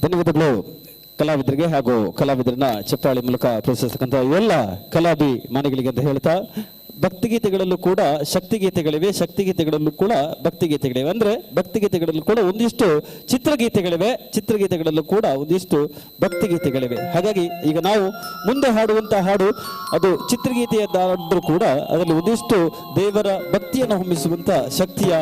ಧನ್ಯವಾದಗಳು ಕಲಾವಿದರಿಗೆ ಹಾಗೂ ಕಲಾವಿದರನ್ನ ಚಪ್ಪಾಳಿ ಮೂಲಕ ಪ್ರೋತ್ಸಾಹಿಸತಕ್ಕಂಥ ಎಲ್ಲ ಕಲಾಭಿಮಾನಿಗಳಿಗೆ ಅಂತ ಹೇಳ್ತಾ, ಭಕ್ತಿಗೀತೆಗಳಲ್ಲೂ ಕೂಡ ಶಕ್ತಿಗೀತೆಗಳಿವೆ, ಶಕ್ತಿಗೀತೆಗಳಲ್ಲೂ ಕೂಡ ಭಕ್ತಿಗೀತೆಗಳಿವೆ. ಅಂದರೆ ಭಕ್ತಿಗೀತೆಗಳಲ್ಲೂ ಕೂಡ ಒಂದಿಷ್ಟು ಚಿತ್ರಗೀತೆಗಳಿವೆ, ಚಿತ್ರಗೀತೆಗಳಲ್ಲೂ ಕೂಡ ಒಂದಿಷ್ಟು ಭಕ್ತಿಗೀತೆಗಳಿವೆ. ಹಾಗಾಗಿ ಈಗ ನಾವು ಮುಂದೆ ಹಾಡುವಂಥ ಹಾಡು ಅದು ಚಿತ್ರಗೀತೆಯದ್ದಾದರೂ ಕೂಡ ಅದರಲ್ಲಿ ಒಂದಿಷ್ಟು ದೇವರ ಭಕ್ತಿಯನ್ನು ಹೊಮ್ಮಿಸುವಂಥ ಶಕ್ತಿಯ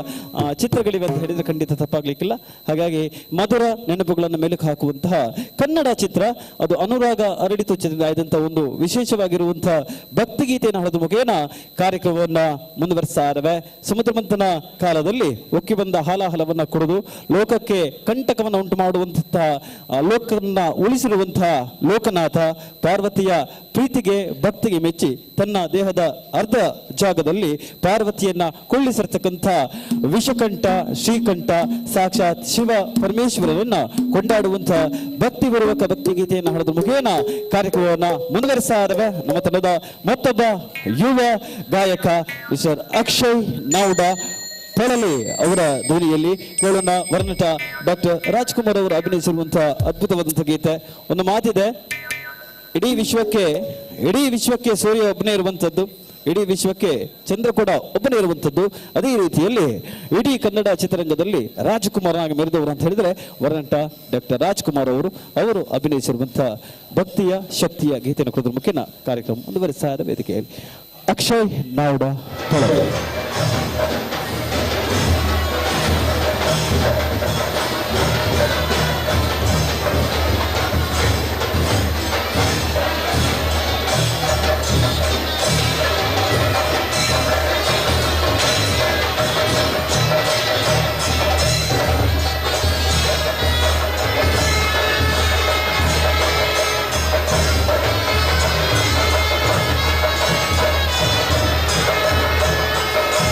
ಚಿತ್ರಗಳಿವೆ ಅಂತ ಹೇಳಿದರೆ ಖಂಡಿತ ತಪ್ಪಾಗಲಿಕ್ಕಿಲ್ಲ. ಹಾಗಾಗಿ ಮಧುರ ನೆನಪುಗಳನ್ನು ಮೆಲುಕು ಹಾಕುವಂತಹ ಕನ್ನಡ ಚಿತ್ರ, ಅದು ಅನುರಾಗ ಅರಳಿತು ಚಿತ್ರದಿಂದ ಆಯ್ದಂಥ ಒಂದು ವಿಶೇಷವಾಗಿರುವಂಥ ಭಕ್ತಿಗೀತೆಯನ್ನು ಹಾಡೋದ್ರ ಮುಖೇನ ಕಾರ್ಯಕ್ರಮವನ್ನ ಮುಂದುವರಿಸ್ತಾ ಇದ್ದಾವೆ. ಸಮುದ್ರ ಮಂಥನ ಕಾಲದಲ್ಲಿ ಒಕ್ಕಿ ಬಂದ ಹಾಲಾಹಲವನ್ನ ಕುಡಿದು ಲೋಕಕ್ಕೆ ಕಂಟಕವನ್ನು ಉಂಟು ಮಾಡುವಂತಹ ಲೋಕವನ್ನ ಉಳಿಸಿರುವಂತಹ ಲೋಕನಾಥ ಪಾರ್ವತಿಯ ಪ್ರೀತಿಗೆ ಭಕ್ತಿಗೆ ಮೆಚ್ಚಿ ತನ್ನ ದೇಹದ ಅರ್ಧ ಜಾಗದಲ್ಲಿ ಪಾರ್ವತಿಯನ್ನ ಕೊಳ್ಳಿಸಿರ್ತಕ್ಕಂಥ ವಿಷಕಂಠ ಶ್ರೀಕಂಠ ಸಾಕ್ಷಾತ್ ಶಿವ ಪರಮೇಶ್ವರರನ್ನ ಕೊಂಡಾಡುವಂತಹ ಭಕ್ತಿ ಪೂರ್ವಕ ಭಕ್ತಿಗೀತೆಯನ್ನು ಹಾಡೋದ್ರ ಮುಖೇನ ಕಾರ್ಯಕ್ರಮವನ್ನ ಮುಂದುವರಿಸ್ತಾ ಇದ್ದಾವೆ. ನಮ್ಮ ತಂಡದ ಮತ್ತೊಬ್ಬ ಯುವ ಗಾಯಕ ಮಿಸ್ಟರ್ ಅಕ್ಷಯ್ ನೌಡ ಪಳಲಿ ಅವರ ಧ್ವನಿಯಲ್ಲಿ ಕೇಳೋಣ. ವರ್ಣಟ ಡಾಕ್ಟರ್ ರಾಜ್ಕುಮಾರ್ ಅವರು ಅಭಿನಯಿಸಿರುವಂತಹ ಅದ್ಭುತವಾದಂತಹ ಗೀತೆ. ಒಂದು ಮಾತಿದೆ, ಇಡೀ ವಿಶ್ವಕ್ಕೆ ಸೂರ್ಯ ಒಬ್ಬನೇ ಇರುವಂಥದ್ದು, ಇಡೀ ವಿಶ್ವಕ್ಕೆ ಚಂದ್ರ ಕೂಡ ಒಬ್ಬನೇ ಇರುವಂಥದ್ದು. ಅದೇ ರೀತಿಯಲ್ಲಿ ಇಡೀ ಕನ್ನಡ ಚಿತ್ರರಂಗದಲ್ಲಿ ರಾಜ್ಕುಮಾರನಾಗಿ ಮೆರೆದವರು ಅಂತ ಹೇಳಿದರೆ ವರ್ಣಟ ಡಾಕ್ಟರ್ ರಾಜ್ಕುಮಾರ್ ಅವರು ಅಭಿನಯಿಸಿರುವಂತಹ ಭಕ್ತಿಯ ಶಕ್ತಿಯ ಗೀತೆಯನ್ನು ಕೊಡೋದ್ರ ಮುಖೇನ ಕಾರ್ಯಕ್ರಮ ಮುಂದುವರಿಸ್ತಾ ಇದ್ದ ವೇದಿಕೆಯಲ್ಲಿ ಅಕ್ಷಯ್ ನೌಡ ಪಳಲಿ. ಿ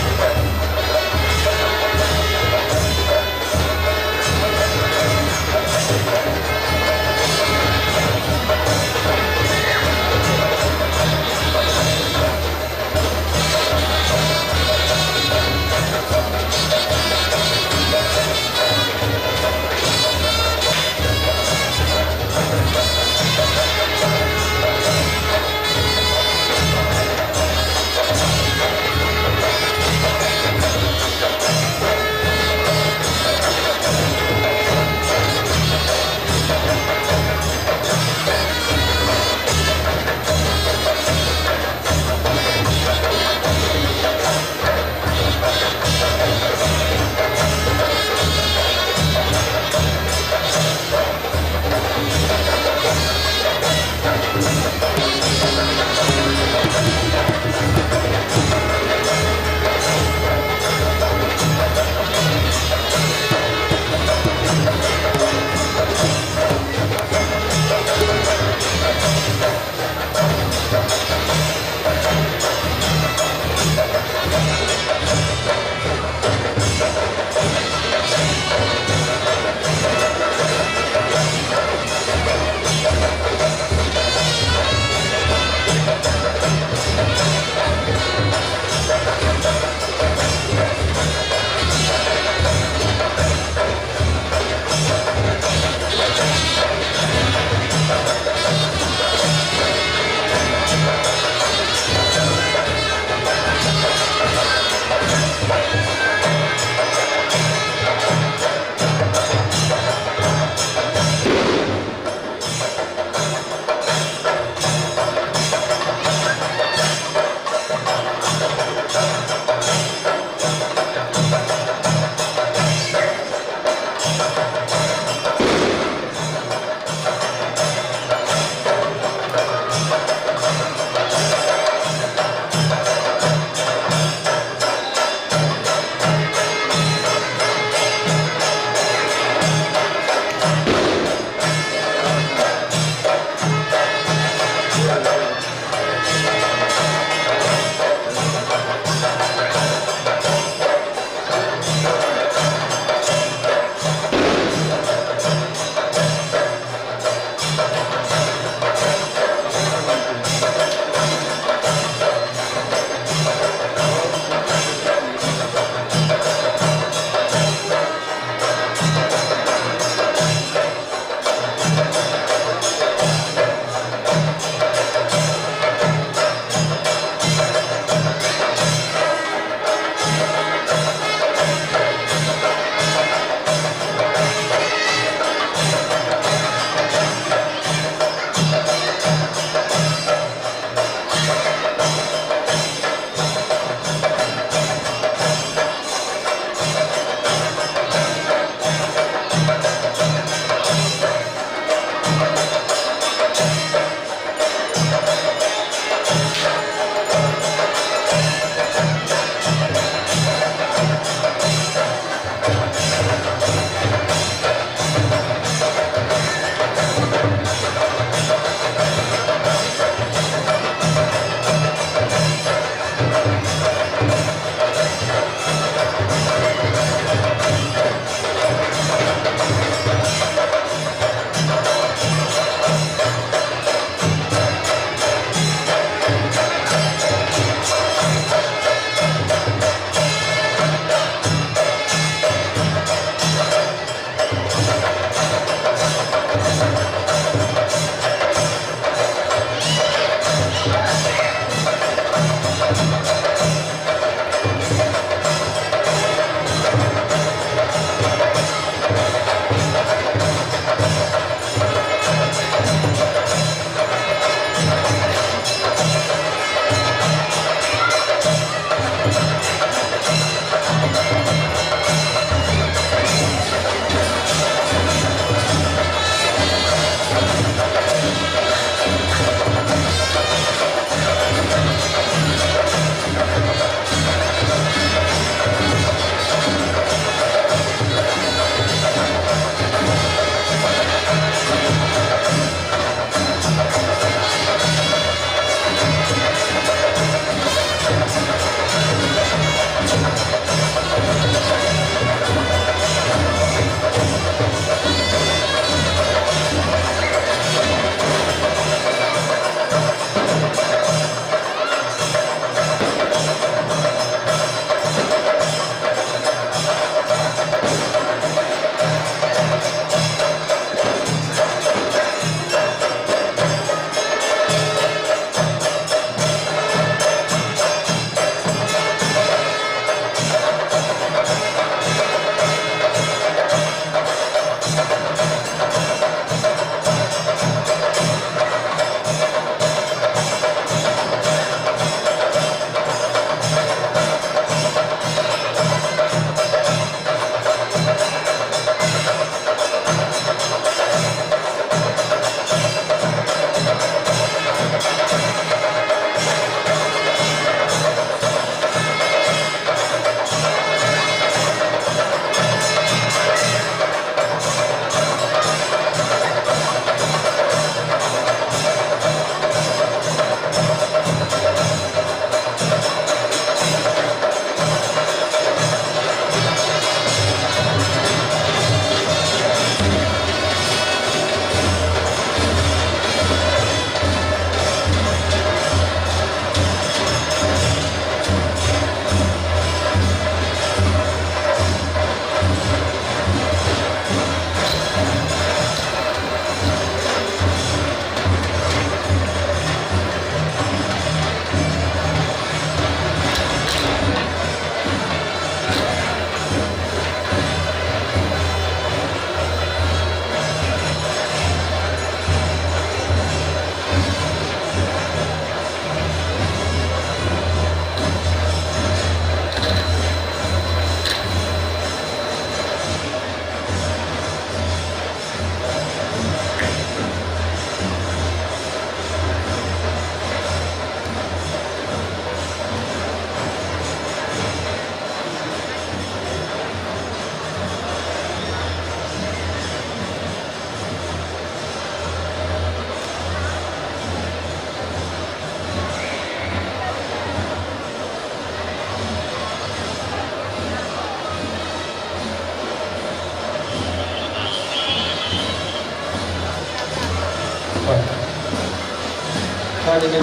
ಹಾಡಿಗೆ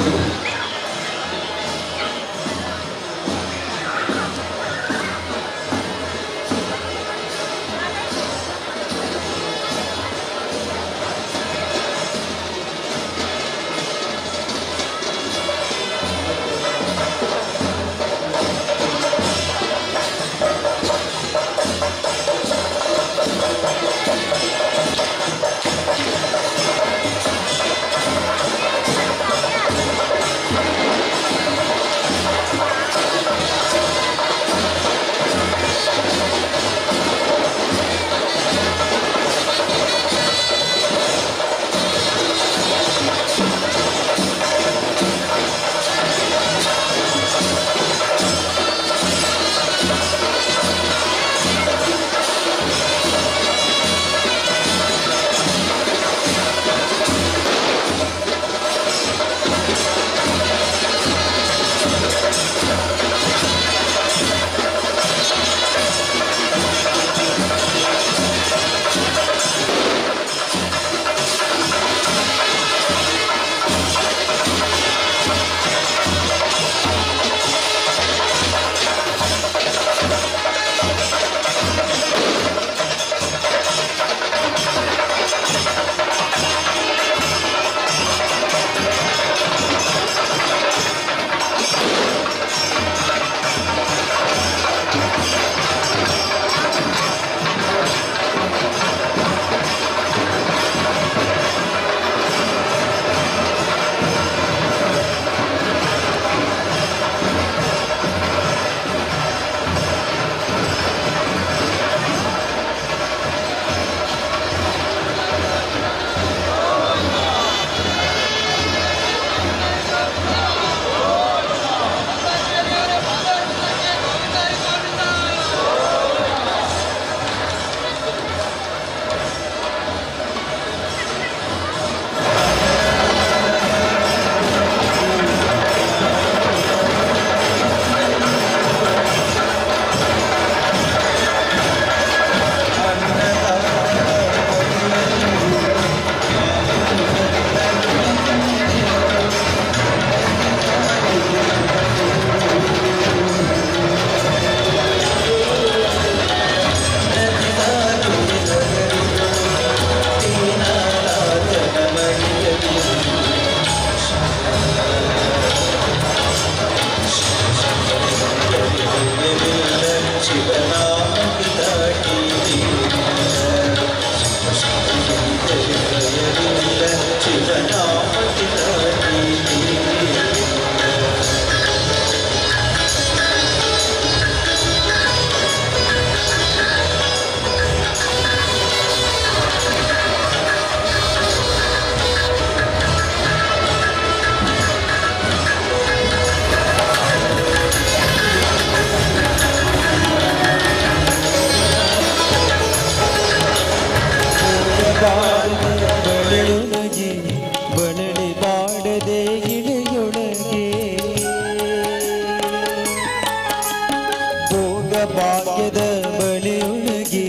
ಭಾಗ್ಯದ ಬಳಿಯೊಳಗೆ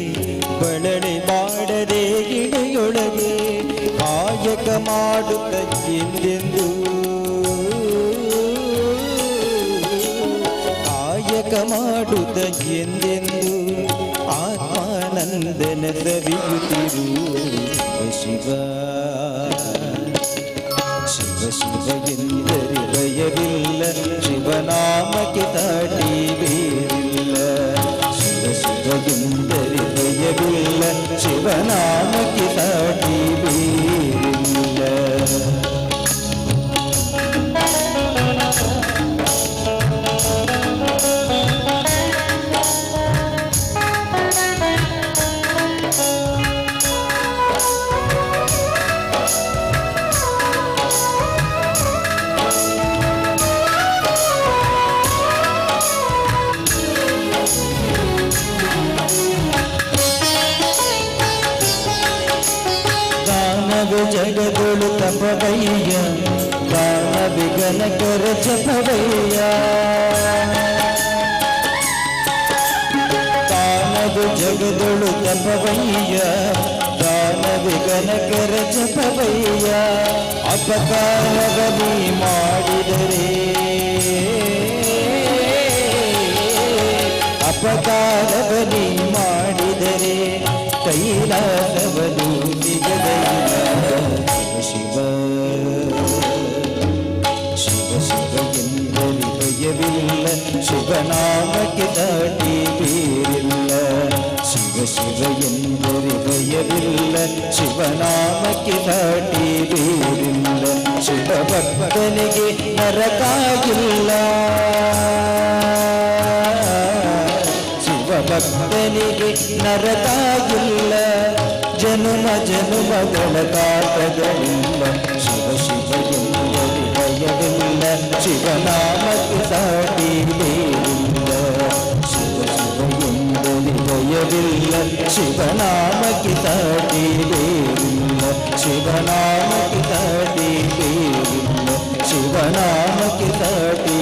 ಬಳಲಿ ಮಾಡದೆ ಗಿಳಿಯೊಳಗೆ ಕಾಯಕ ಮಾಡುತ್ತ ಎಂದೆಂದು ಕಾಯಕ ಮಾಡುತ್ತ ಎಂದೆಂದು ಆತ್ಮಾನಂದನ ಸವಿಯುತ್ತಿರು ಶಿವ ಶಿವ ಶಿವ ಎಂದರೆ ಭಯವಿಲ್ಲ ಶಿವನಾಮಕ್ಕೆ ತಾಟಿ ಬೇರಿಲ್ಲ ಶಿವ ಶಿವ ಎಂದರೆ ಭಯವಿಲ್ಲ ಶಿವನಾಮಕ್ಕೆ ತಾಟಿ ಬೇರಿಲ್ಲ ಜಗದೊಳು ತಪವಯ್ಯ ದಾನವಿ ಗಣಕರ ಜಪವಯ್ಯ ದಾನವು ಜಗದೊಳು ತಪವಯ್ಯ ದಾನವಿ ವಿಘ್ನಕರ ಜಪವಯ್ಯ ಅಪಕಾರವನಿ ಮಾಡಿದರೆ ಅಪಕಾರವನಿ ಮಾಡಿದರೆ ಕೈಲಾಸವನು ಸಿಗದಯ್ಯ ಶಿವ ಶಿವ ಶಿವ ಎಂದರೆ ಭಯವಿಲ್ಲ ಶಿವನಾಮಕ್ಕೆ ದಾಟಿ ಬೇರಿಲ್ಲ ಶಿವ ಶಿವ ಎಂದರೆ ಭಯವಿಲ್ಲ ಶಿವನಾಮಕ್ಕೆ ದಾಟಿ ಬೇರಿಲ್ಲ ಶಿವ ಭಕ್ತನಿಗೆ ನರಕಾಗಿಲ್ಲ ಶಿವ ಭಕ್ತನಿಗೆ ನರಕಾಗಿಲ್ಲ ಜನುಮ ಜನುಮಗಳ ಕಾಟಗಳಿಲ್ಲ ಶಿವ ಶಿವ ಎಂದರೆ ಭಯವಿಲ್ಲ ಶಿವನಾಮಕ್ಕೆ ಸಾಟಿ ಬೇರಿಲ್ಲ ಶಿವ ಶಿವ ಎಂದರೆ ಭಯವಿಲ್ಲ ಶಿವನಾಮಕ್ಕೆ ಸಾಟಿ ಬೇರಿಲ್ಲ ಶಿವನಾಮಕ್ಕೆ ಸಾಟಿ ಬೇರಿಲ್ಲ ಶಿವನಾಮಕ್ಕೆ ಸಾಟಿ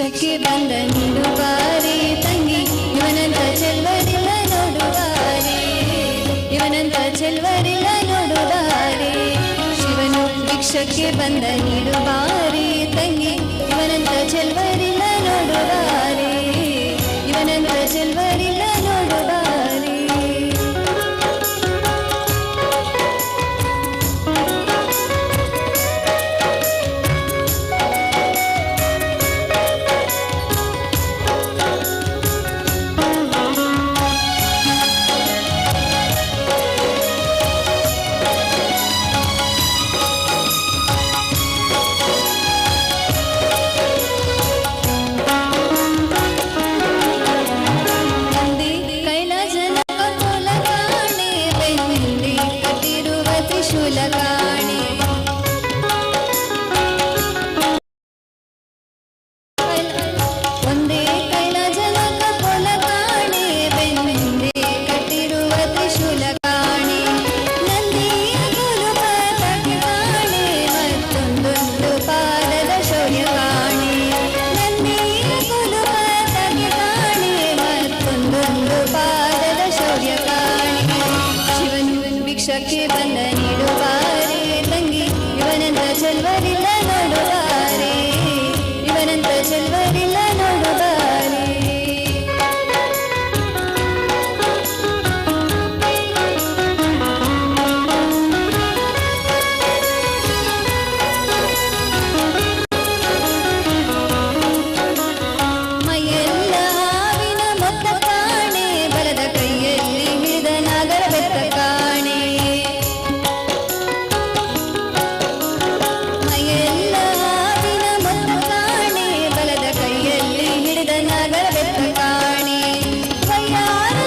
ಭಿಕ್ಷಕ್ಕೆ ಬಂದ ನೀಡುವಾರೆ ತಂಗಿ ಇವನಂತ ಚೆಲ್ವರಿಲ್ಲ ನೋಡುವಾರೆ ಇವನಂತ ಚೆಲ್ವರಿಲ್ಲ ನೋಡುವಾರೆ ಶಿವನು ಭಿಕ್ಷಕ್ಕೆ ಬಂದ ನೀಡುವಾರೆ ತಂಗಿ ಇವನಂತ ಚೆಲ್ವರಿಲ್ಲ ನೋಡುವಾರೆ ಇವನಂತ ಚೆಲ್ವರಿಲ್ಲ ನೋಡುವಾರೆ ಭಿಕ್ಷಕ್ಕೆ ಬಂದ ನೀಡುವಾರೆ ತಂಗಿ ಇವನಂತ ಚೆಲ್ವರಿಲ್ಲ ನೋಡುವಾರೆ ಇವನಂತ ಚೆಲ್ವರಿಲ್ಲ ನೋಡುವಾರೆ ಮೈಯೆಲ್ಲ ಹಾವಿನ ಮೊತ್ತ ಕಾಣೆ ಬಲದ ಕೈಯಲ್ಲಿ ಹಿಡಿದ ನಾಗರ ಬೆತ್ತ ಕಾಣೆ ಮೈಯೆಲ್ಲ ಹಾವಿನ ಮೊತ್ತ ಕಾಣೆ ಬಲದ ಕೈಯಲ್ಲಿ ಹಿಡಿದ ನಾಗರ ಬೆತ್ತ ಕಾಣೆ ವಯ್ಯಾರ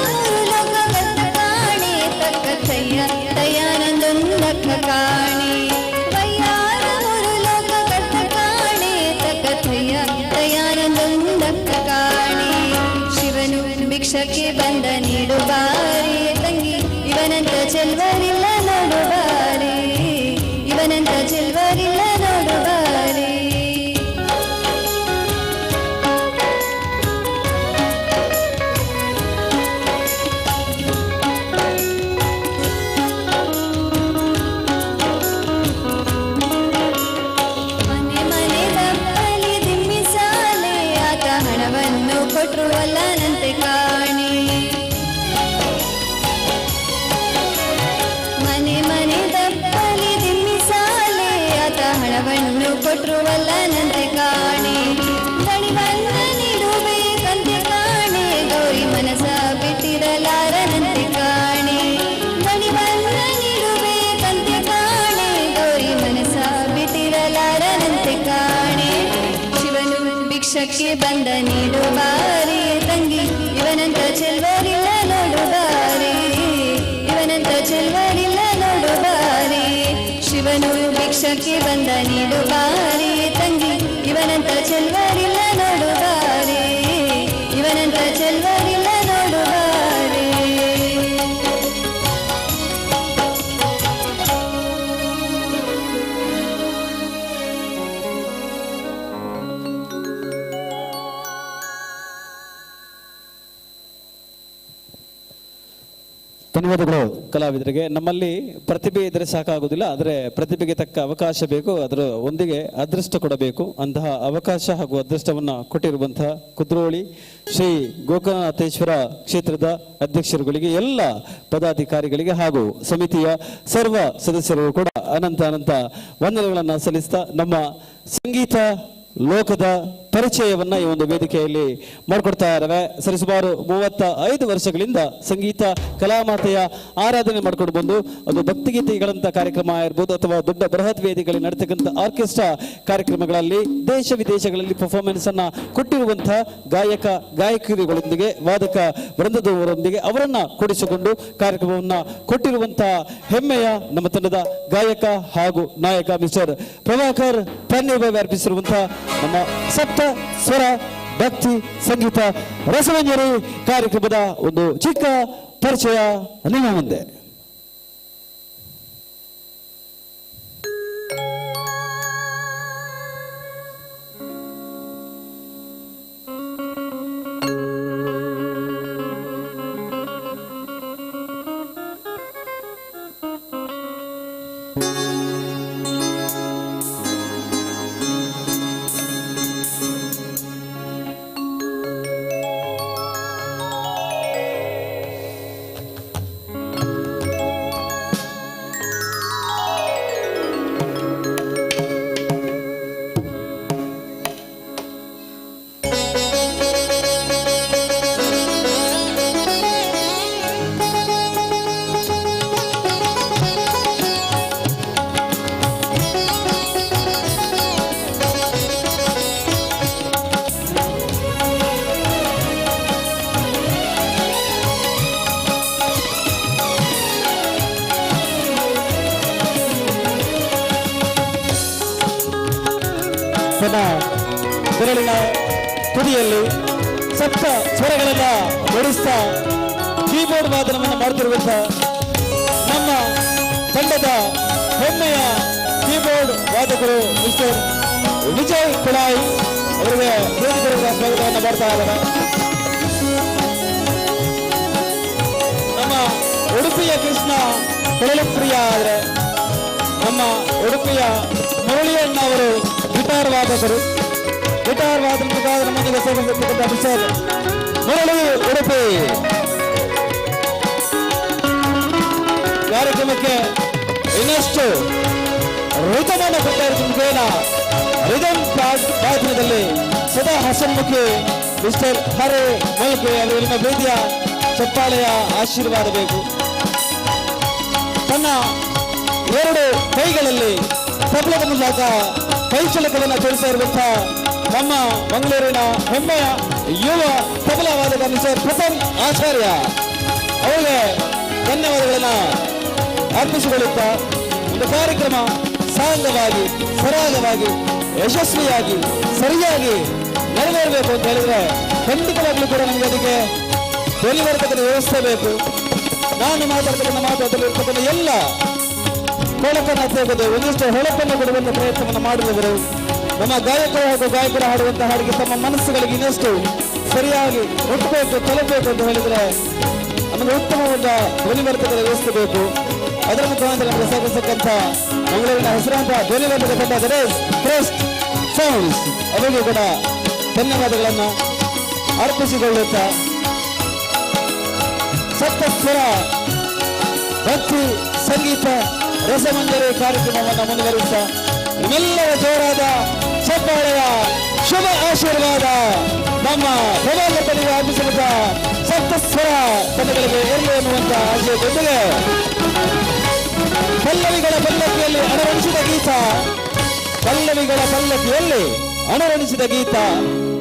ಲೋಕ ಬೆತ್ತ ಕಾಣೆ ತಕ್ಕ ತಯ್ಯ ದಯಾನಂದೊಂದಕ್ಕ ಕಾಣೆ ವಯ್ಯಾರ ಲೋಕ ಬೆತ್ತ ಕಾಣೆ ತಕ್ಕ ತಯ್ಯ ದಯಾನಂದೊಂದಕ್ಕ ಕಾಣೆ ಶಿವನು ಭಿಕ್ಷಕ್ಕೆ ಬಂದ ನೀಡುವಾರೆ ತಂಗಿ ಇವನಂತ ಚೆಲ್ವರಿಲ್ಲ ನೋಡುವಾರೆ ಇವನಂತ ಚೆಲ್ವರಿಲ್ಲ ನೋಡುವಾರೆ ಮನೆ ಮನೆ ದಪ್ಪಲಿ ದಿಮ್ಮಿಸಾಲೆ ಆತ ಹಣವನ್ನು ಕೊಟ್ರು ಅಲ್ಲನಂತೆ ಕಾಣೆ ಮನೆ ಮನೆ ದಪ್ಪಲಿ ದಿಮ್ಮಿಸಾಲೆ ಆತ ಹಣವನ್ನು ಕೊಟ್ರು ಅಲ್ಲನಂತೆ ಕಾಣೆ ದಣಿವನ್ನ ನೀಡುಬೇಕಂತೆ ಕಾಣೆ ಗೌರಿ ಮನಸ ಬಿಟ್ಟಿರಲಾರನಂತೆ ಕಾಣೆ ದಣಿವನ್ನ ನೀಡುಬೇಕಂತೆ ಕಾಣೆ ಗೌರಿ ಮನಸ ಬಿಟ್ಟಿರಲಾರನಂತೆ ಕಾಣೆ ಶಿವನು ಭಿಕ್ಷಕ್ಕೆ ಬಂದ ನೀಡುವಾರೆ ತಂಗಿ ಇವನಂತ ಚೆಲ್ವರಿಲ್ಲ ನೋಡುವಾರೆ ಇವನಂತ ಚೆಲ್ವರಿಲ್ಲ ನೋಡುವಾರೆ ಶಿವನು ಭಿಕ್ಷಕ್ಕೆ ಬಂದ ನೀಡುವಾರೆ ತಂಗಿ ಇವನಂತ ಚೆಲ್ವರಿಲ್ಲ ನೋಡುವಾರೆ ಇವನಂತ ಚೆಲ್ವರಿಲ್ಲ ನೋಡುವಾರೆ ಧನ್ಯವಾದಗಳು ಕಲಾವಿದರಿಗೆ. ನಮ್ಮಲ್ಲಿ ಪ್ರತಿಭೆ ಇದ್ರೆ ಸಾಕಾಗುವುದಿಲ್ಲ, ಆದರೆ ಪ್ರತಿಭೆಗೆ ತಕ್ಕ ಅವಕಾಶ ಬೇಕು, ಅದರ ಒಂದಿಗೆ ಅದೃಷ್ಟ ಕೊಡಬೇಕು. ಅಂತಹ ಅವಕಾಶ ಹಾಗೂ ಅದೃಷ್ಟವನ್ನು ಕೊಟ್ಟಿರುವಂತಹ ಕುದ್ರೋಳಿ ಶ್ರೀ ಗೋಕರ್ಣನಾಥೇಶ್ವರ ಕ್ಷೇತ್ರದ ಅಧ್ಯಕ್ಷರುಗಳಿಗೆ, ಎಲ್ಲ ಪದಾಧಿಕಾರಿಗಳಿಗೆ ಹಾಗೂ ಸಮಿತಿಯ ಸರ್ವ ಸದಸ್ಯರು ಕೂಡ ಅನಂತ ಅನಂತ ವಂದನೆಗಳನ್ನು ಸಲ್ಲಿಸ್ತಾ ನಮ್ಮ ಸಂಗೀತ ಲೋಕದ ಪರಿಚಯವನ್ನ ಈ ಒಂದು ವೇದಿಕೆಯಲ್ಲಿ ಮಾಡಿಕೊಡ್ತಾ ಇದ್ದಾರೆ. ಸರಿಸುಮಾರು 35 ವರ್ಷಗಳಿಂದ ಸಂಗೀತ ಕಲಾಮಾತೆಯ ಆರಾಧನೆ ಮಾಡ್ಕೊಂಡು ಬಂದು, ಅದು ಭಕ್ತಿಗೀತೆಗಳಂತ ಕಾರ್ಯಕ್ರಮ ಇರ್ಬೋದು ಅಥವಾ ದೊಡ್ಡ ಬೃಹತ್ ವೇದಿಕೆಗಳಲ್ಲಿ ನಡೀತಕ್ಕಂಥ ಆರ್ಕೆಸ್ಟ್ರಾ ಕಾರ್ಯಕ್ರಮಗಳಲ್ಲಿ ದೇಶ ವಿದೇಶಗಳಲ್ಲಿ ಪರ್ಫಾರ್ಮೆನ್ಸ್ ಅನ್ನ ಕೊಟ್ಟಿರುವಂತಹ ಗಾಯಕ ಗಾಯಕಿಯರುಗಳೊಂದಿಗೆ ವಾದಕ ವೃಂದದವರೊಂದಿಗೆ ಅವರನ್ನ ಕೂಡಿಸಿಕೊಂಡು ಕಾರ್ಯಕ್ರಮವನ್ನ ಕೊಟ್ಟಿರುವಂತಹ ಹೆಮ್ಮೆಯ ನಮ್ಮ ತಂಡದ ಗಾಯಕ ಹಾಗೂ ನಾಯಕ ಮಿಸ್ಟರ್ ಪ್ರಭಾಕರ್ ಪನ್ನೇಬಾಯಿ ಅರ್ಪಿಸಿರುವಂತಹ ನಮ್ಮ ಸಪ್ತ ಸ್ವರ ಭಕ್ತಿ ಸಂಗೀತ ರಸಮಂಜರಿ ಕಾರ್ಯಕ್ರಮದ ಒಂದು ಚಿಕ್ಕ ಪರಿಚಯ ನಿಮ್ಮ ಮುಂದೆ. ತನ್ನ ಬೆರಳಿನ ತುದಿಯಲ್ಲಿ ಸಪ್ತ ಸ್ವರಗಳನ್ನು ನುಡಿಸ್ತಾ ಕೀಬೋರ್ಡ್ ವಾದನವನ್ನು ಮಾಡುತ್ತಿರುವಂಥ ನಮ್ಮ ತಂಡದ ಹೆಮ್ಮೆಯ ಕೀಬೋರ್ಡ್ ವಾದಕರು ಮಿಸ್ಟರ್ ವಿಜಯ್ ಕುಳಾಯಿ ಅವರಿಗೆ ವೇದಿಕೆಯ ಸ್ವಾಗತವನ್ನು ಮಾಡ್ತಾ ಇದ್ದಾರೆ. ನಮ್ಮ ಉಡುಪಿಯ ಕೃಷ್ಣ ಕೊಳಲುಪ್ರಿಯ ಆದರೆ ನಮ್ಮ ಉಡುಪಿಯ ಮುರಳಿಯಣ್ಣ ಅವರು ಗಿಟಾರ್ ವಾದಕರು. ಗಿಟಾರ್ ವಾದನ ಮುಖಾಂತರ ನಮ್ಮೊಂದಿಗೆ ಸೇರಿಸಿರ್ತಕ್ಕಂಥ ಮಿಸ್ಟರ್ ಮುರಳಿ ಉಡುಪಿ ಕಾರ್ಯಕ್ರಮಕ್ಕೆ ಇನ್ನಷ್ಟು ಋತಮನ್ನು ಕೊಡ್ತಾ ಇರೋದ್ರಿಂದ ರಿದಮ್ ವಾದನದಲ್ಲಿ ಸದಾ ಹಸನ್ಮುಖಿ ಮಿಸ್ಟರ್ ಹರೇ ಮಲ್ಕೆ ಅವರು ನಿಮ್ಮ ವೇದಿಯ ಚಪ್ಪಾಳೆಯ ಆಶೀರ್ವಾದ ಬೇಕು. ತನ್ನ ಎರಡು ಕೈಗಳಲ್ಲಿ ತಬಲದ ಮೂಲಕ ಕೈಚಳಕವನ್ನು ತೋರಿಸ್ತಾ ಇರುವಂತಹ ನಮ್ಮ ಮಂಗಳೂರಿನ ಹೆಮ್ಮೆಯ ಯುವ ತಬಲಾ ವಾದಕ ಮಿಸ್ಟರ್ ಪ್ರಥಮ್ ಆಚಾರ್ಯ ಅವರಿಗೆ ಧನ್ಯವಾದಗಳನ್ನು ಅರ್ಪಿಸಿಕೊಳ್ಳುತ್ತಾ ಒಂದು ಕಾರ್ಯಕ್ರಮ ಸಾಂಗವಾಗಿ ಸರಾಗವಾಗಿ ಯಶಸ್ವಿಯಾಗಿ ಸರಿಯಾಗಿ ನೆರವೇರಬೇಕು ಅಂತ ಹೇಳಿದ್ರೆ ಖಂಡಿತವಾಗ್ಲೂ ಕೂಡ ನಮಗೆ ಅದಕ್ಕೆ ಧ್ವನಿವರ್ಧಕದ ವ್ಯವಸ್ಥೆ ಬೇಕು. ನಾನು ಮಾತಾಡ್ತಕ್ಕಂಥ ಎಲ್ಲ ಕೊಳಕನ್ನು ತೆಗೆದು ಒಂದಿಷ್ಟು ಹೊಳಪನ್ನು ಕೊಡುವಂಥ ಪ್ರಯತ್ನವನ್ನು ಮಾಡಿದವರು ನಮ್ಮ ಗಾಯಕರು ಹಾಗೂ ಗಾಯಕರು ಹಾಡುವಂಥ ಹಾಡಿಗೆ ತಮ್ಮ ಮನಸ್ಸುಗಳಿಗೆ ಇನ್ನಷ್ಟು ಸರಿಯಾಗಿ ಒಟ್ಟಬೇಕು ತಲುಪಬೇಕು ಅಂತ ಹೇಳಿದ್ರೆ ನಮಗೆ ಉತ್ತಮವಾದ ಧ್ವನಿವರ್ಧಕದ ವ್ಯವಸ್ಥೆ ಬೇಕು. ಅದರ ಮುಖಾಂತರ ನಮಗೆ ಸಾಗಿಸತಕ್ಕಂಥ ಮಂಗಳೂರಿನ ಹೆಸರಾಂತ ಧ್ವನಿವರ್ಧಕ ತಂಡ ಗಣೇಶ್ ಕ್ರೆಸ್ಟ್ ಸೌಂಡ್ಸ್ ಅವರಿಗೂ ಕೂಡ ಧನ್ಯವಾದಗಳನ್ನು ಅರ್ಪಿಸಿಕೊಳ್ಳುತ್ತಾ ಸಪ್ತಸ್ವರ ಭಕ್ತಿ ಸಂಗೀತ ರಸಮಂಜರಿ ಕಾರ್ಯಕ್ರಮವನ್ನು ಮುಂದುವರಿಸುತ್ತಾ ನಿಮ್ಮೆಲ್ಲರ ಜೋರಾದ ಚಪ್ಪಾಳೆಯ ಶುಭ ಆಶೀರ್ವಾದ ನಮ್ಮ ಪ್ರಭಾಕರ್ತನಿಗೆ ಅರ್ಪಿಸಿದ ಸಪ್ತಸ್ವರ ತಂಡಗಳಿಗೆ ಇರಲಿ ಎನ್ನುವಂತ ಆಶಯ ಜೊತೆಗೆ ಪಲ್ಲವಿಗಳ ಪಲ್ಲಕ್ಕಿಯಲ್ಲಿ ಅಣವಣಿಸಿದ ಗೀತ ಪಲ್ಲವಿಗಳ ಪಲ್ಲಕ್ಕಿಯಲ್ಲಿ ಅಣವಣಿಸಿದ ಗೀತ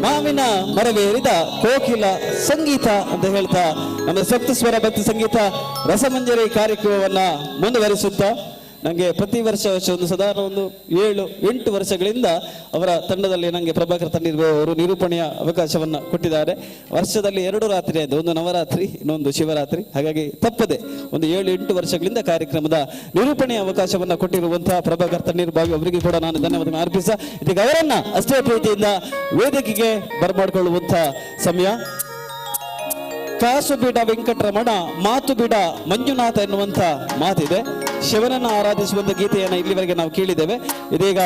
ಮಾವಿನ ಮರವೇರಿದ ಕೋಕಿಲ ಸಂಗೀತ ಅಂತ ಹೇಳ್ತಾ ನಮ್ಮ ಸಪ್ತಸ್ವರ ಭಕ್ತಿ ಸಂಗೀತ ರಸಮಂಜರಿ ಕಾರ್ಯಕ್ರಮವನ್ನ ಮುಂದುವರಿಸುತ್ತಾ ನನಗೆ ಪ್ರತಿ ವರ್ಷ ಒಂದು ಸಾಧಾರಣ ಒಂದು 7-8 ವರ್ಷಗಳಿಂದ ಅವರ ತಂಡದಲ್ಲಿ ನನಗೆ ಪ್ರಭಾಕರ್ ತಂಡಿರುವವರು ನಿರೂಪಣೆಯ ಅವಕಾಶವನ್ನು ಕೊಟ್ಟಿದ್ದಾರೆ. ವರ್ಷದಲ್ಲಿ 2 ರಾತ್ರಿ ಆಯಿತು, ಒಂದು ನವರಾತ್ರಿ ಇನ್ನೊಂದು ಶಿವರಾತ್ರಿ. ಹಾಗಾಗಿ ತಪ್ಪದೆ ಒಂದು 7-8 ವರ್ಷಗಳಿಂದ ಕಾರ್ಯಕ್ರಮದ ನಿರೂಪಣೆಯ ಅವಕಾಶವನ್ನು ಕೊಟ್ಟಿರುವಂತಹ ಪ್ರಭಾಕರ್ ತಂಡಿರ್ಬಾಗಿ ಅವರಿಗೆ ಕೂಡ ನಾನು ಧನ್ಯವಾದ ಅರ್ಪಿಸ ಇದೀಗ ಅವರನ್ನ ಅಷ್ಟೇ ಪ್ರೀತಿಯಿಂದ ವೇದಿಕೆಗೆ ಬರಮಾಡಿಕೊಳ್ಳುವಂಥ ಸಮಯ. ಕಾಸು ಬೀಡ ವೆಂಕಟರಮಣ ಮಾತು ಬೀಡ ಮಂಜುನಾಥ ಎನ್ನುವಂಥ ಮಾತಿದೆ. ಶಿವನನ್ನು ಆರಾಧಿಸುವಂಥ ಗೀತೆಯನ್ನು ಇಲ್ಲಿವರೆಗೆ ನಾವು ಕೇಳಿದ್ದೇವೆ. ಇದೀಗ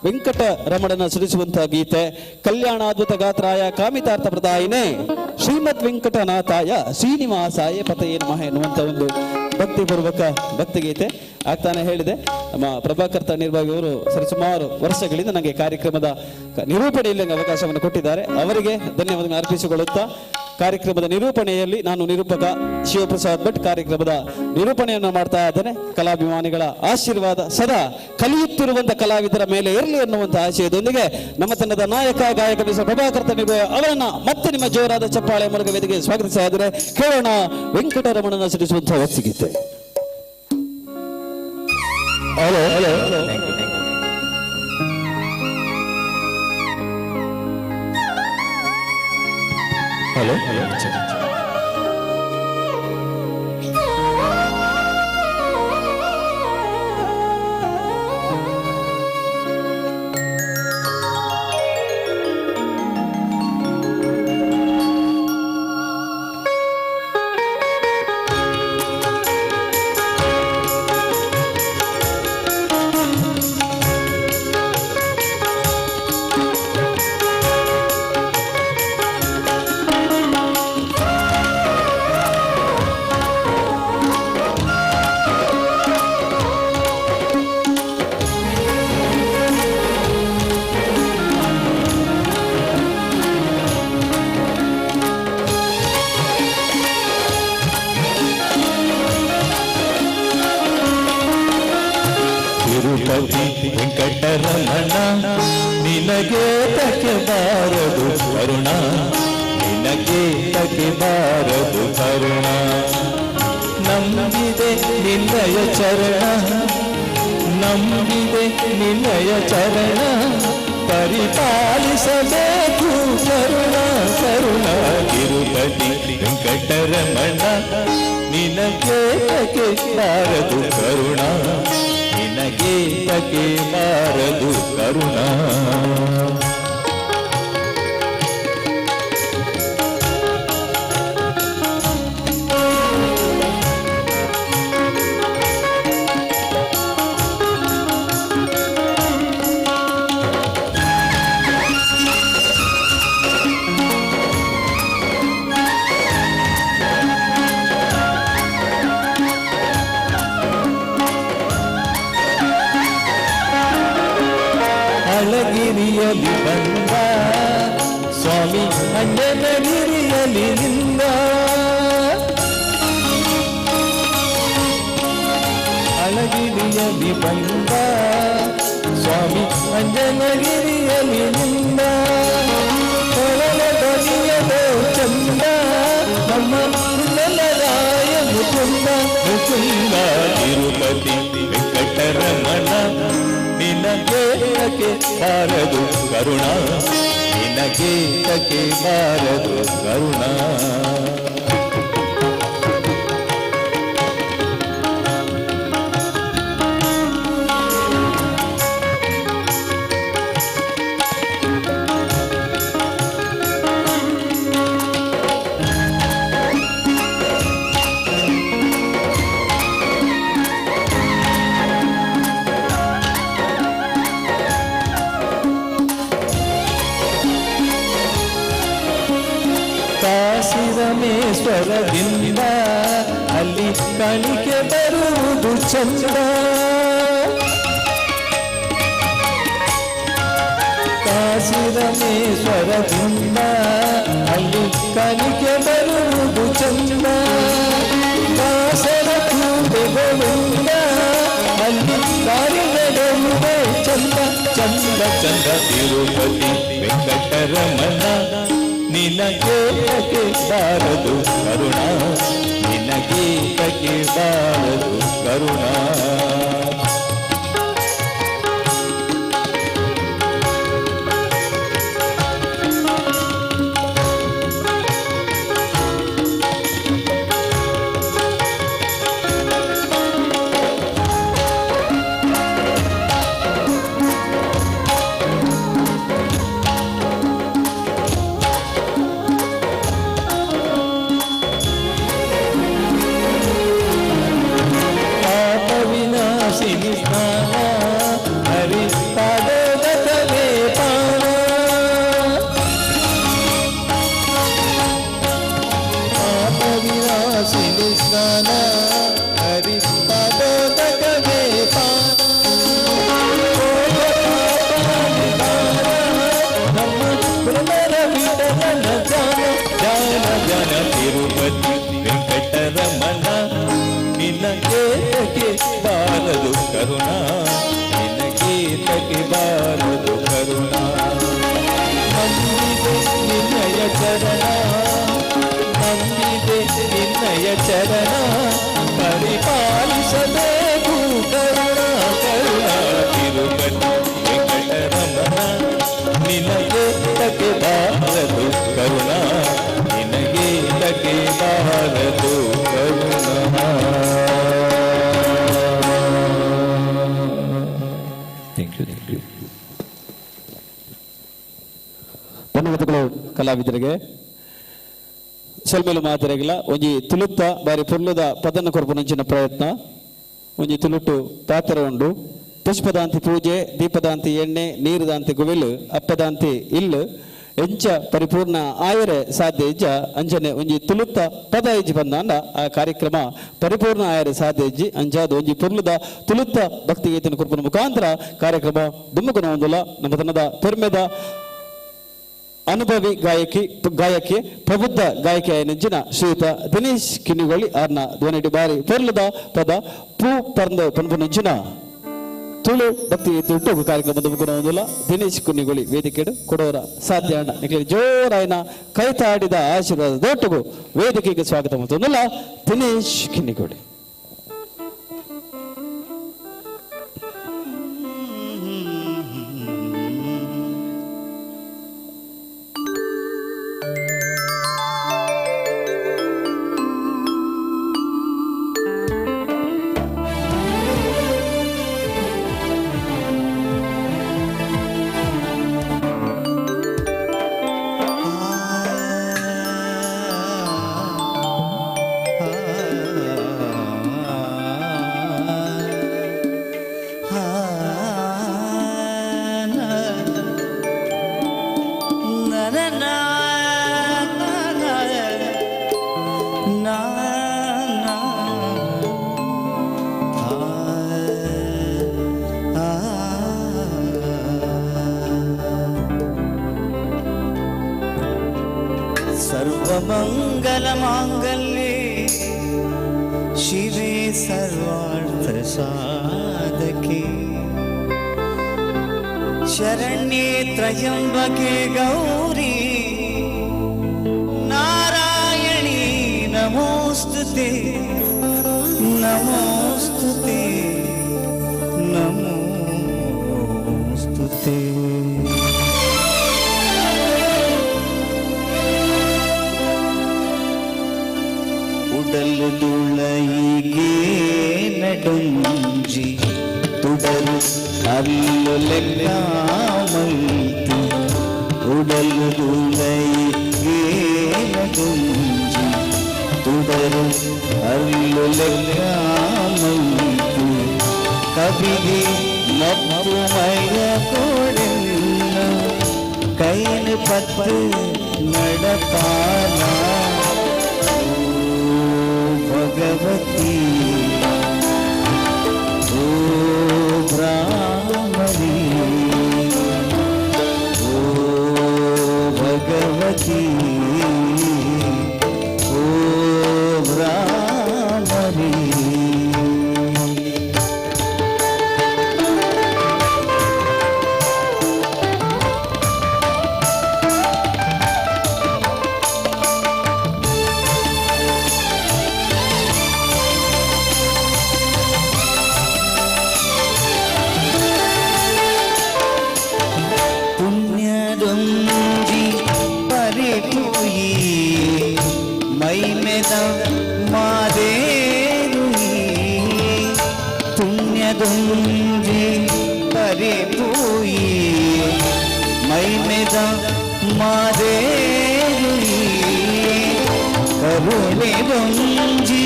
ವೆಂಕಟರಮಣನ ಸುರಿಸುವಂತಹ ಗೀತೆ ಕಲ್ಯಾಣಾದ್ಭುತ ಗಾತ್ರಾಯ ಕಾಮಿತಾರ್ಥ ಪ್ರದಾಯಿನೇ ಶ್ರೀಮದ್ ವೆಂಕಟನಾಥಾಯ ಶ್ರೀನಿವಾಸಾಯ ಪತಯೇ ನಮಃ ಎನ್ನುವಂಥ ಒಂದು ಭಕ್ತಿಪೂರ್ವಕ ಭಕ್ತಿಗೀತೆ. ಆಗ್ತಾನೆ ಹೇಳಿದೆ ನಮ್ಮ ಪ್ರಭಾಕರ್ ತಂಡಿರ್ಬಾಗಿ ಅವರು ಸರಿಸುಮಾರು ವರ್ಷಗಳಿಂದ ನನಗೆ ಕಾರ್ಯಕ್ರಮದ ನಿರೂಪಣೆಯಲ್ಲಿ ಅವಕಾಶವನ್ನು ಕೊಟ್ಟಿದ್ದಾರೆ. ಅವರಿಗೆ ಧನ್ಯವಾದ ಅರ್ಪಿಸಿಕೊಳ್ಳುತ್ತಾ ಕಾರ್ಯಕ್ರಮದ ನಿರೂಪಣೆಯಲ್ಲಿ ನಾನು ನಿರೂಪಕ ಶಿವಪ್ರಸಾದ್ ಭಟ್ ಕಾರ್ಯಕ್ರಮದ ನಿರೂಪಣೆಯನ್ನು ಮಾಡ್ತಾ ಇದ್ದೇನೆ. ಕಲಾಭಿಮಾನಿಗಳ ಆಶೀರ್ವಾದ ಸದಾ ಕಲಿಯುತ್ತಿರುವಂಥ ಕಲಾವಿದರ ಮೇಲೆ ಇರಲಿ ಎನ್ನುವಂಥ ಆಶಯದೊಂದಿಗೆ ನಮ್ಮ ತಂಡದ ನಾಯಕ ಗಾಯಕ ಮಿಸ್ಟರ್ ಪ್ರಭಾಕರ್ ತಂಡಿರ್ಬಾಗಿ ಅವರನ್ನ ಮತ್ತೆ ನಿಮ್ಮ ಜೋರಾದ ಚಪ್ಪಾಳೆ ಮೂಲಕ ವೇದಿಕೆಗೆ ಸ್ವಾಗತಿಸ್ತಾ ಇದ್ದಾರೆ. ಕೇಳೋಣ ವೆಂಕಟರಮಣನ ಸಿಡಿಸುವಂತಹ ಹೊತ್ತಿಗೀತೆ. Hello hello hello hello Tirupati Venkataramana ನಿನಗೆ ತಕ್ಕೆ ಬಾರದು ಕರುಣ, ನಿನಗೆ ತಕ್ಕೆ ಬಾರದು ಕರುಣ. ನಂಬಿದೆ ನಿನ್ನಯ ಚರಣ, ನಂಬಿದೆ ನಿನ್ನಯ ಚರಣ, ಪರಿಪಾಲಿಸಬೇಕು ಕರುಣ ಕರುಣ ತಿರುಪತಿ ವೆಂಕಟರಮಣ ನಿನಗೆ ತಕೆ ಬಾರದು ಕರುಣ ನಿನಗೆ ತಕೆ ಬಾರದು ಕರುಣ ಅಳಗಿರಿಯಲಿ ಬಂದ ಸ್ವಾಮಿ ಅಂಜನಗಿರಿಯಲಿ ನಿಂದ ಅಳಗಿರಿಯಲಿ ಬಂದ ಸ್ವಾಮಿ ಅಂಜನಗಿರಿಯಲಿ ನಿಂದ ಕೊಳಲ ಧ್ವನಿಯಲೋ ಚಂದ ನಮ್ಮ ಕುಂದಲರಾಯ ಮುಕುಂದ ಮುಕುಂದ ತಿರುಪತಿ ವೆಂಕಟರಮಣ ನಿನಗೆ ತಕೆ ಬಾರದು ಕರುಣ ನಿನಗೆ ತಕೆ ಬಾರದು ಕರುಣ ಕಾಶಿರಮೇಶ್ವರದಿಂದ ಅಲ್ಲಿ ಕಣಿಕೆ ಬರುವುದು ಚಂದ ಕಾಶಿರಮೇಶ್ವರದಿಂದ ಅಲ್ಲಿ ಕಣಿಕೆ ಬರುವುದು ಚಂದ ದಾಸರ ಕೂಡೆಗಳಿಂದ ಅಲ್ಲಿ ಕಾರಿನಡುವೆ ಚಂದ ಚಂದ ಚಂದ ತಿರುಪತಿ ವೆಂಕಟರಮಣ ನಿನಗೆ ತಕೆ ಬಾರದು ಕರುಣ ನಿನಗೆ ತಕೆ ಬಾರದು ಕರುಣ ತಿರುಪತಿ ವೆಂಕಟರಮಣ ನಿನಗೆ ತಕೆ ಬಾರದು ಕರುಣ ನಿನಗೆ ತಕೆ ಬಾರದು ಕರುಣ ನಂಬಿದೆ ನಿನ್ನಯ ಚರಣ ನಂಬಿದೆ ನಿನ್ನಯ ಚರಣ ಪರಿಪಾಲಿಸಬೇಕು ಕರುಣ ಕರುಣ ತಿರುಪತಿ ವೆಂಕಟರಮಣ ನಿನಗೆ ತಕೆ ಬಾರದು ಕರುಣ ನಿನಗೆ ತಕೆ ಬಾರದು ಕರುಣ ಧನ್ಯವಾದಗಳು ಕಲಾವಿದರಿಗೆ ಸೊಲ್ಮೇಲು ಮಾತರೆಗಿಲ್ಲ ಒಂಜಿ ತುಳುತ್ತ ಬಾರಿ ಪೊರ್ಲುದ ಪದನ ಕೊರಪುನಂಚಿನ ಪ್ರಯತ್ನ ಒಂಜಿ ತುಳುಟು ಪಾತ್ರ ಉಂಡು ಪುಷ್ಪದಾಂತಿ ಪೂಜೆ ದೀಪದಾಂತಿ ಎಣ್ಣೆ ನೀರುದಾಂತಿ ಗುವಿಲು ಅಪ್ಪದಾಂತಿ ಇಲ್ಲು ಎಂಚ ಪರಿಪೂರ್ಣ ಆಯರೆ ಸಾಧ್ಯ ಇಜ್ಜ ಅಂಚನೆ ಒಂಜಿ ತುಳುತ್ತ ಪದ ಇಜ್ಜಿ ಬಂದಾಂಡ ಆ ಕಾರ್ಯಕ್ರಮ ಪರಿಪೂರ್ಣ ಆಯರೆ ಸಾಧ್ಯ ಇಜ್ಜಿ ಅಂಚಾದ ಒಂಜಿ ಪೊರ್ಲುದ ತುಳುತ್ತ ಭಕ್ತಿಗೀತನ ಕೊರಪುನ ಮುಖಾಂತರ ಕಾರ್ಯಕ್ರಮ ದುಮ್ಮುಗುನ ಹೊಂದಲ ನಮ್ಮ ತನ್ನದ ಪೆರ್ಮೆದ ಅನುಭವಿ ಗಾಯಕಿ ಪ್ರಬುದ್ಧ ಗಾಯಕಿ ನೆಂಚಿನ ಶ್ರೀಯುತ ದಿನೇಶ್ ಕಿನ್ನಿಗೊಳಿ ಆರ್ನ ಧ್ವನಿಡಿ ಬಾರಿ ಪೊರ್ಲದ ಪದ ಪೂ ಪರ್ಂದ ಪನ್ಪು ನೆಂಚಿನ ತುಳು ಭಕ್ತಿ ಇಟ್ಟು ಕಾರ್ಯಕ್ರಮ ದುಮ್ಮುಗುನ ದಿನೇಶ್ ಕಿನ್ನಿಗೊಳಿ ವೇದಿಕೆಡು ಕೊಡೋರ ಸಾಧ್ಯ ಅಣ್ಣ ಜೋರಾಯನ ಕೈತಾಡಿದ ಆಶೀರ್ವಾದ ದೊಟ್ಟುಗು ವೇದಿಕೆಗೆ ಸ್ವಾಗತ ಮಾಡ್ತಂದಲ್ಲ ದಿನೇಶ್ ಕಿನ್ನಿಗೊಳಿ. सर्वमङ्गलमाङ्गल्ये शिवे सर्वार्थसाधके शरण्ये त्र्यम्बके गौरी नारायणी नमोस्तुते नमोस्तुते नमोस्तुते ಉಡಲು ದುಳಯಿಗೆ ನಡುಂಜಿ ತುಡಲು ಅಲ್ಲು ಲೆಕ್ಕಾಮಲ್ತಿ ಉಡಲು ದುಳಯಿಗೆ ನಡುಂಜಿ ತುಡಲು ಅಲ್ಲು ಲೆಕ್ಕಾಮಲ್ತಿ ಕವಿಗೆ ಮಬ್ಬು ಮೈಯ ಕೊಡೆಲ್ಲ ಕೈನ ಪತ್ತು ನಡಪಾನ भगवती ओ ब्राह्मणी ओ भगवती ओ ब्राह्मणी पुण्यदुंजी परिपूई मैमेद मादेरुई करुणिडुंजी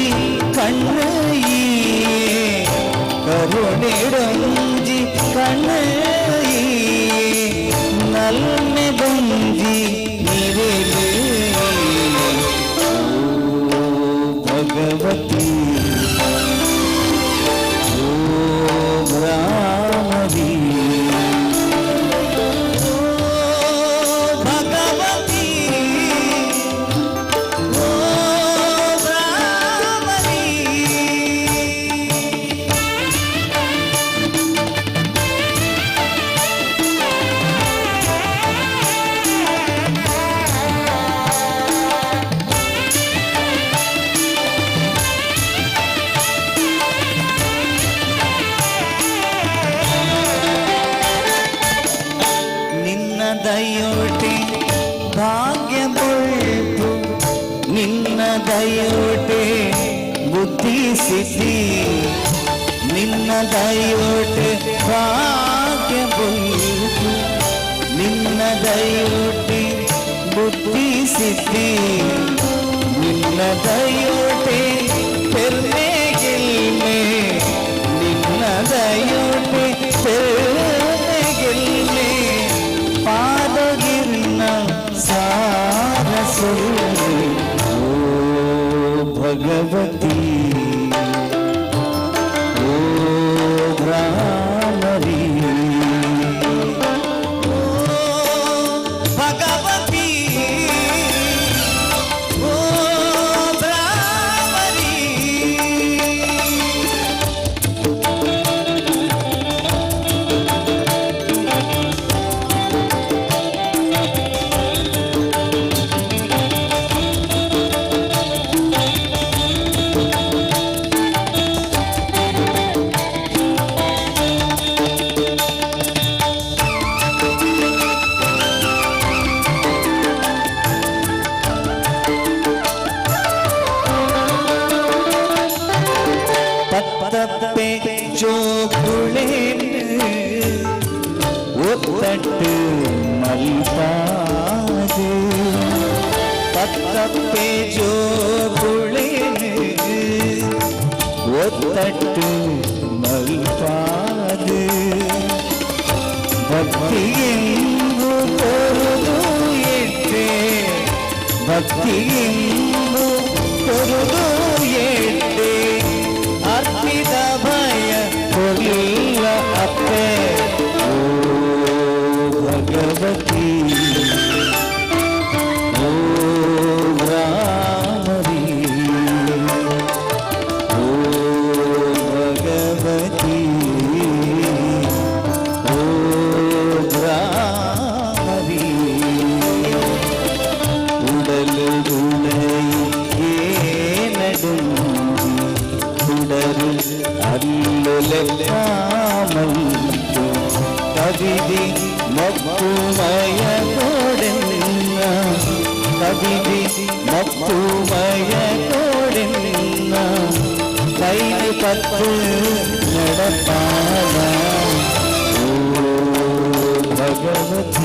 कण्णयी करुणिडुंजी कण्णयी नल्मेदुंजी निरेले भगवती ब्राह्मणी ओ भगवती ओ ब्राह्मणी ದಯೋಟೆ ಭಾಗ್ಯ ಬೊಳ್ಪು ನಿನ್ನ ದಯೋಟೆ ಬುದ್ಧಿ ಸಿದ್ಧಿ ನಿನ್ನ ದಯೋಟೆ ಭಾಗ್ಯ ಬೊಳ್ಪು ನಿನ್ನ ದಯೋಟೆ ಬುದ್ಧಿ ಸಿದ್ಧಿ ನಿನ್ನ ದಯೋಟೆ ಪೆರ್ಮೆ ಗೆಲ್ಮೆ ನಿನ್ನ ದಯೋಟೆ ಪೆರ್ಮೆ ಗೆಲ್ಮೆ पादगिरन सारसु ओ भगवती ओ ब्राह्मणी ओ भगवती ओ ब्राह्मणी तप्पे जो गुणे ओतट मलपादे तप्पे जो गुणे ओतट मलपादे भक्ति तोरुदु ಭಕ್ತಿಯಿಂದು ಕೊರುದು ಎಡ್ಡೆ ಅರ್ಪಿತ ಭಯ ಕೊಲ್ಲ ಅಪ್ಪೆ ಓ ಭಗವತಿ ಓ ರಾಮರಿ ಓ ಭಗವತಿ ಓ ರಾಮರಿ ಉಡಲು ನಡು ಉಡರು ಅಲ್ಲೊಲೆಮಂತು ಕವಿದಿ ಮಕ್ಕುಮಯ ಕೊಡೆನ್ನ ಕವಿದಿ ಮಕ್ಕುಮಯ ಕೊಡೆನ್ನ ಕೈಲಿ ಪತ್ತು ನಡಪಾಲ ಓ ಭಗವತಿ